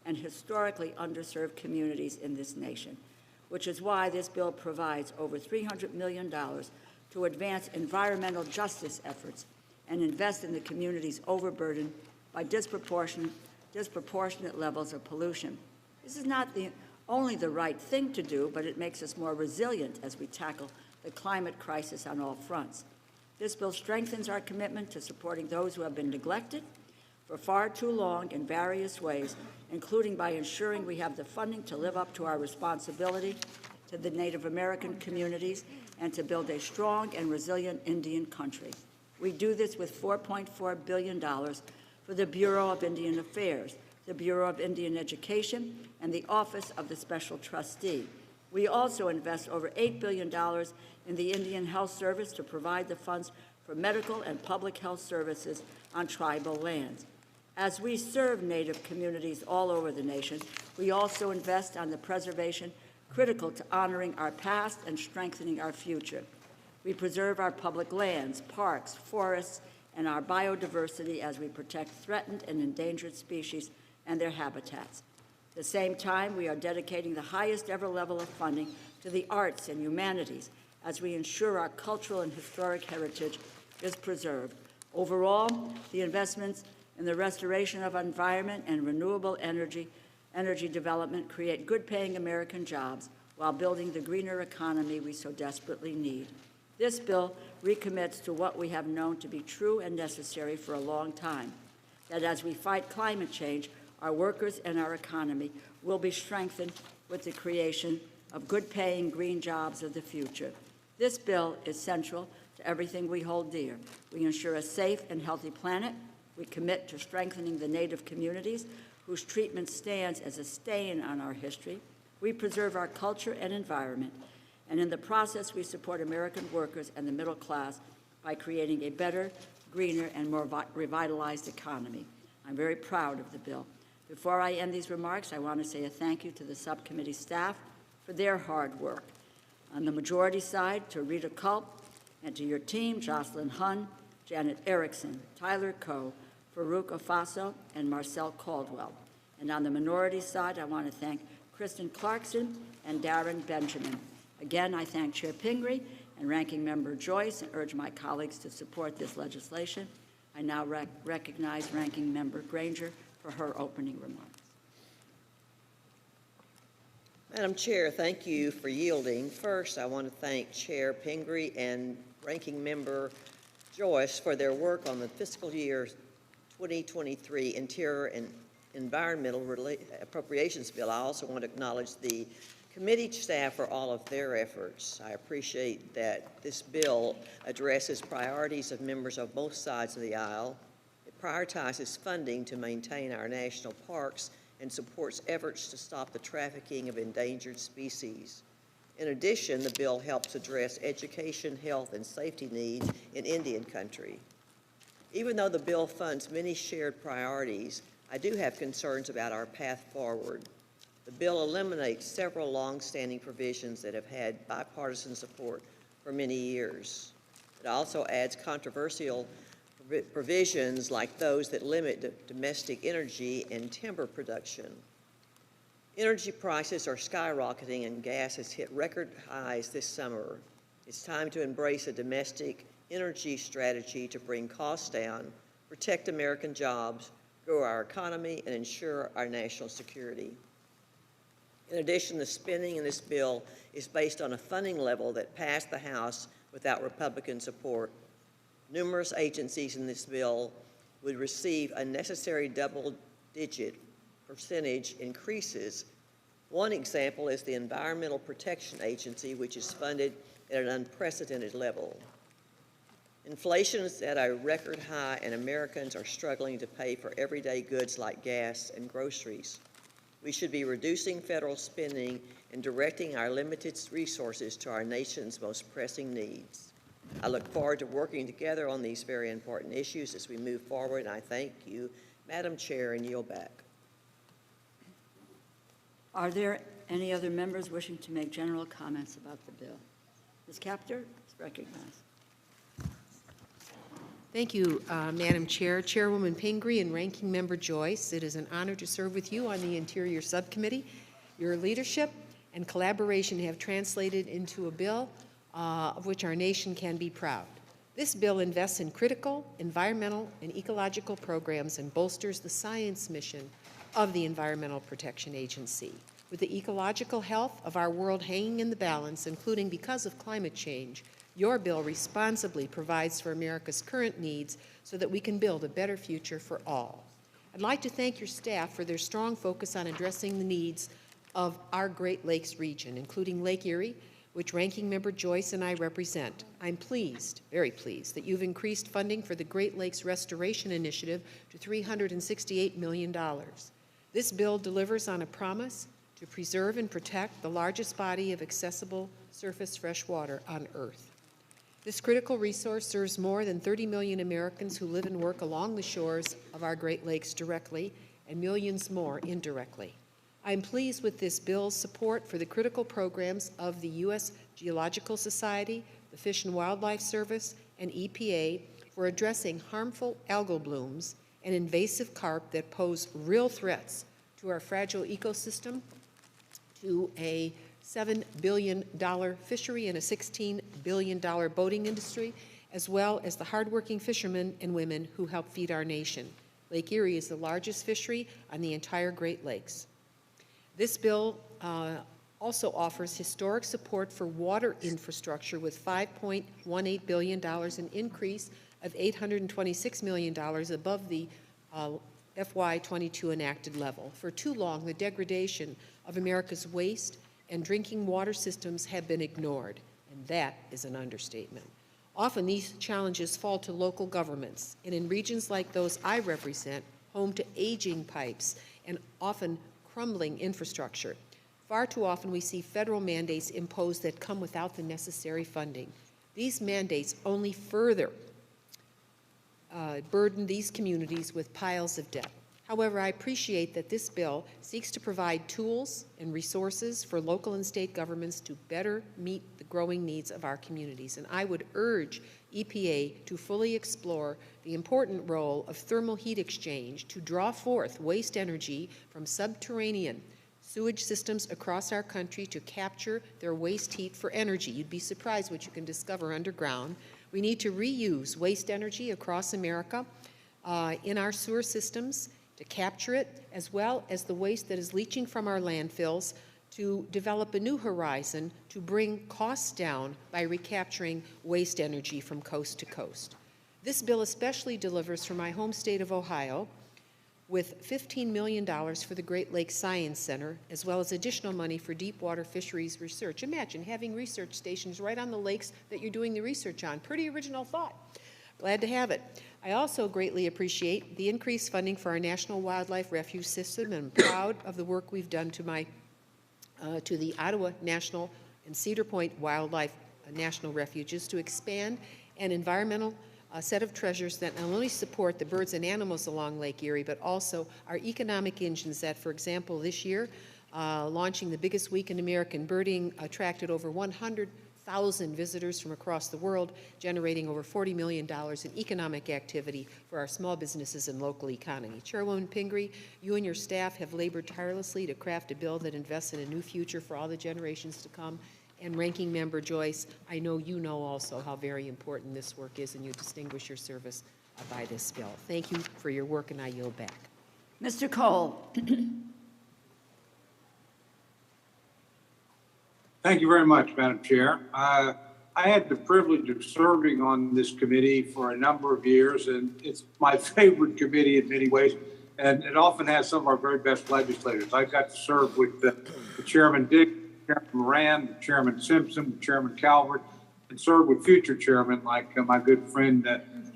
and historically underserved communities in this nation, which is why this bill provides over $300 million to advance environmental justice efforts and invest in the communities overburdened by disproportionate levels of pollution. This is not only the right thing to do, but it makes us more resilient as we tackle the climate crisis on all fronts. This bill strengthens our commitment to supporting those who have been neglected for far too long in various ways, including by ensuring we have the funding to live up to our responsibility to the Native American communities and to build a strong and resilient Indian country. We do this with $4.4 billion for the Bureau of Indian Affairs, the Bureau of Indian Education, and the Office of the Special Trustee. We also invest over $8 billion in the Indian Health Service to provide the funds for medical and public health services on tribal lands. As we serve Native communities all over the nation, we also invest on the preservation critical to honoring our past and strengthening our future. We preserve our public lands, parks, forests, and our biodiversity as we protect threatened and endangered species and their habitats. At the same time, we are dedicating the highest ever level of funding to the arts and humanities as we ensure our cultural and historic heritage is preserved. Overall, the investments in the restoration of environment and renewable energy development create good-paying American jobs while building the greener economy we so desperately need. This bill recommits to what we have known to be true and necessary for a long time, that as we fight climate change, our workers and our economy will be strengthened with the creation of good-paying green jobs of the future. This bill is central to everything we hold dear. We ensure a safe and healthy planet. We commit to strengthening the Native communities whose treatment stands as a stain on our history. We preserve our culture and environment. And in the process, we support American workers and the middle class by creating a better, greener, and more revitalized economy. I'm very proud of the bill. Before I end these remarks, I want to say a thank you to the subcommittee staff for their hard work. On the majority side, to Rita Culp, and to your team, Jocelyn Hunn, Janet Erickson, Tyler Coe, Farouk Afaso, and Marcel Caldwell. And on the minority side, I want to thank Kristen Clarkson and Darren Benjamin. Again, I thank Chair Pingree and Ranking Member Joyce and urge my colleagues to support this legislation. I now recognize Ranking Member Granger for her opening remarks. Madam Chair, thank you for yielding. First, I want to thank Chair Pingree and Ranking Member Joyce for their work on the fiscal year 2023 Interior and Environmental Appropriations Bill. I also want to acknowledge the committee staff for all of their efforts. I appreciate that this bill addresses priorities of members of both sides of the aisle. It prioritizes funding to maintain our national parks and supports efforts to stop the trafficking of endangered species. In addition, the bill helps address education, health, and safety needs in Indian country. Even though the bill funds many shared priorities, I do have concerns about our path forward. The bill eliminates several long-standing provisions that have had bipartisan support for many years. It also adds controversial provisions like those that limit domestic energy and timber production. Energy prices are skyrocketing and gas has hit record highs this summer. It's time to embrace a domestic energy strategy to bring costs down, protect American jobs, grow our economy, and ensure our national security. In addition, the spending in this bill is based on a funding level that passed the House without Republican support. Numerous agencies in this bill would receive unnecessary double-digit percentage increases. One example is the Environmental Protection Agency, which is funded at an unprecedented level. Inflation is at a record high, and Americans are struggling to pay for everyday goods like gas and groceries. We should be reducing federal spending and directing our limited resources to our nation's most pressing needs. I look forward to working together on these very important issues as we move forward, and I thank you, Madam Chair, and yield back. Are there any other members wishing to make general comments about the bill? Ms. Capter is recognized. Thank you, Madam Chair, Chairwoman Pingree, and Ranking Member Joyce. It is an honor to serve with you on the Interior Subcommittee. Your leadership and collaboration have translated into a bill of which our nation can be proud. This bill invests in critical environmental and ecological programs and bolsters the science mission of the Environmental Protection Agency. With the ecological health of our world hanging in the balance, including because of climate change, your bill responsibly provides for America's current needs so that we can build a better future for all. I'd like to thank your staff for their strong focus on addressing the needs of our Great Lakes region, including Lake Erie, which Ranking Member Joyce and I represent. I'm pleased, very pleased, that you've increased funding for the Great Lakes Restoration Initiative to $368 million. This bill delivers on a promise to preserve and protect the largest body of accessible surface fresh water on Earth. This critical resource serves more than 30 million Americans who live and work along the shores of our Great Lakes directly and millions more indirectly. I am pleased with this bill's support for the critical programs of the U.S. Geological Society, the Fish and Wildlife Service, and EPA for addressing harmful algal blooms and invasive carp that pose real threats to our fragile ecosystem, to a $7 billion fishery and a $16 billion boating industry, as well as the hardworking fishermen and women who help feed our nation. Lake Erie is the largest fishery on the entire Great Lakes. This bill also offers historic support for water infrastructure with $5.18 billion, an increase of $826 million above the FY22 enacted level. For too long, the degradation of America's waste and drinking water systems have been ignored, and that is an understatement. Often these challenges fall to local governments, and in regions like those I represent, home to aging pipes and often crumbling infrastructure. Far too often we see federal mandates imposed that come without the necessary funding. These mandates only further burden these communities with piles of debt. However, I appreciate that this bill seeks to provide tools and resources for local and state governments to better meet the growing needs of our communities. And I would urge EPA to fully explore the important role of thermal heat exchange to draw forth waste energy from subterranean sewage systems across our country to capture their waste heat for energy. You'd be surprised what you can discover underground. We need to reuse waste energy across America in our sewer systems, to capture it, as well as the waste that is leaching from our landfills, to develop a new horizon to bring costs down by recapturing waste energy from coast to coast. This bill especially delivers for my home state of Ohio with $15 million for the Great Lakes Science Center, as well as additional money for deep water fisheries research. Imagine having research stations right on the lakes that you're doing the research on. Pretty original thought. Glad to have it. I also greatly appreciate the increased funding for our National Wildlife Refuge System, and I'm proud of the work we've done to the Ottawa National and Cedar Point Wildlife National Refuges to expand an environmental set of treasures that not only support the birds and animals along Lake Erie, but also our economic engines that, for example, this year, launching the biggest week in American birding, attracted over 100,000 visitors from across the world, generating over $40 million in economic activity for our small businesses and local economy. Chairwoman Pingree, you and your staff have labored tirelessly to craft a bill that invests in a new future for all the generations to come. And Ranking Member Joyce, I know you know also how very important this work is, and you distinguish your service by this bill. Thank you for your work, and I yield back. Mr. Cole. Thank you very much, Madam Chair. I had the privilege of serving on this committee for a number of years, and it's my favorite committee in many ways, and it often has some of our very best legislators. I got to serve with the Chairman Dick, Chairman Moran, Chairman Simpson, Chairman Calvert, and serve with future chairmen like my good friend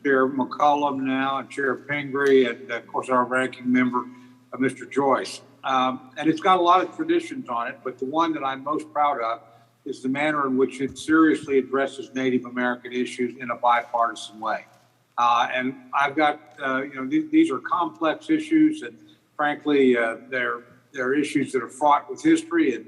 Chair McCollum now, and Chair Pingree, and of course our ranking member, Mr. Joyce. And it's got a lot of traditions on it, but the one that I'm most proud of is the manner in which it seriously addresses Native American issues in a bipartisan way. And I've got, these are complex issues, and frankly, they're issues that are fraught with history and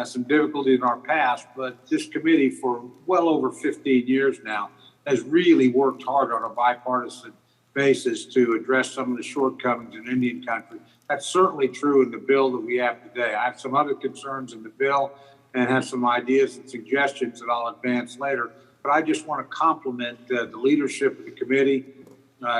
some difficulty in our past, but this committee for well over 15 years now has really worked hard on a bipartisan basis to address some of the shortcomings in Indian country. That's certainly true in the bill that we have today. I have some other concerns in the bill and have some ideas and suggestions that I'll advance later, but I just want to compliment the leadership of the committee,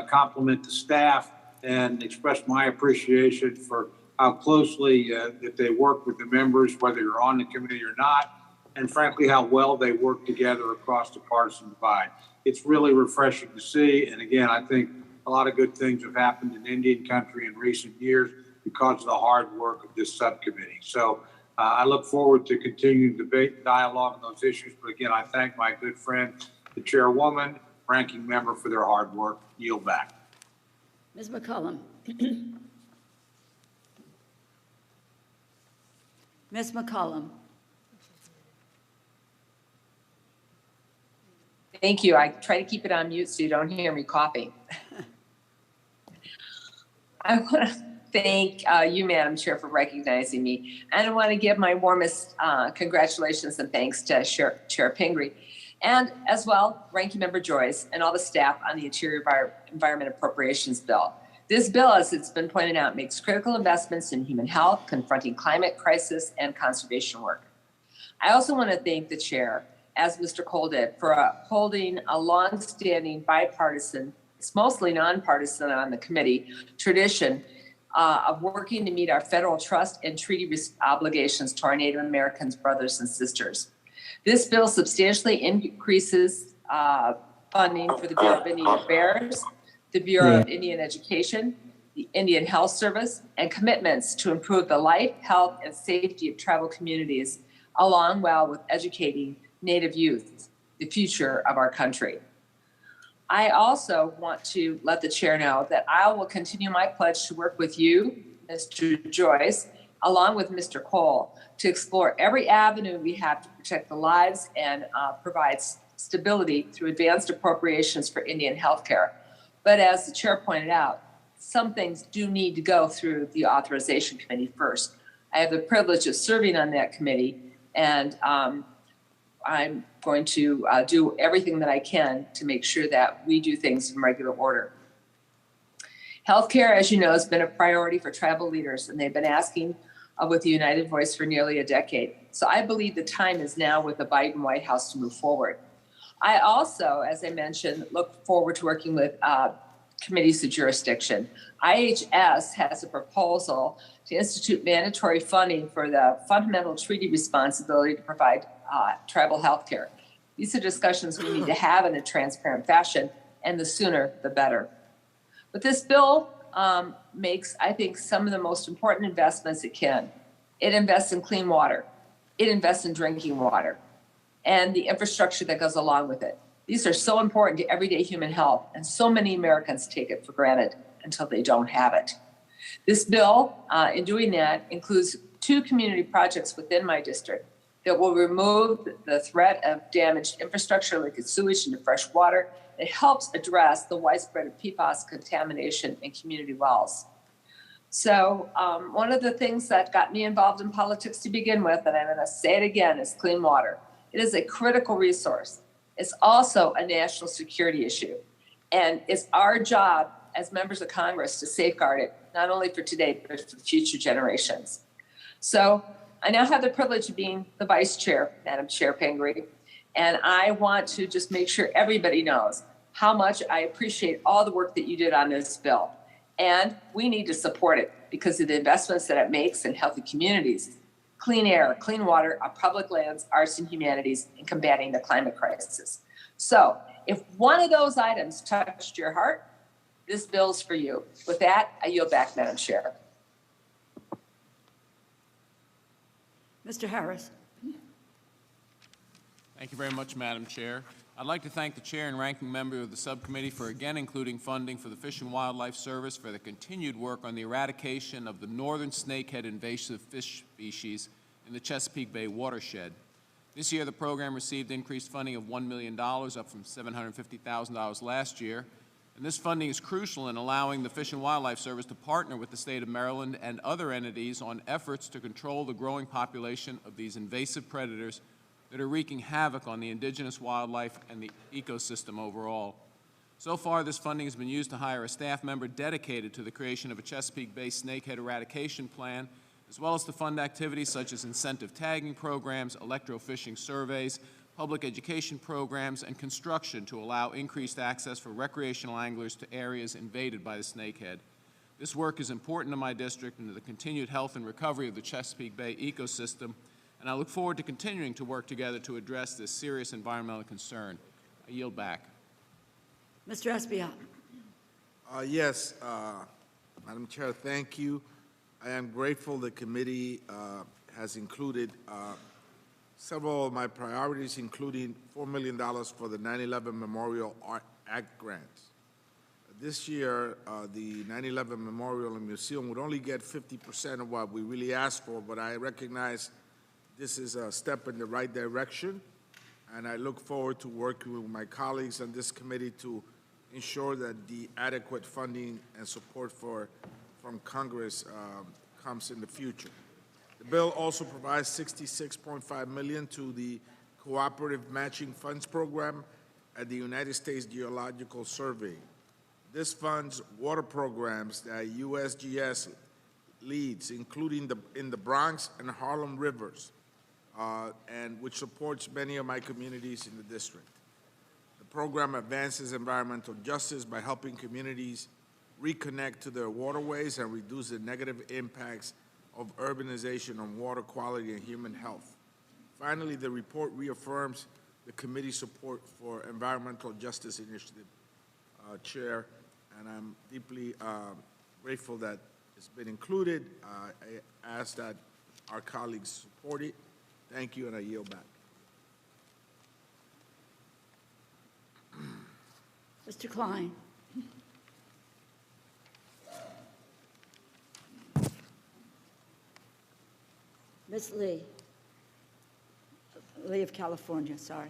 compliment the staff, and express my appreciation for how closely that they work with the members, whether you're on the committee or not, and frankly, how well they work together across the partisan divide. It's really refreshing to see. And again, I think a lot of good things have happened in Indian country in recent years because of the hard work of this subcommittee. So I look forward to continuing debate and dialogue on those issues. But again, I thank my good friend, the chairwoman, ranking member for their hard work. Yield back. Ms. McCollum. Ms. McCollum. Thank you. I try to keep it on mute so you don't hear me coughing. I want to thank you, Madam Chair, for recognizing me. And I want to give my warmest congratulations and thanks to Chair Pingree, and as well, Ranking Member Joyce and all the staff on the Interior Environment Appropriations Bill. This bill, as it's been pointed out, makes critical investments in human health, confronting climate crisis, and conservation work. I also want to thank the chair, as Mr. Cole did, for holding a long-standing bipartisan, it's mostly nonpartisan on the committee, tradition of working to meet our federal trust and treaty obligations to our Native Americans, brothers and sisters. This bill substantially increases funding for the Bureau of Indian Affairs, the Bureau of Indian Education, the Indian Health Service, and commitments to improve the life, health, and safety of tribal communities, along with educating Native youth, the future of our country. I also want to let the chair know that I will continue my pledge to work with you, Mr. Joyce, along with Mr. Cole, to explore every avenue we have to protect the lives and provide stability through advanced appropriations for Indian healthcare. But as the chair pointed out, some things do need to go through the authorization committee first. I have the privilege of serving on that committee, and I'm going to do everything that I can to make sure that we do things in regular order. Healthcare, as you know, has been a priority for tribal leaders, and they've been asking with the United Voice for nearly a decade. So I believe the time is now with the Biden White House to move forward. I also, as I mentioned, look forward to working with committees of jurisdiction. IHS has a proposal to institute mandatory funding for the fundamental treaty responsibility to provide tribal health care. These are discussions we need to have in a transparent fashion, and the sooner the better. But this bill makes, I think, some of the most important investments it can. It invests in clean water. It invests in drinking water and the infrastructure that goes along with it. These are so important to everyday human health, and so many Americans take it for granted until they don't have it. This bill, in doing that, includes 2 community projects within my district that will remove the threat of damaged infrastructure like sewage into fresh water. It helps address the widespread of PFAS contamination in community wells. So one of the things that got me involved in politics to begin with, and I'm going to say it again, is clean water. It is a critical resource. It's also a national security issue. And it's our job as members of Congress to safeguard it, not only for today, but for future generations. So I now have the privilege of being the vice chair, Madam Chair Pingree, and I want to just make sure everybody knows how much I appreciate all the work that you did on this bill. And we need to support it because of the investments that it makes in healthy communities, clean air, clean water, our public lands, arts and humanities, and combating the climate crisis. So if one of those items touched your heart, this bill's for you. With that, I yield back, Madam Chair. Mr. Harris. Thank you very much, Madam Chair. I'd like to thank the Chair and Ranking Member of the Subcommittee for again including funding for the Fish and Wildlife Service for the continued work on the eradication of the northern snakehead invasive fish species in the Chesapeake Bay watershed. This year, the program received increased funding of $1 million, up from $750,000 last year. And this funding is crucial in allowing the Fish and Wildlife Service to partner with the state of Maryland and other entities on efforts to control the growing population of these invasive predators that are wreaking havoc on the indigenous wildlife and the ecosystem overall. So far, this funding has been used to hire a staff member dedicated to the creation of a Chesapeake Bay snakehead eradication plan, as well as to fund activities such as incentive tagging programs, electrofishing surveys, public education programs, and construction to allow increased access for recreational anglers to areas invaded by the snakehead. This work is important to my district and to the continued health and recovery of the Chesapeake Bay ecosystem, and I look forward to continuing to work together to address this serious environmental concern. I yield back. Mr. Esbiat. Yes, Madam Chair, thank you. I am grateful the committee has included several of my priorities, including $4 million for the 9/11 Memorial Art Act grants. This year, the 9/11 Memorial and Museum would only get 50% of what we really asked for, but I recognize this is a step in the right direction, and I look forward to working with my colleagues on this committee to ensure that the adequate funding and support from Congress comes in the future. The bill also provides $66.5 million to the Cooperative Matching Funds Program at the United States Geological Survey. This funds water programs that USGS leads, including in the Bronx and Harlem rivers, and which supports many of my communities in the district. The program advances environmental justice by helping communities reconnect to their waterways and reduce the negative impacts of urbanization on water quality and human health. Finally, the report reaffirms the committee's support for environmental justice initiative, Chair, and I'm deeply grateful that it's been included. I ask that our colleagues support it. Thank you, and I yield back. Mr. Klein. Ms. Lee. Lee of California, sorry.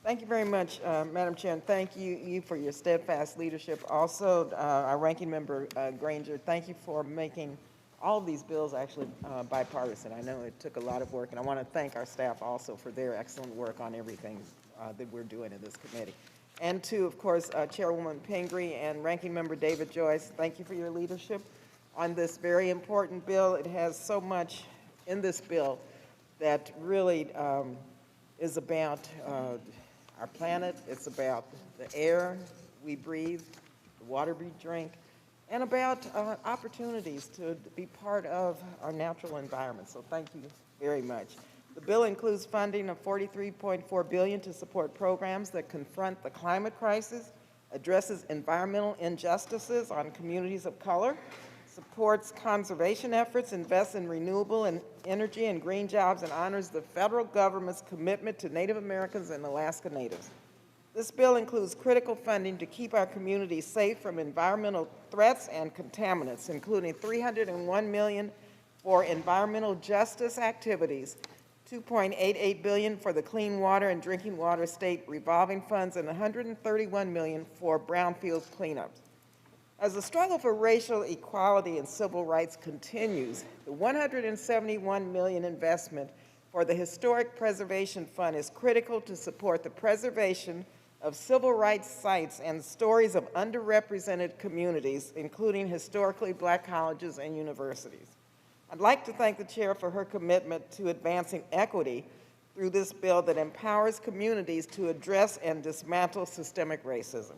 Thank you very much, Madam Chair, and thank you for your steadfast leadership. Also, our ranking member, Granger, thank you for making all of these bills actually bipartisan. I know it took a lot of work, and I want to thank our staff also for their excellent work on everything that we're doing in this committee. And to, of course, Chairwoman Pingree and Ranking Member David Joyce, thank you for your leadership on this very important bill. It has so much in this bill that really is about our planet. It's about the air we breathe, the water we drink, and about opportunities to be part of our natural environment. So thank you very much. The bill includes funding of $43.4 billion to support programs that confront the climate crisis, addresses environmental injustices on communities of color, supports conservation efforts, invests in renewable energy and green jobs, and honors the federal government's commitment to Native Americans and Alaska Natives. This bill includes critical funding to keep our communities safe from environmental threats and contaminants, including $301 million for environmental justice activities, $2.88 billion for the Clean Water and Drinking Water State Revolving Funds, and $131 million for brownfield cleanups. As the struggle for racial equality and civil rights continues, the $171 million investment for the Historic Preservation Fund is critical to support the preservation of civil rights sites and stories of underrepresented communities, including historically Black colleges and universities. I'd like to thank the chair for her commitment to advancing equity through this bill that empowers communities to address and dismantle systemic racism.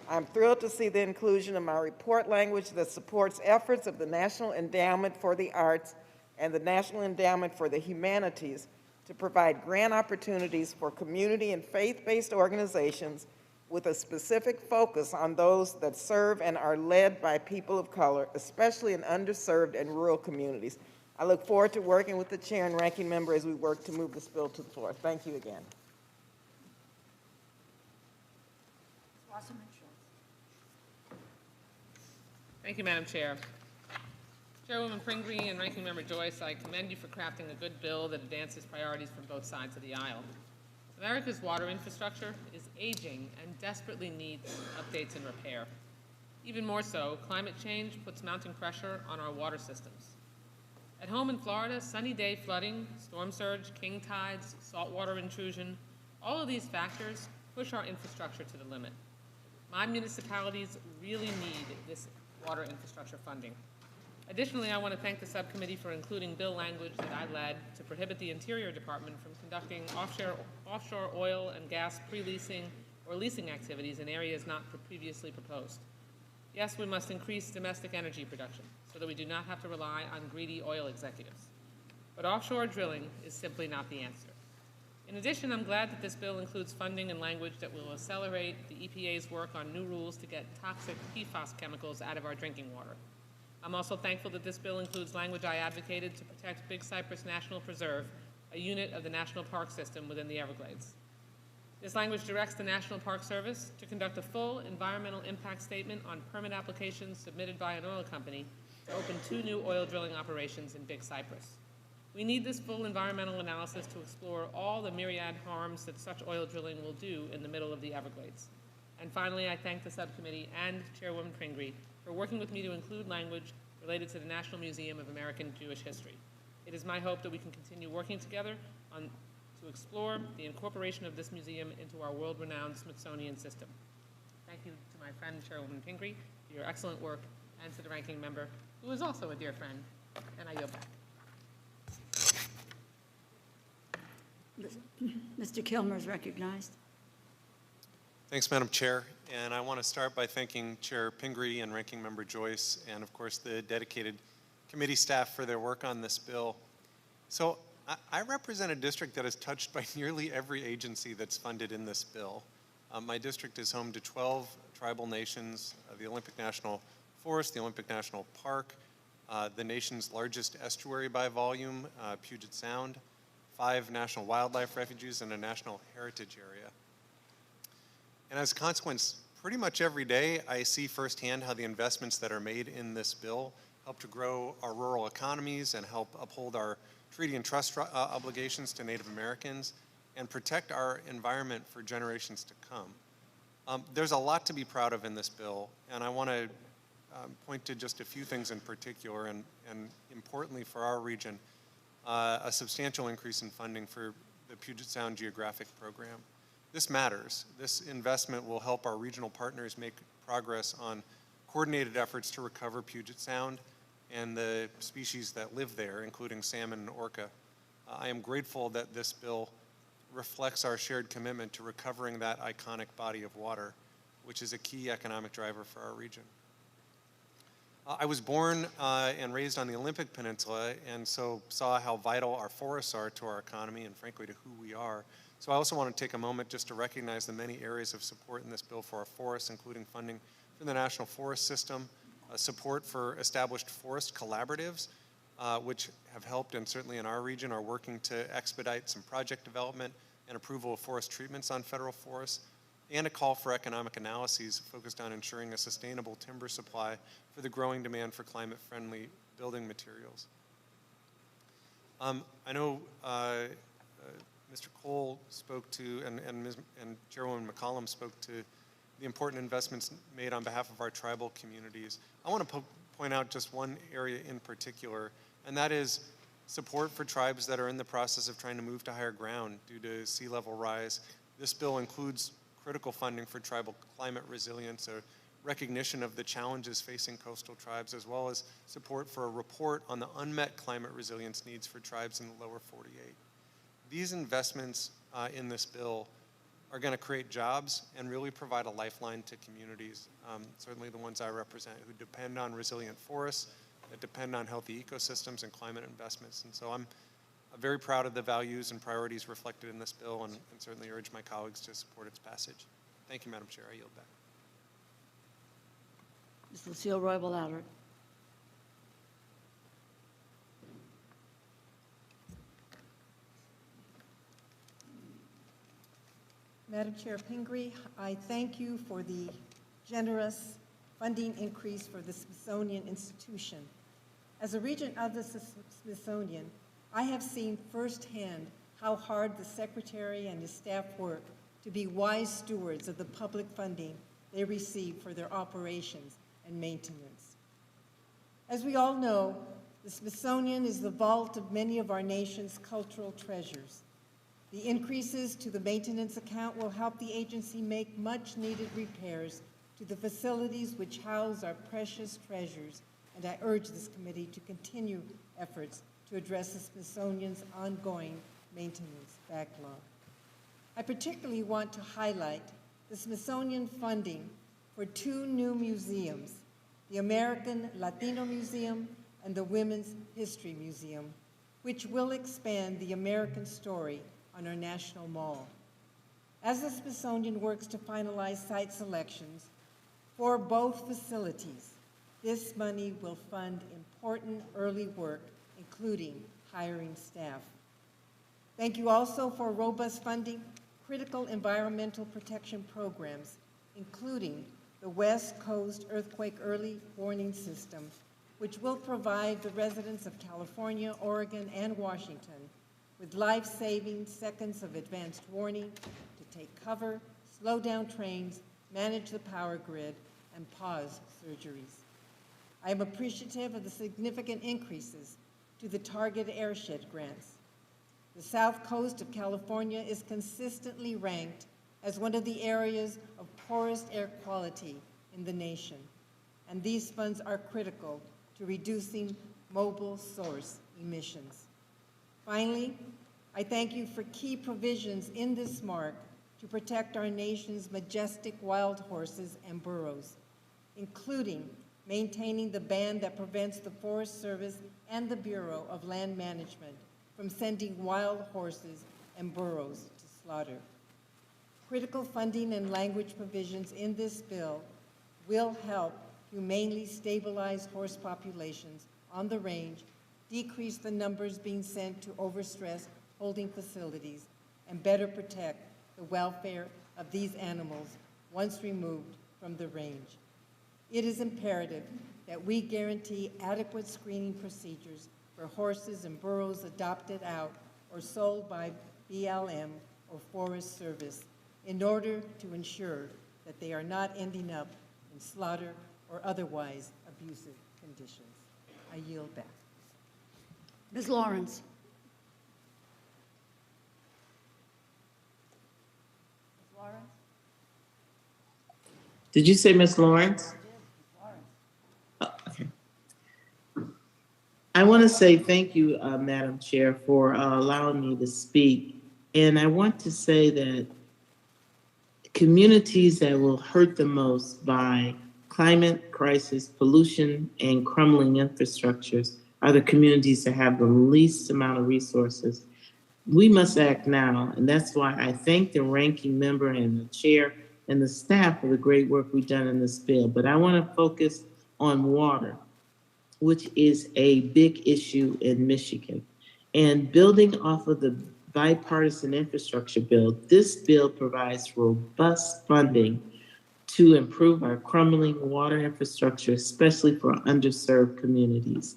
I'm thrilled to see the inclusion of my report language that supports efforts of the National Endowment for the Arts and the National Endowment for the Humanities to provide grant opportunities for community and faith-based organizations with a specific focus on those that serve and are led by people of color, especially in underserved and rural communities. I look forward to working with the chair and ranking member as we work to move this bill to the floor. Thank you again. Thank you, Madam Chair. Chairwoman Pingree and Ranking Member Joyce, I commend you for crafting a good bill that advances priorities from both sides of the aisle. America's water infrastructure is aging and desperately needs updates and repair. Even more so, climate change puts mounting pressure on our water systems. At home in Florida, sunny day flooding, storm surge, king tides, saltwater intrusion, all of these factors push our infrastructure to the limit. My municipalities really need this water infrastructure funding. Additionally, I want to thank the subcommittee for including bill language that I led to prohibit the Interior Department from conducting offshore oil and gas pre-leasing or leasing activities in areas not previously proposed. Yes, we must increase domestic energy production so that we do not have to rely on greedy oil executives. But offshore drilling is simply not the answer. In addition, I'm glad that this bill includes funding and language that will accelerate the EPA's work on new rules to get toxic PFAS chemicals out of our drinking water. I'm also thankful that this bill includes language I advocated to protect Big Cypress National Preserve, a unit of the National Park System within the Everglades. This language directs the National Park Service to conduct a full environmental impact statement on permit applications submitted by an oil company to open 2 new oil drilling operations in Big Cypress. We need this full environmental analysis to explore all the myriad harms that such oil drilling will do in the middle of the Everglades. And finally, I thank the subcommittee and Chairwoman Pingree for working with me to include language related to the National Museum of American Jewish History. It is my hope that we can continue working together to explore the incorporation of this museum into our world-renowned Smithsonian system. Thank you to my friend, Chairwoman Pingree, for your excellent work, and to the ranking member, who is also a dear friend, and I yield back. Mr. Kilmer is recognized. Thanks, Madam Chair. And I want to start by thanking Chair Pingree and Ranking Member Joyce and, of course, the dedicated committee staff for their work on this bill. So I represent a district that is touched by nearly every agency that's funded in this bill. My district is home to 12 tribal nations, the Olympic National Forest, the Olympic National Park, the nation's largest estuary by volume, Puget Sound, 5 national wildlife refuges, and a national heritage area. And as a consequence, pretty much every day I see firsthand how the investments that are made in this bill help to grow our rural economies and help uphold our treaty and trust obligations to Native Americans and protect our environment for generations to come. There's a lot to be proud of in this bill, and I want to point to just a few things in particular, and importantly for our region, a substantial increase in funding for the Puget Sound Geographic Program. This matters. This investment will help our regional partners make progress on coordinated efforts to recover Puget Sound and the species that live there, including salmon and orca. I am grateful that this bill reflects our shared commitment to recovering that iconic body of water, which is a key economic driver for our region. I was born and raised on the Olympic Peninsula, and so saw how vital our forests are to our economy and frankly to who we are. So I also want to take a moment just to recognize the many areas of support in this bill for our forests, including funding for the National Forest System, support for established forest collaboratives, which have helped and certainly in our region are working to expedite some project development and approval of forest treatments on federal forests, and a call for economic analyses focused on ensuring a sustainable timber supply for the growing demand for climate-friendly building materials. I know Mr. Cole spoke to, and Chairwoman McCollum spoke to the important investments made on behalf of our tribal communities. I want to point out just one area in particular, and that is support for tribes that are in the process of trying to move to higher ground due to sea level rise. This bill includes critical funding for tribal climate resilience, a recognition of the challenges facing coastal tribes, as well as support for a report on the unmet climate resilience needs for tribes in the lower 48. These investments in this bill are going to create jobs and really provide a lifeline to communities, certainly the ones I represent, who depend on resilient forests, that depend on healthy ecosystems and climate investments. And so I'm very proud of the values and priorities reflected in this bill, and certainly urge my colleagues to support its passage. Thank you, Madam Chair. I yield back. Ms. Lucille Roybal-Allard. Madam Chair Pingree, I thank you for the generous funding increase for the Smithsonian Institution. As a regent of the Smithsonian, I have seen firsthand how hard the Secretary and his staff work to be wise stewards of the public funding they receive for their operations and maintenance. As we all know, the Smithsonian is the vault of many of our nation's cultural treasures. The increases to the maintenance account will help the agency make much-needed repairs to the facilities which house our precious treasures, and I urge this committee to continue efforts to address the Smithsonian's ongoing maintenance backlog. I particularly want to highlight the Smithsonian funding for two new museums, the American Latino Museum and the Women's History Museum, which will expand the American story on our National Mall. As the Smithsonian works to finalize site selections for both facilities, this money will fund important early work, including hiring staff. Thank you also for robust funding critical environmental protection programs, including the West Coast Earthquake Early Warning System, which will provide the residents of California, Oregon, and Washington with life-saving seconds of advanced warning to take cover, slow down trains, manage the power grid, and pause surgeries. I am appreciative of the significant increases to the target airshed grants. The South Coast of California is consistently ranked as one of the areas of poorest air quality in the nation, and these funds are critical to reducing mobile source emissions. Finally, I thank you for key provisions in this mark to protect our nation's majestic wild horses and burros, including maintaining the ban that prevents the Forest Service and the Bureau of Land Management from sending wild horses and burros to slaughter. Critical funding and language provisions in this bill will help humanely stabilize horse populations on the range, decrease the numbers being sent to overstressed holding facilities, and better protect the welfare of these animals once removed from the range. It is imperative that we guarantee adequate screening procedures for horses and burros adopted out or sold by BLM or Forest Service in order to ensure that they are not ending up in slaughter or otherwise abusive conditions. I yield back. Ms. Lawrence. Ms. Lawrence? Did you say Ms. Lawrence? Okay. I want to say thank you, Madam Chair, for allowing me to speak. And I want to say that communities that will hurt the most by climate crisis, pollution, and crumbling infrastructures are the communities that have the least amount of resources. We must act now, and that's why I thank the ranking member and the chair and the staff for the great work we've done in this bill. But I want to focus on water, which is a big issue in Michigan. And building off of the bipartisan infrastructure bill, this bill provides robust funding to improve our crumbling water infrastructure, especially for underserved communities.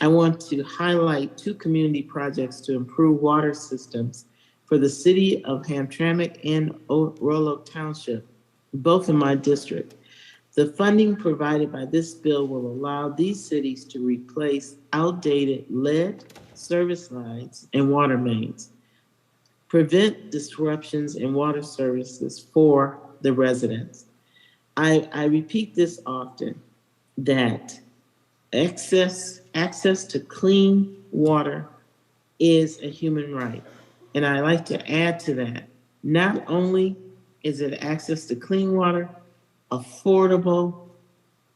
I want to highlight 2 community projects to improve water systems for the city of Hamtramck and Roanoke Township, both in my district. The funding provided by this bill will allow these cities to replace outdated lead service lines and water mains, prevent disruptions in water services for the residents. I repeat this often, that access to clean water is a human right. And I like to add to that, not only is it access to clean water, affordable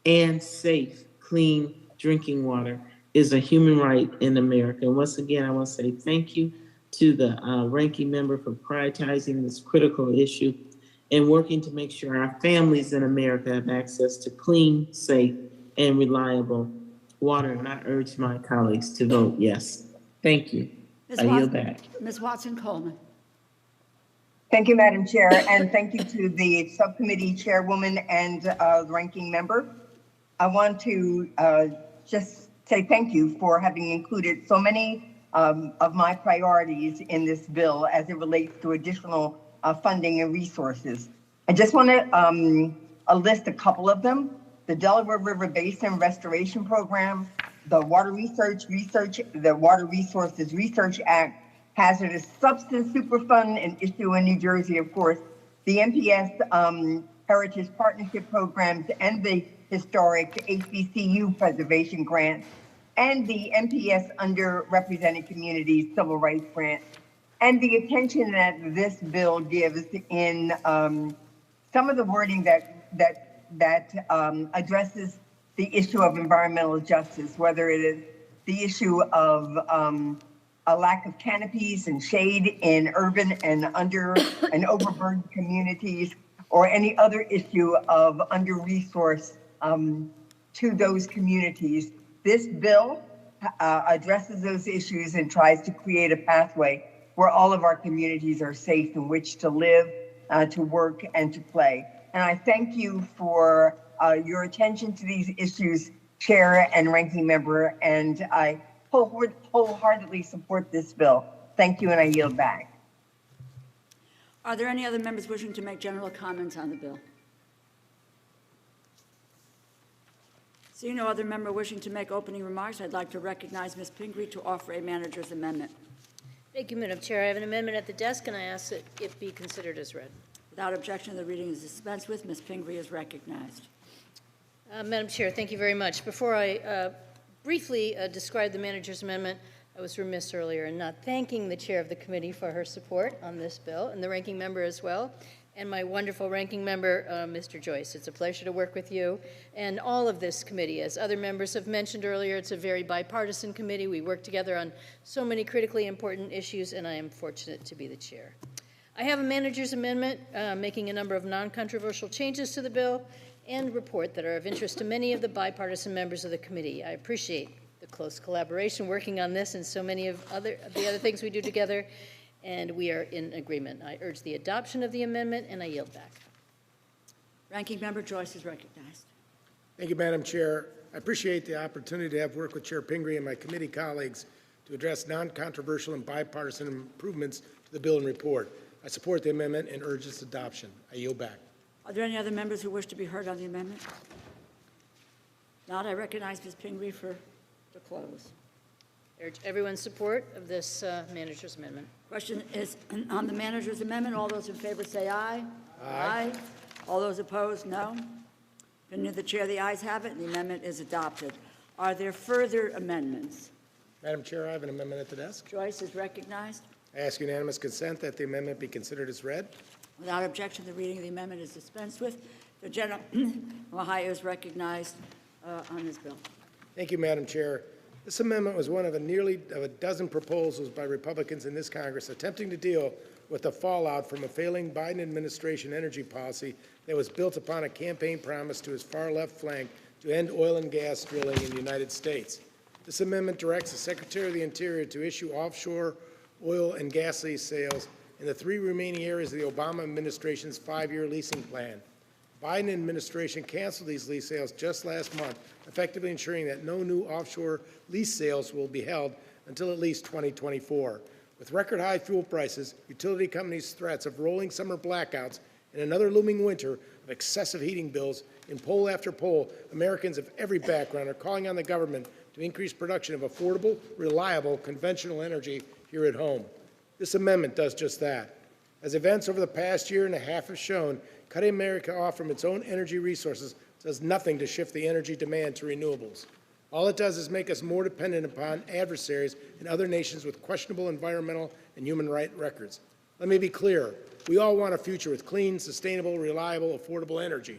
and safe, clean drinking water is a human right in America. And once again, I want to say thank you to the ranking member for prioritizing this critical issue and working to make sure our families in America have access to clean, safe, and reliable water. And I urge my colleagues to vote yes. Thank you. I yield back. Ms. Watson-Coleman. Thank you, Madam Chair, and thank you to the subcommittee chairwoman and ranking member. I want to just say thank you for having included so many of my priorities in this bill as it relates to additional funding and resources. I just want to list a couple of them: the Delaware River Basin Restoration Program, the Water Resources Research Act, Hazardous Substance Superfund, an issue in New Jersey, of course, the MPS Heritage Partnership Programs, and the historic HBCU Preservation Grant, and the MPS Underrepresented Communities Civil Rights Grant, and the attention that this bill gives in some of the wording that addresses the issue of environmental justice, whether it is the issue of a lack of canopies and shade in urban and overburdened communities, or any other issue of under-resourced to those communities. This bill addresses those issues and tries to create a pathway where all of our communities are safe in which to live, to work, and to play. And I thank you for your attention to these issues, Chair and Ranking Member, and I wholeheartedly support this bill. Thank you, and I yield back. Are there any other members wishing to make general comments on the bill? Seeing no other member wishing to make opening remarks, I'd like to recognize Ms. Pingree to offer a manager's amendment. Thank you, Madam Chair. I have an amendment at the desk, and I ask that it be considered as read. Without objection, the reading is dispensed with. Ms. Pingree is recognized. Madam Chair, thank you very much. Before I briefly describe the manager's amendment, I was remiss earlier in not thanking the chair of the committee for her support on this bill, and the ranking member as well, and my wonderful ranking member, Mr. Joyce. It's a pleasure to work with you and all of this committee. As other members have mentioned earlier, it's a very bipartisan committee. We work together on so many critically important issues, and I am fortunate to be the chair. I have a manager's amendment making a number of non-controversial changes to the bill and report that are of interest to many of the bipartisan members of the committee. I appreciate the close collaboration working on this and so many of the other things we do together, and we are in agreement. I urge the adoption of the amendment, and I yield back. Ranking Member Joyce is recognized. Thank you, Madam Chair. I appreciate the opportunity to have worked with Chair Pingree and my committee colleagues to address non-controversial and bipartisan improvements to the bill and report. I support the amendment and urge its adoption. I yield back. Are there any other members who wish to be heard on the amendment? Not. I recognize Ms. Pingree to close. I urge everyone's support of this manager's amendment. Question is on the manager's amendment. All those in favor say aye. Aye. All those opposed, no. Opinion of the chair, the ayes have it, and the amendment is adopted. Are there further amendments? Madam Chair, I have an amendment at the desk. Joyce is recognized. I ask unanimous consent that the amendment be considered as read. Without objection, the reading of the amendment is dispensed with. The gentleman from Ohio is recognized on this bill. Thank you, Madam Chair. This amendment was one of nearly a dozen proposals by Republicans in this Congress attempting to deal with the fallout from a failing Biden administration energy policy that was built upon a campaign promise to his far left flank to end oil and gas drilling in the United States. This amendment directs the Secretary of the Interior to issue offshore oil and gas lease sales in the 3 remaining areas of the Obama administration's 5-year leasing plan. Biden administration canceled these lease sales just last month, effectively ensuring that no new offshore lease sales will be held until at least 2024. With record high fuel prices, utility companies' threats of rolling summer blackouts, and another looming winter of excessive heating bills, in poll after poll, Americans of every background are calling on the government to increase production of affordable, reliable, conventional energy here at home. This amendment does just that. As events over the past year and a half have shown, cutting America off from its own energy resources does nothing to shift the energy demand to renewables. All it does is make us more dependent upon adversaries in other nations with questionable environmental and human rights records. Let me be clear. We all want a future with clean, sustainable, reliable, affordable energy.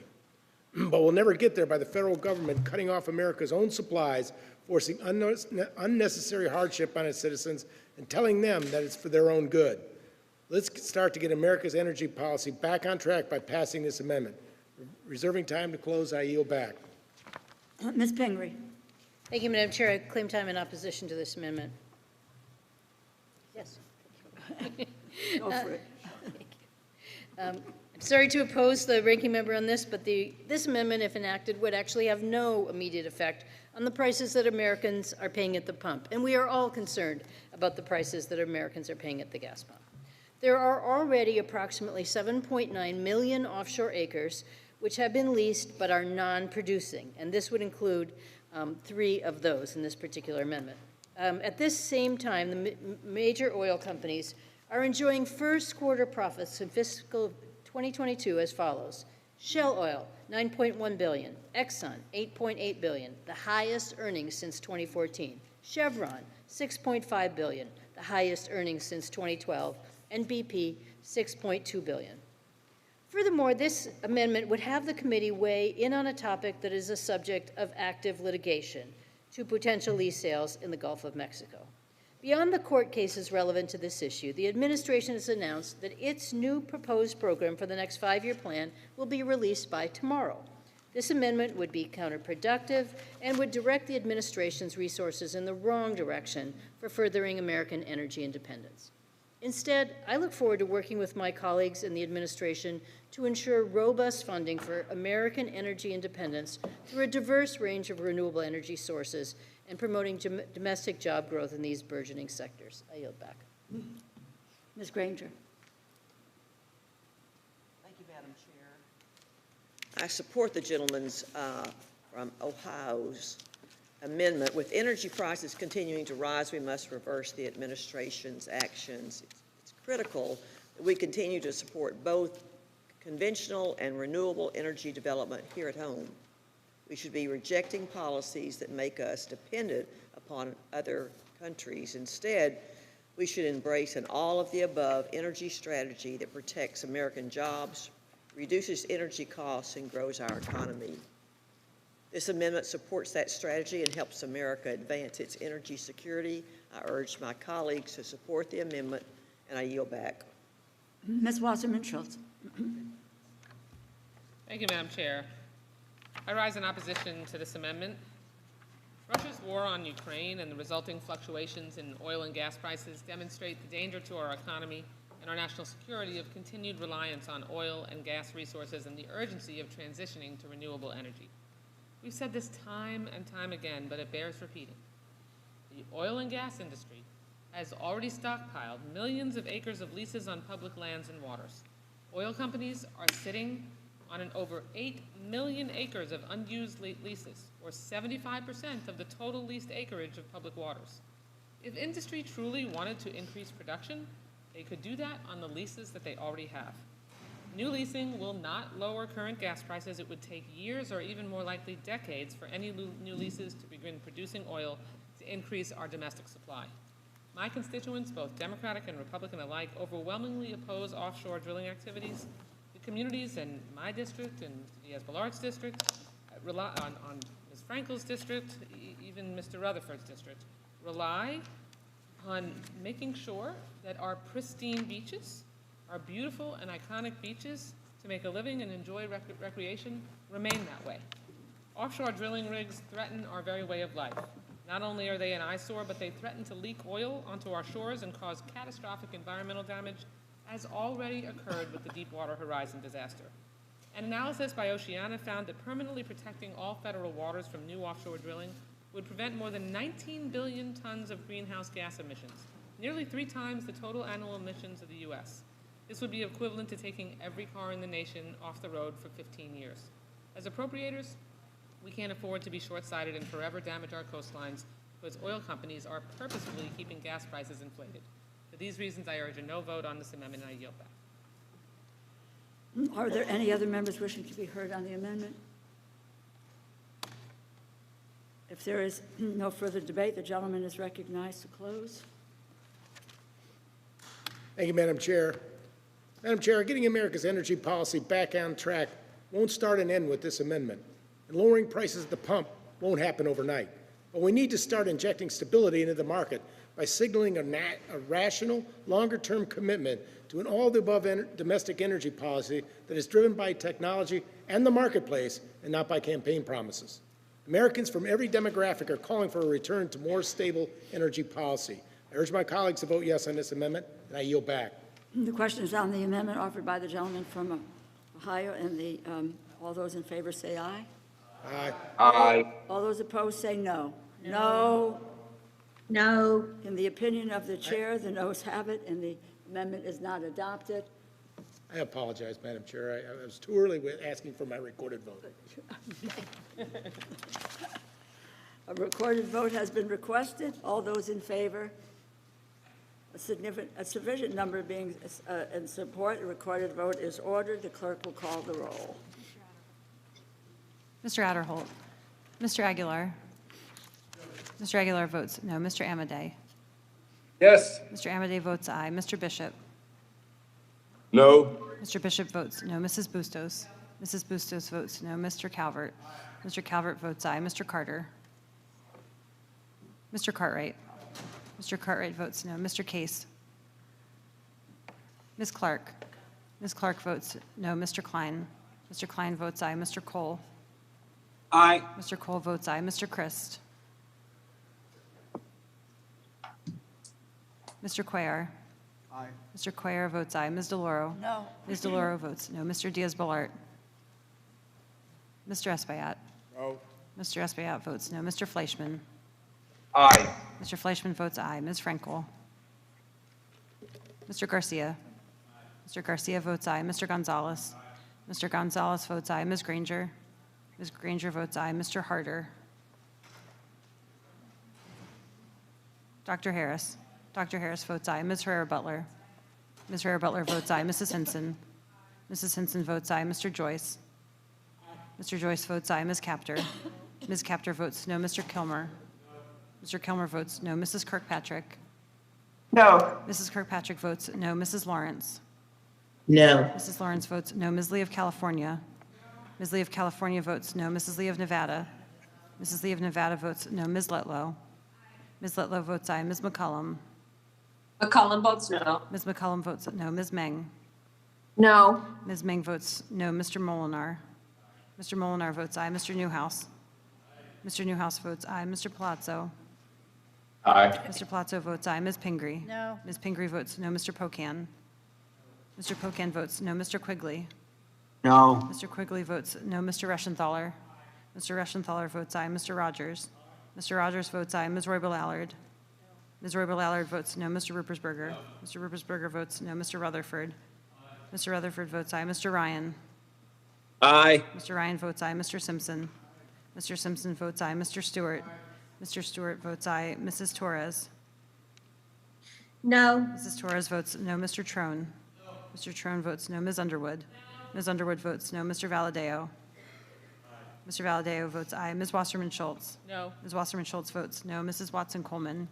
But we'll never get there by the federal government cutting off America's own supplies, forcing unnecessary hardship on its citizens, and telling them that it's for their own good. Let's start to get America's energy policy back on track by passing this amendment. Reserving time to close, I yield back. Ms. Pingree. Thank you, Madam Chair. I claim time in opposition to this amendment. Yes. Go for it. I'm sorry to oppose the ranking member on this, but this amendment, if enacted, would actually have no immediate effect on the prices that Americans are paying at the pump. And we are all concerned about the prices that Americans are paying at the gas pump. There are already approximately 7.9 million offshore acres which have been leased but are non-producing, and this would include 3 of those in this particular amendment. At this same time, the major oil companies are enjoying first quarter profits in fiscal 2022 as follows. Shell Oil, $9.1 billion. Exxon, $8.8 billion, the highest earnings since 2014. Chevron, $6.5 billion, the highest earnings since 2012. And BP, $6.2 billion. Furthermore, this amendment would have the committee weigh in on a topic that is a subject of active litigation to potential lease sales in the Gulf of Mexico. Beyond the court cases relevant to this issue, the administration has announced that its new proposed program for the next 5-year plan will be released by tomorrow. This amendment would be counterproductive and would direct the administration's resources in the wrong direction for furthering American energy independence. Instead, I look forward to working with my colleagues in the administration to ensure robust funding for American energy independence through a diverse range of renewable energy sources and promoting domestic job growth in these burgeoning sectors. I yield back. Ms. Granger. Thank you, Madam Chair. I support the gentleman's from Ohio's amendment. With energy prices continuing to rise, we must reverse the administration's actions. It's critical that we continue to support both conventional and renewable energy development here at home. We should be rejecting policies that make us dependent upon other countries. Instead, we should embrace an all-of-the-above energy strategy that protects American jobs, reduces energy costs, and grows our economy. This amendment supports that strategy and helps America advance its energy security. I urge my colleagues to support the amendment, and I yield back. Ms. Wasserman Schultz. Thank you, Madam Chair. I rise in opposition to this amendment. Russia's war on Ukraine and the resulting fluctuations in oil and gas prices demonstrate the danger to our economy and our national security of continued reliance on oil and gas resources and the urgency of transitioning to renewable energy. We've said this time and time again, but it bears repeating. The oil and gas industry has already stockpiled millions of acres of leases on public lands and waters. Oil companies are sitting on an over 8 million acres of unused leases, or 75% of the total leased acreage of public waters. If industry truly wanted to increase production, they could do that on the leases that they already have. New leasing will not lower current gas prices. It would take years or even more likely decades for any new leases to begin producing oil to increase our domestic supply. My constituents, both Democratic and Republican alike, overwhelmingly oppose offshore drilling activities communities in my district and Diaz-Ballart's district, rely on Ms. Frankel's district, even Mr. Rutherford's district, rely on making sure that our pristine beaches, our beautiful and iconic beaches, to make a living and enjoy recreation, remain that way. Offshore drilling rigs threaten our very way of life. Not only are they an eyesore, but they threaten to leak oil onto our shores and cause catastrophic environmental damage, as already occurred with the Deepwater Horizon disaster. An analysis by Oceana found that permanently protecting all federal waters from new offshore drilling would prevent more than 19 billion tons of greenhouse gas emissions, nearly 3 times the total annual emissions of the U.S. This would be equivalent to taking every car in the nation off the road for 15 years. As appropriators, we can't afford to be short-sighted and forever damage our coastlines because oil companies are purposefully keeping gas prices inflated. For these reasons, I urge a no vote on this amendment, and I yield back. Are there any other members wishing to be heard on the amendment? If there is no further debate, the gentleman is recognized to close. Thank you, Madam Chair. Madam Chair, getting America's energy policy back on track won't start and end with this amendment. And lowering prices at the pump won't happen overnight. But we need to start injecting stability into the market by signaling a rational, longer-term commitment to an all-the-above domestic energy policy that is driven by technology and the marketplace and not by campaign promises. Americans from every demographic are calling for a return to more stable energy policy. I urge my colleagues to vote yes on this amendment, and I yield back. The question is on the amendment offered by the gentleman from Ohio, and all those in favor say aye. Aye. Aye. All those opposed say no. No. No. In the opinion of the chair, the noes have it, and the amendment is not adopted. I apologize, Madam Chair. I was too early with asking for my recorded vote. A recorded vote has been requested. All those in favor? A sufficient number being in support, a recorded vote is ordered. The clerk will call the roll. Mr. Adderholt. Mr. Aguilar. Mr. Aguilar votes no. Mr. Amadei. Yes. Mr. Amadei votes aye. Mr. Bishop. No. Mr. Bishop votes no. Mrs. Bustos. Mrs. Bustos votes no. Mr. Calvert. Mr. Calvert votes aye. Mr. Carter. Mr. Cartwright. Mr. Cartwright votes no. Mr. Case. Ms. Clark. Ms. Clark votes no. Mr. Klein. Mr. Klein votes aye. Mr. Cole. Aye. Mr. Cole votes aye. Mr. Christ. Mr. Cuellar. Aye. Mr. Cuellar votes aye. Ms. DeLauro. No. Ms. DeLauro votes no. Mr. Diaz-Balart. Mr. Espaillat. No. Mr. Espaillat votes no. Mr. Fleischman. Aye. Mr. Fleischman votes aye. Ms. Frankel. Mr. Garcia. Mr. Garcia votes aye. Mr. Gonzalez. Mr. Gonzalez votes aye. Ms. Granger. Ms. Granger votes aye. Mr. Harder. Dr. Harris. Dr. Harris votes aye. Ms. Herrera-Butler. Ms. Herrera-Butler votes aye. Mrs. Hinson. Mrs. Hinson votes aye. Mr. Joyce. Mr. Joyce votes aye. Ms. Capter. Ms. Capter votes no. Mr. Kilmer. Mr. Kilmer votes no. Mrs. Kirkpatrick. No. Mrs. Kirkpatrick votes no. Mrs. Lawrence. No. Mrs. Lawrence votes no. Ms. Lee of California. Ms. Lee of California votes no. Mrs. Lee of Nevada. Mrs. Lee of Nevada votes no. Ms. Letlow. Ms. Letlow votes aye. Ms. McCollum. McCollum votes no. Ms. McCollum votes no. Ms. Meng. No. Ms. Meng votes no. Mr. Molinar. Mr. Molinar votes aye. Mr. Newhouse. Mr. Newhouse votes aye. Mr. Palazzo. Aye. Mr. Palazzo votes aye. Ms. Pingree. No. Ms. Pingree votes no. Mr. Pocan. Mr. Pocan votes no. Mr. Quigley. No. Mr. Quigley votes no. Mr. Reschenthaler. Mr. Reschenthaler votes aye. Mr. Rogers. Mr. Rogers votes aye. Ms. Roybal-Allard. Ms. Roybal-Allard votes no. Mr. Ruppersberger. Mr. Ruppersberger votes no. Mr. Rutherford. Mr. Rutherford votes aye. Mr. Ryan. Aye. Mr. Ryan votes aye. Mr. Simpson. Mr. Simpson votes aye. Mr. Stewart. Mr. Stewart votes aye. Mrs. Torres. No. Mrs. Torres votes no. Mr. Trone. Mr. Trone votes no. Ms. Underwood. Ms. Underwood votes no. Mr. Valadeo. Mr. Valadeo votes aye. Ms. Wasserman Schultz. No. Ms. Wasserman Schultz votes no. Mrs. Watson Coleman.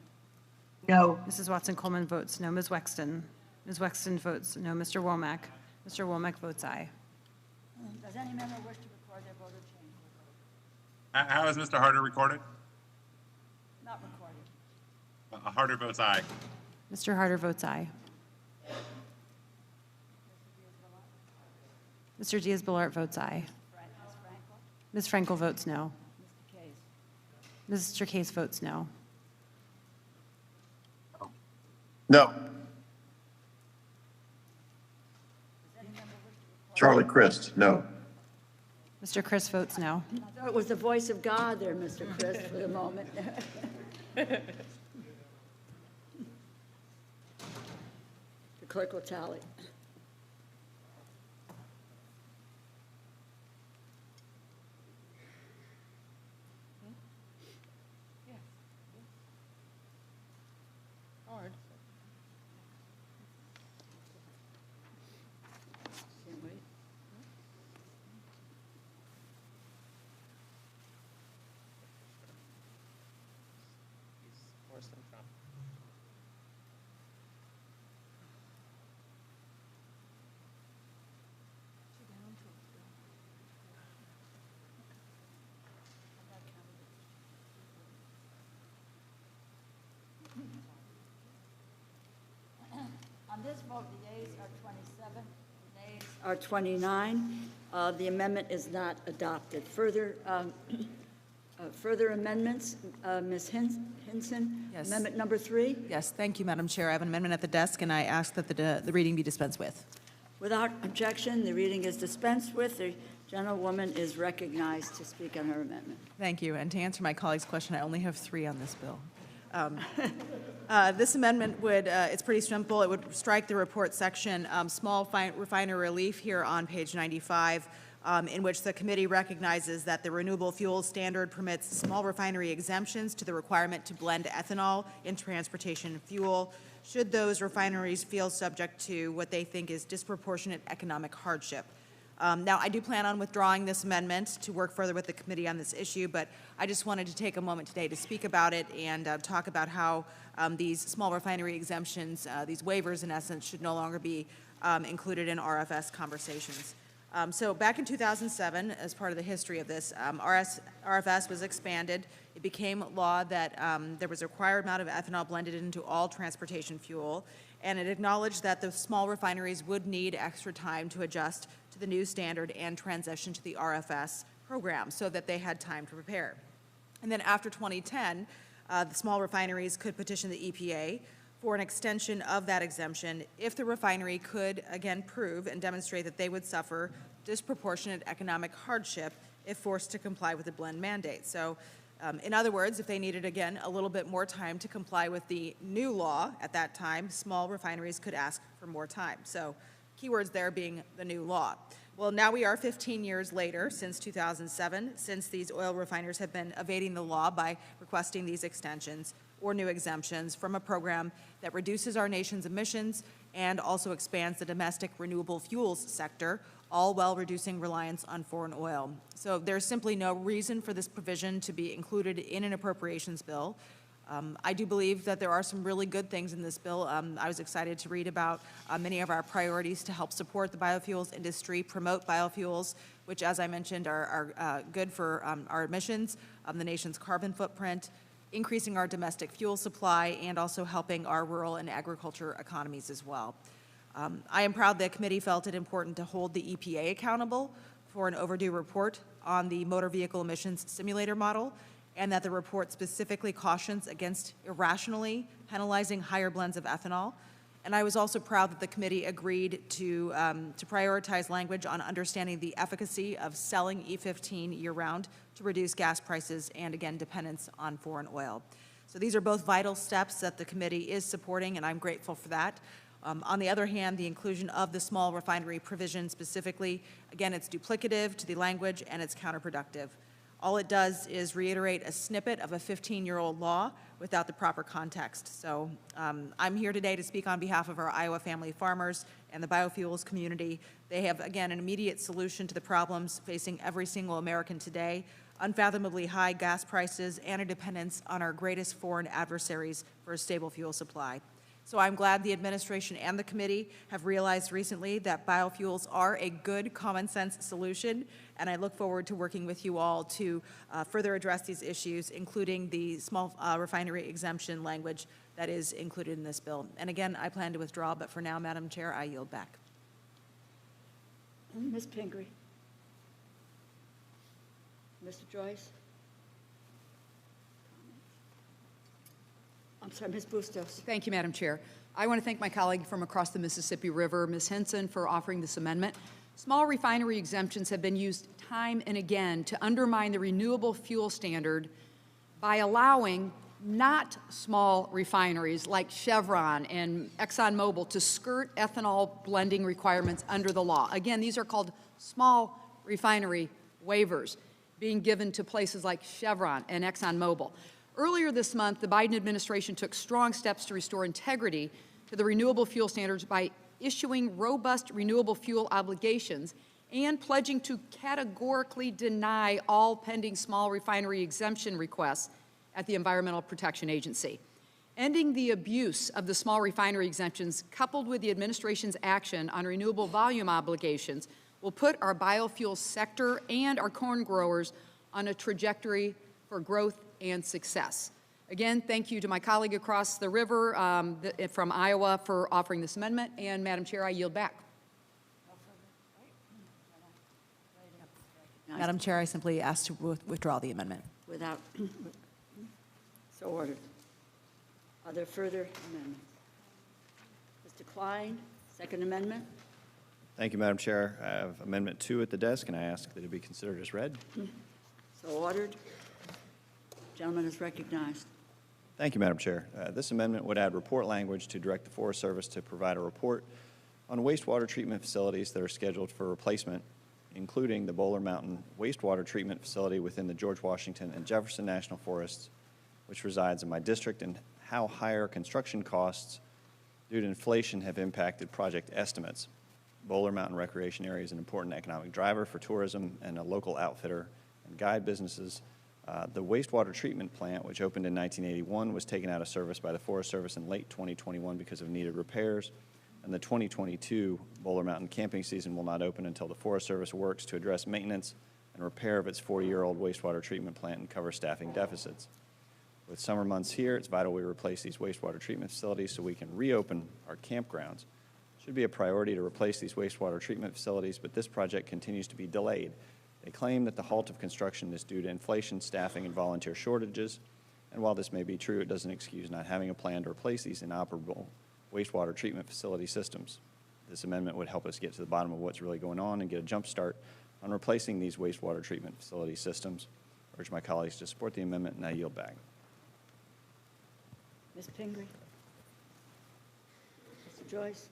No. Mrs. Watson Coleman votes no. Ms. Wexton. Ms. Wexton votes no. Mr. Womack. Mr. Womack votes aye. Does any member wish to record their vote or change their vote? How is Mr. Harder recorded? Not recorded. Harder votes aye. Mr. Harder votes aye. Mr. Diaz-Balart votes aye. Ms. Frankel votes no. Mr. Case votes no. No. Charlie Crist, no. Mr. Chris votes no. I thought it was the voice of God there, Mr. Chris, for the moment. The clerk will tally. Hard. Can't wait. Worse than Trump. On this vote, the yeas are 27, the nays are 29. The amendment is not adopted. Further amendments, Ms. Hinson? Yes. Amendment number 3? Yes, thank you, Madam Chair. I have an amendment at the desk, and I ask that the reading be dispensed with. Without objection, the reading is dispensed with. The gentlewoman is recognized to speak on her amendment. Thank you. And to answer my colleague's question, I only have 3 on this bill. This amendment would, it's pretty simple. It would strike the report section, small refinery relief here on page 95, in which the committee recognizes that the renewable fuel standard permits small refinery exemptions to the requirement to blend ethanol in transportation fuel, should those refineries feel subject to what they think is disproportionate economic hardship. Now, I do plan on withdrawing this amendment to work further with the committee on this issue, but I just wanted to take a moment today to speak about it and talk about how these small refinery exemptions, these waivers in essence, should no longer be included in RFS conversations. So back in 2007, as part of the history of this, RFS was expanded. It became law that there was a required amount of ethanol blended into all transportation fuel, and it acknowledged that the small refineries would need extra time to adjust to the new standard and transition to the RFS program so that they had time to prepare. And then after 2010, the small refineries could petition the EPA for an extension of that exemption if the refinery could, again, prove and demonstrate that they would suffer disproportionate economic hardship if forced to comply with the blend mandate. So, in other words, if they needed, again, a little bit more time to comply with the new law at that time, small refineries could ask for more time. So, keywords there being the new law. Well, now we are 15 years later, since 2007, since these oil refiners have been evading the law by requesting these extensions or new exemptions from a program that reduces our nation's emissions and also expands the domestic renewable fuels sector, all while reducing reliance on foreign oil. So there's simply no reason for this provision to be included in an appropriations bill. I do believe that there are some really good things in this bill. I was excited to read about many of our priorities to help support the biofuels industry, promote biofuels, which, as I mentioned, are good for our emissions, the nation's carbon footprint, increasing our domestic fuel supply, and also helping our rural and agriculture economies as well. I am proud that committee felt it important to hold the EPA accountable for an overdue report on the motor vehicle emissions simulator model, and that the report specifically cautions against irrationally penalizing higher blends of ethanol. And I was also proud that the committee agreed to prioritize language on understanding the efficacy of selling E15 year-round to reduce gas prices and, again, dependence on foreign oil. So these are both vital steps that the committee is supporting, and I'm grateful for that. On the other hand, the inclusion of the small refinery provision specifically, again, it's duplicative to the language and it's counterproductive. All it does is reiterate a snippet of a 15-year-old law without the proper context. So I'm here today to speak on behalf of our Iowa family farmers and the biofuels community. They have, again, an immediate solution to the problems facing every single American today: unfathomably high gas prices and a dependence on our greatest foreign adversaries for a stable fuel supply. So I'm glad the administration and the committee have realized recently that biofuels are a good common sense solution, and I look forward to working with you all to further address these issues, including the small refinery exemption language that is included in this bill. And again, I plan to withdraw, but for now, Madam Chair, I yield back. Ms. Pingree. Mr. Joyce? I'm sorry, Ms. Bustos. Thank you, Madam Chair. I want to thank my colleague from across the Mississippi River, Ms. Henson, for offering this amendment. Small refinery exemptions have been used time and again to undermine the renewable fuel standard by allowing not small refineries like Chevron and ExxonMobil to skirt ethanol blending requirements under the law. Again, these are called small refinery waivers being given to places like Chevron and ExxonMobil. Earlier this month, the Biden administration took strong steps to restore integrity to the renewable fuel standards by issuing robust renewable fuel obligations and pledging to categorically deny all pending small refinery exemption requests at the Environmental Protection Agency. Ending the abuse of the small refinery exemptions, coupled with the administration's action on renewable volume obligations, will put our biofuel sector and our corn growers on a trajectory for growth and success. Again, thank you to my colleague across the river from Iowa for offering this amendment. And Madam Chair, I yield back. Madam Chair, I simply ask to withdraw the amendment. Without, so ordered. Are there further amendments? Mr. Klein, second amendment. Thank you, Madam Chair. I have Amendment 2 at the desk, and I ask that it be considered as read. So ordered. Gentleman is recognized. Thank you, Madam Chair. This amendment would add report language to direct the Forest Service to provide a report on wastewater treatment facilities that are scheduled for replacement, including the Bowler Mountain Wastewater Treatment Facility within the George Washington and Jefferson National Forests, which resides in my district, and how higher construction costs due to inflation have impacted project estimates. Bowler Mountain Recreation Area is an important economic driver for tourism and a local outfitter and guide businesses. The wastewater treatment plant, which opened in 1981, was taken out of service by the Forest Service in late 2021 because of needed repairs, and the 2022 Bowler Mountain camping season will not open until the Forest Service works to address maintenance and repair of its 40-year-old wastewater treatment plant and cover staffing deficits. With summer months here, it's vital we replace these wastewater treatment facilities so we can reopen our campgrounds. It should be a priority to replace these wastewater treatment facilities, but this project continues to be delayed. They claim that the halt of construction is due to inflation, staffing, and volunteer shortages. And while this may be true, it doesn't excuse not having a plan to replace these inoperable wastewater treatment facility systems. This amendment would help us get to the bottom of what's really going on and get a jump start on replacing these wastewater treatment facility systems. I urge my colleagues to support the amendment, and I yield back. Ms. Pingree. Mr. Joyce.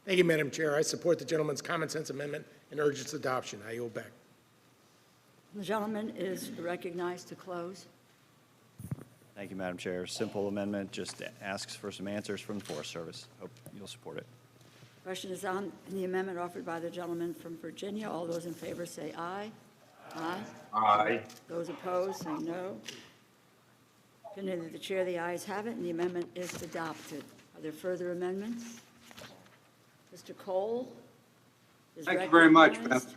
Thank you, Madam Chair. I support the gentleman's common sense amendment and urge its adoption. I yield back. The gentleman is recognized to close. Thank you, Madam Chair. Simple amendment, just asks for some answers from the Forest Service. Hope you'll support it. Question is on the amendment offered by the gentleman from Virginia. All those in favor say aye. Aye. Aye. Those opposed say no. Opinion of the chair, the ayes have it, and the amendment is adopted. Are there further amendments? Mr. Cole is Thank you very much, ma'am. recognized.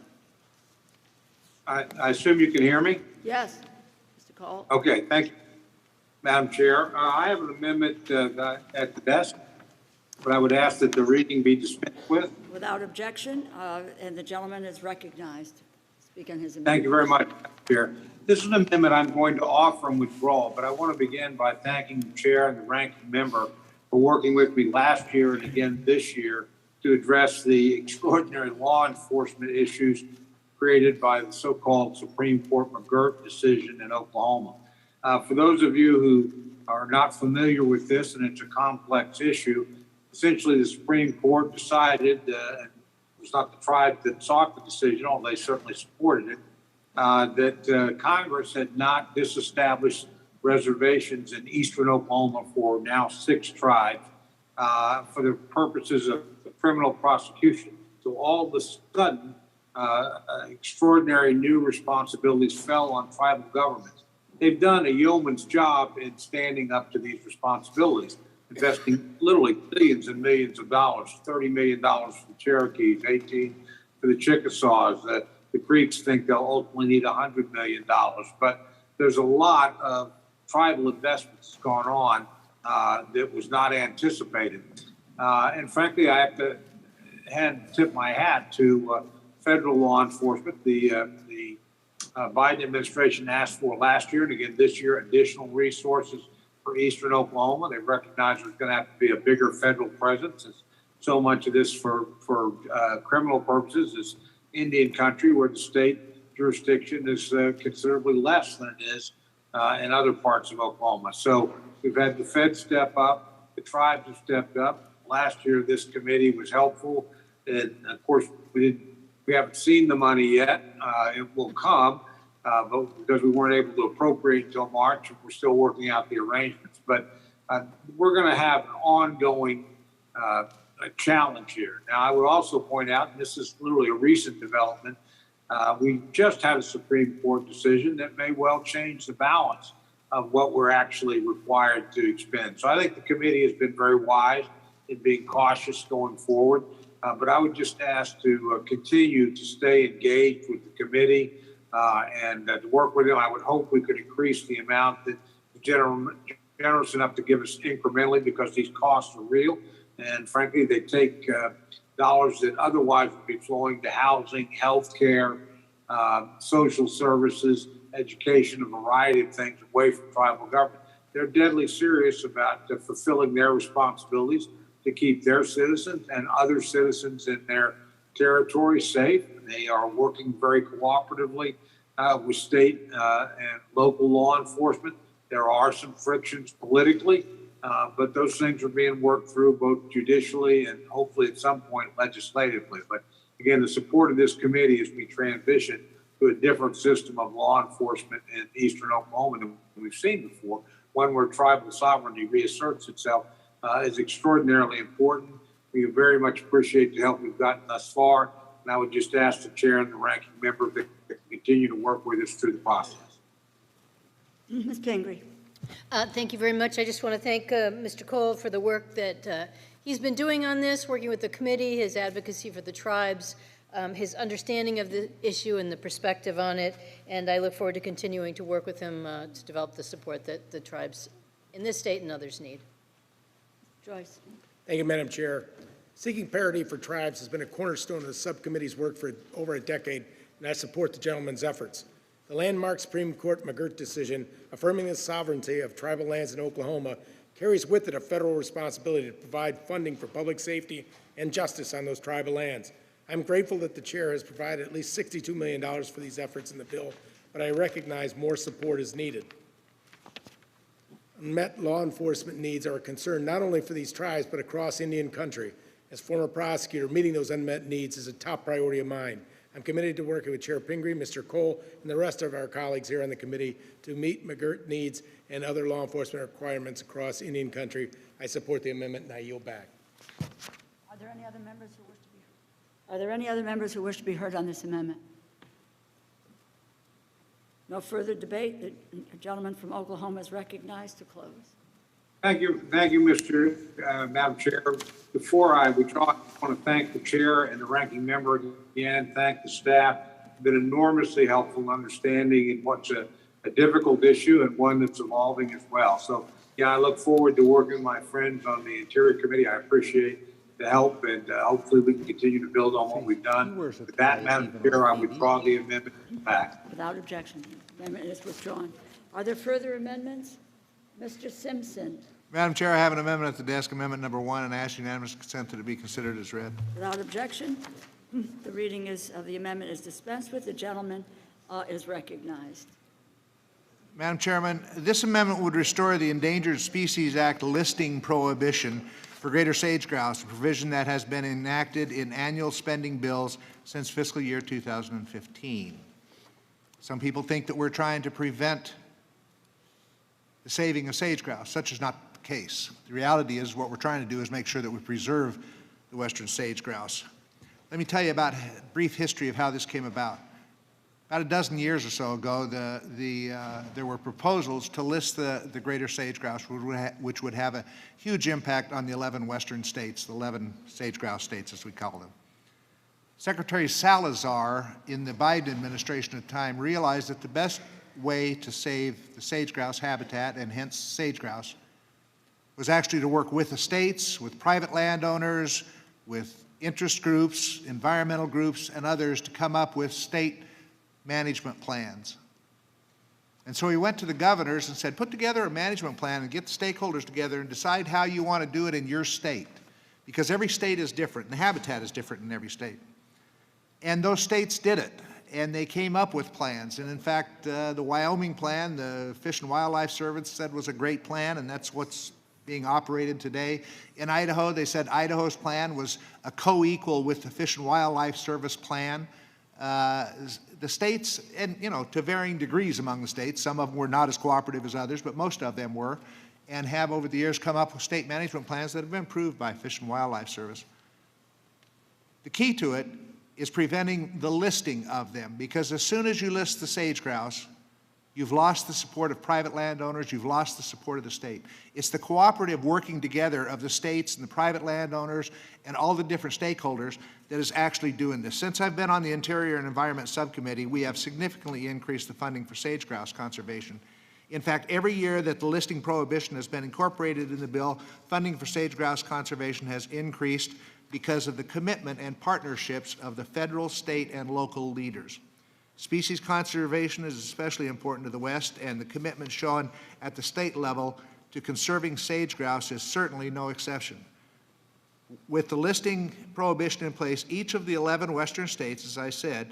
I assume you can hear me? Yes, Mr. Cole. Okay, thank you, Madam Chair. I have an amendment at the desk, but I would ask that the reading be dispensed with. Without objection, and the gentleman is recognized. Speak on his amendment. Thank you very much, Madam Chair. This is an amendment I'm going to offer and withdraw, but I want to begin by thanking the chair and the ranking member for working with me last year and again this year to address the extraordinary law enforcement issues created by the so-called Supreme Court McGirt decision in Oklahoma. For those of you who are not familiar with this, and it's a complex issue, essentially the Supreme Court decided, it was not the tribe that sought the decision, although they certainly supported it, that Congress had not disestablished reservations in eastern Oklahoma for now 6 tribes for the purposes of criminal prosecution. So all of a sudden, extraordinary new responsibilities fell on tribal governments. they've done a yeoman's job in standing up to these responsibilities, investing literally billions and millions of dollars, $30 million for the Cherokees, 18 for the Chickasaws. The Creeks think they'll ultimately need $100 million, but there's a lot of tribal investments going on that was not anticipated. And frankly, I have to tip my hat to federal law enforcement. The Biden administration asked for last year and again this year additional resources for eastern Oklahoma. They recognize there's going to have to be a bigger federal presence, as so much of this for criminal purposes is Indian country, where the state jurisdiction is considerably less than it is in other parts of Oklahoma. So we've had the feds step up, the tribes have stepped up. Last year, this committee was helpful, and of course, we haven't seen the money yet. It will come, but because we weren't able to appropriate until March, we're still working out the arrangements. But we're going to have an ongoing challenge here. Now, I would also point out, and this is literally a recent development, we just had a Supreme Court decision that may well change the balance of what we're actually required to expend. So I think the committee has been very wise in being cautious going forward. But I would just ask to continue to stay engaged with the committee and to work with them. I would hope we could increase the amount that the generous enough to give us incrementally, because these costs are real. And frankly, they take dollars that otherwise would be flowing to housing, healthcare, social services, education, a variety of things away from tribal government. They're deadly serious about fulfilling their responsibilities to keep their citizens and other citizens in their territory safe. They are working very cooperatively with state and local law enforcement. There are some frictions politically, but those things are being worked through both judicially and hopefully at some point legislatively. But again, the support of this committee as we transition to a different system of law enforcement in eastern Oklahoma than we've seen before, one where tribal sovereignty reasserts itself, is extraordinarily important. We very much appreciate the help we've gotten thus far, and I would just ask the chair and the ranking member to continue to work with us through the process. Ms. Pingree. Thank you very much. I just want to thank Mr. Cole for the work that he's been doing on this, working with the committee, his advocacy for the tribes, his understanding of the issue and the perspective on it, and I look forward to continuing to work with him to develop the support that the tribes in this state and others need. Joyce. Thank you, Madam Chair. Seeking parity for tribes has been a cornerstone of the subcommittee's work for over a decade, and I support the gentleman's efforts. The landmark Supreme Court McGirt decision affirming the sovereignty of tribal lands in Oklahoma carries with it a federal responsibility to provide funding for public safety and justice on those tribal lands. I'm grateful that the chair has provided at least $62 million for these efforts in the bill, but I recognize more support is needed. Unmet law enforcement needs are a concern not only for these tribes, but across Indian country. As former prosecutor, meeting those unmet needs is a top priority of mine. I'm committed to working with Chair Pingree, Mr. Cole, and the rest of our colleagues here on the committee to meet McGirt needs and other law enforcement requirements across Indian country. I support the amendment, and I yield back. Are there any other members who wish to be heard? Are there any other members who wish to be heard on this amendment? No further debate. The gentleman from Oklahoma is recognized to close. Thank you, Madam Chair. Before I withdraw, I want to thank the chair and the ranking member again, thank the staff. It's been enormously helpful in understanding in what's a difficult issue and one that's evolving as well. So, yeah, I look forward to working with my friends on the Interior Committee. I appreciate the help, and hopefully we can continue to build on what we've done. With that, Madam Chair, I withdraw the amendment back. Without objection, the amendment is withdrawn. Are there further amendments? Mr. Simpson. Madam Chair, I have an amendment at the desk, Amendment Number 1, and ask unanimous consent that it be considered as read. Without objection, the reading of the amendment is dispensed with. The gentleman is recognized. Madam Chairman, this amendment would restore the Endangered Species Act listing prohibition for greater sage grouse, a provision that has been enacted in annual spending bills since fiscal year 2015. Some people think that we're trying to prevent the saving of sage grouse. Such is not the case. The reality is what we're trying to do is make sure that we preserve the western sage grouse. Let me tell you about a brief history of how this came about. About a dozen years or so ago, there were proposals to list the greater sage-grouse, which would have a huge impact on the 11 western states, the 11 sage-grouse states, as we call them. Secretary Salazar, in the Biden administration at the time, realized that the best way to save the sage-grouse habitat, and hence sage-grouse, was actually to work with the states, with private landowners, with interest groups, environmental groups, and others to come up with state management plans. And so he went to the governors and said, put together a management plan and get the stakeholders together and decide how you want to do it in your state. Because every state is different, and the habitat is different in every state. And those states did it, and they came up with plans. And in fact, the Wyoming plan, the Fish and Wildlife Service said was a great plan, and that's what's being operated today. In Idaho, they said Idaho's plan was a co-equal with the Fish and Wildlife Service plan. The states, and to varying degrees among the states, some of them were not as cooperative as others, but most of them were, and have over the years come up with state management plans that have been approved by Fish and Wildlife Service. The key to it is preventing the listing of them, because as soon as you list the sage-grouse, you've lost the support of private landowners, you've lost the support of the state. It's the cooperative working together of the states and the private landowners and all the different stakeholders that is actually doing this. Since I've been on the Interior and Environment Subcommittee, we have significantly increased the funding for sage-grouse conservation. In fact, every year that the listing prohibition has been incorporated in the bill, funding for sage-grouse conservation has increased because of the commitment and partnerships of the federal, state, and local leaders. Species conservation is especially important to the West, and the commitment shown at the state level to conserving sage-grouse is certainly no exception. With the listing prohibition in place, each of the 11 western states, as I said,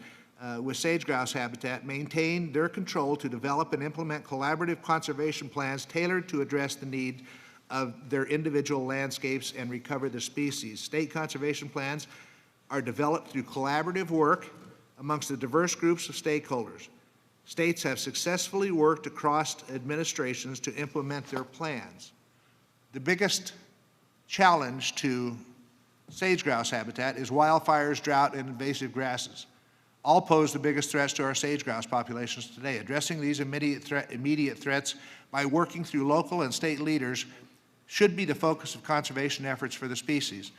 with sage-grouse habitat, maintain their control to develop and implement collaborative conservation plans tailored to address the need of their individual landscapes and recover the species. State conservation plans are developed through collaborative work amongst the diverse groups of stakeholders. States have successfully worked across administrations to implement their plans. The biggest challenge to sage-grouse habitat is wildfires, drought, and invasive grasses. All pose the biggest threats to our sage-grouse populations today. Addressing these immediate threats by working through local and state leaders should be the focus of conservation efforts for the species.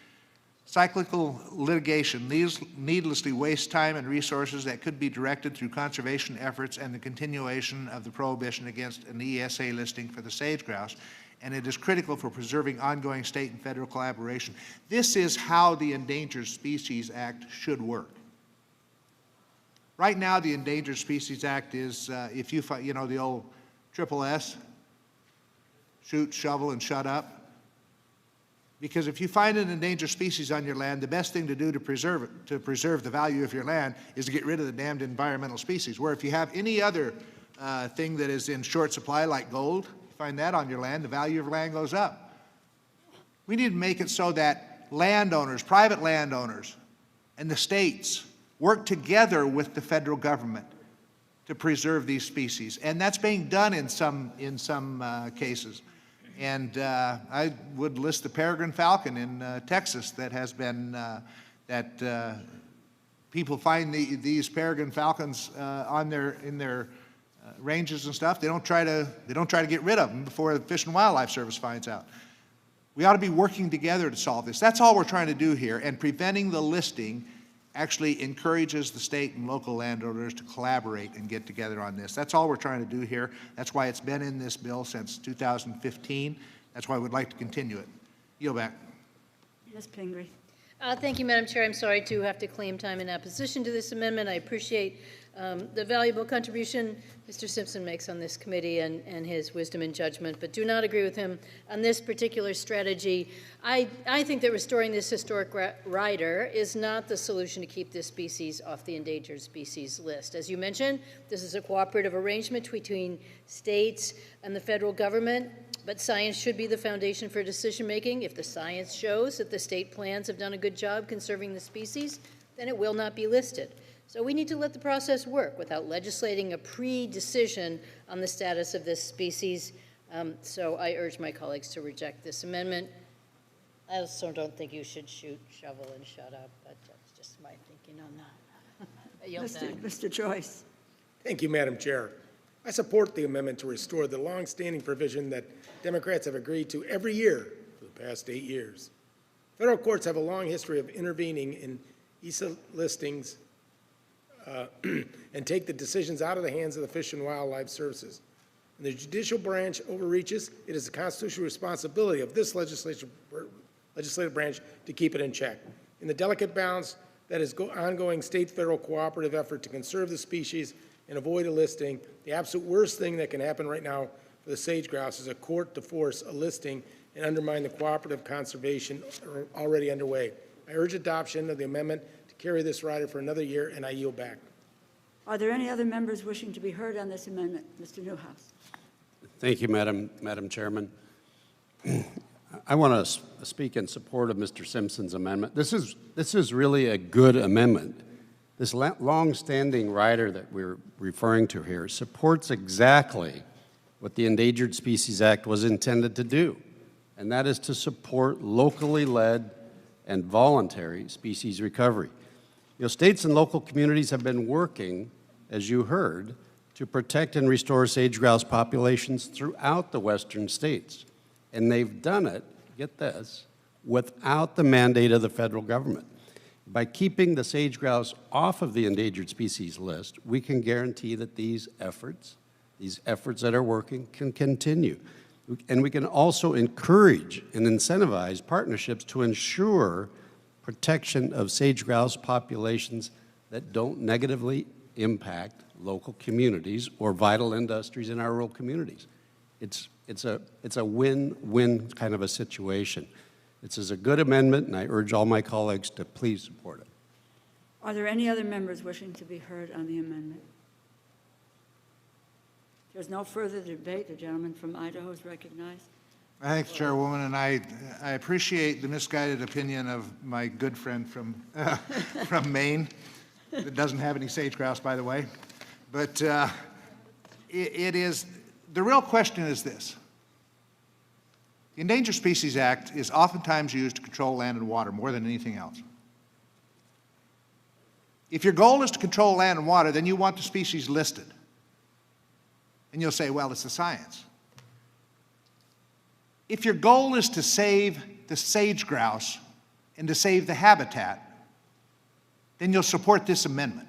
Cyclical litigation needlessly wastes time and resources that could be directed through conservation efforts and the continuation of the prohibition against an ESA listing for the sage-grouse, and it is critical for preserving ongoing state and federal collaboration. This is how the Endangered Species Act should work. Right now, the Endangered Species Act is, if you find, the old triple S, shoot, shovel, and shut up. Because if you find an endangered species on your land, the best thing to do to preserve it, to preserve the value of your land, is to get rid of the damned environmental species. Where if you have any other thing that is in short supply, like gold, you find that on your land, the value of your land goes up. We need to make it so that landowners, private landowners, and the states work together with the federal government to preserve these species. And that's being done in some cases. And I would list the peregrine falcon in Texas that has been, people find these peregrine falcons in their ranges and stuff. They don't try to get rid of them before the Fish and Wildlife Service finds out. We ought to be working together to solve this. That's all we're trying to do here, and preventing the listing actually encourages the state and local landowners to collaborate and get together on this. That's all we're trying to do here. That's why it's been in this bill since 2015. That's why we'd like to continue it. Yield back. Ms. Pingree. Thank you, Madam Chair. I'm sorry to have to claim time in opposition to this amendment. I appreciate the valuable contribution Mr. Simpson makes on this committee and his wisdom and judgment, but do not agree with him on this particular strategy. I think that restoring this historic rider is not the solution to keep this species off the endangered species list. As you mentioned, this is a cooperative arrangement between states and the federal government, but science should be the foundation for decision-making. If the science shows that the state plans have done a good job conserving the species, then it will not be listed. So we need to let the process work without legislating a pre-decision on the status of this species. So I urge my colleagues to reject this amendment. I also don't think you should shoot, shovel, and shut up, but that's just my thinking on that. Mr. Joyce. Thank you, Madam Chair. I support the amendment to restore the long-standing provision that Democrats have agreed to every year for the past 8 years. Federal courts have a long history of intervening in ESA listings and take the decisions out of the hands of the Fish and Wildlife Services. When the judicial branch overreaches, it is the constitutional responsibility of this legislative branch to keep it in check. In the delicate balance that is ongoing state-federal cooperative effort to conserve the species and avoid a listing, the absolute worst thing that can happen right now for the sage grouse is a court to force a listing and undermine the cooperative conservation already underway. I urge adoption of the amendment to carry this rider for another year, and I yield back. Are there any other members wishing to be heard on this amendment? Mr. Newhouse. Thank you, Madam Chairman. I want to speak in support of Mr. Simpson's amendment. This is really a good amendment. This long-standing rider that we're referring to here supports exactly what the Endangered Species Act was intended to do, and that is to support locally led and voluntary species recovery. You know, states and local communities have been working, as you heard, to protect and restore sage grouse populations throughout the western states. And they've done it, get this, without the mandate of the federal government. By keeping the sage grouse off of the endangered species list, we can guarantee that these efforts that are working, can continue. And we can also encourage and incentivize partnerships to ensure protection of sage grouse populations that don't negatively impact local communities or vital industries in our rural communities. It's a win-win kind of a situation. This is a good amendment, and I urge all my colleagues to please support it. Are there any other members wishing to be heard on the amendment? There's no further debate. The gentleman from Idaho is recognized. Thanks, Chairwoman, and I appreciate the misguided opinion of my good friend from from Maine that doesn't have any sage grouse, by the way. But it is, the real question is this. The Endangered Species Act is oftentimes used to control land and water more than anything else. If your goal is to control land and water, then you want the species listed. And you'll say, well, it's the science. If your goal is to save the sage grouse and to save the habitat, then you'll support this amendment.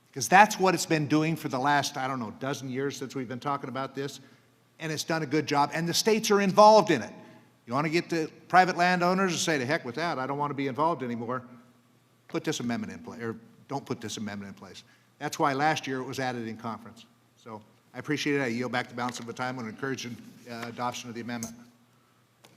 Because that's what it's been doing for the last, I don't know, dozen years since we've been talking about this. And it's done a good job. And the states are involved in it. You want to get the private landowners to say, to heck with that, I don't want to be involved anymore. Put this amendment in place, or don't put this amendment in place. That's why last year it was added in conference. So I appreciate it. I yield back the balance of the time and encourage adoption of the amendment.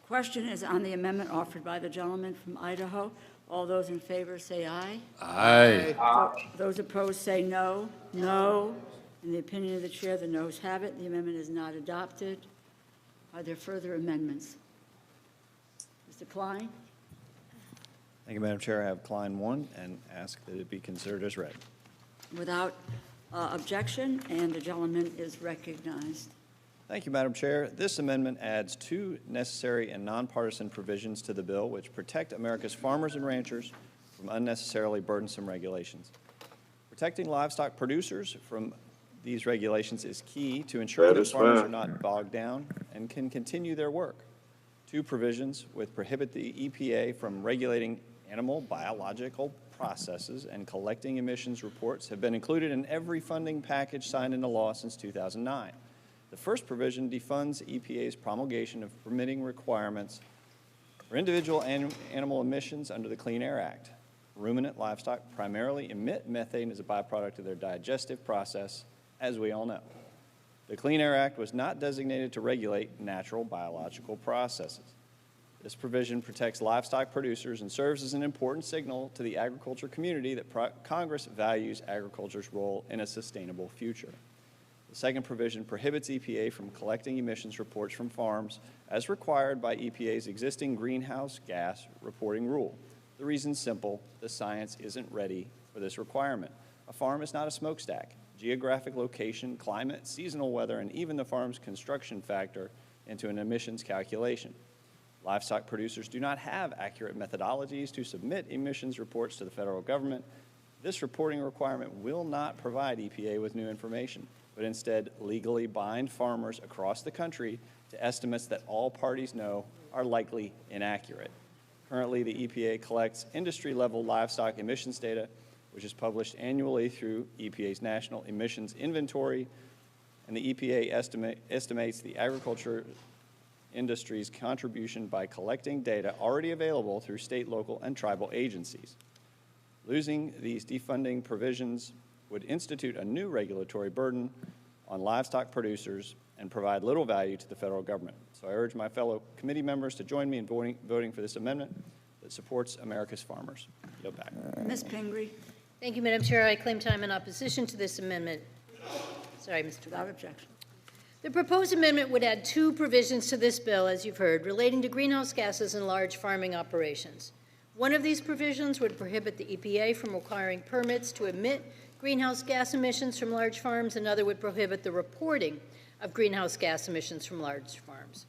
Question is on the amendment offered by the gentleman from Idaho. All those in favor say aye. Aye. Those opposed say no. No. In the opinion of the chair, the noes have it. The amendment is not adopted. Are there further amendments? Mr. Klein? Thank you, Madam Chair. I have Klein 1 and ask that it be considered as read. Without objection, and the gentleman is recognized. Thank you, Madam Chair. This amendment adds 2 necessary and nonpartisan provisions to the bill which protect America's farmers and ranchers from unnecessarily burdensome regulations. Protecting livestock producers from these regulations is key to ensuring that farmers are not bogged down and can continue their work. 2 provisions which prohibit the EPA from regulating animal biological processes and collecting emissions reports have been included in every funding package signed into law since 2009. The first provision defunds EPA's promulgation of permitting requirements for individual animal emissions under the Clean Air Act. Ruminant livestock primarily emit methane as a byproduct of their digestive process, as we all know. The Clean Air Act was not designated to regulate natural biological processes. This provision protects livestock producers and serves as an important signal to the agriculture community that Congress values agriculture's role in a sustainable future. The second provision prohibits EPA from collecting emissions reports from farms as required by EPA's existing greenhouse gas reporting rule. The reason's simple: the science isn't ready for this requirement. A farm is not a smokestack. Geographic location, climate, seasonal weather, and even the farm's construction factor into an emissions calculation. Livestock producers do not have accurate methodologies to submit emissions reports to the federal government, This reporting requirement will not provide EPA with new information, but instead legally bind farmers across the country to estimates that all parties know are likely inaccurate. Currently, the EPA collects industry-level livestock emissions data, which is published annually through EPA's National Emissions Inventory, and the EPA estimates the agriculture industry's contribution by collecting data already available through state, local, and tribal agencies. Losing these defunding provisions would institute a new regulatory burden on livestock producers and provide little value to the federal government. So I urge my fellow committee members to join me in voting for this amendment that supports America's farmers. Yield back. Ms. Pingree. Thank you, Madam Chair. I claim time in opposition to this amendment. Sorry, Mr. Without objection. The proposed amendment would add two provisions to this bill, as you've heard, relating to greenhouse gases in large farming operations. One of these provisions would prohibit the EPA from requiring permits to emit greenhouse gas emissions from large farms. Another would prohibit the reporting of greenhouse gas emissions from large farms.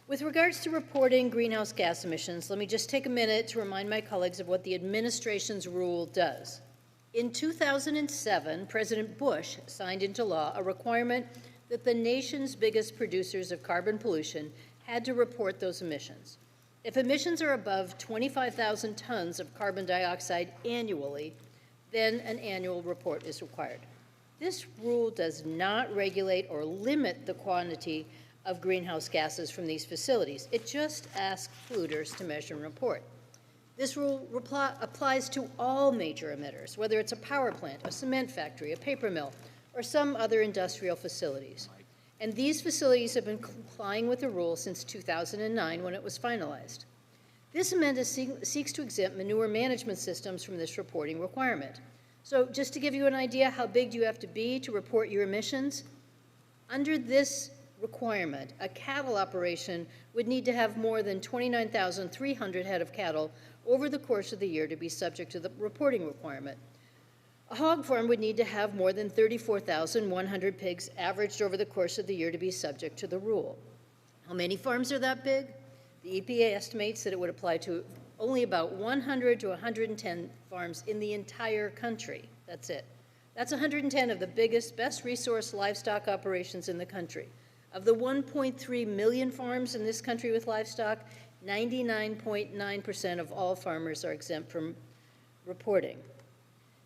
With regards to reporting greenhouse gas emissions, let me just take a minute to remind my colleagues of what the administration's rule does. In 2007, President Bush signed into law a requirement that the nation's biggest producers of carbon pollution had to report those emissions. If emissions are above 25,000 tons of carbon dioxide annually, then an annual report is required. This rule does not regulate or limit the quantity of greenhouse gases from these facilities. It just asks polluters to measure and report. This rule applies to all major emitters, whether it's a power plant, a cement factory, a paper mill, or some other industrial facilities. And these facilities have been complying with the rule since 2009 when it was finalized. This amendment seeks to exempt manure management systems from this reporting requirement. So just to give you an idea how big do you have to be to report your emissions, under this requirement, a cattle operation would need to have more than 29,300 head of cattle over the course of the year to be subject to the reporting requirement. A hog farm would need to have more than 34,100 pigs averaged over the course of the year to be subject to the rule. How many farms are that big? The EPA estimates that it would apply to only about 100 to 110 farms in the entire country. That's it. That's 110 of the biggest, best resource livestock operations in the country. Of the 1.3 million farms in this country with livestock, 99.9% of all farmers are exempt from reporting.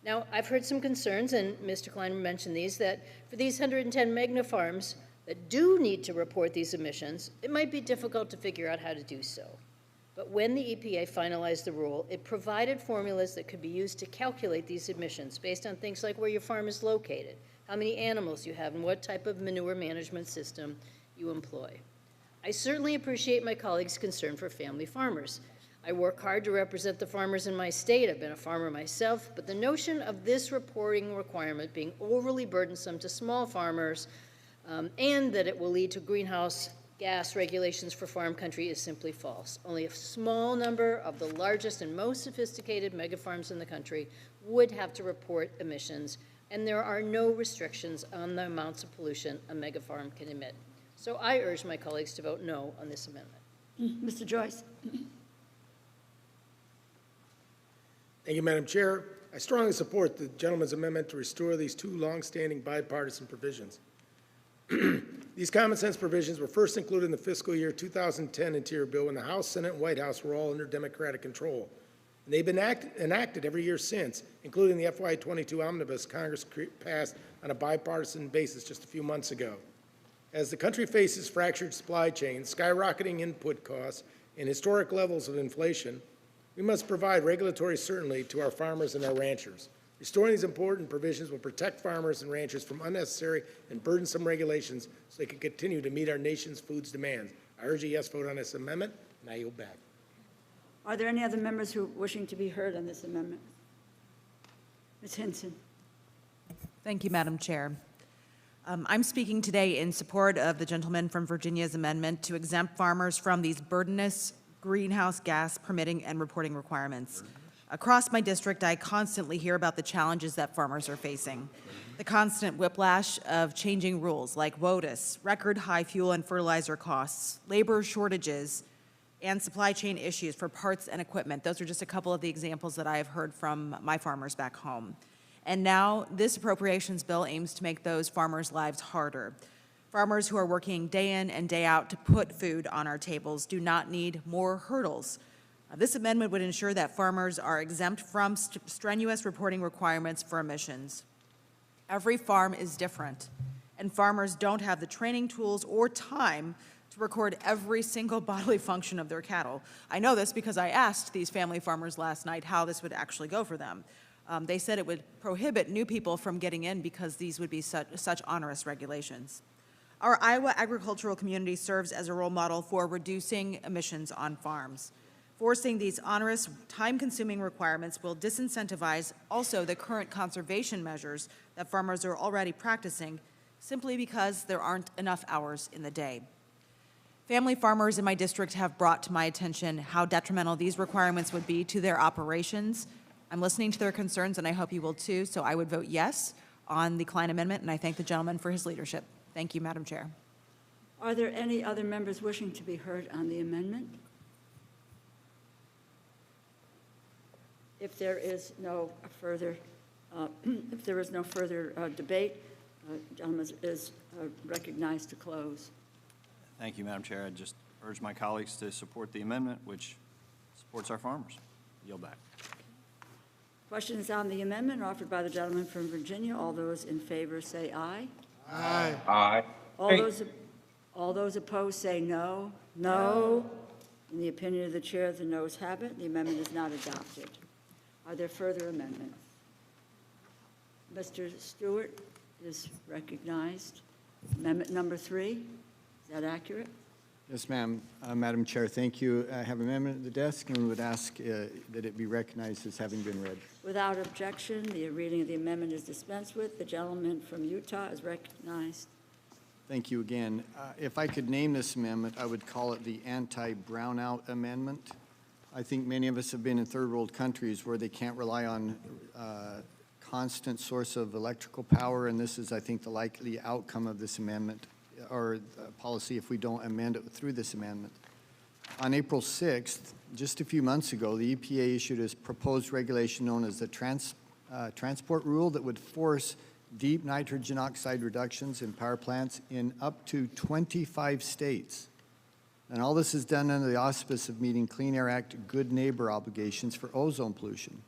Now, I've heard some concerns, and Mr. Klein mentioned these, that for these 110 megna farms that do need to report these emissions, it might be difficult to figure out how to do so. But when the EPA finalized the rule, it provided formulas that could be used to calculate these emissions based on things like where your farm is located, how many animals you have, and what type of manure management system you employ. I certainly appreciate my colleagues' concern for family farmers. I work hard to represent the farmers in my state. I've been a farmer myself, but the notion of this reporting requirement being overly burdensome to small farmers and that it will lead to greenhouse gas regulations for farm country is simply false. Only a small number of the largest and most sophisticated mega farms in the country would have to report emissions, and there are no restrictions on the amounts of pollution a mega farm can emit. So I urge my colleagues to vote no on this amendment. Mr. Joyce. Thank you, Madam Chair. I strongly support the gentleman's amendment to restore these two longstanding bipartisan provisions. These common sense provisions were first included in the fiscal year 2010 Interior Bill when the House, Senate, and White House were all under Democratic control. And they've been enacted every year since, including the FY22 omnibus Congress passed on a bipartisan basis just a few months ago. As the country faces fractured supply chains, skyrocketing input costs, and historic levels of inflation, we must provide regulatory certainty to our farmers and our ranchers. Restoring these important provisions will protect farmers and ranchers from unnecessary and burdensome regulations so they can continue to meet our nation's food demands. I urge a yes vote on this amendment, and I yield back. Are there any other members who are wishing to be heard on this amendment? Ms. Hinson. Thank you, Madam Chair. I'm speaking today in support of the gentleman from Virginia's amendment to exempt farmers from these burdenous greenhouse gas permitting and reporting requirements. Across my district, I constantly hear about the challenges that farmers are facing. The constant whiplash of changing rules like WOTUS, record high fuel and fertilizer costs, labor shortages, and supply chain issues for parts and equipment. Those are just a couple of the examples that I have heard from my farmers back home. And now this appropriations bill aims to make those farmers' lives harder. Farmers who are working day in and day out to put food on our tables do not need more hurdles. This amendment would ensure that farmers are exempt from strenuous reporting requirements for emissions. Every farm is different, and farmers don't have the training tools or time to record every single bodily function of their cattle. I know this because I asked these family farmers last night how this would actually go for them. They said it would prohibit new people from getting in because these would be such onerous regulations. Our Iowa agricultural community serves as a role model for reducing emissions on farms. Forcing these onerous, time-consuming requirements will disincentivize also the current conservation measures that farmers are already practicing simply because there aren't enough hours in the day. Family farmers in my district have brought to my attention how detrimental these requirements would be to their operations. I'm listening to their concerns, and I hope you will too, so I would vote yes on the Klein amendment, and I thank the gentleman for his leadership. Thank you, Madam Chair. Are there any other members wishing to be heard on the amendment? If there is no further, debate, gentleman is recognized to close. Thank you, Madam Chair. I just urge my colleagues to support the amendment, which supports our farmers. Yield back. Questions on the amendment offered by the gentleman from Virginia. All those in favor say aye. Aye. Aye. All those opposed say no. No. In the opinion of the chair, the noes have it. The amendment is not adopted. Are there further amendments? Mr. Stewart is recognized. Amendment number 3, is that accurate? Yes, ma'am. Madam Chair, thank you. I have an amendment at the desk and would ask that it be recognized as having been read. Without objection, the reading of the amendment is dispensed with. The gentleman from Utah is recognized. Thank you again. If I could name this amendment, I would call it the anti-brownout amendment. I think many of us have been in third world countries where they can't rely on constant source of electrical power, and this is, I think, the likely outcome of this amendment or policy if we don't amend it through this amendment. On April 6th, just a few months ago, the EPA issued a proposed regulation known as the transport rule that would force deep nitrogen oxide reductions in power plants in up to 25 states. And all this is done under the auspice of meeting Clean Air Act good neighbor obligations for ozone pollution.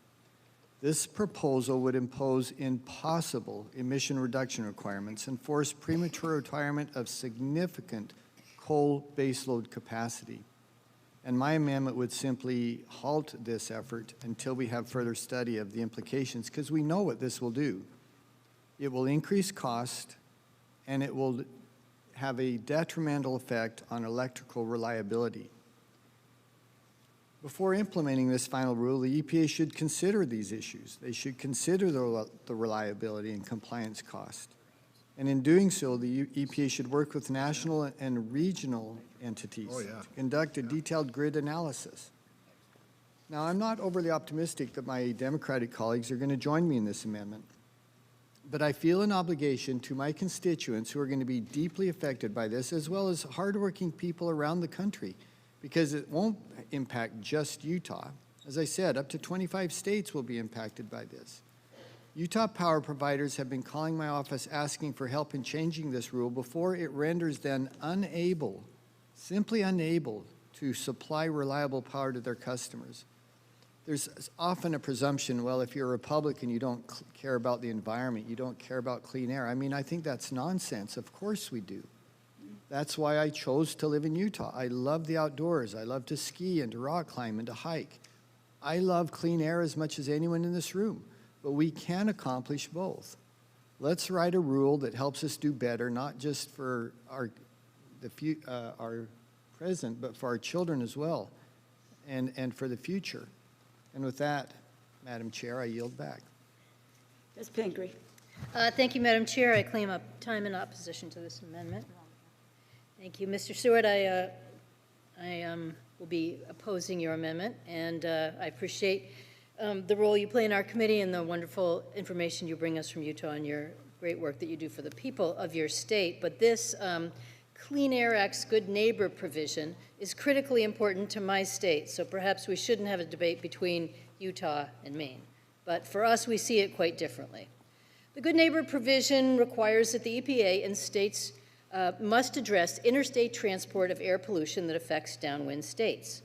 This proposal would impose impossible emission reduction requirements and force premature retirement of significant coal baseload capacity. And my amendment would simply halt this effort until we have further study of the implications, because we know what this will do. It will increase cost, and it will have a detrimental effect on electrical reliability. Before implementing this final rule, the EPA should consider these issues. They should consider the reliability and compliance cost. And in doing so, the EPA should work with national and regional entities to conduct a detailed grid analysis. Now, I'm not overly optimistic that my Democratic colleagues are going to join me in this amendment, but I feel an obligation to my constituents who are going to be deeply affected by this, as well as hardworking people around the country, because it won't impact just Utah. As I said, up to 25 states will be impacted by this. Utah power providers have been calling my office asking for help in changing this rule before it renders them unable, simply unable, to supply reliable power to their customers. There's often a presumption, well, if you're a Republican, you don't care about the environment, you don't care about clean air. I mean, I think that's nonsense. Of course we do. That's why I chose to live in Utah. I love the outdoors. I love to ski and to rock climb and to hike. I love clean air as much as anyone in this room, but we can accomplish both. Let's write a rule that helps us do better, not just for our present, but for our children as well, and for the future. And with that, Madam Chair, I yield back. Ms. Pingree. Thank you, Madam Chair. I claim up time in opposition to this amendment. Thank you. Mr. Stewart, I will be opposing your amendment, and I appreciate the role you play in our committee and the wonderful information you bring us from Utah and your great work that you do for the people of your state. But this Clean Air Act's Good Neighbor provision is critically important to my state, so perhaps we shouldn't have a debate between Utah and Maine. But for us, we see it quite differently. The Good Neighbor provision requires that the EPA and states must address interstate transport of air pollution that affects downwind states.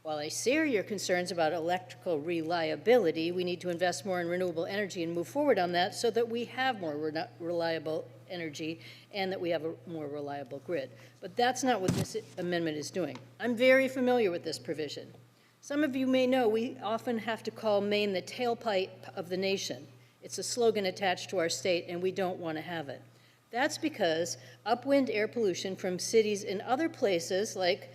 While I share your concerns about electrical reliability, we need to invest more in renewable energy and move forward on that so that we have more reliable energy and that we have a more reliable grid. But that's not what this amendment is doing. I'm very familiar with this provision. Some of you may know we often have to call Maine the tailpipe of the nation. It's a slogan attached to our state, and we don't want to have it. That's because upwind air pollution from cities in other places, like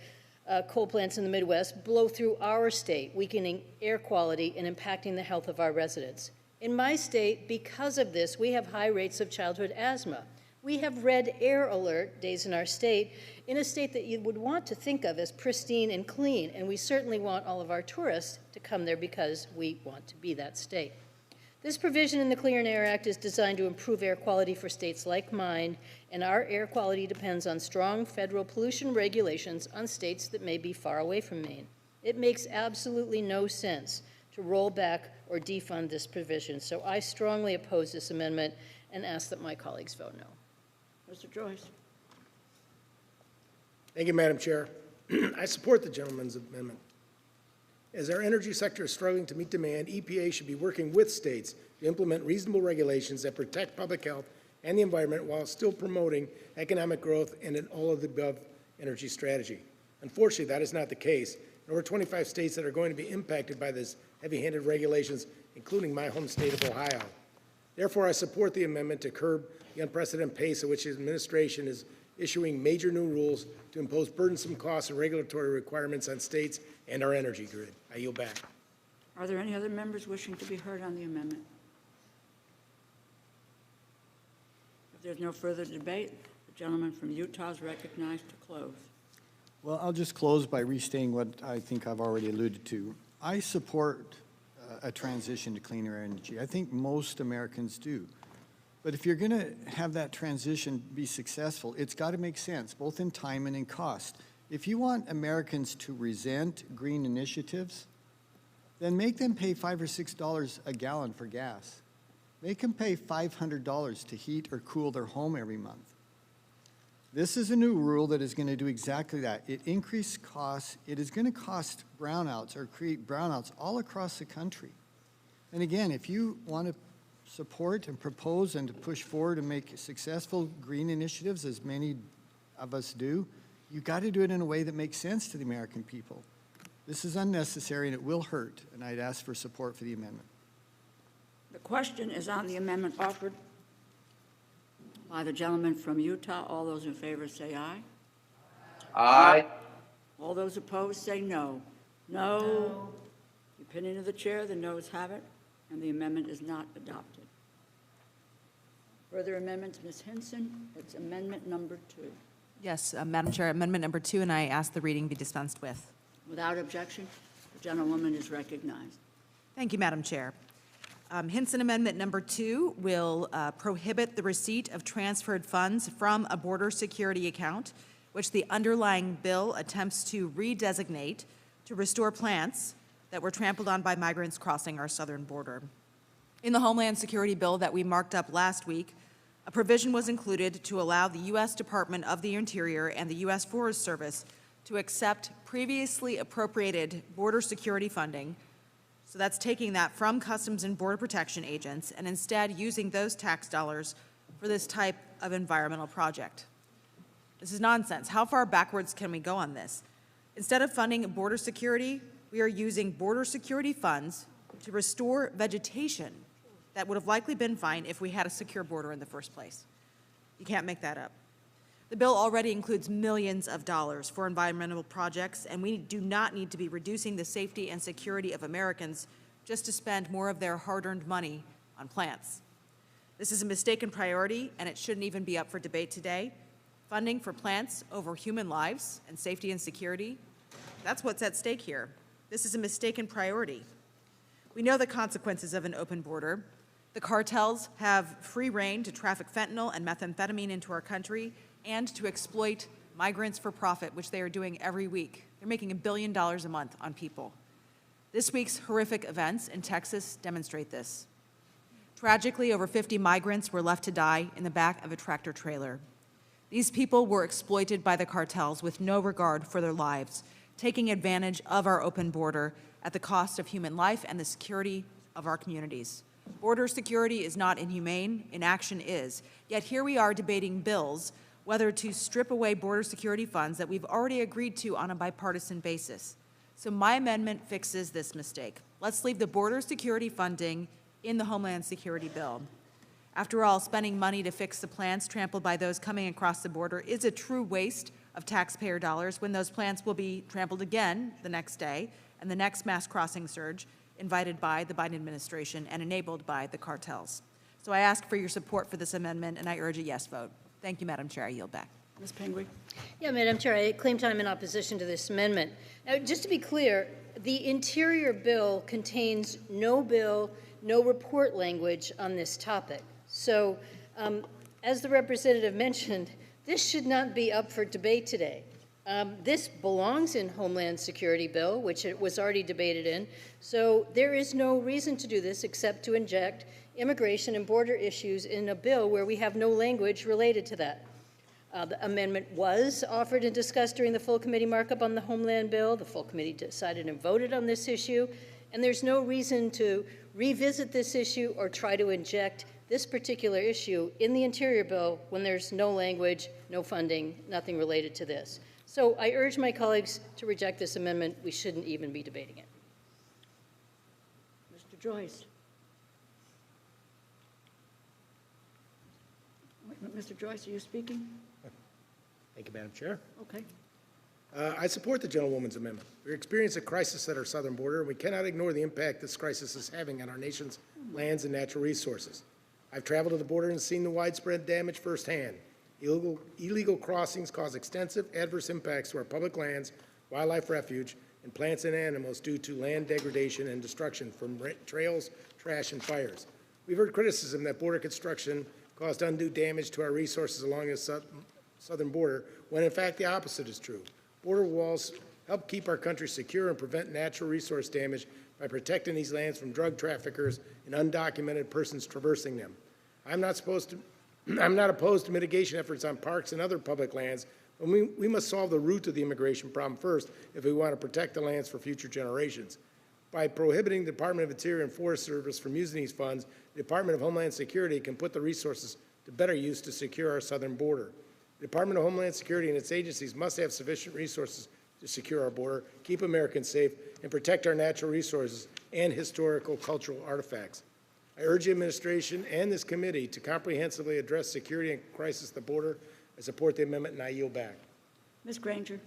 coal plants in the Midwest, blow through our state, weakening air quality and impacting the health of our residents. In my state, because of this, we have high rates of childhood asthma. We have red air alert days in our state, in a state that you would want to think of as pristine and clean, and we certainly want all of our tourists to come there because we want to be that state. This provision in the Clean Air Act is designed to improve air quality for states like mine, and our air quality depends on strong federal pollution regulations on states that may be far away from Maine. It makes absolutely no sense to roll back or defund this provision, so I strongly oppose this amendment and ask that my colleagues vote no. Mr. Joyce. Thank you, Madam Chair. I support the gentleman's amendment. As our energy sector is struggling to meet demand, EPA should be working with states to implement reasonable regulations that protect public health and the environment while still promoting economic growth and an all-of-the-above energy strategy. Unfortunately, that is not the case. There are 25 states that are going to be impacted by this heavy-handed regulations, including my home state of Ohio. Therefore, I support the amendment to curb the unprecedented pace at which the administration is issuing major new rules to impose burdensome costs and regulatory requirements on states and our energy grid. I yield back. Are there any other members wishing to be heard on the amendment? If there's no further debate, the gentleman from Utah is recognized to close. Well, I'll just close by restating what I think I've already alluded to. I support a transition to cleaner energy. I think most Americans do. But if you're going to have that transition be successful, it's got to make sense, both in time and in cost. If you want Americans to resent green initiatives, then make them pay $5 or $6 a gallon for gas. Make them pay $500 to heat or cool their home every month. This is a new rule that is going to do exactly that. It increases costs. It is going to cost brownouts or create brownouts all across the country. And again, if you want to support and propose and to push forward and make successful green initiatives, as many of us do, you've got to do it in a way that makes sense to the American people. This is unnecessary and it will hurt, and I'd ask for support for the amendment. The question is on the amendment offered by the gentleman from Utah. All those in favor say aye. Aye. All those opposed say no. No. The opinion of the chair, the noes have it, and the amendment is not adopted. Further amendments, Ms. Hinson. It's amendment number 2. Yes, Madam Chair, amendment number 2, and I ask the reading be dispensed with. Without objection, the gentlewoman is recognized. Thank you, Madam Chair. Hinson Amendment number 2 will prohibit the receipt of transferred funds from a border security account, which the underlying bill attempts to redesignate to restore plants that were trampled on by migrants crossing our southern border. In the Homeland Security bill that we marked up last week, a provision was included to allow the U.S. Department of the Interior and the U.S. Forest Service to accept previously appropriated border security funding. So that's taking that from Customs and Border Protection agents and instead using those tax dollars for this type of environmental project. This is nonsense. How far backwards can we go on this? Instead of funding border security, we are using border security funds to restore vegetation that would have likely been fine if we had a secure border in the first place. You can't make that up. The bill already includes millions of dollars for environmental projects, and we do not need to be reducing the safety and security of Americans just to spend more of their hard-earned money on plants. This is a mistaken priority, and it shouldn't even be up for debate today. Funding for plants over human lives and safety and security, that's what's at stake here. This is a mistaken priority. We know the consequences of an open border. The cartels have free rein to traffic fentanyl and methamphetamine into our country and to exploit migrants for profit, which they are doing every week. They're making $1 billion a month on people. This week's horrific events in Texas demonstrate this. Tragically, over 50 migrants were left to die in the back of a tractor trailer. These people were exploited by the cartels with no regard for their lives, taking advantage of our open border at the cost of human life and the security of our communities. Border security is not inhumane, inaction is. Yet here we are debating bills whether to strip away border security funds that we've already agreed to on a bipartisan basis. So my amendment fixes this mistake. Let's leave the border security funding in the Homeland Security bill. After all, spending money to fix the plants trampled by those coming across the border is a true waste of taxpayer dollars when those plants will be trampled again the next day and the next mass crossing surge invited by the Biden administration and enabled by the cartels. So I ask for your support for this amendment, and I urge a yes vote. Thank you, Madam Chair. I yield back. Ms. Pingree? Yeah, Madam Chair, I claim time in opposition to this amendment. Now, just to be clear, the Interior bill contains no report language on this topic. So, as the representative mentioned, this should not be up for debate today. This belongs in Homeland Security bill, which it was already debated in. So there is no reason to do this except to inject immigration and border issues in a bill where we have no language related to that. The amendment was offered and discussed during the full committee markup on the Homeland bill. The full committee decided and voted on this issue, and there's no reason to revisit this issue or try to inject this particular issue in the Interior bill when there's no language, no funding, nothing related to this. So I urge my colleagues to reject this amendment. We shouldn't even be debating it. Mr. Joyce? Mr. Joyce, are you speaking? Thank you, Madam Chair. Okay. I support the gentlewoman's amendment. We're experiencing a crisis at our southern border, and we cannot ignore the impact this crisis is having on our nation's lands and natural resources. I've traveled to the border and seen the widespread damage firsthand. Illegal crossings cause extensive adverse impacts to our public lands, wildlife refuge, and plants and animals due to land degradation and destruction from trails, trash, and fires. We've heard criticism that border construction caused undue damage to our resources along the southern border, when in fact the opposite is true. Border walls help keep our country secure and prevent natural resource damage by protecting these lands from drug traffickers and undocumented persons traversing them. I'm not opposed to mitigation efforts on parks and other public lands, but we must solve the root of the immigration problem first if we want to protect the lands for future generations. By prohibiting the Department of Interior and Forest Service from using these funds, the Department of Homeland Security can put the resources to better use to secure our southern border. The Department of Homeland Security and its agencies must have sufficient resources to secure our border, keep Americans safe, and protect our natural resources and historical cultural artifacts. I urge the administration and this committee to comprehensively address security and crisis at the border. I support the amendment, and I yield back. Ms. Granger?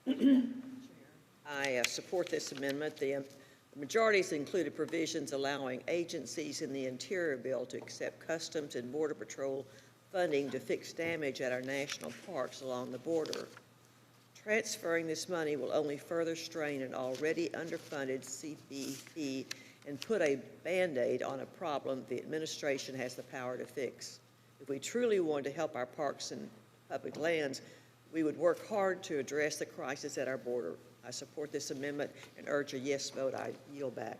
I support this amendment. The majority has included provisions allowing agencies in the Interior bill to accept Customs and Border Patrol funding to fix damage at our national parks along the border. Transferring this money will only further strain an already underfunded CBP and put a Band-Aid on a problem the administration has the power to fix. If we truly want to help our parks and public lands, we would work hard to address the crisis at our border. I support this amendment and urge a yes vote. I yield back.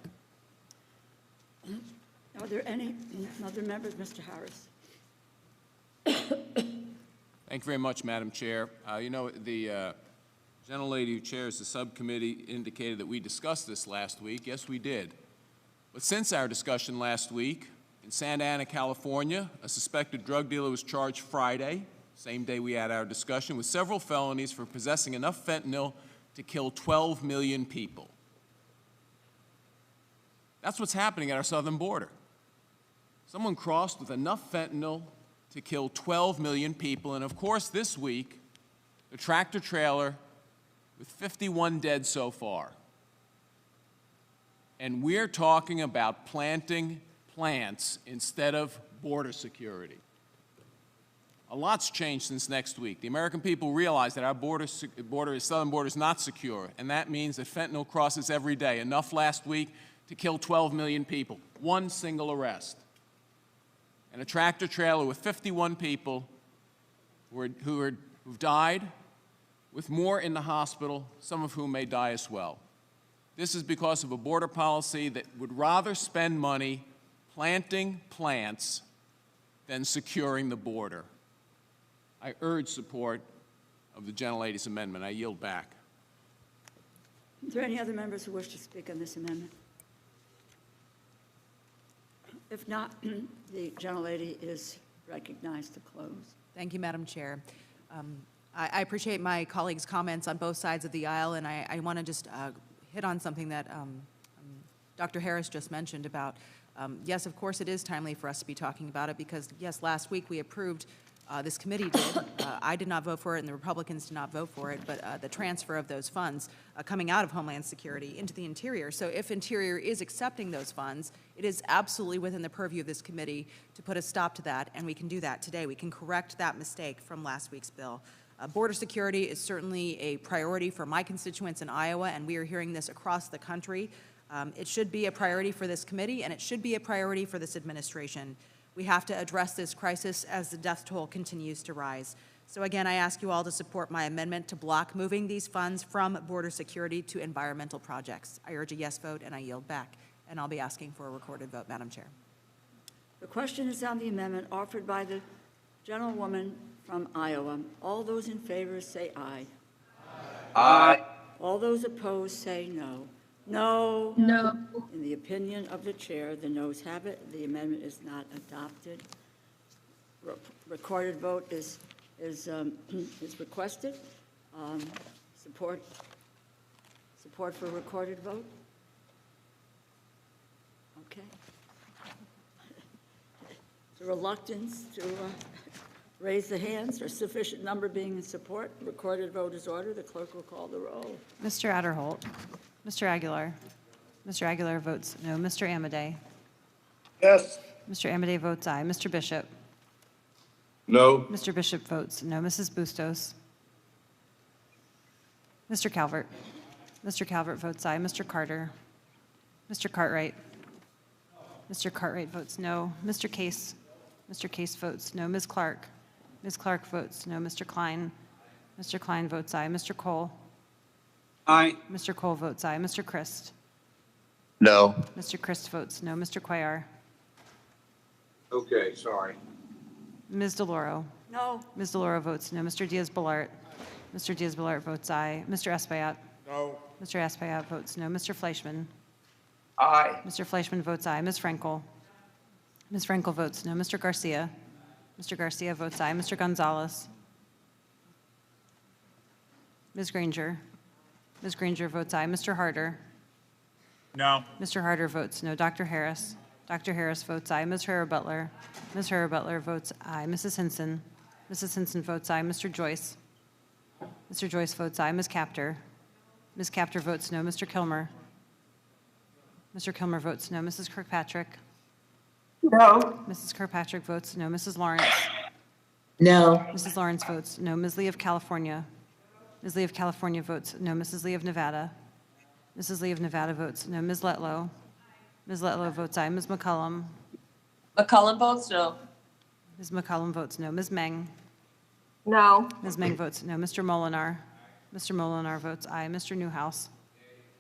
Are there any other members? Mr. Harris? Thank you very much, Madam Chair. You know, the gentlelady who chairs the subcommittee indicated that we discussed this last week. Yes, we did. But since our discussion last week, in Santa Ana, California, a suspected drug dealer was charged Friday, same day we had our discussion, with several felonies for possessing enough fentanyl to kill 12 million people. That's what's happening at our southern border. Someone crossed with enough fentanyl to kill 12 million people, and of course this week, the tractor trailer with 51 dead so far. And we're talking about planting plants instead of border security. A lot's changed since next week. The American people realize that our southern border is not secure, and that means that fentanyl crosses every day. Enough last week to kill 12 million people. One single arrest. And a tractor trailer with 51 people who've died, with more in the hospital, some of whom may die as well. This is because of a border policy that would rather spend money planting plants than securing the border. I urge support of the gentlelady's amendment. I yield back. Are there any other members who wish to speak on this amendment? If not, the gentlelady is recognized to close. Thank you, Madam Chair. I appreciate my colleagues' comments on both sides of the aisle, and I want to just hit on something that Dr. Harris just mentioned about, yes, of course, it is timely for us to be talking about it because, yes, last week we approved, this committee did, I did not vote for it and the Republicans did not vote for it, but the transfer of those funds coming out of Homeland Security into the Interior. So if Interior is accepting those funds, it is absolutely within the purview of this committee to put a stop to that, and we can do that today. We can correct that mistake from last week's bill. Border security is certainly a priority for my constituents in Iowa, and we are hearing this across the country. It should be a priority for this committee, and it should be a priority for this administration. We have to address this crisis as the death toll continues to rise. So again, I ask you all to support my amendment to block moving these funds from border security to environmental projects. I urge a yes vote, and I yield back. And I'll be asking for a recorded vote, Madam Chair. The question is on the amendment offered by the gentlewoman from Iowa. All those in favor say aye. Aye. All those opposed say no. No. No. In the opinion of the chair, the noes have it. The amendment is not adopted. Recorded vote is requested. Support for recorded vote? Okay. The reluctance to raise the hands or sufficient number being in support. Recorded vote is ordered. The clerk will call the roll. Mr. Adderholt. Mr. Aguilar. Mr. Aguilar votes no. Mr. Amadei. Yes. Mr. Amadei votes aye. Mr. Bishop. No. Mr. Bishop votes no. Mrs. Bustos. Mr. Calvert. Mr. Calvert votes aye. Mr. Carter. Mr. Cartwright. Mr. Cartwright votes no. Mr. Case. Mr. Case votes no. Ms. Clark. Ms. Clark votes no. Mr. Klein. Mr. Klein votes aye. Mr. Cole. Aye. Mr. Cole votes aye. Mr. Christ. No. Mr. Christ votes no. Mr. Cuellar. Okay, sorry. Ms. DeLauro. No. Ms. DeLauro votes no. Mr. Diaz-Balart. Mr. Diaz-Balart votes aye. Mr. Espaillat. No. Mr. Espaillat votes no. Mr. Fleischman. Aye. Mr. Fleischman votes aye. Ms. Frankel. Ms. Frankel votes no. Mr. Garcia. Mr. Garcia votes aye. Mr. Gonzalez. Ms. Granger. Ms. Granger votes aye. Mr. Harder. No. Mr. Harder votes no. Dr. Harris. Dr. Harris votes aye. Ms. Herrera-Butler. Ms. Herrera-Butler votes aye. Mrs. Hinson. Mrs. Hinson votes aye. Mr. Joyce. Mr. Joyce votes aye. Ms. Capter. Ms. Capter votes no. Mr. Kilmer. Mr. Kilmer votes no. Mrs. Kirkpatrick. No. Mrs. Kirkpatrick votes no. Mrs. Lawrence. No. Mrs. Lawrence votes no. Ms. Lee of California. Ms. Lee of California votes no. Mrs. Lee of Nevada. Mrs. Lee of Nevada votes no. Ms. Letlow. Ms. Letlow votes aye. Ms. McCollum. McCollum votes no. Ms. McCollum votes no. Ms. Meng. No. Ms. Meng votes no. Mr. Molinar. Mr. Molinar votes aye. Mr. Newhouse.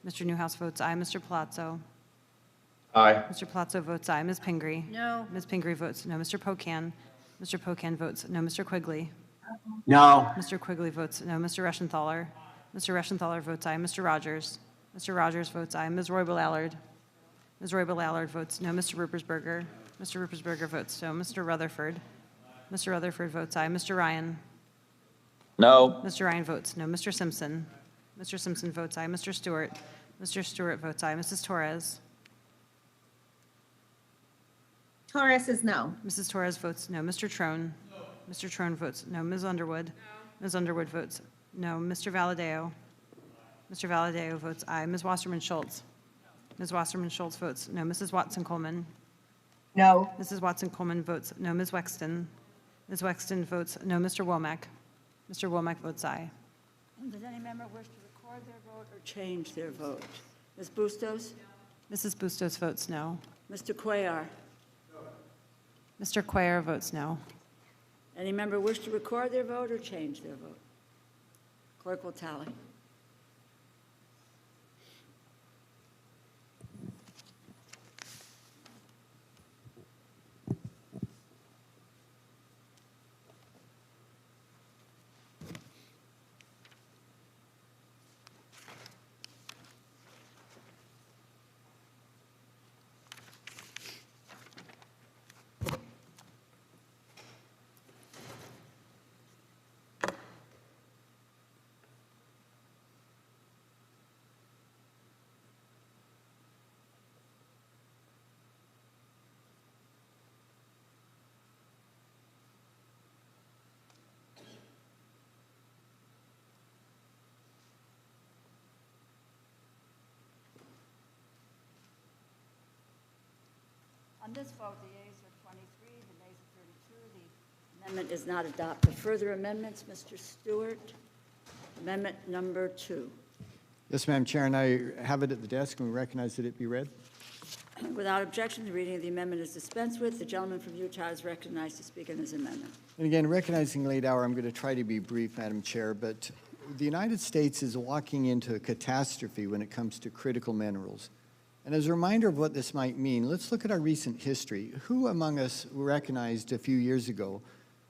Mr. Newhouse votes aye. Mr. Palazzo. Aye. Mr. Palazzo votes aye. Ms. Pingree. No. Ms. Pingree votes no. Mr. Pocan. Mr. Pocan votes no. Mr. Quigley. No. Mr. Quigley votes no. Mr. Reschenthaler. Mr. Reschenthaler votes aye. Mr. Rogers. Mr. Rogers votes aye. Ms. Roybal-Allard. Ms. Roybal-Allard votes no. Mr. Ruppersberger. Mr. Ruppersberger votes no. Mr. Rutherford. Mr. Rutherford votes aye. Mr. Ryan. No. Mr. Ryan votes no. Mr. Simpson. Mr. Simpson votes aye. Mr. Stewart. Mr. Stewart votes aye. Mrs. Torres. Torres is no. Mrs. Torres votes no. Mr. Trone. Mr. Trone votes no. Ms. Underwood. Ms. Underwood votes no. Mr. Valadeo. Mr. Valadeo votes aye. Ms. Wasserman Schultz. Ms. Wasserman Schultz votes no. Mrs. Watson Coleman. No. Mrs. Watson Coleman votes no. Ms. Wexton. Ms. Wexton votes no. Mr. Womack. Mr. Womack votes aye. Does any member wish to record their vote or change their vote? Ms. Bustos? Mrs. Bustos votes no. Mr. Cuellar? Mr. Cuellar votes no. Any member wish to record their vote or change their vote? Clerk will tally. On this vote, the yeas are 23, the nays are 32. The amendment is not adopted. Further amendments, Mr. Stewart? Amendment number 2. Yes, Madam Chair, and I have it at the desk, and we recognize that it be read. Without objection, the reading of the amendment is dispensed with. The gentleman from Utah is recognized to speak on this amendment. And again, recognizing late hour, I'm going to try to be brief, Madam Chair, but the United States is walking into a catastrophe when it comes to critical minerals. And as a reminder of what this might mean, let's look at our recent history. Who among us recognized a few years ago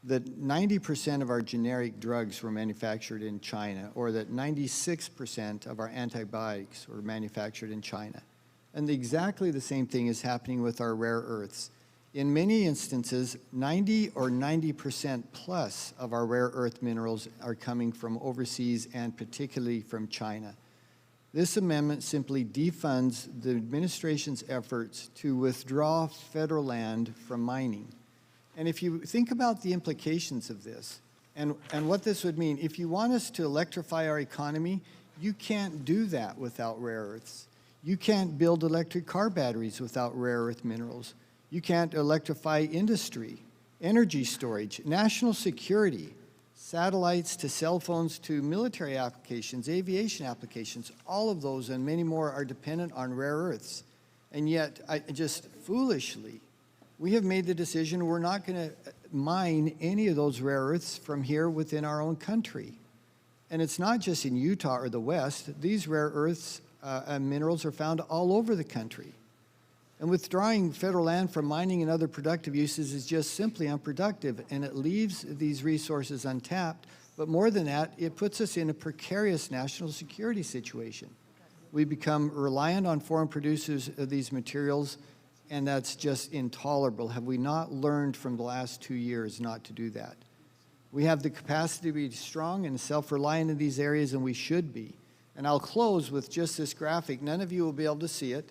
that 90% of our generic drugs were manufactured in China, or that 96% of our antibiotics were manufactured in China? And exactly the same thing is happening with our rare earths. In many instances, 90 or 90% plus of our rare earth minerals are coming from overseas and particularly from China. This amendment simply defunds the administration's efforts to withdraw federal land from mining. And if you think about the implications of this and what this would mean, if you want us to electrify our economy, you can't do that without rare earths. You can't build electric car batteries without rare earth minerals. You can't electrify industry, energy storage, national security, satellites to cell phones to military applications, aviation applications, all of those and many more are dependent on rare earths. And yet, just foolishly, we have made the decision we're not going to mine any of those rare earths from here within our own country. And it's not just in Utah or the West. These rare earths and minerals are found all over the country. And withdrawing federal land from mining and other productive uses is just simply unproductive, and it leaves these resources untapped. But more than that, it puts us in a precarious national security situation. We become reliant on foreign producers of these materials, and that's just intolerable. Have we not learned from the last 2 years not to do that? We have the capacity to be strong and self-reliant in these areas, and we should be. And I'll close with just this graphic. None of you will be able to see it,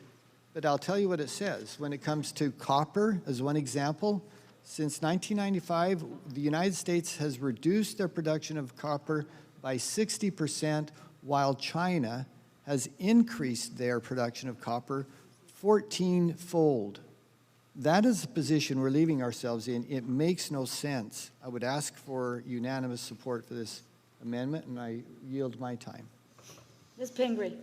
but I'll tell you what it says. When it comes to copper, as one example, since 1995, the United States has reduced their production of copper by 60%, while China has increased their production of copper 14-fold. That is the position we're leaving ourselves in. It makes no sense. I would ask for unanimous support for this amendment, and I yield my time. Ms. Pingree.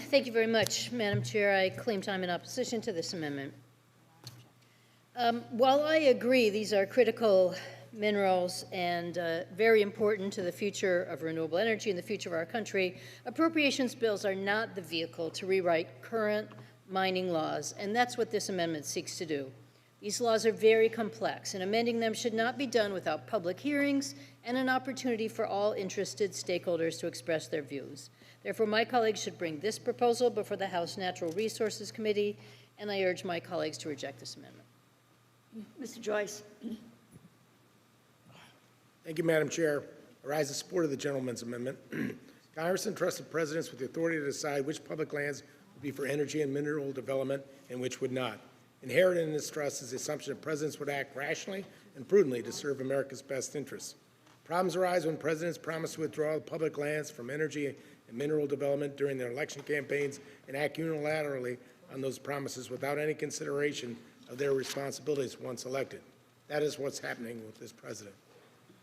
Thank you very much, Madam Chair. I claim time in opposition to this amendment. While I agree these are critical minerals and very important to the future of renewable energy and the future of our country, appropriations bills are not the vehicle to rewrite current mining laws, and that's what this amendment seeks to do. These laws are very complex, and amending them should not be done without public hearings and an opportunity for all interested stakeholders to express their views. Therefore, my colleagues should bring this proposal before the House Natural Resources Committee, and I urge my colleagues to reject this amendment. Mr. Joyce. Thank you, Madam Chair. I rise in support of the gentleman's amendment. Congress entrusted presidents with the authority to decide which public lands would be for energy and mineral development and which would not. Inherent in this trust is the assumption that presidents would act rationally and prudently to serve America's best interests. Problems arise when presidents promise to withdraw public lands from energy and mineral development during their election campaigns and act unilaterally on those promises without any consideration of their responsibilities once elected. That is what's happening with this president.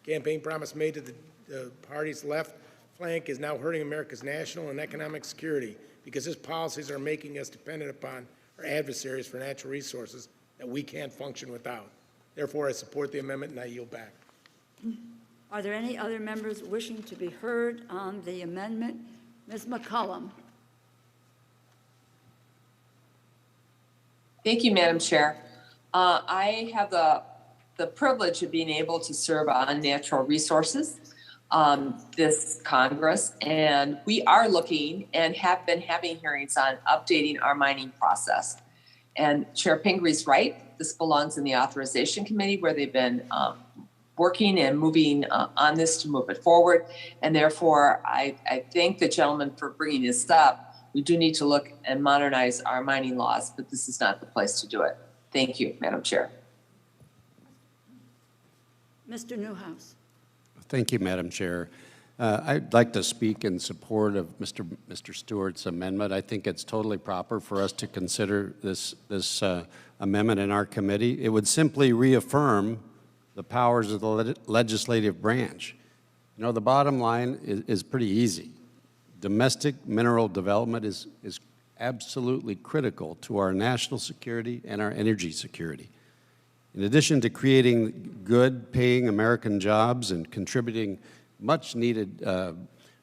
Campaign promise made to the party's left flank is now hurting America's national and economic security because his policies are making us dependent upon our adversaries for natural resources that we can't function without. Therefore, I support the amendment and I yield back. Are there any other members wishing to be heard on the amendment? Ms. McCollum. Thank you, Madam Chair. I have the privilege of being able to serve on natural resources this Congress, and we are looking and have been having hearings on updating our mining process. And Chair Pingree's right, this belongs in the Authorization Committee where they've been working and moving on this to move it forward. And therefore, I thank the gentleman for bringing this up. We do need to look and modernize our mining laws, but this is not the place to do it. Thank you, Madam Chair. Mr. Newhouse. Thank you, Madam Chair. I'd like to speak in support of Mr. Stewart's amendment. I think it's totally proper for us to consider this amendment in our committee. It would simply reaffirm the powers of the legislative branch. You know, the bottom line is pretty easy. Domestic mineral development is absolutely critical to our national security and our energy security. In addition to creating good paying American jobs and contributing much needed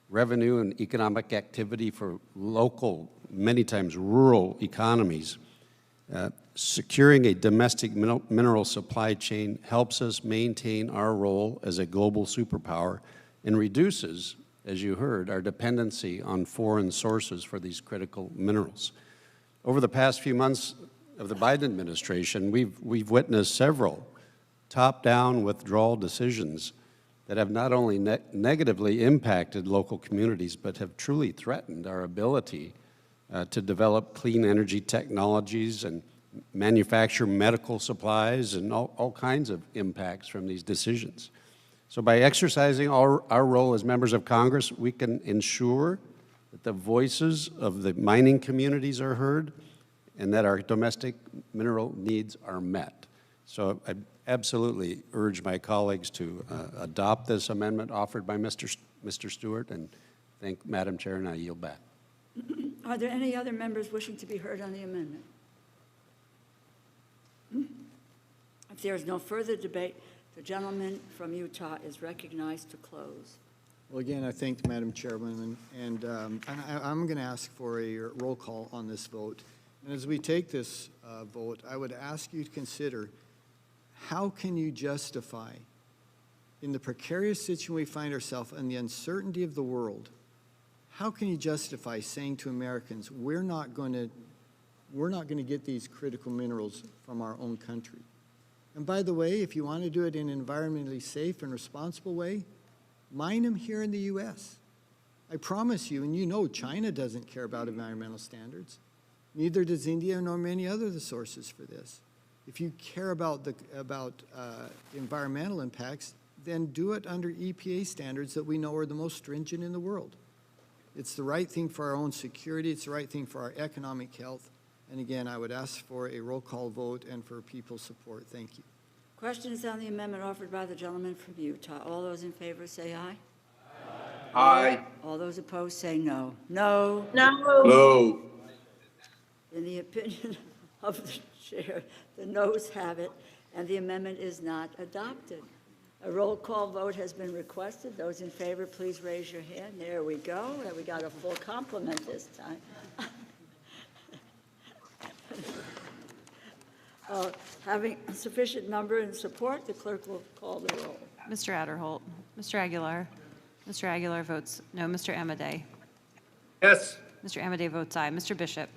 revenue and economic activity for local, many times rural economies, securing a domestic mineral supply chain helps us maintain our role as a global superpower and reduces, as you heard, our dependency on foreign sources for these critical minerals. Over the past few months of the Biden administration, we've witnessed several top-down withdrawal decisions that have not only negatively impacted local communities, but have truly threatened our ability to develop clean energy technologies and manufacture medical supplies and all kinds of impacts from these decisions. So by exercising our role as members of Congress, we can ensure that the voices of the mining communities are heard and that our domestic mineral needs are met. So I absolutely urge my colleagues to adopt this amendment offered by Mr. Stewart, and thank Madam Chair, and I yield back. Are there any other members wishing to be heard on the amendment? If there is no further debate, the gentleman from Utah is recognized to close. Well, again, I thank Madam Chairwoman, and I'm going to ask for a roll call on this vote. And as we take this vote, I would ask you to consider, how can you justify, in the precarious situation we find ourselves and the uncertainty of the world, how can you justify saying to Americans, we're not going to get these critical minerals from our own country? And by the way, if you want to do it in an environmentally safe and responsible way, mine them here in the U.S. I promise you, and you know China doesn't care about environmental standards. Neither does India nor many other the sources for this. If you care about environmental impacts, then do it under EPA standards that we know are the most stringent in the world. It's the right thing for our own security. It's the right thing for our economic health. And again, I would ask for a roll call vote and for people's support. Thank you. Questions on the amendment offered by the gentleman from Utah. All those in favor say aye. Aye. All those opposed say no. No. No. No. In the opinion of the chair, the noes have it, and the amendment is not adopted. A roll call vote has been requested. Those in favor, please raise your hand. There we go. We got a full complement this time. Having a sufficient number in support, the clerk will call the roll. Mr. Adderholt. Mr. Aguilar. Mr. Aguilar votes no. Mr. Amadei. Yes. Mr. Amadei votes aye. Mr. Bishop.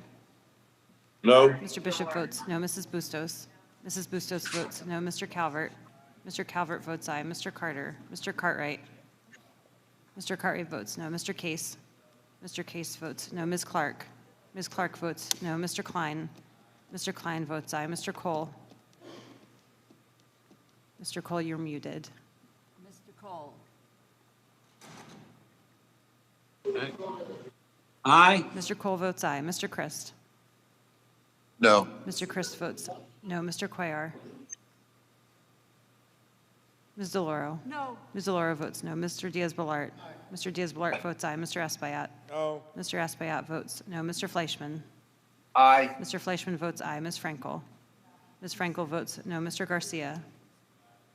No. Mr. Bishop votes no. Mrs. Bustos. Mrs. Bustos votes no. Mr. Calvert. Mr. Calvert votes aye. Mr. Carter. Mr. Cartwright. Mr. Cartwright votes no. Mr. Case. Mr. Case votes no. Ms. Clark. Ms. Clark votes no. Mr. Klein. Mr. Klein votes aye. Mr. Cole. Mr. Cole, you're muted. Mr. Cole. Aye. Mr. Cole votes aye. Mr. Christ. No. Mr. Christ votes no. Mr. Cuellar. Ms. DeLauro. No. Ms. DeLauro votes no. Mr. Diaz-Balart. Mr. Diaz-Balart votes aye. Mr. Espaillat. No. Mr. Espaillat votes no. Mr. Fleischman. Aye. Mr. Fleischman votes aye. Ms. Frankel? Ms. Frankel votes no. Mr. Garcia?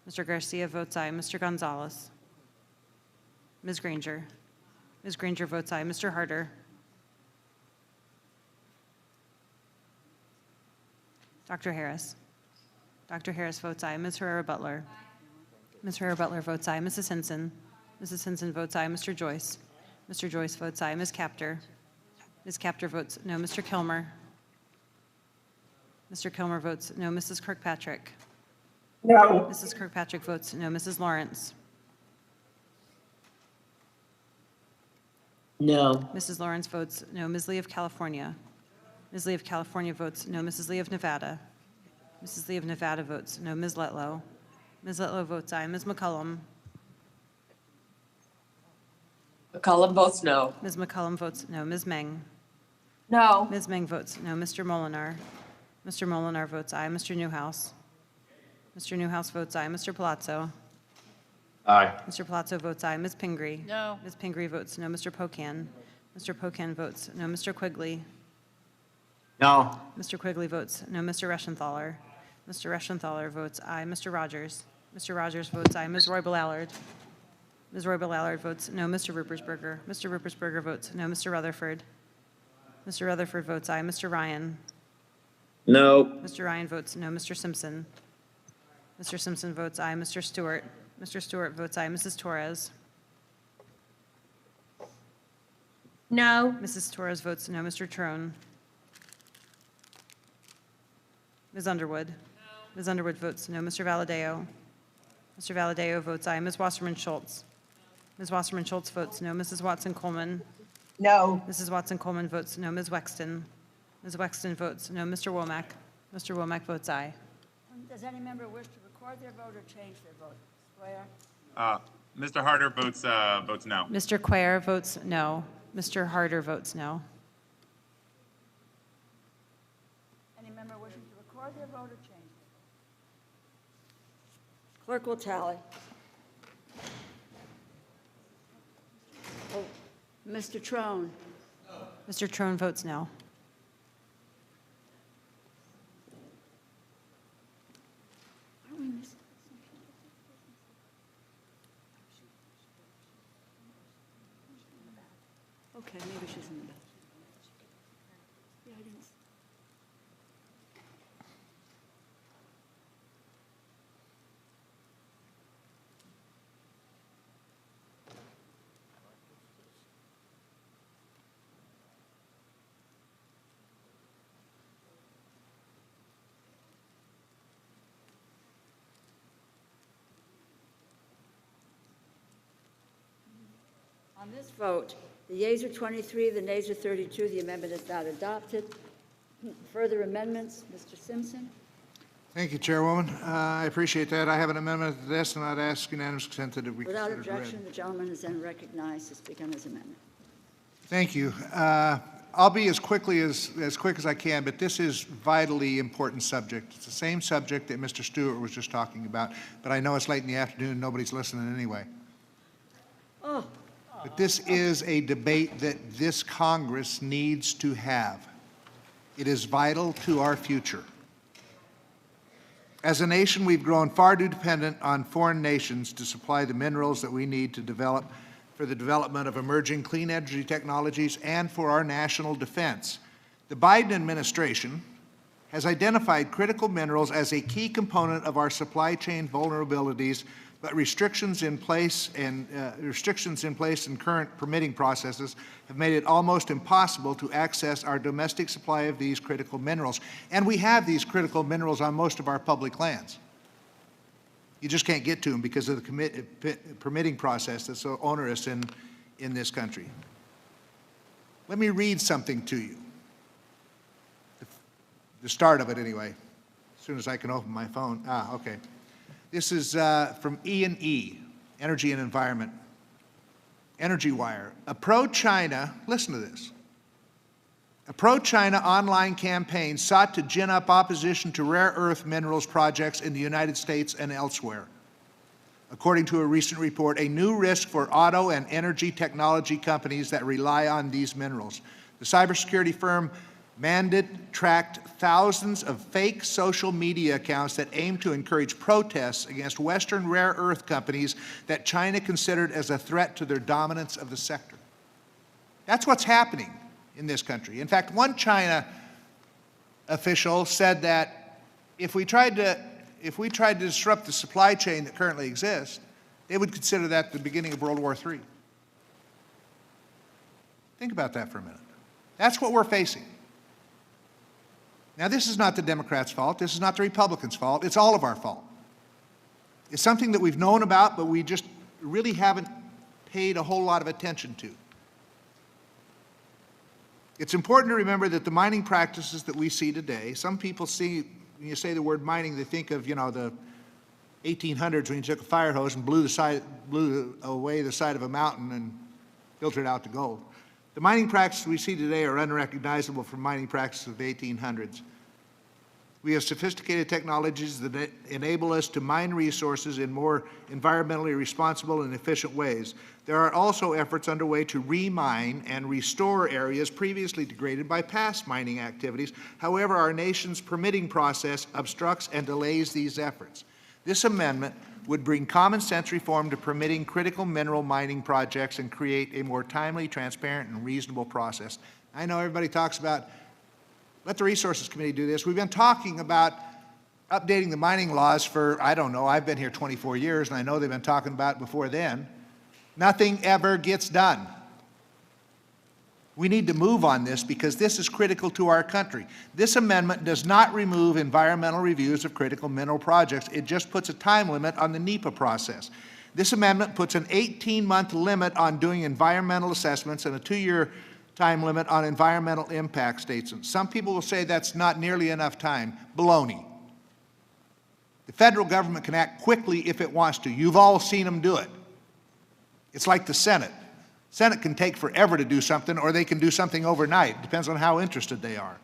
Mr. Garcia votes aye. Mr. Gonzalez? Ms. Granger? Ms. Granger votes aye. Mr. Harder? Dr. Harris? Dr. Harris votes aye. Ms. Herrera-Butler? Ms. Herrera-Butler votes aye. Mrs. Hinson? Mrs. Hinson votes aye. Mr. Joyce? Mr. Joyce votes aye. Ms. Capter? Ms. Capter votes no. Mr. Kilmer? Mr. Kilmer votes no. Mrs. Kirkpatrick? No. Mrs. Kirkpatrick votes no. Mrs. Lawrence? No. Mrs. Lawrence votes no. Ms. Lee of California? Ms. Lee of California votes no. Mrs. Lee of Nevada? Mrs. Lee of Nevada votes no. Ms. Letlow? Ms. Letlow votes aye. Ms. McCullum? McCollum votes no. Ms. McCullum votes no. Ms. Meng? No. Ms. Meng votes no. Mr. Molinar? Mr. Molinar votes aye. Mr. Newhouse? Mr. Newhouse votes aye. Mr. Palazzo? Aye. Mr. Palazzo votes aye. Ms. Pingree? No. Ms. Pingree votes no. Mr. Pocan? Mr. Pocan votes no. Mr. Quigley? No. Mr. Quigley votes no. Mr. Reschenthaler? Mr. Reschenthaler votes aye. Mr. Rogers? Mr. Rogers votes aye. Ms. Roybal-Allard? Ms. Roybal-Allard votes no. Mr. Ruppersberger? Mr. Ruppersberger votes no. Mr. Rutherford? Mr. Rutherford votes aye. Mr. Ryan? No. Mr. Ryan votes no. Mr. Simpson? Mr. Simpson votes aye. Mr. Stewart? Mr. Stewart votes aye. Mrs. Torres? No. Mrs. Torres votes no. Mr. Trone? Ms. Underwood? No. Ms. Underwood votes no. Mr. Valadeo? Mr. Valadeo votes aye. Ms. Wasserman Schultz? Ms. Wasserman Schultz votes no. Mrs. Watson Coleman? No. Mrs. Watson Coleman votes no. Ms. Wexton? Ms. Wexton votes no. Mr. Womack? Mr. Womack votes aye. Does any member wish to record their vote or change their vote? Square? Mr. Harder votes no. Mr. Quare votes no. Mr. Harder votes no. Any member wishing to record their vote or change their vote? Clerk will tally. Oh, Mr. Trone? Mr. Trone votes no. Are we missing? Okay, maybe she's in the back. Yeah, I didn't. On this vote, the yeas are 23, the nays are 32. The amendment is not adopted. Further amendments, Mr. Simpson? Thank you, Chairwoman. I appreciate that. I have an amendment to this, and I'd ask unanimous consent that it be Without considered read. objection, the gentleman is then recognized to speak on his amendment. Thank you. I'll be as quick as I can, but this is vitally important subject. It's the same subject that Mr. Stewart was just talking about, but I know it's late in the afternoon and nobody's listening anyway. Oh. But this is a debate that this Congress needs to have. It is vital to our future. As a nation, we've grown far too dependent on foreign nations to supply the minerals that we need to develop for the development of emerging clean energy technologies and for our national defense. The Biden administration has identified critical minerals as a key component of our supply chain vulnerabilities, but restrictions in place in current permitting processes have made it almost impossible to access our domestic supply of these critical minerals. And we have these critical minerals on most of our public lands. You just can't get to them because of the permitting process that's so onerous in this country. Let me read something to you. The start of it, anyway, as soon as I can open my phone. Okay. This is from E&E, Energy and Environment. Energy Wire. A pro-China, listen to this. A pro-China online campaign sought to gin up opposition to rare earth minerals projects in the United States and elsewhere. According to a recent report, a new risk for auto and energy technology companies that rely on these minerals. The cybersecurity firm Mandate tracked thousands of fake social media accounts that aim to encourage protests against Western rare earth companies that China considered as a threat to their dominance of the sector. That's what's happening in this country. In fact, one China official said that if we tried to disrupt the supply chain that currently exists, they would consider that the beginning of World War III. Think about that for a minute. That's what we're facing. Now, this is not the Democrats' fault. This is not the Republicans' fault. It's all of our fault. It's something that we've known about, but we just really haven't paid a whole lot of attention to. It's important to remember that the mining practices that we see today, some people see, when you say the word mining, they think of, the 1800s when you took a fire hose and blew away the side of a mountain and filtered out the gold. The mining practices we see today are unrecognizable from mining practices of the 1800s. We have sophisticated technologies that enable us to mine resources in more environmentally responsible and efficient ways. There are also efforts underway to remine and restore areas previously degraded by past mining activities. However, our nation's permitting process obstructs and delays these efforts. This amendment would bring common sense reform to permitting critical mineral mining projects and create a more timely, transparent, and reasonable process. I know everybody talks about, let the Resources Committee do this. We've been talking about updating the mining laws for, I don't know, I've been here 24 years, and I know they've been talking about it before then. Nothing ever gets done. We need to move on this because this is critical to our country. This amendment does not remove environmental reviews of critical mineral projects. It just puts a time limit on the NEPA process. This amendment puts an 18-month limit on doing environmental assessments and a 2-year time limit on environmental impact statements. Some people will say that's not nearly enough time. Baloney. The federal government can act quickly if it wants to. You've all seen them do it. It's like the Senate. Senate can take forever to do something, or they can do something overnight. It depends on how interested they are.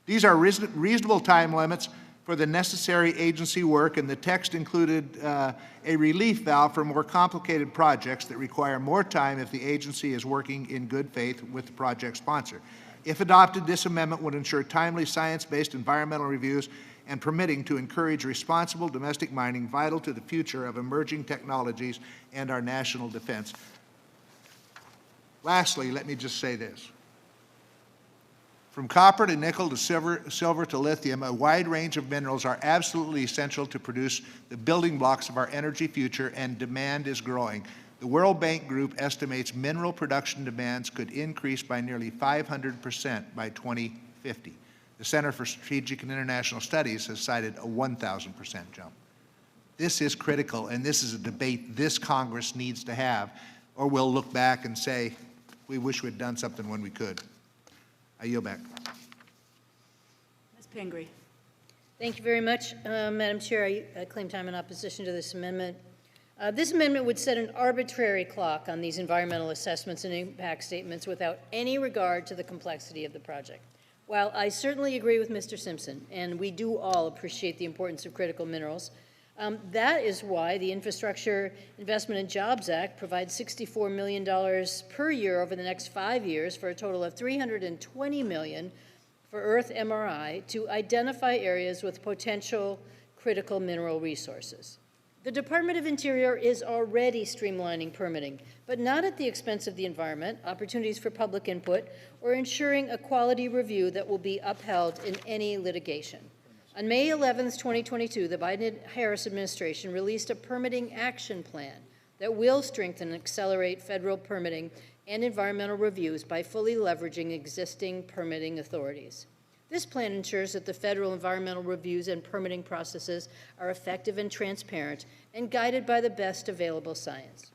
These are reasonable time limits for the necessary agency work, and the text included a relief valve for more complicated projects that require more time if the agency is working in good faith with the project sponsor. If adopted, this amendment would ensure timely science-based environmental reviews and permitting to encourage responsible domestic mining vital to the future of emerging technologies and our national defense. Lastly, let me just say this. From copper to nickel to silver to lithium, a wide range of minerals are absolutely essential to produce the building blocks of our energy future, and demand is growing. The World Bank Group estimates mineral production demands could increase by nearly 500% by 2050. The Center for Strategic and International Studies has cited a 1,000% jump. This is critical, and this is a debate this Congress needs to have, or we'll look back and say, we wish we had done something when we could. I yield back. Ms. Pingree. Thank you very much, Madam Chair. I claim time in opposition to this amendment. This amendment would set an arbitrary clock on these environmental assessments and impact statements without any regard to the complexity of the project. While I certainly agree with Mr. Simpson, and we do all appreciate the importance of critical minerals, that is why the Infrastructure Investment and Jobs Act provides $64 million per year over the next 5 years for a total of $320 million for Earth MRI to identify areas with potential critical mineral resources. The Department of Interior is already streamlining permitting, but not at the expense of the environment, opportunities for public input, or ensuring a quality review that will be upheld in any litigation. On May 11, 2022, the Biden-Harris administration released a permitting action plan that will strengthen and accelerate federal permitting and environmental reviews by fully leveraging existing permitting authorities. This plan ensures that the federal environmental reviews and permitting processes are effective and transparent and guided by the best available science.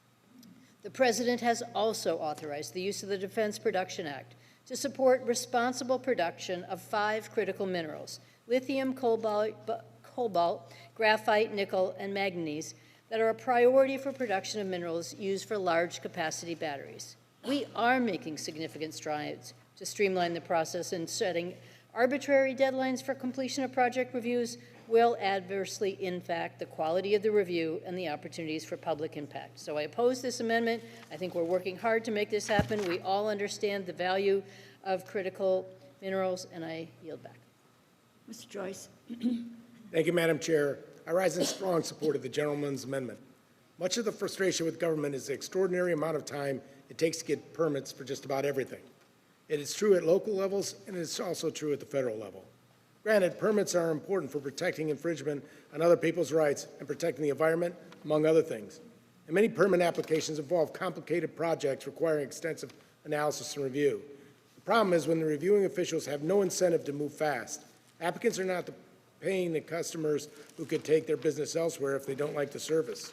The President has also authorized the use of the Defense Production Act to support responsible production of 5 critical minerals: lithium, cobalt, graphite, nickel, and manganese, that are a priority for production of minerals used for large capacity batteries. We are making significant strides to streamline the process, and setting arbitrary deadlines for completion of project reviews will adversely impact the quality of the review and the opportunities for public impact. So I oppose this amendment. I think we're working hard to make this happen. We all understand the value of critical minerals, and I yield back. Mr. Joyce. Thank you, Madam Chair. I rise in strong support of the gentleman's amendment. Much of the frustration with government is the extraordinary amount of time it takes to get permits for just about everything. It is true at local levels, and it is also true at the federal level. Granted, permits are important for protecting infringement on other people's rights and protecting the environment, among other things. And many permit applications involve complicated projects requiring extensive analysis and review. The problem is when the reviewing officials have no incentive to move fast. Applicants are not paying the customers who could take their business elsewhere if they don't like the service.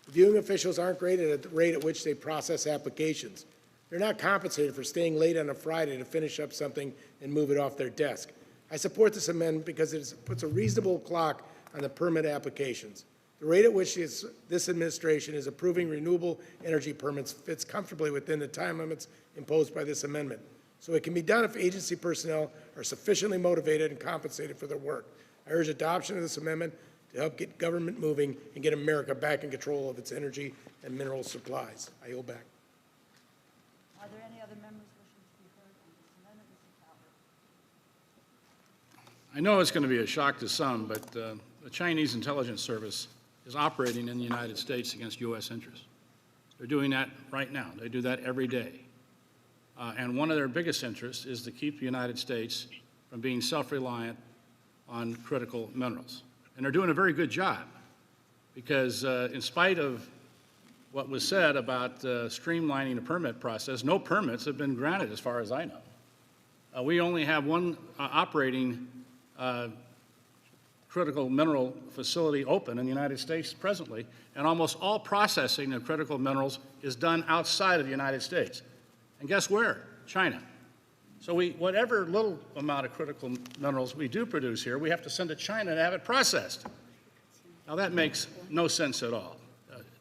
Reviewing officials aren't graded at the rate at which they process applications. They're not compensated for staying late on a Friday to finish up something and move it off their desk. I support this amendment because it puts a reasonable clock on the permit applications. The rate at which this administration is approving renewable energy permits fits comfortably within the time limits imposed by this amendment. So it can be done if agency personnel are sufficiently motivated and compensated for their work. I urge adoption of this amendment to help get government moving and get America back in control of its energy and mineral supplies. I yield back. Are there any other members wishing to be heard on this amendment? Mr. Calvert. I know it's going to be a shock to some, but the Chinese intelligence service is operating in the United States against U.S. interests. They're doing that right now. They do that every day. And one of their biggest interests is to keep the United States from being self-reliant on critical minerals. And they're doing a very good job because in spite of what was said about streamlining the permit process, no permits have been granted as far as I know. We only have one operating critical mineral facility open in the United States presently, and almost all processing of critical minerals is done outside of the United States. And guess where? China. So whatever little amount of critical minerals we do produce here, we have to send to China to have it processed. Now that makes no sense at all.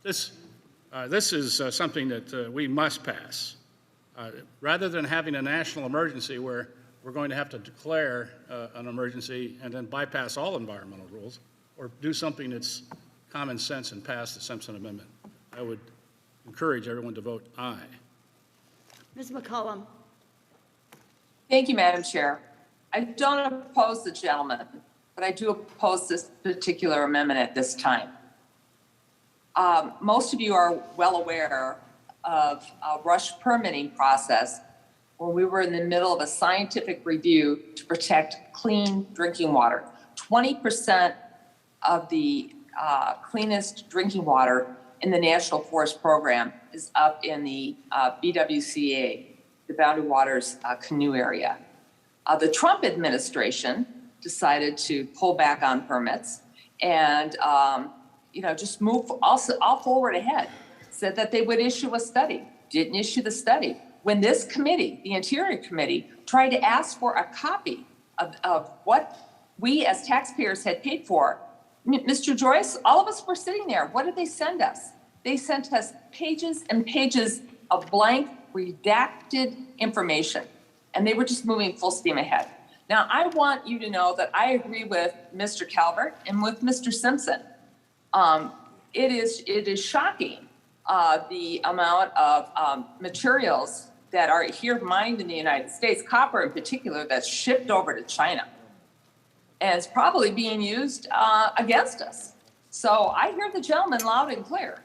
This is something that we must pass. Rather than having a national emergency where we're going to have to declare an emergency and then bypass all environmental rules, or do something that's common sense and pass the Simpson Amendment, I would encourage everyone to vote aye. Ms. McCollum. Thank you, Madam Chair. I don't oppose the gentleman, but I do oppose this particular amendment at this time. Most of you are well aware of a rush permitting process when we were in the middle of a scientific review to protect clean drinking water. 20% of the cleanest drinking water in the National Forest Program is up in the BWCA, the Boundary Waters Canoe area. The Trump administration decided to pull back on permits and just move all forward ahead, said that they would issue a study, didn't issue the study. When this committee, the Interior Committee, tried to ask for a copy of what we as taxpayers had paid for, Mr. Joyce, all of us were sitting there. What did they send us? They sent us pages and pages of blank, redacted information, and they were just moving full steam ahead. Now, I want you to know that I agree with Mr. Calvert and with Mr. Simpson. It is shocking the amount of materials that are here mined in the United States, copper in particular, that's shipped over to China. And it's probably being used against us. So I hear the gentleman loud and clear.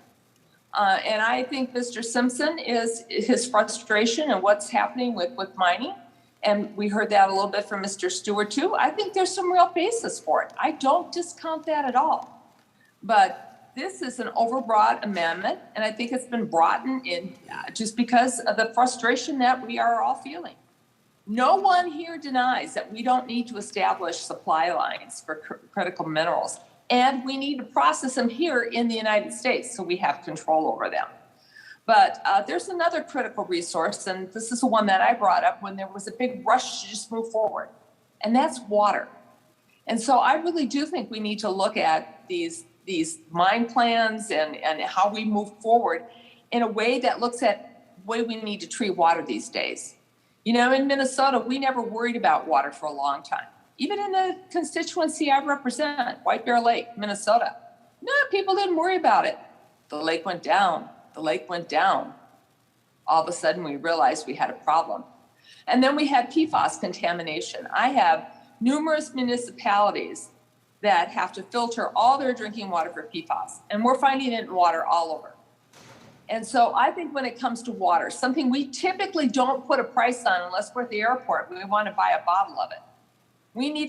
And I think Mr. Simpson is his frustration and what's happening with mining. And we heard that a little bit from Mr. Stewart too. I think there's some real basis for it. I don't discount that at all. But this is an overbroad amendment, and I think it's been brought in just because of the frustration that we are all feeling. No one here denies that we don't need to establish supply lines for critical minerals, and we need to process them here in the United States so we have control over them. But there's another critical resource, and this is the one that I brought up when there was a big rush to just move forward, and that's water. And so I really do think we need to look at these mine plans and how we move forward in a way that looks at the way we need to treat water these days. You know, in Minnesota, we never worried about water for a long time. Even in the constituency I represent, White Bear Lake, Minnesota, no, people didn't worry about it. The lake went down, the lake went down. All of a sudden we realized we had a problem. And then we had PFAS contamination. I have numerous municipalities that have to filter all their drinking water for PFAS, and we're finding it in water all over. And so I think when it comes to water, something we typically don't put a price on unless we're at the airport, we want to buy a bottle of it. We need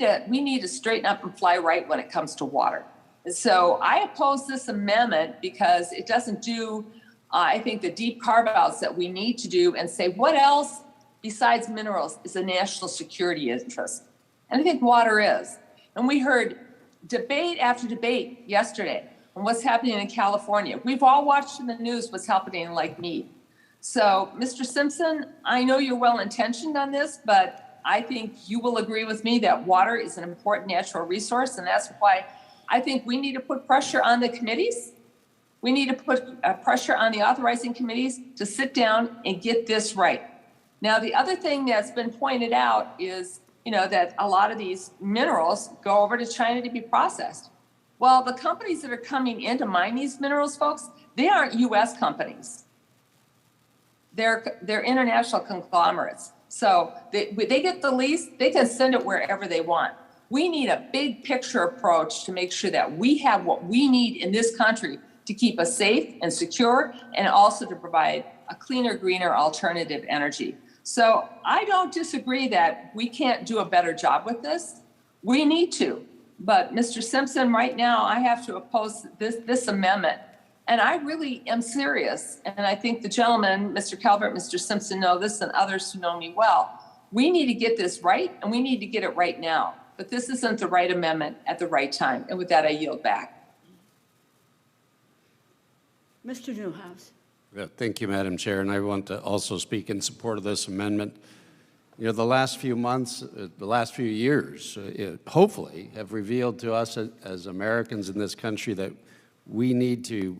to straighten up and fly right when it comes to water. And so I oppose this amendment because it doesn't do, I think, the deep carve-outs that we need to do and say, what else besides minerals is a national security interest? And I think water is. And we heard debate after debate yesterday on what's happening in California. We've all watched in the news what's happening in Lake Mead. So, Mr. Simpson, I know you're well-intentioned on this, but I think you will agree with me that water is an important natural resource, and that's why I think we need to put pressure on the committees. We need to put pressure on the authorizing committees to sit down and get this right. Now, the other thing that's been pointed out is, that a lot of these minerals go over to China to be processed. Well, the companies that are coming in to mine these minerals, folks, they aren't U.S. companies. They're international conglomerates. So they get the lease, they can send it wherever they want. We need a big picture approach to make sure that we have what we need in this country to keep us safe and secure, and also to provide a cleaner, greener alternative energy. So I don't disagree that we can't do a better job with this. We need to. But Mr. Simpson, right now, I have to oppose this amendment. And I really am serious. And I think the gentleman, Mr. Calvert, Mr. Simpson know this, and others who know me well. We need to get this right, and we need to get it right now. But this isn't the right amendment at the right time. And with that, I yield back. Mr. Newhouse. Thank you, Madam Chair, and I want to also speak in support of this amendment. The last few months, the last few years, hopefully have revealed to us as Americans in this country that we need to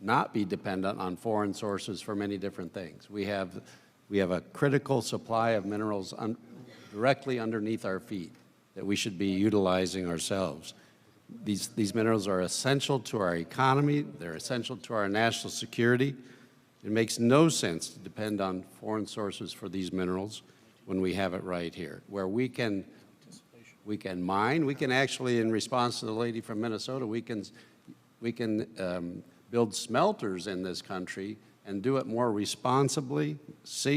not be dependent on foreign sources for many different things. We have a critical supply of minerals directly underneath our feet that we should be utilizing ourselves. These minerals are essential to our economy. They're essential to our national security. It makes no sense to depend on foreign sources for these minerals when we have it right here, where we can mine. We can actually, in response to the lady from Minnesota, we can build smelters in this country and do it more responsibly,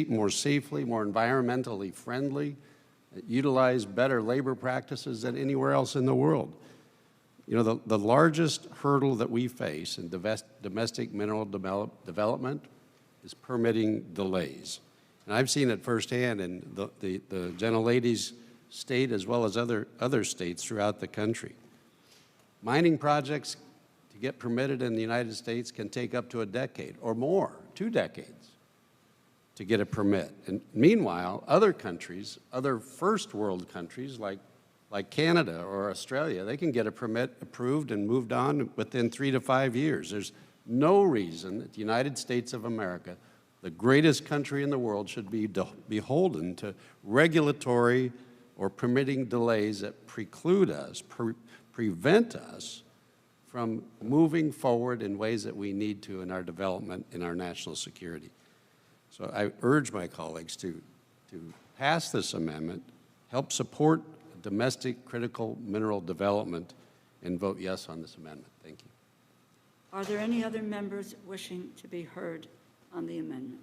more safely, more environmentally friendly, utilize better labor practices than anywhere else in the world. The largest hurdle that we face in domestic mineral development is permitting delays. And I've seen it firsthand in the gentlelady's state as well as other states throughout the country. Mining projects to get permitted in the United States can take up to a decade or more, 2 decades, to get a permit. And meanwhile, other countries, other first world countries like Canada or Australia, they can get a permit approved and moved on within 3 to 5 years. There's no reason that the United States of America, the greatest country in the world, should be beholden to regulatory or permitting delays that preclude us, prevent us from moving forward in ways that we need to in our development, in our national security. So I urge my colleagues to pass this amendment, help support domestic critical mineral development, and vote yes on this amendment. Thank you. Are there any other members wishing to be heard on the amendment?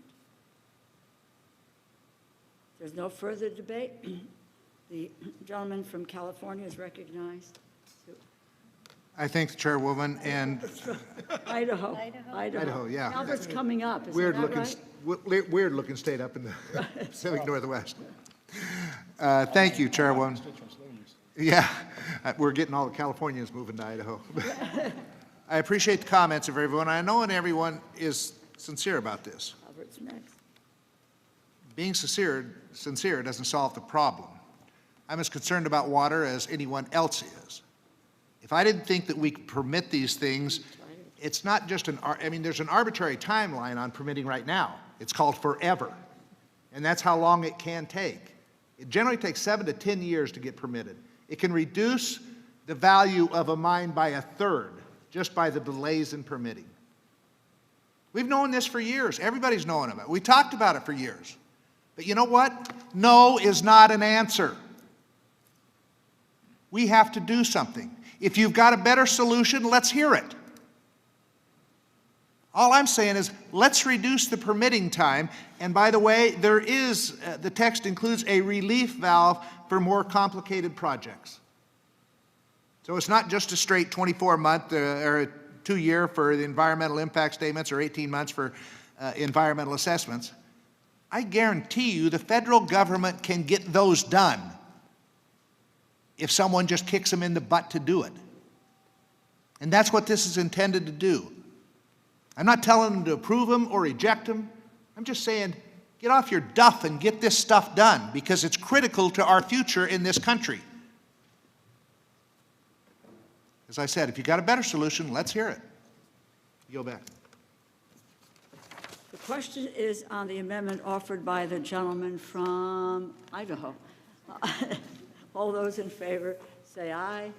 There's no further debate. The gentleman from California is recognized. I thank the chairwoman and Idaho. Idaho, yeah. Calvert's coming up. Isn't that right? Weird looking state up in the Pacific Northwest. Thank you, chairwoman. Yeah, we're getting all the Californians moving to Idaho. I appreciate the comments of everyone. I know everyone is sincere about this. Calvert's next. Being sincere doesn't solve the problem. I'm as concerned about water as anyone else is. If I didn't think that we could permit these things, it's not just there's an arbitrary timeline on permitting right now. It's called forever. And that's how long it can take. It generally takes 7 to 10 years to get permitted. It can reduce the value of a mine by 1/3 just by the delays in permitting. We've known this for years. Everybody's known about it. We talked about it for years. But you know what? No is not an answer. We have to do something. If you've got a better solution, let's hear it. All I'm saying is, let's reduce the permitting time. And by the way, there is, the text includes a relief valve for more complicated projects. So it's not just a straight 24-month or a 2-year for the environmental impact statements or 18 months for environmental assessments. I guarantee you the federal government can get those done if someone just kicks them in the butt to do it. And that's what this is intended to do. I'm not telling them to approve them or reject them. I'm just saying, get off your duff and get this stuff done, because it's critical to our future in this country. As I said, if you got a better solution, let's hear it. You go back. The question is on the amendment offered by the gentleman from Idaho. All those in favor say aye.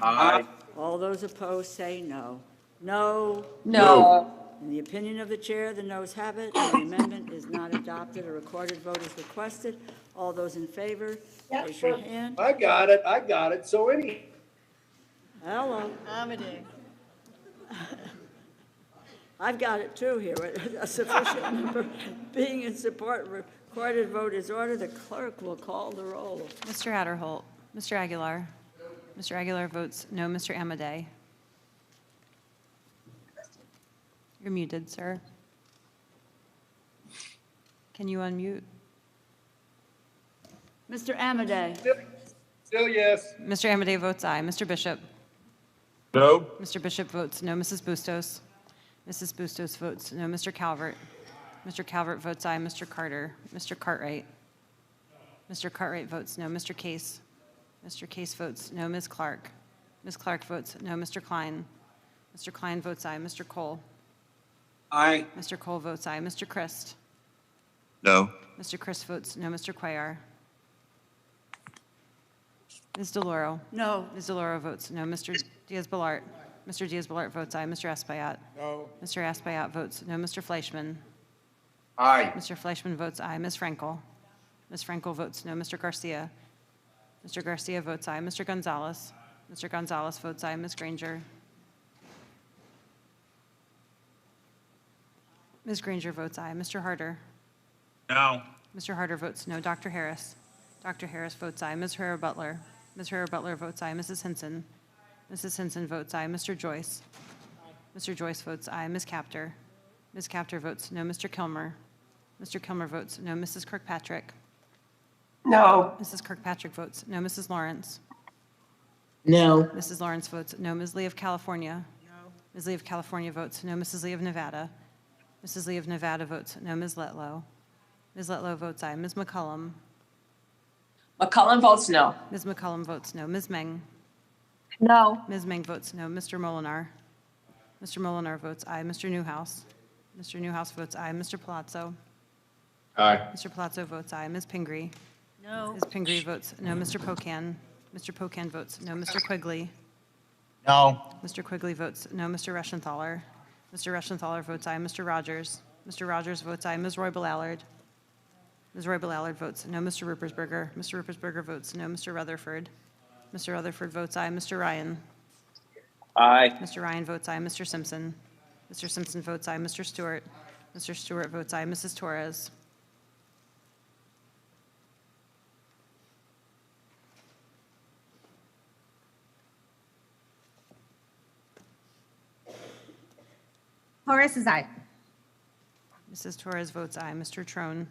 Aye. All those opposed say no. No. No. In the opinion of the chair, the noes have it, and the amendment is not adopted. A recorded vote is requested. All those in favor, raise your hand. I got it. So Hello. Amity. I've got it too here. A sufficient number being in support, recorded vote is ordered. The clerk will call the roll. Mr. Adderholt. Mr. Aguilar. Mr. Aguilar votes no. Mr. Amadei. You're muted, sir. Can you unmute? Mr. Amadei. Still yes. Mr. Amadei votes aye. Mr. Bishop. No. Mr. Bishop votes no. Mrs. Bustos. Mrs. Bustos votes no. Mr. Calvert. Mr. Calvert votes aye. Mr. Carter. Mr. Cartwright. Mr. Cartwright votes no. Mr. Case. Mr. Case votes no. Ms. Clark. Ms. Clark votes no. Mr. Klein. Mr. Klein votes aye. Mr. Cole. Aye. Mr. Cole votes aye. Mr. Christ. No. Mr. Christ votes no. Mr. Cuellar. Ms. DeLauro. No. Ms. DeLauro votes no. Mr. Diaz-Balart. Mr. Diaz-Balart votes aye. Mr. Espaillat. No. Mr. Espaillat votes no. Mr. Fleischman. Aye. Mr. Fleischman votes aye. Ms. Frankel. Ms. Frankel votes no. Mr. Garcia. Mr. Garcia votes aye. Mr. Gonzalez. Mr. Gonzalez votes aye. Ms. Granger. Ms. Granger votes aye. Mr. Harder. No. Mr. Harder votes no. Dr. Harris. Dr. Harris votes aye. Ms. Herrera-Butler. Ms. Herrera-Butler votes aye. Mrs. Hinson. Mrs. Hinson votes aye. Mr. Joyce. Mr. Joyce votes aye. Ms. Capter. Ms. Capter votes no. Mr. Kilmer. Mr. Kilmer votes no. Mrs. Kirkpatrick. No. Mrs. Kirkpatrick votes no. Mrs. Lawrence. No. Mrs. Lawrence votes no. Ms. Lee of California. No. Ms. Lee of California votes no. Mrs. Lee of Nevada. Mrs. Lee of Nevada votes no. Ms. Letlow. Ms. Letlow votes aye. Ms. McCullum. McCullum votes no. Ms. McCullum votes no. Ms. Meng. No. Ms. Meng votes no. Mr. Molinar. Mr. Molinar votes aye. Mr. Newhouse. Mr. Newhouse votes aye. Mr. Palazzo. Aye. Mr. Palazzo votes aye. Ms. Pingree. No. Ms. Pingree votes no. Mr. Pocan. Mr. Pocan votes no. Mr. Quigley. No. Mr. Quigley votes no. Mr. Reschenthaler. Mr. Reschenthaler votes aye. Mr. Rogers. Mr. Rogers votes aye. Ms. Roybal-Allard. Ms. Roybal-Allard votes no. Mr. Ruppersberger. Mr. Ruppersberger votes no. Mr. Rutherford. Mr. Rutherford votes aye. Mr. Ryan. Aye. Mr. Ryan votes aye. Mr. Simpson. Mr. Simpson votes aye. Mr. Stewart. Mr. Stewart votes aye. Mrs. Torres. Torres is aye. Mrs. Torres votes aye. Mr. Trone.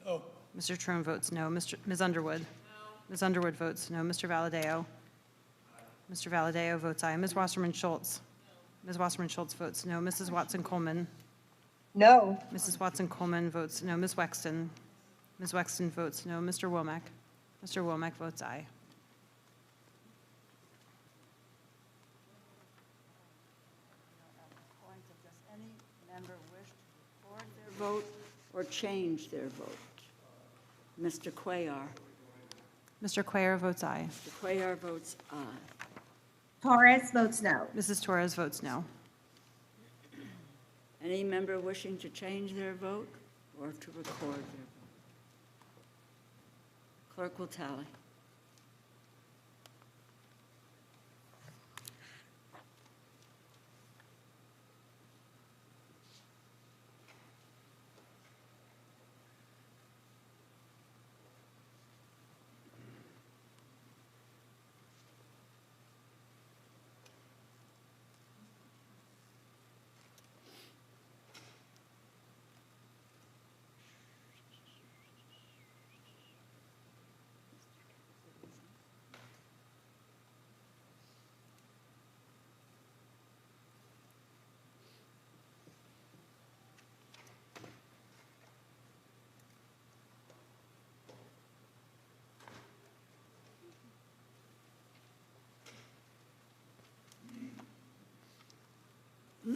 No. Mr. Trone votes no. Ms. Underwood. Ms. Underwood votes no. Mr. Valadeo. Mr. Valadeo votes aye. Ms. Wasserman Schultz. Ms. Wasserman Schultz votes no. Mrs. Watson Coleman. No. Mrs. Watson Coleman votes no. Ms. Wexton. Ms. Wexton votes no. Mr. Womack. Mr. Womack votes aye. Does any member wish to record their vote or change their vote? Mr. Cuellar. Mr. Cuellar votes aye. Mr. Cuellar votes aye. Torres votes no. Mrs. Torres votes no. Any member wishing to change their vote or to record their vote? Clerk will tally.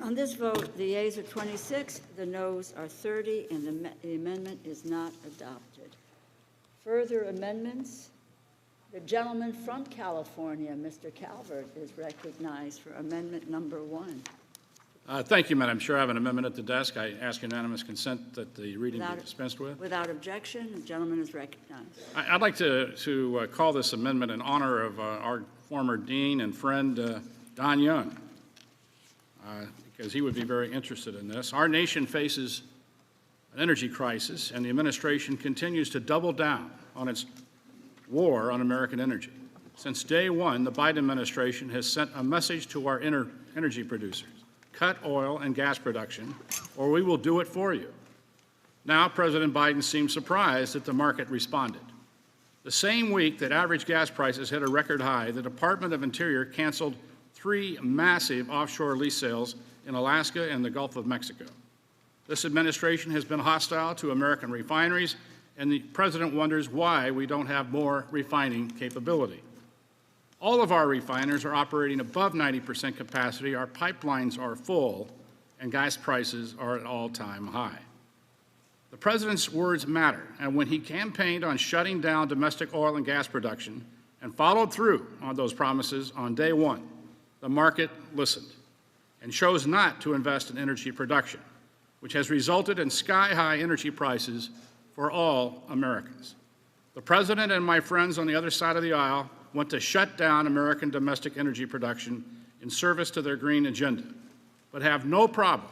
On this vote, the yeas are 26, the noes are 30, and the amendment is not adopted. Further amendments? The gentleman from California, Mr. Calvert, is recognized for amendment number 1. Thank you, Madam Chair. I have an amendment at the desk. I ask unanimous consent that the reading be dispensed with. Without objection, the gentleman is recognized. I'd like to call this amendment in honor of our former dean and friend, Don Young, because he would be very interested in this. Our nation faces an energy crisis, and the administration continues to double down on its war on American energy. Since day one, the Biden administration has sent a message to our energy producers: cut oil and gas production, or we will do it for you. Now, President Biden seems surprised that the market responded. The same week that average gas prices hit a record high, the Department of Interior canceled 3 massive offshore lease sales in Alaska and the Gulf of Mexico. This administration has been hostile to American refineries, and the president wonders why we don't have more refining capability. All of our refiners are operating above 90% capacity, our pipelines are full, and gas prices are at all-time high. The president's words matter, and when he campaigned on shutting down domestic oil and gas production and followed through on those promises on day one, the market listened and chose not to invest in energy production, which has resulted in sky-high energy prices for all Americans. The president and my friends on the other side of the aisle want to shut down American domestic energy production in service to their green agenda, but have no problem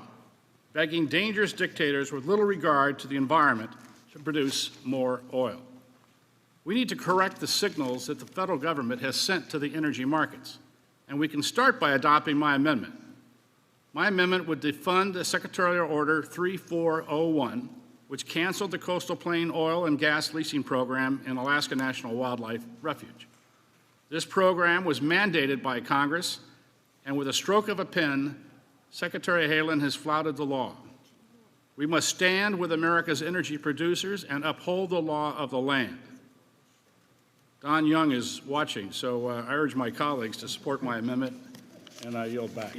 begging dangerous dictators with little regard to the environment to produce more oil. We need to correct the signals that the federal government has sent to the energy markets, and we can start by adopting my amendment. My amendment would defund the Secretarial Order 3401, which canceled the Coastal Plain oil and gas leasing program in Alaska National Wildlife Refuge. This program was mandated by Congress, and with a stroke of a pen, Secretary Haaland has flouted the law. We must stand with America's energy producers and uphold the law of the land. Don Young is watching, so I urge my colleagues to support my amendment, and I yield back.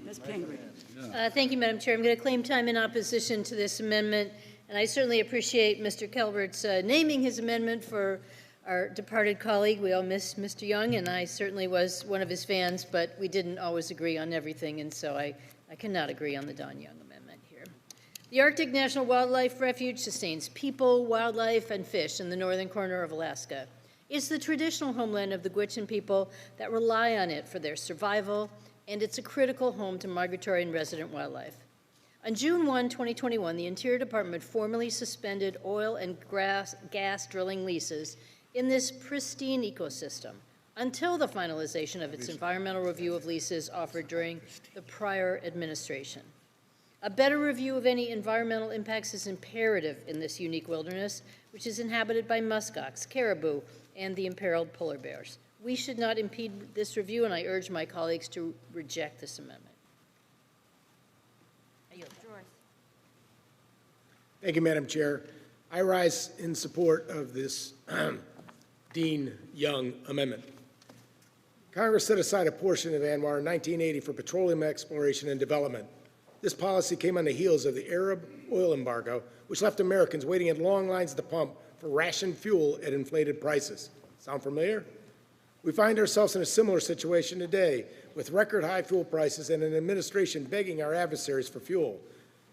Ms. Pingree. Thank you, Madam Chair. I'm going to claim time in opposition to this amendment, and I certainly appreciate Mr. Calvert's naming his amendment for our departed colleague. We all miss Mr. Young, and I certainly was one of his fans, but we didn't always agree on everything, and so I cannot agree on the Don Young amendment here. The Arctic National Wildlife Refuge sustains people, wildlife, and fish in the northern corner of Alaska. It's the traditional homeland of the Gwich'in people that rely on it for their survival, and it's a critical home to migratory and resident wildlife. On June 1, 2021, the Interior Department formally suspended oil and gas drilling leases in this pristine ecosystem until the finalization of its environmental review of leases offered during the prior administration. A better review of any environmental impacts is imperative in this unique wilderness, which is inhabited by muskox, caribou, and the imperiled polar bears. We should not impede this review, and I urge my colleagues to reject this amendment. Thank you, Madam Chair. I rise in support of this Dean Young amendment. Congress set aside a portion of ANWR in 1980 for petroleum exploration and development. This policy came on the heels of the Arab oil embargo, which left Americans waiting in long lines at the pump for rationed fuel at inflated prices. Sound familiar? We find ourselves in a similar situation today, with record high fuel prices and an administration begging our adversaries for fuel.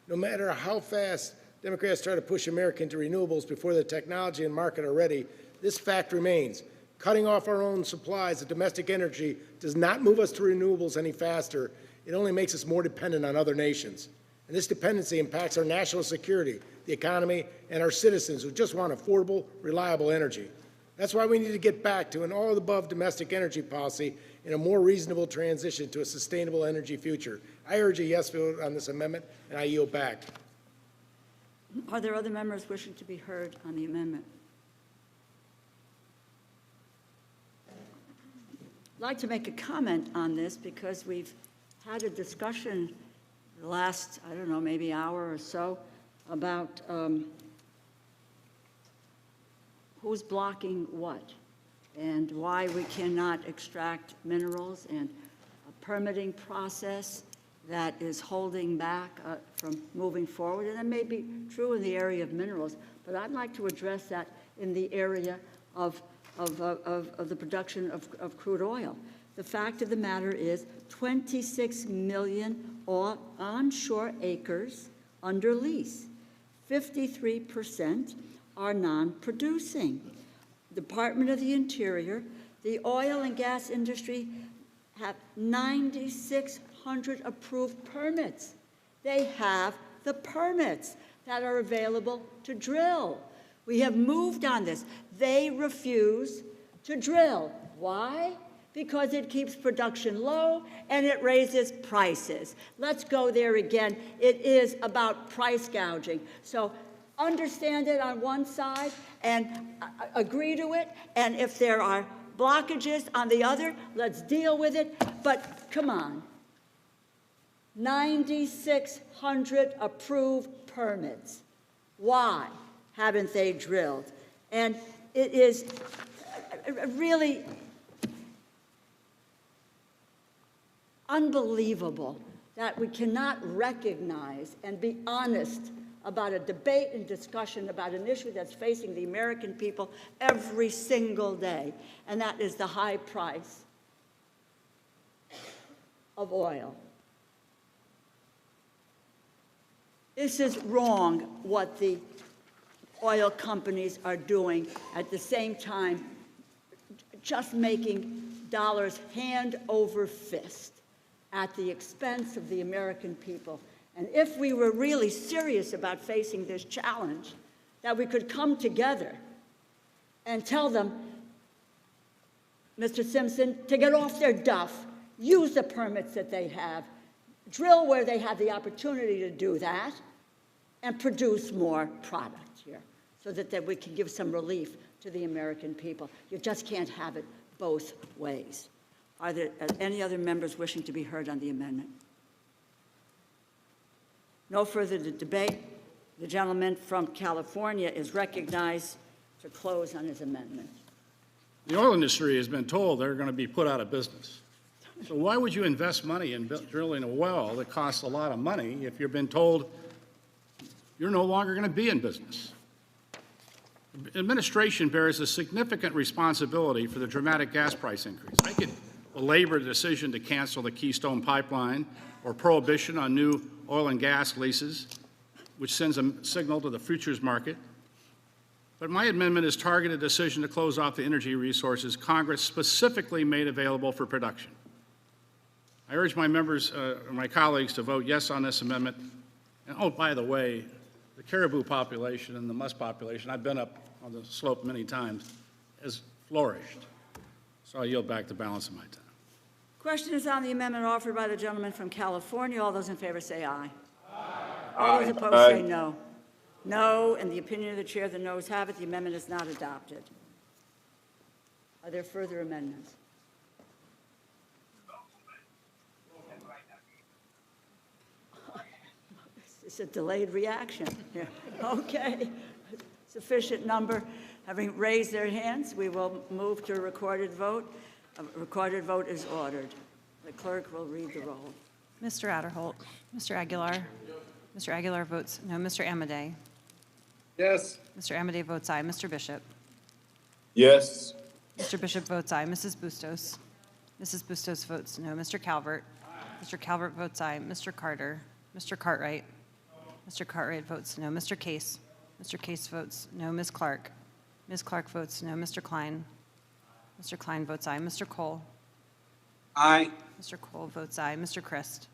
No matter how fast Democrats try to push America into renewables before the technology and market are ready, this fact remains. Cutting off our own supplies of domestic energy does not move us to renewables any faster. It only makes us more dependent on other nations. And this dependency impacts our national security, the economy, and our citizens who just want affordable, reliable energy. That's why we need to get back to an all-of-the-above domestic energy policy and a more reasonable transition to a sustainable energy future. I urge a yes vote on this amendment, and I yield back. Are there other members wishing to be heard on the amendment? I'd like to make a comment on this because we've had a discussion the last, I don't know, maybe hour or so about who's blocking what and why we cannot extract minerals and a permitting process that is holding back from moving forward. And that may be true in the area of minerals, but I'd like to address that in the area of the production of crude oil. The fact of the matter is 26 million onshore acres under lease. 53% are non-producing. Department of the Interior, the oil and gas industry have 9,600 approved permits. They have the permits that are available to drill. We have moved on this. They refuse to drill. Why? Because it keeps production low and it raises prices. Let's go there again. It is about price gouging. So understand it on one side and agree to it. And if there are blockages on the other, let's deal with it. But come on. 9,600 approved permits. Why haven't they drilled? And it is really unbelievable that we cannot recognize and be honest about a debate and discussion about an issue that's facing the American people every single day, and that is the high price of oil. This is wrong what the oil companies are doing, at the same time just making dollars hand over fist at the expense of the American people. And if we were really serious about facing this challenge, that we could come together and tell them, Mr. Simpson, to get off their duff, use the permits that they have, drill where they have the opportunity to do that, and produce more product here so that we can give some relief to the American people. You just can't have it both ways. Are there any other members wishing to be heard on the amendment? No further debate. The gentleman from California is recognized to close on his amendment. The oil industry has been told they're going to be put out of business. So why would you invest money in drilling a well that costs a lot of money if you've been told you're no longer going to be in business? The administration bears a significant responsibility for the dramatic gas price increase. I could belabor the decision to cancel the Keystone Pipeline or prohibition on new oil and gas leases, which sends a signal to the futures market. But my amendment is targeted decision to close off the energy resources Congress specifically made available for production. I urge my members, my colleagues, to vote yes on this amendment. And oh, by the way, the caribou population and the musk population, I've been up on the slope many times, has flourished. So I yield back the balance of my time. Question is on the amendment offered by the gentleman from California. All those in favor say aye. All those opposed say no. No, in the opinion of the chair, the noes have it. The amendment is not adopted. Are there further amendments? It's a delayed reaction here. Okay. Sufficient number having raised their hands, we will move to a recorded vote. A recorded vote is ordered. The clerk will read the roll. Mr. Adderholt. Mr. Aguilar. Mr. Aguilar votes no. Mr. Amade. Yes. Mr. Amade votes aye. Mr. Bishop. Yes. Mr. Bishop votes aye. Mrs. Bustos. Mrs. Bustos votes no. Mr. Calvert. Mr. Calvert votes aye. Mr. Carter. Mr. Cartwright. Mr. Cartwright votes no. Mr. Case. Mr. Case votes no. Ms. Clark. Ms. Clark votes no. Mr. Klein. Mr. Klein votes aye. Mr. Cole. Aye. Mr. Cole votes aye. Mr. Christ.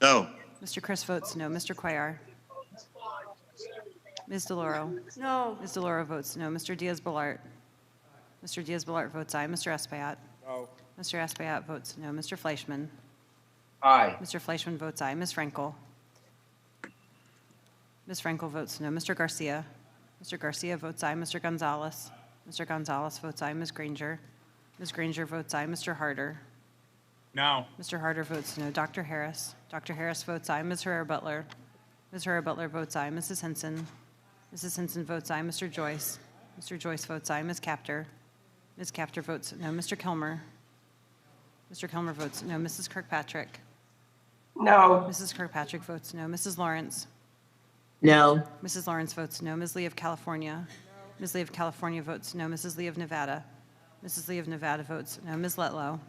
No. Mr. Christ votes no. Mr. Cuellar. Ms. DeLauro. No. Ms. DeLauro votes no. Mr. Diaz-Balart. Mr. Diaz-Balart votes aye. Mr. Espaillat. No. Mr. Espaillat votes no. Mr. Fleischman. Aye. Mr. Fleischman votes aye. Ms. Frankel. Ms. Frankel votes no. Mr. Garcia. Mr. Garcia votes aye. Mr. Gonzalez. Mr. Gonzalez votes aye. Ms. Granger. Ms. Granger votes aye. Mr. Harder. No. Mr. Harder votes no. Dr. Harris. Dr. Harris votes aye. Ms. Herrera-Butler. Ms. Herrera-Butler votes aye. Mrs. Henson. Mrs. Henson votes aye. Mr. Joyce. Mr. Joyce votes aye. Ms. Capter. Ms. Capter votes no. Mr. Kilmer. Mr. Kilmer votes no. Mrs. Kirkpatrick. No. Mrs. Kirkpatrick votes no. Mrs. Lawrence. No. Mrs. Lawrence votes no. Ms. Lee of California. Ms. Lee of California votes no. Mrs. Lee of Nevada. Mrs. Lee of Nevada votes no. Ms. Letlow.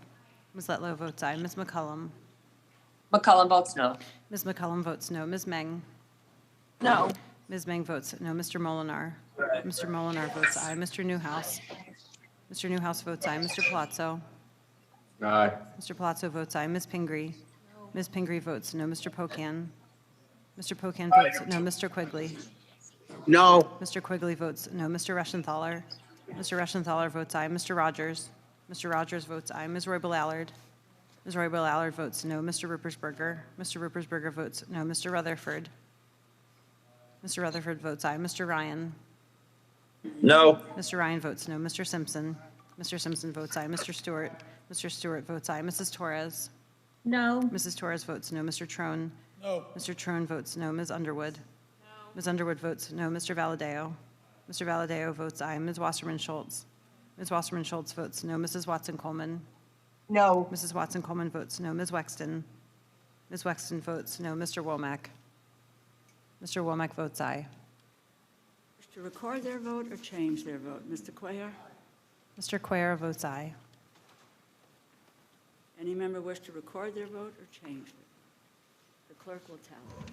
Ms. Letlow votes aye. Ms. McCullum. McCullum votes no. Ms. McCullum votes no. Ms. Meng. No. Ms. Meng votes no. Mr. Molinar. Mr. Molinar votes aye. Mr. Newhouse. Mr. Newhouse votes aye. Mr. Palazzo. Aye. Mr. Palazzo votes aye. Ms. Pingree. Ms. Pingree votes no. Mr. Pocan. Mr. Pocan votes no. Mr. Quigley. No. Mr. Quigley votes no. Mr. Reschenthaler. Mr. Reschenthaler votes aye. Mr. Rogers. Mr. Rogers votes aye. Ms. Roybal-Allard. Ms. Roybal-Allard votes no. Mr. Ruppersberger. Mr. Ruppersberger votes no. Mr. Rutherford. Mr. Rutherford votes aye. Mr. Ryan. No. Mr. Ryan votes no. Mr. Simpson. Mr. Simpson votes aye. Mr. Stewart. Mr. Stewart votes aye. Mrs. Torres. No. Mrs. Torres votes no. Mr. Trone. No. Mr. Trone votes no. Ms. Underwood. No. Ms. Underwood votes no. Mr. Valadeo. Mr. Valadeo votes aye. Ms. Wasserman Schultz. Ms. Wasserman Schultz votes no. Mrs. Watson Coleman. No. Mrs. Watson Coleman votes no. Ms. Wexton. Ms. Wexton votes no. Mr. Womack. Mr. Womack votes aye. Wish to record their vote or change their vote? Mr. Cuellar? Mr. Cuellar votes aye. Any member wish to record their vote or change it? The clerk will tell.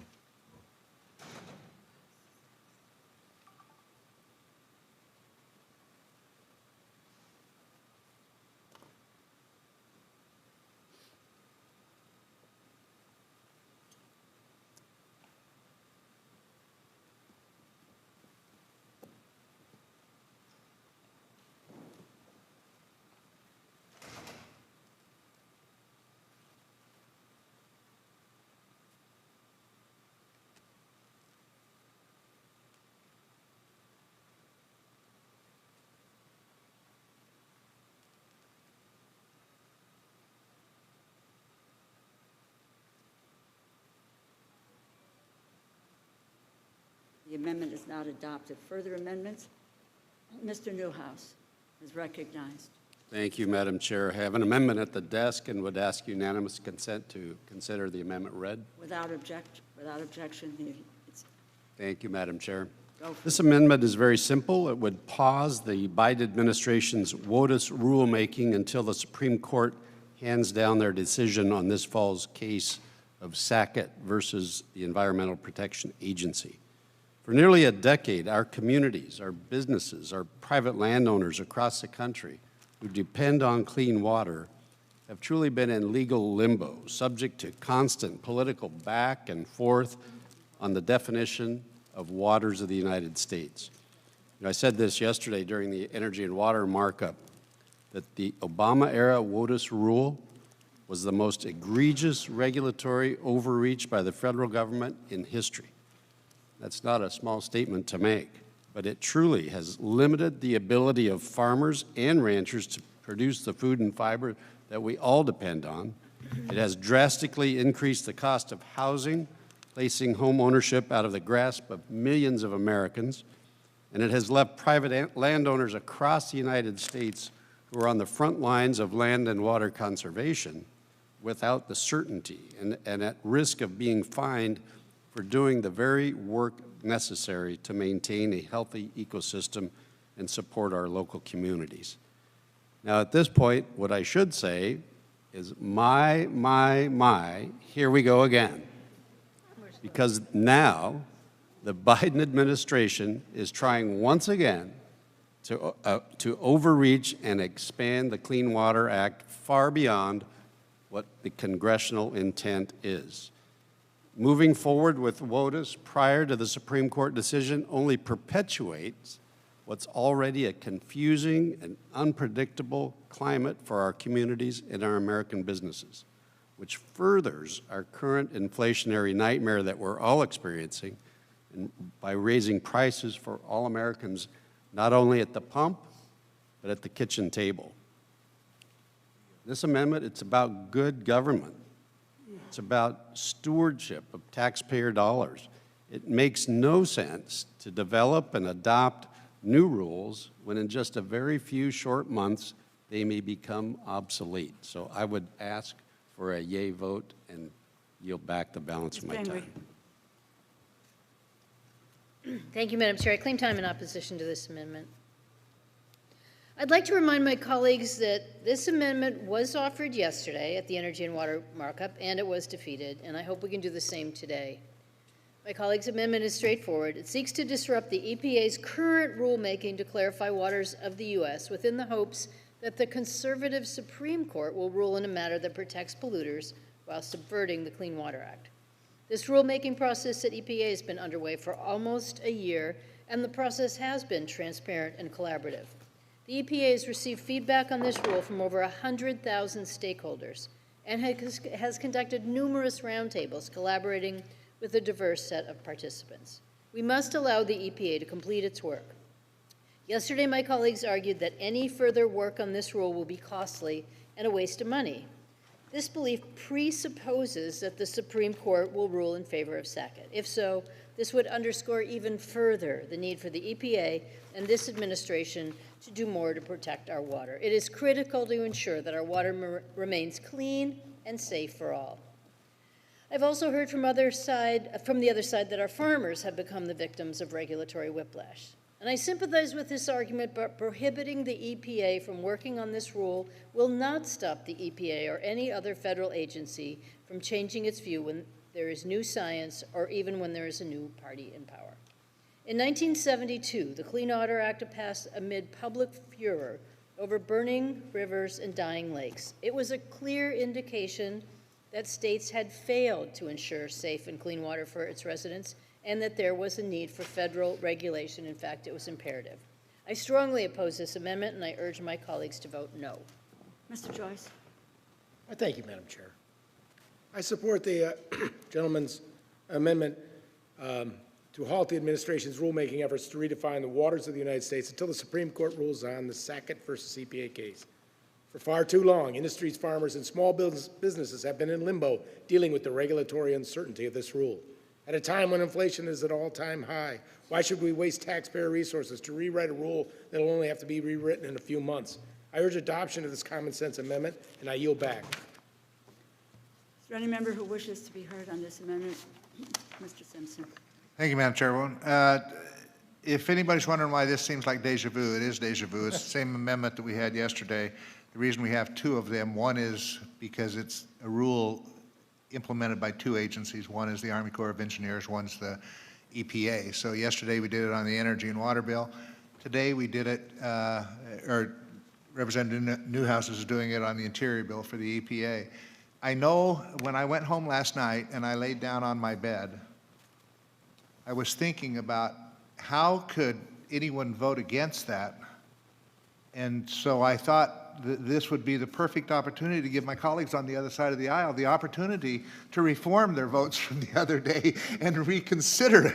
The amendment is not adopted. Further amendments? Mr. Newhouse is recognized. Thank you, Madam Chair. I have an amendment at the desk and would ask unanimous consent to consider the amendment read. Without objection, it's Thank you, Madam Chair. go for This amendment is very simple. It would pause the Biden administration's WOTUS rulemaking until the Supreme Court hands down their decision on this fall's case of Sackett versus the Environmental Protection Agency. For nearly a decade, our communities, our businesses, our private landowners across the country who depend on clean water have truly been in legal limbo, subject to constant political back and forth on the definition of waters of the United States. I said this yesterday during the Energy and Water Markup, that the Obama-era WOTUS rule was the most egregious regulatory overreach by the federal government in history. That's not a small statement to make, but it truly has limited the ability of farmers and ranchers to produce the food and fiber that we all depend on. It has drastically increased the cost of housing, placing home ownership out of the grasp of millions of Americans, and it has left private landowners across the United States who are on the front lines of land and water conservation without the certainty and at risk of being fined for doing the very work necessary to maintain a healthy ecosystem and support our local communities. Now, at this point, what I should say is my, here we go again. Because now the Biden administration is trying once again to overreach and expand the Clean Water Act far beyond what the congressional intent is. Moving forward with WOTUS prior to the Supreme Court decision only perpetuates what's already a confusing and unpredictable climate for our communities and our American businesses, which furthers our current inflationary nightmare that we're all experiencing and by raising prices for all Americans, not only at the pump, but at the kitchen table. This amendment, it's about good government. It's about stewardship of taxpayer dollars. It makes no sense to develop and adopt new rules when in just a very few short months they may become obsolete. So I would ask for a yay vote and yield back the balance of my time. Thank you, Madam Chair. I claim time in opposition to this amendment. I'd like to remind my colleagues that this amendment was offered yesterday at the Energy and Water Markup, and it was defeated, and I hope we can do the same today. My colleague's amendment is straightforward. It seeks to disrupt the EPA's current rulemaking to clarify waters of the U.S. within the hopes that the conservative Supreme Court will rule in a manner that protects polluters while subverting the Clean Water Act. This rulemaking process at EPA has been underway for almost a year, and the process has been transparent and collaborative. The EPA has received feedback on this rule from over 100,000 stakeholders and has conducted numerous roundtables collaborating with a diverse set of participants. We must allow the EPA to complete its work. Yesterday, my colleagues argued that any further work on this rule will be costly and a waste of money. This belief presupposes that the Supreme Court will rule in favor of SACIT. If so, this would underscore even further the need for the EPA and this administration to do more to protect our water. It is critical to ensure that our water remains clean and safe for all. I've also heard from the other side that our farmers have become the victims of regulatory whiplash. And I sympathize with this argument, but prohibiting the EPA from working on this rule will not stop the EPA or any other federal agency from changing its view when there is new science or even when there is a new party in power. In 1972, the Clean Water Act passed amid public furor over burning rivers and dying lakes. It was a clear indication that states had failed to ensure safe and clean water for its residents and that there was a need for federal regulation. In fact, it was imperative. I strongly oppose this amendment, and I urge my colleagues to vote no. Mr. Joyce. Thank you, Madam Chair. I support the gentleman's amendment to halt the administration's rulemaking efforts to redefine the waters of the United States until the Supreme Court rules on the SACIT versus EPA case. For far too long, industries, farmers, and small businesses have been in limbo dealing with the regulatory uncertainty of this rule. At a time when inflation is at an all-time high, why should we waste taxpayer resources to rewrite a rule that will only have to be rewritten in a few months? I urge adoption of this common sense amendment, and I yield back. Is there any member who wishes to be heard on this amendment? Mr. Simpson. Thank you, Madam Chairwoman. If anybody's wondering why this seems like deja vu, it is deja vu. It's the same amendment that we had yesterday. The reason we have two of them, one is because it's a rule implemented by two agencies. One is the Army Corps of Engineers, one's the EPA. So yesterday we did it on the energy and water bill. Today we did it, or Representative Newhouse is doing it on the interior bill for the EPA. I know when I went home last night and I laid down on my bed, I was thinking about how could anyone vote against that? And so I thought this would be the perfect opportunity to give my colleagues on the other side of the aisle the opportunity to reform their votes from the other day and reconsider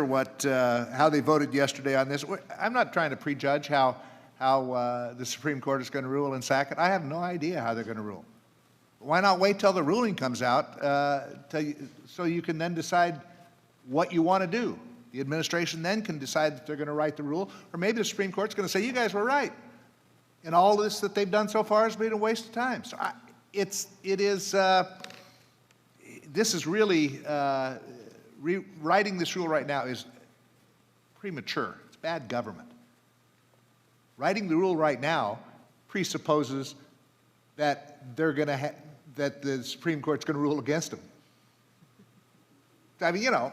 what how they voted yesterday on this. I'm not trying to prejudge how the Supreme Court is going to rule in SACIT. I have no idea how they're going to rule. Why not wait till the ruling comes out so you can then decide what you want to do? The administration then can decide if they're going to write the rule, or maybe the Supreme Court's going to say, you guys were right. And all this that they've done so far has been a waste of time. So this is really, rewriting this rule right now is premature. It's bad government. Writing the rule right now presupposes that they're going to that the Supreme Court's going to rule against them. I mean, you know,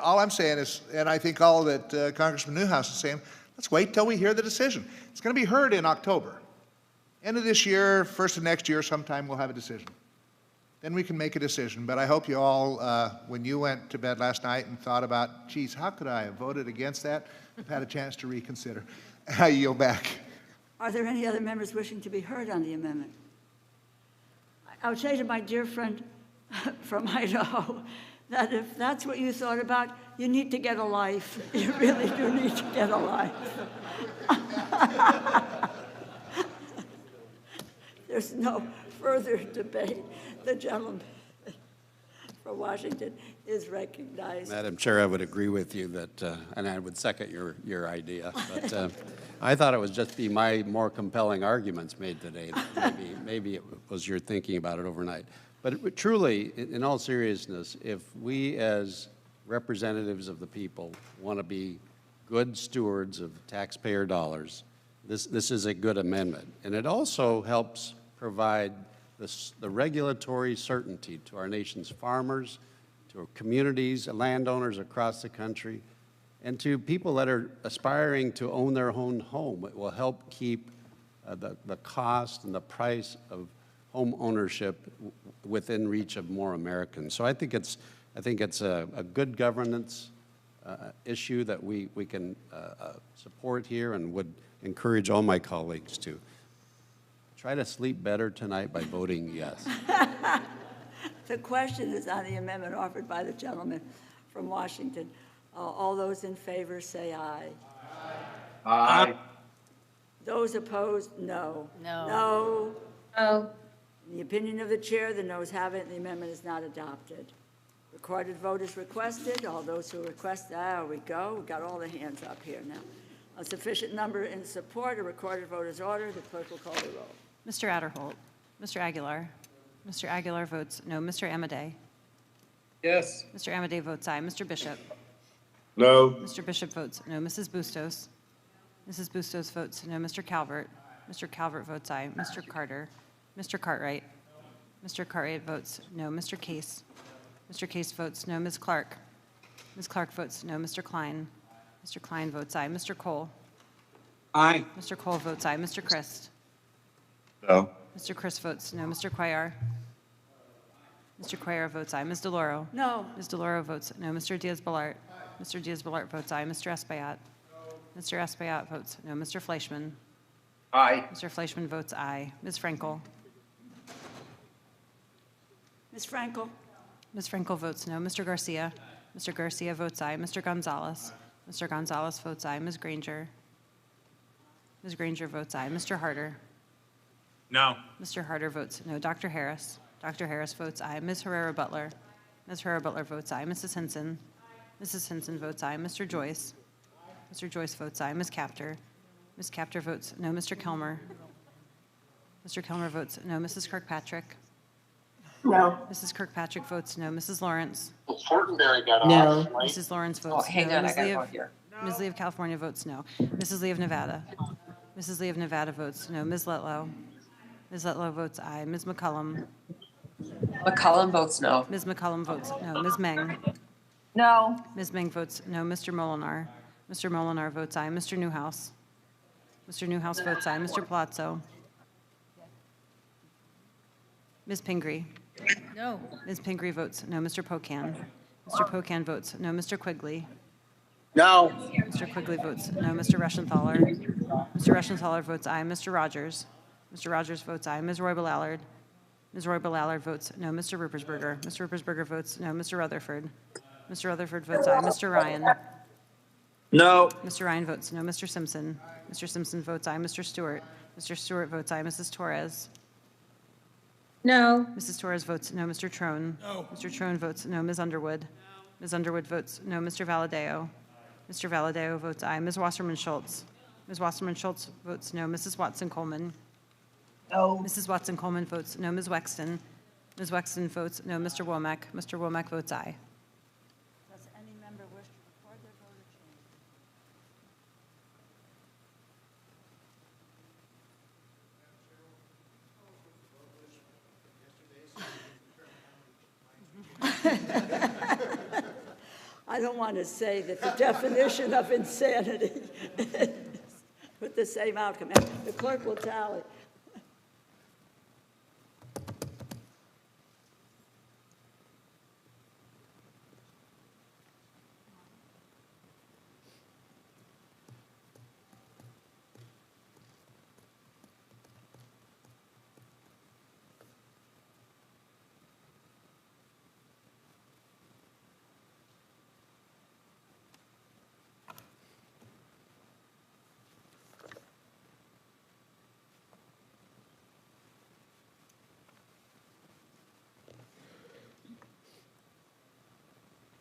all I'm saying is, and I think all that Congressman Newhouse is saying, let's wait till we hear the decision. It's going to be heard in October. End of this year, first of next year, sometime we'll have a decision. Then we can make a decision. But I hope you all, when you went to bed last night and thought about, geez, how could I have voted against that, have had a chance to reconsider. I yield back. Are there any other members wishing to be heard on the amendment? I would say to my dear friend from Idaho that if that's what you thought about, you need to get a life. You really do need to get a life. There's no further debate. The gentleman from Washington is recognized. Madam Chair, I would agree with you that, and I would second your idea, but I thought it was just be my more compelling arguments made today. Maybe it was your thinking about it overnight. But truly, in all seriousness, if we as representatives of the people want to be good stewards of taxpayer dollars, this is a good amendment. And it also helps provide the regulatory certainty to our nation's farmers, to our communities, landowners across the country, and to people that are aspiring to own their own home. It will help keep the cost and the price of home ownership within reach of more Americans. So I think it's a good governance issue that we can support here, and would encourage all my colleagues to try to sleep better tonight by voting yes. The question is on the amendment offered by the gentleman from Washington. All those in favor say aye. Aye. Those opposed, no. No. No. No. In the opinion of the chair, the noes have it, and the amendment is not adopted. Recorded vote is requested. All those who request, there we go. We've got all the hands up here now. A sufficient number in support, a recorded vote is ordered. The clerk will call the roll. Mr. Adderholt. Mr. Aguilar. Mr. Aguilar votes no. Mr. Amadei. Yes. Mr. Amadei votes aye. Mr. Bishop. No. Mr. Bishop votes no. Mrs. Bustos. Mrs. Bustos votes no. Mr. Calvert. Mr. Calvert votes aye. Mr. Carter. Mr. Cartwright. Mr. Cartwright votes no. Mr. Case. Mr. Case votes no. Ms. Clark. Ms. Clark votes no. Mr. Klein. Mr. Klein votes aye. Mr. Cole. Aye. Mr. Cole votes aye. Mr. Christ. No. Mr. Christ votes no. Mr. Cuellar. Mr. Cuellar votes aye. Ms. DeLauro. No. Ms. DeLauro votes no. Mr. Diaz-Balart. Mr. Diaz-Balart votes aye. Mr. Espaillat. Mr. Espaillat votes no. Mr. Fleischman. Aye. Mr. Fleischman votes aye. Ms. Frankel. Ms. Frankel. Ms. Frankel votes no. Mr. Garcia. Mr. Garcia votes aye. Mr. Gonzalez. Mr. Gonzalez votes aye. Ms. Granger. Ms. Granger votes aye. Mr. Harder. No. Mr. Harder votes no. Dr. Harris. Dr. Harris votes aye. Ms. Herrera-Butler. Ms. Herrera-Butler votes aye. Mrs. Hinson. Mrs. Hinson votes aye. Mr. Joyce. Mr. Joyce votes aye. Ms. Capter. Ms. Capter votes no. Mr. Kilmer. Mr. Kilmer votes no. Mrs. Kirkpatrick. No. Mrs. Kirkpatrick votes no. Mrs. Lawrence. Fortenberry got No. off. Right? Mrs. Lawrence Oh, votes hang no. on, I Ms. got Lee one of, here. Ms. Lee of California votes no. Mrs. Lee of Nevada. Mrs. Lee of Nevada votes no. Ms. Letlow. Ms. Letlow votes aye. Ms. McCullum. McCollum votes no. Ms. McCullum votes no. Ms. Meng. No. Ms. Meng votes no. Mr. Molinar. Mr. Molinar votes aye. Mr. Newhouse. Mr. Newhouse votes aye. Mr. Palazzo. Ms. Pingree. No. Ms. Pingree votes no. Mr. Pocan. Mr. Pocan votes no. Mr. Quigley. No. Mr. Quigley votes no. Mr. Reschenthaler. Mr. Reschenthaler votes aye. Mr. Rogers. Mr. Rogers votes aye. Ms. Roy Ballard. Ms. Roy Ballard votes no. Mr. Ruppersberger. Mr. Ruppersberger votes no. Mr. Rutherford. Mr. Rutherford votes aye. Mr. Ryan. No. Mr. Ryan votes no. Mr. Simpson. Mr. Simpson votes aye. Mr. Stewart. Mr. Stewart votes aye. Mrs. Torres. No. Mrs. Torres votes no. Mr. Trone. No. Mr. Trone votes no. Ms. Underwood. Ms. Underwood votes no. Mr. Valadeo. Mr. Valadeo votes aye. Ms. Wasserman Schultz. Ms. Wasserman Schultz votes no. Mrs. Watson Coleman. No. Mrs. Watson Coleman votes no. Ms. Wexton. Ms. Wexton votes no. Mr. Womack. Mr. Womack votes aye. Does any member wish to record their vote or change? I don't want to say that the definition of insanity is with the same outcome. And the clerk will tally.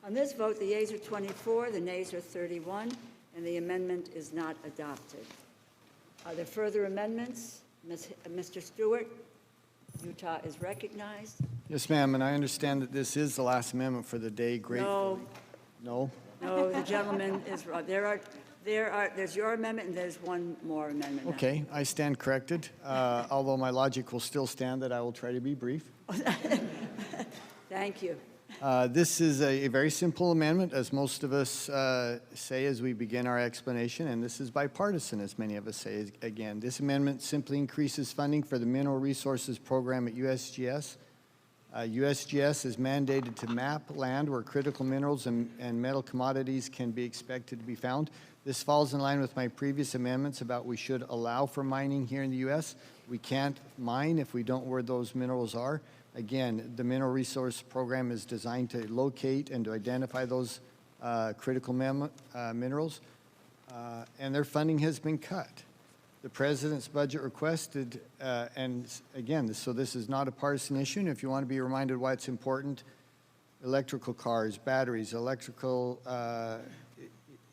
On this vote, the yeas are 24, the nays are 31, and the amendment is not adopted. Are there further amendments? Mr. Stewart, Utah is recognized. Yes, ma'am, and I understand that this is the last amendment for the day. No. No? No, the gentleman is wrong. There's your amendment, and there's one more amendment. now. Okay, I stand corrected, although my logic will still stand that I will try to be brief. Thank you. This is a very simple amendment, as most of us say as we begin our explanation, and this is bipartisan, as many of us say. Again, this amendment simply increases funding for the Mineral Resources Program at USGS. USGS is mandated to map land where critical minerals and metal commodities can be expected to be found. This falls in line with my previous amendments about we should allow for mining here in the U.S. We can't mine if we don't know where those minerals are. Again, the Mineral Resource Program is designed to locate and to identify those critical minerals, and their funding has been cut. The President's budget requested, and again, so this is not a partisan issue, and if you want to be reminded why it's important, electrical cars, batteries, electrical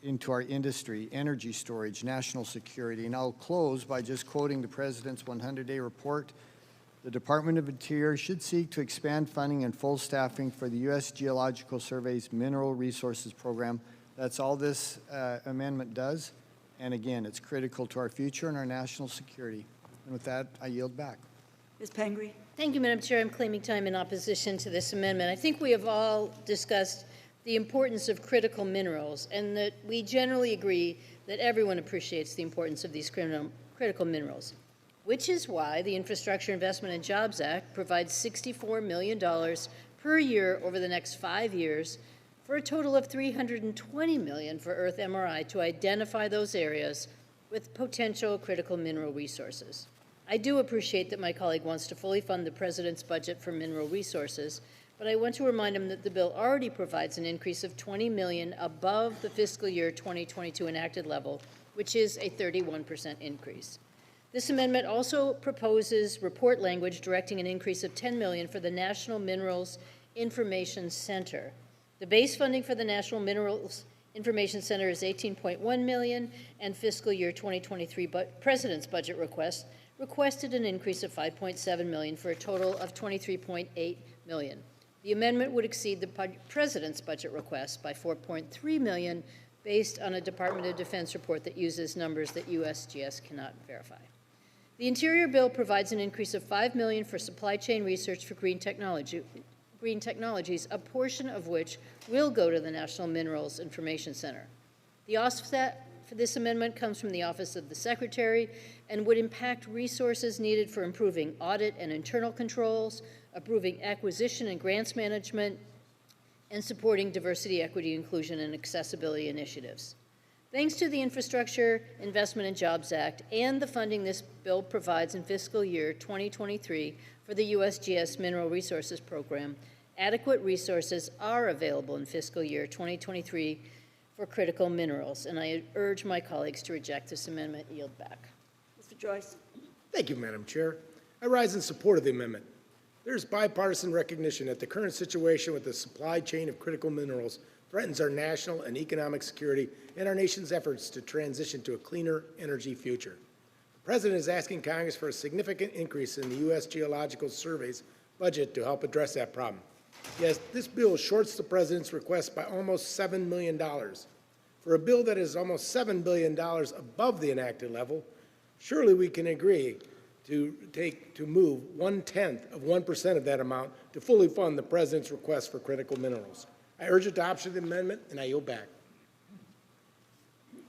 into our industry, energy storage, national security, and I'll close by just quoting the President's 100-day report. The Department of Interior should seek to expand funding and full staffing for the U.S. Geological Survey's Mineral Resources Program. That's all this amendment does. And again, it's critical to our future and our national security. And with that, I yield back. Ms. Pengri? Thank you, Madam Chair. I'm claiming time in opposition to this amendment. I think we have all discussed the importance of critical minerals and that we generally agree that everyone appreciates the importance of these critical minerals, which is why the Infrastructure Investment and Jobs Act provides $64 million per year over the next 5 years for a total of $320 million for Earth MRI to identify those areas with potential critical mineral resources. I do appreciate that my colleague wants to fully fund the President's budget for mineral resources, but I want to remind him that the bill already provides an increase of $20 million above the fiscal year 2022 enacted level, which is a 31% increase. This amendment also proposes report language directing an increase of $10 million for the National Minerals Information Center. The base funding for the National Minerals Information Center is $18.1 million, and fiscal year 2023 President's budget requested an increase of $5.7 million for a total of $23.8 million. The amendment would exceed the President's budget request by $4.3 million based on a Department of Defense report that uses numbers that USGS cannot verify. The Interior bill provides an increase of $5 million for supply chain research for green technologies, a portion of which will go to the National Minerals Information Center. The offset for this amendment comes from the Office of the Secretary and would impact resources needed for improving audit and internal controls, approving acquisition and grants management, and supporting diversity, equity, inclusion, and accessibility initiatives. Thanks to the Infrastructure Investment and Jobs Act and the funding this bill provides in fiscal year 2023 for the USGS Mineral Resources Program, adequate resources are available in fiscal year 2023 for critical minerals, and I urge my colleagues to reject this amendment. Yield back. Mr. Joyce? Thank you, Madam Chair. I rise in support of the amendment. There's bipartisan recognition that the current situation with the supply chain of critical minerals threatens our national and economic security and our nation's efforts to transition to a cleaner energy future. The President is asking Congress for a significant increase in the U.S. Geological Survey's budget to help address that problem. Yes, this bill shorts the President's request by almost $7 million. For a bill that is almost $7 billion above the enacted level, surely we can agree to move 1/10 of 1% of that amount to fully fund the President's request for critical minerals. I urge adoption of the amendment, and I yield back.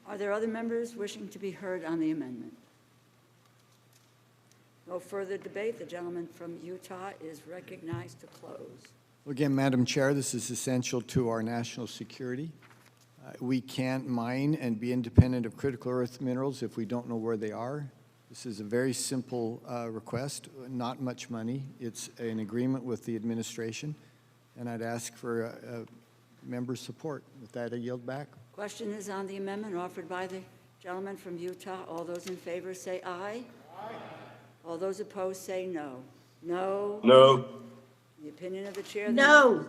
Are there other members wishing to be heard on the amendment? No further debate. The gentleman from Utah is recognized to close. Again, Madam Chair, this is essential to our national security. We can't mine and be independent of critical earth minerals if we don't know where they are. This is a very simple request, not much money. It's an agreement with the administration, and I'd ask for member support. With that, I yield back. Question is on the amendment offered by the gentleman from Utah. All those in favor say aye. Aye. All those opposed say no. No. No. The opinion of the chair? No.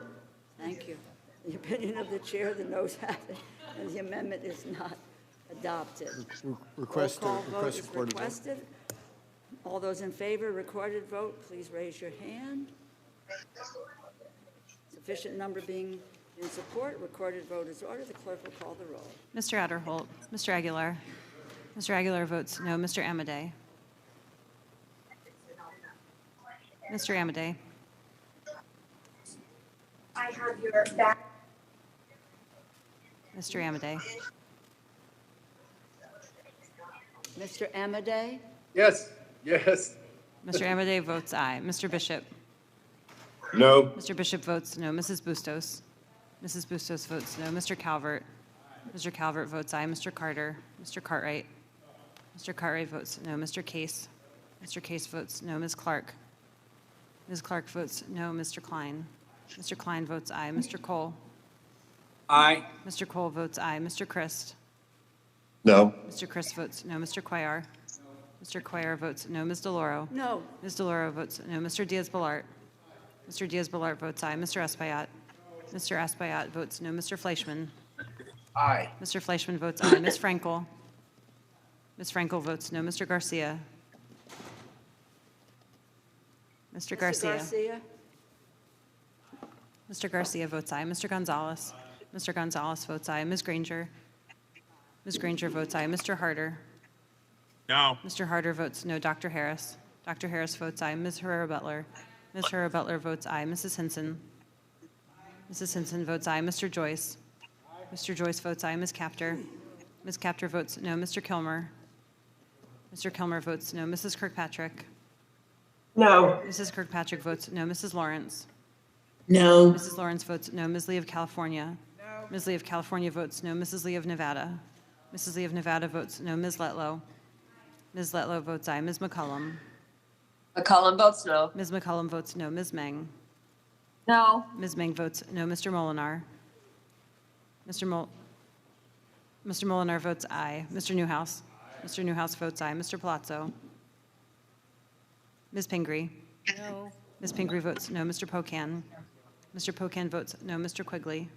Thank you. The opinion of the chair, the noes have it, and the amendment is not adopted. Request Roll call vote is recorded vote. requested. All those in favor, recorded vote, please raise your hand. Sufficient number being in support, recorded vote is ordered. The clerk will call the roll. Mr. Adderholt, Mr. Aguilar. Mr. Aguilar votes no. Mr. Amadei. Mr. Amadei. I have your back. Mr. Amadei. Mr. Amadei? Yes. Yes. Mr. Amadei votes aye. Mr. Bishop. No. Mr. Bishop votes no. Mrs. Bustos. Mrs. Bustos votes no. Mr. Calvert. Mr. Calvert votes aye. Mr. Carter. Mr. Cartwright. Mr. Cartwright votes no. Mr. Case. Mr. Case votes no. Ms. Clark. Ms. Clark votes no. Mr. Klein. Mr. Klein votes aye. Mr. Cole. Aye. Mr. Cole votes aye. Mr. Christ. No. Mr. Christ votes no. Mr. Cuellar. Mr. Cuellar votes no. Ms. DeLauro. No. Ms. DeLauro votes no. Mr. Diaz-Balart. Mr. Diaz-Balart votes aye. Mr. Espaillat. Mr. Espaillat votes no. Mr. Fleischman. Aye. Mr. Fleischman votes aye. Ms. Frankel. Ms. Frankel votes no. Mr. Garcia. Mr. Garcia. Garcia? Mr. Garcia votes aye. Mr. Gonzalez. Mr. Gonzalez votes aye. Ms. Granger. Ms. Granger votes aye. Mr. Harder. No. Mr. Harder votes no. Dr. Harris. Dr. Harris votes aye. Ms. Herrera-Butler. Ms. Herrera-Butler votes aye. Mrs. Hinson. Mrs. Hinson votes aye. Mr. Joyce. Mr. Joyce votes aye. Ms. Capter. Ms. Capter votes no. Mr. Kilmer. Mr. Kilmer votes no. Mrs. Kirkpatrick. No. Mrs. Kirkpatrick votes no. Mrs. Lawrence. No. Mrs. Lawrence votes no. Ms. Lee of California. No. Ms. Lee of California votes no. Mrs. Lee of Nevada. Mrs. Lee of Nevada votes no. Ms. Letlow. Ms. Letlow votes aye. Ms. McCollum. McCollum votes no. Ms. McCollum votes no. Ms. Meng. No. Ms. Meng votes no. Mr. Molinar. Mr. Molinar votes aye. Mr. Newhouse. Mr. Newhouse votes aye. Mr. Palazzo. Ms. Pingree. No. Ms. Pingree votes no. Mr. Pocan. Mr. Pocan votes no. Mr. Quigley.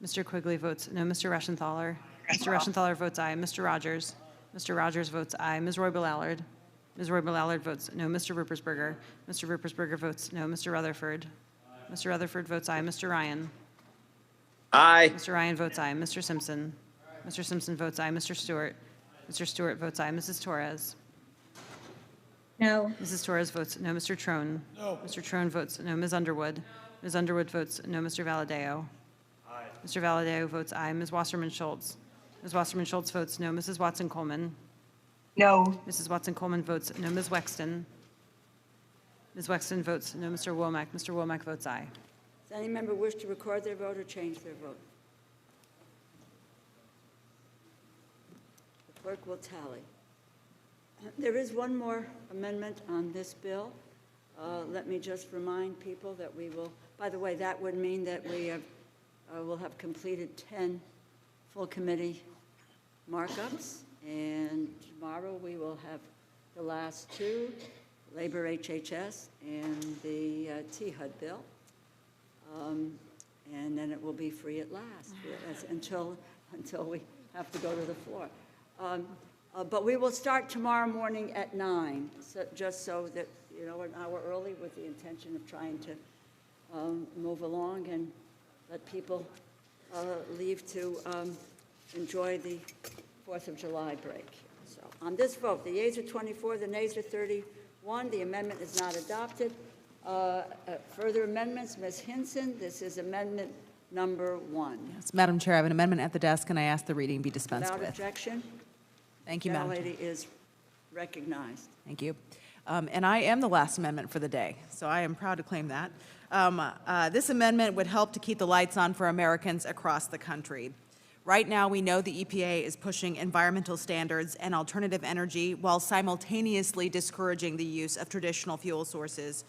Mr. Quigley votes no. Mr. Reschenthaler. Mr. Reschenthaler votes aye. Mr. Rogers. Mr. Rogers votes aye. Ms. Roybal-Allard. Ms. Roybal-Allard votes no. Mr. Ruppersberger. Mr. Ruppersberger votes no. Mr. Rutherford. Mr. Rutherford votes aye. Mr. Ryan. Aye. Mr. Ryan votes aye. Mr. Simpson. Mr. Simpson votes aye. Mr. Stewart. Mr. Stewart votes aye. Mrs. Torres. No. Mrs. Torres votes no. Mr. Trone. No. Mr. Trone votes no. Ms. Underwood. Ms. Underwood votes no. Mr. Valadeo. Aye. Mr. Valadeo votes aye. Ms. Wasserman Schultz. Ms. Wasserman Schultz votes no. Mrs. Watson Coleman. No. Mrs. Watson Coleman votes no. Ms. Wexton. Ms. Wexton votes no. Mr. Womack. Mr. Womack votes aye. Does any member wish to record their vote or change their vote? The clerk will tally. There is one more amendment on this bill. Let me just remind people that we will, by the way, that would mean that we will have completed 10 full committee markups, and tomorrow we will have the last two, Labor HHS and the THUD bill, and then it will be free at last until we have to go to the floor. But we will start tomorrow morning at 9, just so that, an hour early with the intention of trying to move along and let people leave to enjoy the 4th of July break. So on this vote, the yeas are 24, the nays are 31. The amendment is not adopted. Further amendments, Ms. Hinson, this is amendment number 1. Yes, Madam Chair, I have an amendment at the desk, and I ask the reading be dispensed Without with. objection, Thank you, Madam Chair. gentlelady is recognized. Thank you. And I am the last amendment for the day, so I am proud to claim that. This amendment would help to keep the lights on for Americans across the country. Right now, we know the EPA is pushing environmental standards and alternative energy while simultaneously discouraging the use of traditional fuel sources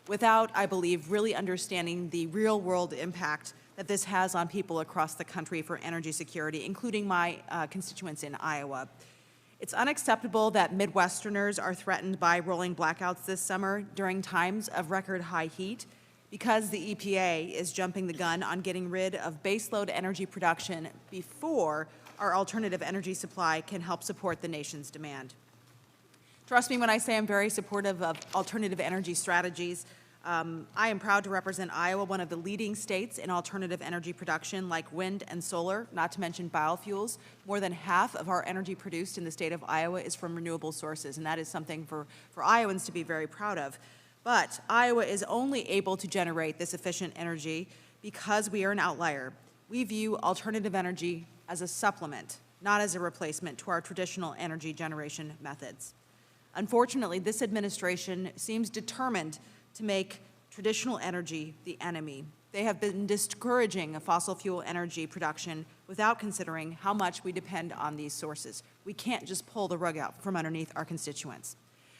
without, I believe, really understanding the real-world impact that this has on people across the country for energy security, including my constituents in Iowa. It's unacceptable that Midwesterners are threatened by rolling blackouts this summer during times of record high heat because the EPA is jumping the gun on getting rid of baseload energy production before our alternative energy supply can help support the nation's demand. Trust me when I say I'm very supportive of alternative energy strategies. I am proud to represent Iowa, one of the leading states in alternative energy production like wind and solar, not to mention biofuels. More than half of our energy produced in the state of Iowa is from renewable sources, and that is something for Iowans to be very proud of. But Iowa is only able to generate this efficient energy because we are an outlier. We view alternative energy as a supplement, not as a replacement to our traditional energy generation methods. Unfortunately, this administration seems determined to make traditional energy the enemy. They have been discouraging fossil fuel energy production without considering how much we depend on these sources. We can't just pull the rug out from underneath our constituents.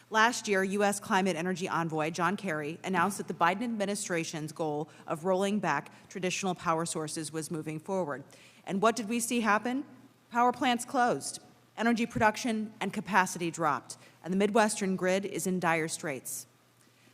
Last year, U.S. Climate Energy Envoy John Kerry announced that the Biden administration's goal of rolling back traditional power sources was moving forward. And what did we see happen? Power plants closed, energy production and capacity dropped, and the Midwestern grid is in dire straits.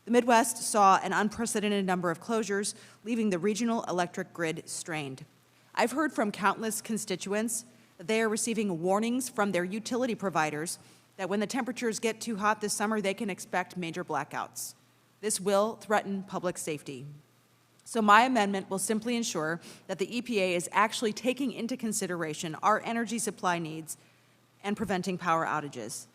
The Midwest saw an unprecedented number of closures, leaving the regional electric grid strained. I've heard from countless constituents that they are receiving warnings from their utility providers that when the temperatures get too hot this summer, they can expect major blackouts. This will threaten public safety. So my amendment will simply ensure that the EPA is actually taking into consideration our energy supply needs and preventing power outages.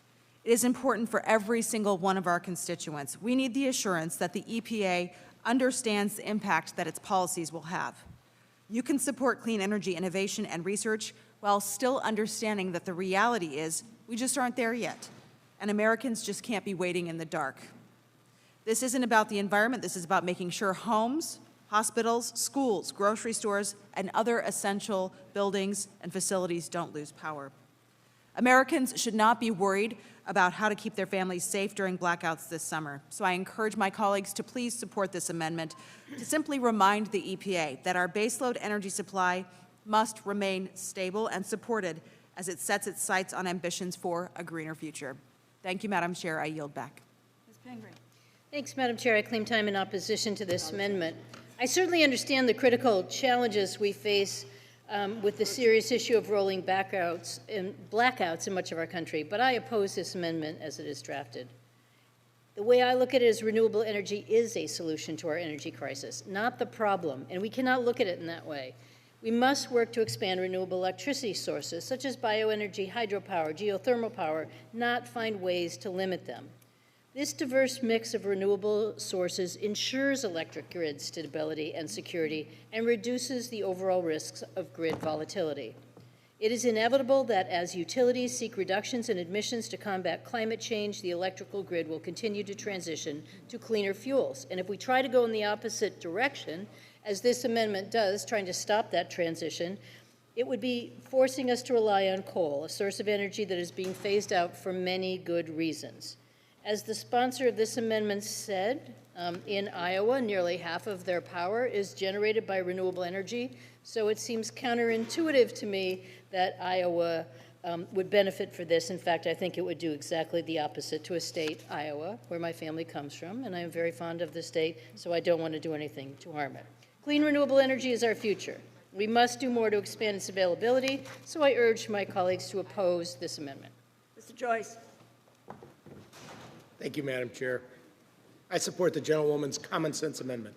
It is important for every single one of our constituents. We need the assurance that the EPA understands the impact that its policies will have. You can support clean energy innovation and research while still understanding that the reality is we just aren't there yet, and Americans just can't be waiting in the dark. This isn't about the environment. This is about making sure homes, hospitals, schools, grocery stores, and other essential buildings and facilities don't lose power. Americans should not be worried about how to keep their families safe during blackouts this summer. So I encourage my colleagues to please support this amendment to simply remind the EPA that our baseload energy supply must remain stable and supported as it sets its sights on ambitions for a greener future. Thank you, Madam Chair. I yield back. Ms. Pingree. Thanks, Madam Chair. I claim time in opposition to this amendment. I certainly understand the critical challenges we face with the serious issue of rolling blackouts in much of our country, but I oppose this amendment as it is drafted. The way I look at it is renewable energy is a solution to our energy crisis, not the problem, and we cannot look at it in that way. We must work to expand renewable electricity sources, such as bioenergy, hydropower, geothermal power, not find ways to limit them. This diverse mix of renewable sources ensures electric grid stability and security and reduces the overall risks of grid volatility. It is inevitable that as utilities seek reductions in emissions to combat climate change, the electrical grid will continue to transition to cleaner fuels. And if we try to go in the opposite direction, as this amendment does, trying to stop that transition, it would be forcing us to rely on coal, a source of energy that is being phased out for many good reasons. As the sponsor of this amendment said, in Iowa, nearly half of their power is generated by renewable energy, so it seems counterintuitive to me that Iowa would benefit for this. In fact, I think it would do exactly the opposite to a state, Iowa, where my family comes from, and I am very fond of the state, so I don't want to do anything to harm it. Clean renewable energy is our future. We must do more to expand its availability, so I urge my colleagues to oppose this amendment. Mr. Joyce. Thank you, Madam Chair. I support the gentlewoman's common sense amendment.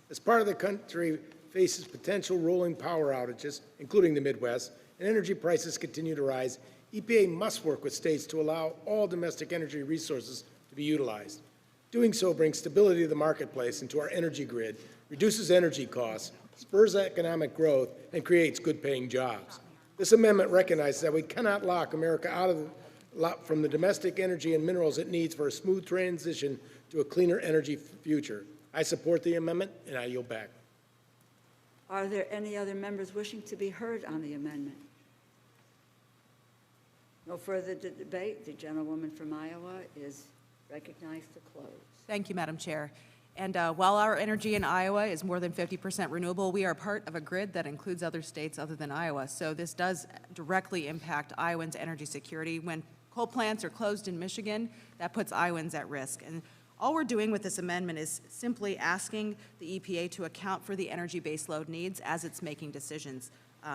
As part of the country faces potential rolling power outages, including the Midwest, and energy prices continue to rise, EPA must work with states to allow all domestic energy resources to be utilized. Doing so brings stability to the marketplace and to our energy grid, reduces energy costs, spurs economic growth, and creates good-paying jobs. This amendment recognizes that we cannot lock America from the domestic energy and minerals it needs for a smooth transition to a cleaner energy future. I support the amendment, and I yield back. Are there any other members wishing to be heard on the amendment? No further debate. The gentlewoman from Iowa is recognized to close. Thank you, Madam Chair. And while our energy in Iowa is more than 50% renewable, we are part of a grid that includes other states other than Iowa. So this does directly impact Iowans' energy security. When coal plants are closed in Michigan, that puts Iowans at risk. And all we're doing with this amendment is simply asking the EPA to account for the energy baseload needs as it's making decisions.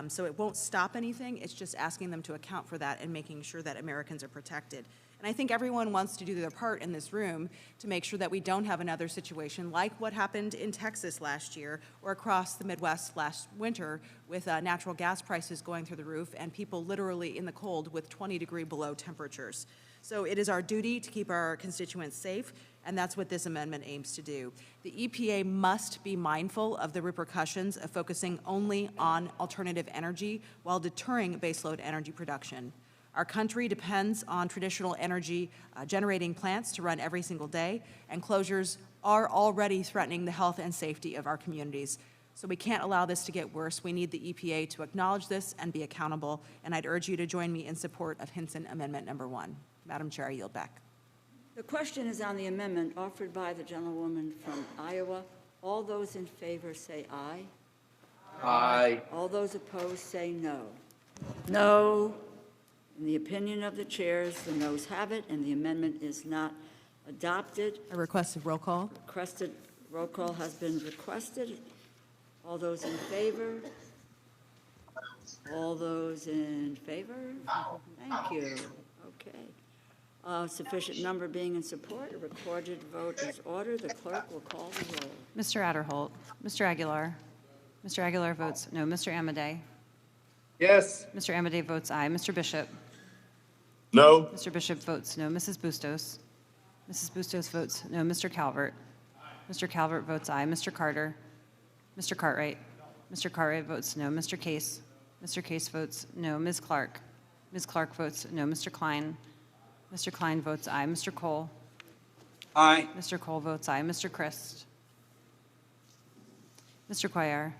So it won't stop anything, it's just asking them to account for that and making sure that Americans are protected. And I think everyone wants to do their part in this room to make sure that we don't have another situation like what happened in Texas last year or across the Midwest last winter with natural gas prices going through the roof and people literally in the cold with 20-degree below temperatures. So it is our duty to keep our constituents safe, and that's what this amendment aims to do. The EPA must be mindful of the repercussions of focusing only on alternative energy while deterring baseload energy production. Our country depends on traditional energy generating plants to run every single day, and closures are already threatening the health and safety of our communities. So we can't allow this to get worse. We need the EPA to acknowledge this and be accountable, and I'd urge you to join me in support of Hinson Amendment Number 1. Madam Chair, I yield back. The question is on the amendment offered by the gentlewoman from Iowa. All those in favor say aye. Aye. All those opposed say no. No. In the opinion of the chairs, the noes have it, and the amendment is not adopted. A requested roll call. Requested roll call has been requested. All those in favor? All those in favor? Thank you. Okay. Sufficient number being in support, a recorded vote is ordered. The clerk will call the roll. Mr. Adderholt, Mr. Aguilar. Mr. Aguilar votes no. Mr. Amadei. Yes. Mr. Amadei votes aye. Mr. Bishop. No. Mr. Bishop votes no. Mrs. Bustos. Mrs. Bustos votes no. Mr. Calvert. Mr. Calvert votes aye. Mr. Carter. Mr. Cartwright. Mr. Cartwright votes no. Mr. Case. Mr. Case votes no. Ms. Clark. Ms. Clark votes no. Mr. Klein. Mr. Klein votes aye. Mr. Cole. Aye. Mr. Cole votes aye. Mr. Christ. Mr. Cuellar.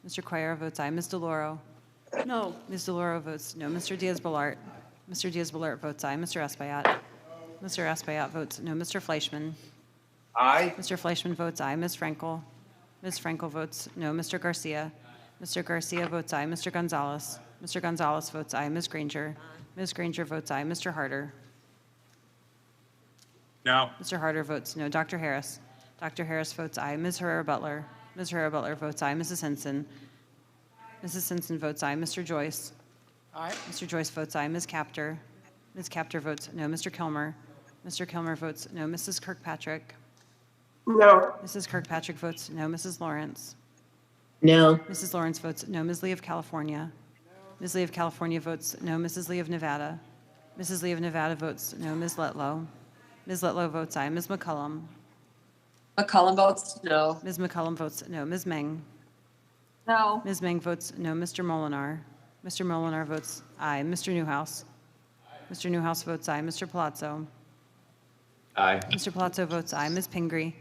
Mr. Cuellar votes aye. Ms. DeLauro. No. Ms. DeLauro votes no. Mr. Diaz-Balart. Mr. Diaz-Balart votes aye. Mr. Espaillat. Mr. Espaillat votes no. Mr. Fleischman. Aye. Mr. Fleischman votes aye. Ms. Frankel. Ms. Frankel votes no. Mr. Garcia. Mr. Garcia votes aye. Mr. Gonzalez. Mr. Gonzalez votes aye. Ms. Granger. Ms. Granger votes aye. Mr. Harder. No. Mr. Harder votes no. Dr. Harris. Dr. Harris votes aye. Ms. Herrera-Butler. Ms. Herrera-Butler votes aye. Mrs. Henson. Mrs. Henson votes aye. Mr. Joyce. Aye. Mr. Joyce votes aye. Ms. Capter. Ms. Capter votes no. Mr. Kilmer. Mr. Kilmer votes no. Mrs. Kirkpatrick. No. Mrs. Kirkpatrick votes no. Mrs. Lawrence. No. Mrs. Lawrence votes no. Ms. Lee of California. Ms. Lee of California votes no. Mrs. Lee of Nevada. Mrs. Lee of Nevada votes no. Ms. Letlow. Ms. Letlow votes aye. Ms. McCullum. McCullum votes no. Ms. McCullum votes no. Ms. Meng. No. Ms. Meng votes no. Mr. Molinar. Mr. Molinar votes aye. Mr. Newhouse. Mr. Newhouse votes aye. Mr. Palazzo. Aye. Mr. Palazzo votes aye. Ms. Pingree.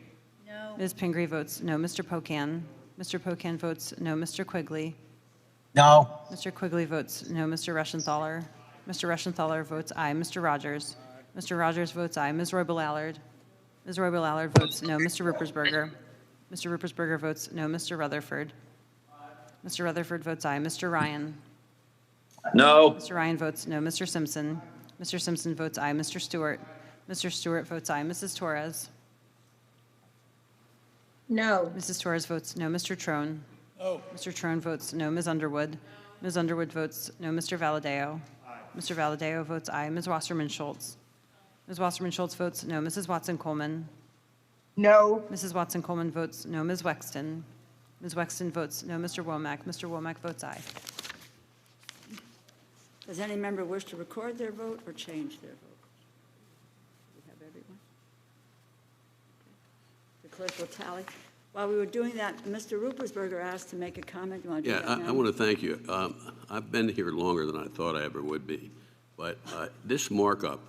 No. Ms. Pingree votes no. Mr. Pocan. Mr. Pocan votes no. Mr. Quigley. No. Mr. Quigley votes no. Mr. Reschenthaler. Mr. Reschenthaler votes aye. Mr. Rogers. Mr. Rogers votes aye. Ms. Roybal-Allard. Ms. Roybal-Allard votes no. Mr. Ruppersberger. Mr. Ruppersberger votes no. Mr. Rutherford. Mr. Rutherford votes aye. Mr. Ryan. No. Mr. Ryan votes no. Mr. Simpson. Mr. Simpson votes aye. Mr. Stewart. Mr. Stewart votes aye. Mrs. Torres. No. Mrs. Torres votes no. Mr. Trone. No. Mr. Trone votes no. Ms. Underwood. Ms. Underwood votes no. Mr. Valadeo. Mr. Valadeo votes aye. Ms. Wasserman-Schultz. Ms. Wasserman-Schultz votes no. Mrs. Watson-Coleman. No. Mrs. Watson-Coleman votes no. Ms. Wexton. Ms. Wexton votes no. Mr. Womack. Mr. Womack votes aye. Does any member wish to record their vote or change their vote? We have everyone? clerk will tally. While we were doing that, Mr. Ruppersberger asked to make a comment. You want to do Yeah, that now? I want to thank you. I've been here longer than I thought I ever would be, but this markup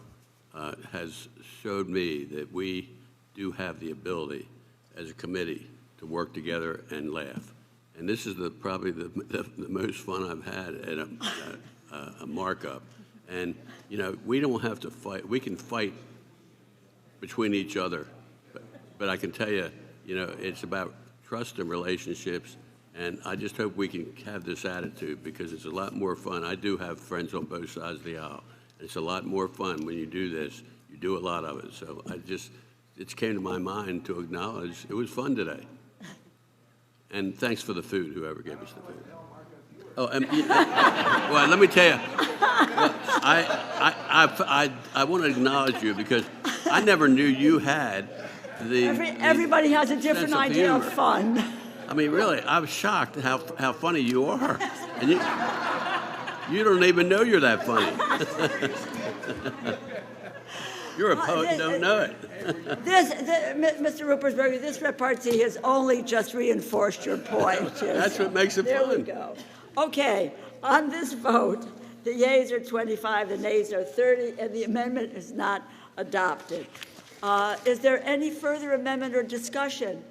has showed me that we do have the ability as a committee to work together and laugh. And this is probably the most fun I've had at a markup. And, you know, we don't have to fight. We can fight between each other, but I can tell you, you know, it's about trust and relationships, and I just hope we can have this attitude because it's a lot more fun. I do have friends on both sides of the aisle. It's a lot more fun when you do this. You do a lot of it. So it came to my mind to acknowledge it was fun today. And thanks for the food, whoever gave us the food. Oh, well, let me tell you, I want to acknowledge you because I never knew you had Everybody has a different idea of fun. I mean, really, I was shocked how funny you are. And you don't even know you're that funny. You're a poet and don't know it. Mr. Ruppersberger, this repartee has only just reinforced your point. That's what makes it there fun. There we go. Okay, on this vote, the yeas are 25, the nays are 30, and the amendment is not adopted. Is there any further amendment or discussion?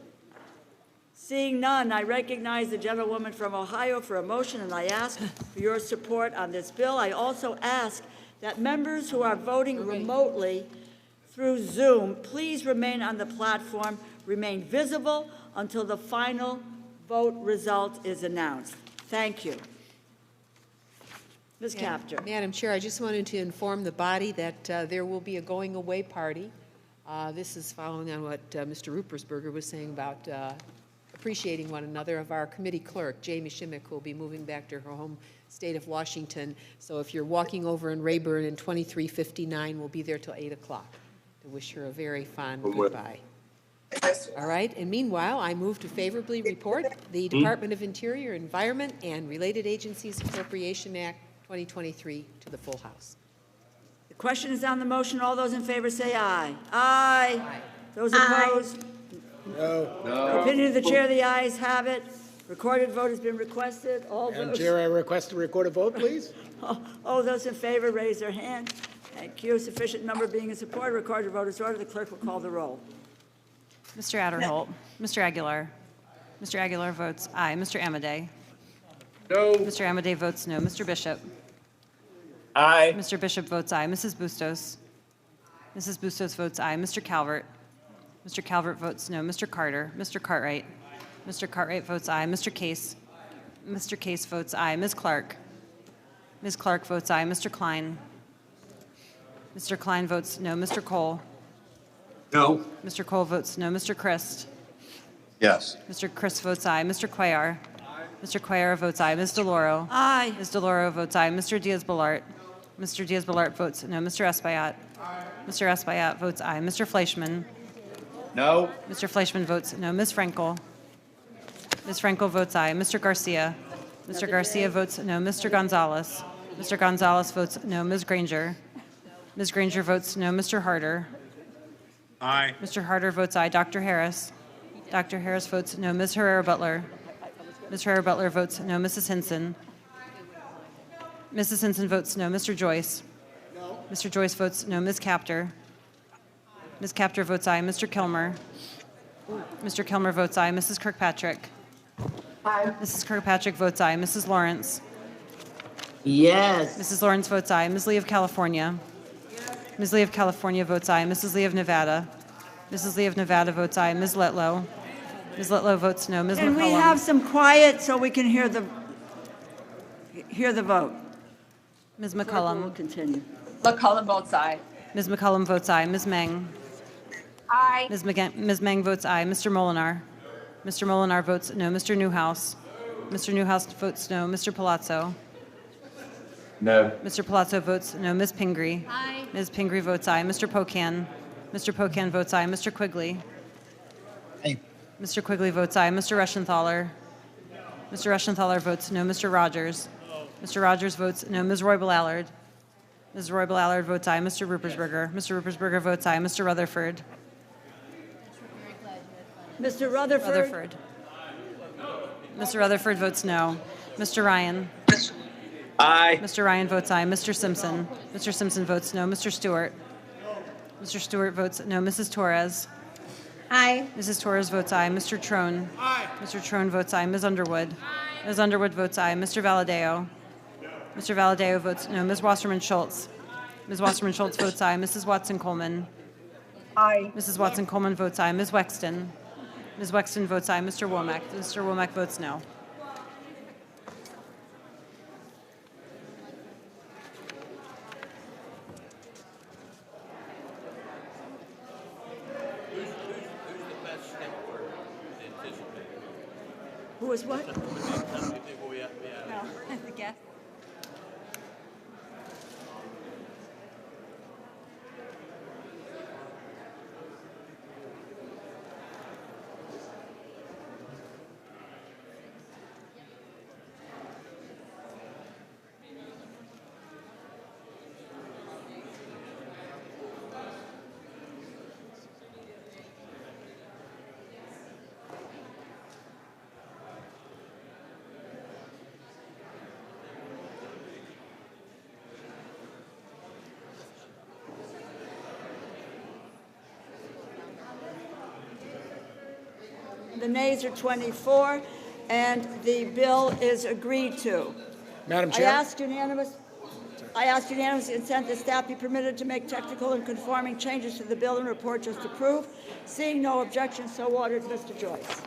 Seeing none, I recognize the gentlewoman from Ohio for a motion, and I ask for your support on this bill. I also ask that members who are voting remotely through Zoom, please remain on the platform, remain visible until the final vote result is announced. Thank you. Ms. Kaptur. Madam Chair, I just wanted to inform the body that there will be a going away party. This is following on what Mr. Ruppersberger was saying about appreciating one another. Of our committee clerk, Jamie Shimmick, will be moving back to her home state of Washington. So if you're walking over in Rayburn in 2359, we'll be there till 8 o'clock to wish her a very fond goodbye. All right, and meanwhile, I move to favorably report the Department of Interior, Environment, and Related Agencies Appropriation Act 2023 to the full House. The question is on the motion. All those in favor say aye. Aye. Those opposed? No. Opinion of the chair, the ayes have it. Recorded vote has been requested. All Madam those. Chair, I request a recorded vote, please. All those in favor, raise their hand. Thank you. Sufficient number being in support. Recorded vote is ordered. The clerk will call the roll. Mr. Adderholt. Mr. Aguilar. Mr. Aguilar votes aye. Mr. Amadei. No. Mr. Amadei votes no. Mr. Bishop. Aye. Mr. Bishop votes aye. Mrs. Bustos. Mrs. Bustos votes aye. Mr. Calvert. Mr. Calvert votes no. Mr. Carter. Mr. Cartwright. Mr. Cartwright votes aye. Mr. Case. Mr. Case votes aye. Ms. Clark. Ms. Clark votes aye. Mr. Klein. Mr. Klein votes no. Mr. Cole. No. Mr. Cole votes no. Mr. Christ. Yes. Mr. Christ votes aye. Mr. Cuellar. Mr. Cuellar votes aye. Ms. DeLauro. Aye. Ms. DeLauro votes aye. Mr. Diaz-Balart. Mr. Diaz-Balart votes no. Mr. Espaillat. Mr. Espaillat votes aye. Mr. Fleischman. No. Mr. Fleischman votes no. Ms. Frankel. Ms. Frankel votes aye. Mr. Garcia. Mr. Garcia votes no. Mr. Gonzalez. Mr. Gonzalez votes no. Ms. Granger. Ms. Granger votes no. Mr. Harder. Aye. Mr. Harder votes aye. Dr. Harris. Dr. Harris votes no. Ms. Herrera-Butler. Ms. Herrera-Butler votes no. Mrs. Hinson. Mrs. Hinson votes no. Mr. Joyce. No. Mr. Joyce votes no. Ms. Kaptur. Ms. Kaptur votes aye. Mr. Kilmer. Mr. Kilmer votes aye. Mrs. Kirkpatrick. Aye. Mrs. Kirkpatrick votes aye. Mrs. Lawrence. Yes. Mrs. Lawrence votes aye. Ms. Lee of California. Ms. Lee of California votes aye. Mrs. Lee of Nevada. Mrs. Lee of Nevada votes aye. Ms. Letlow. Ms. Letlow votes no. Ms. Can we McCollum. have some quiet so we can hear the vote? Ms. Clerk McCollum. will continue. McCollum votes aye. Ms. McCollum votes aye. Ms. Meng. Aye. Ms. Meng votes aye. Mr. Molinar. Mr. Molinar votes no. Mr. Newhouse. Mr. Newhouse votes no. Mr. Palazzo. No. Mr. Palazzo votes no. Ms. Pingree. Aye. Ms. Pingree votes aye. Mr. Pocan. Mr. Pocan votes aye. Mr. Quigley. Aye. Mr. Quigley votes aye. Mr. Reschenthaler. Mr. Reschenthaler votes no. Mr. Rogers. Mr. Rogers votes no. Ms. Roybal-Allard. Ms. Roybal-Allard votes aye. Mr. Ruppersberger. Mr. Ruppersberger votes aye. Mr. Rutherford. Mr. Rutherford? Rutherford. Mr. Rutherford votes no. Mr. Ryan? Aye. Mr. Ryan votes aye. Mr. Simpson? Mr. Simpson votes no. Mr. Stewart? Mr. Stewart votes no. Mrs. Torres? Aye. Mrs. Torres votes aye. Mr. Trone? Aye. Mr. Trone votes aye. Ms. Underwood? Aye. Ms. Underwood votes aye. Mr. Valadeo? Mr. Valadeo votes no. Ms. Wasserman Schultz? Ms. Wasserman Schultz votes aye. Mrs. Watson Coleman? Aye. Mrs. Watson Coleman votes aye. Ms. Wexton? Ms. Wexton votes aye. Mr. Womack? Mr. Womack votes no. Who was what? How many people we have? No, the guest. The nays are 24, and the bill is agreed to. Madam I Chair? ask unanimous consent that staff be permitted to make technical and conforming changes to the bill and report just approved. Seeing no objection, so ordered. Mr. Joyce.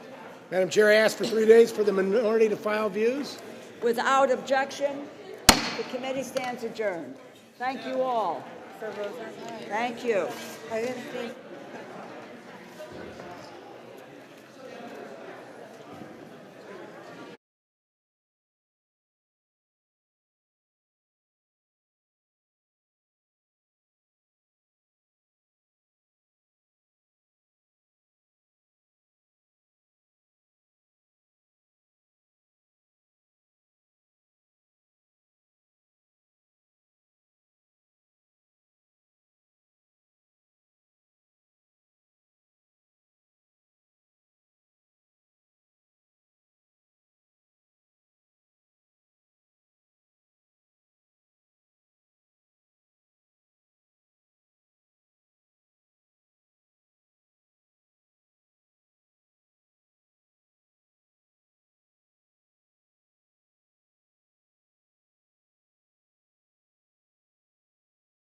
Madam Chair, I ask for 3 days for the minority to file views. Without objection, the committee stands adjourned. Thank you all. Thank you.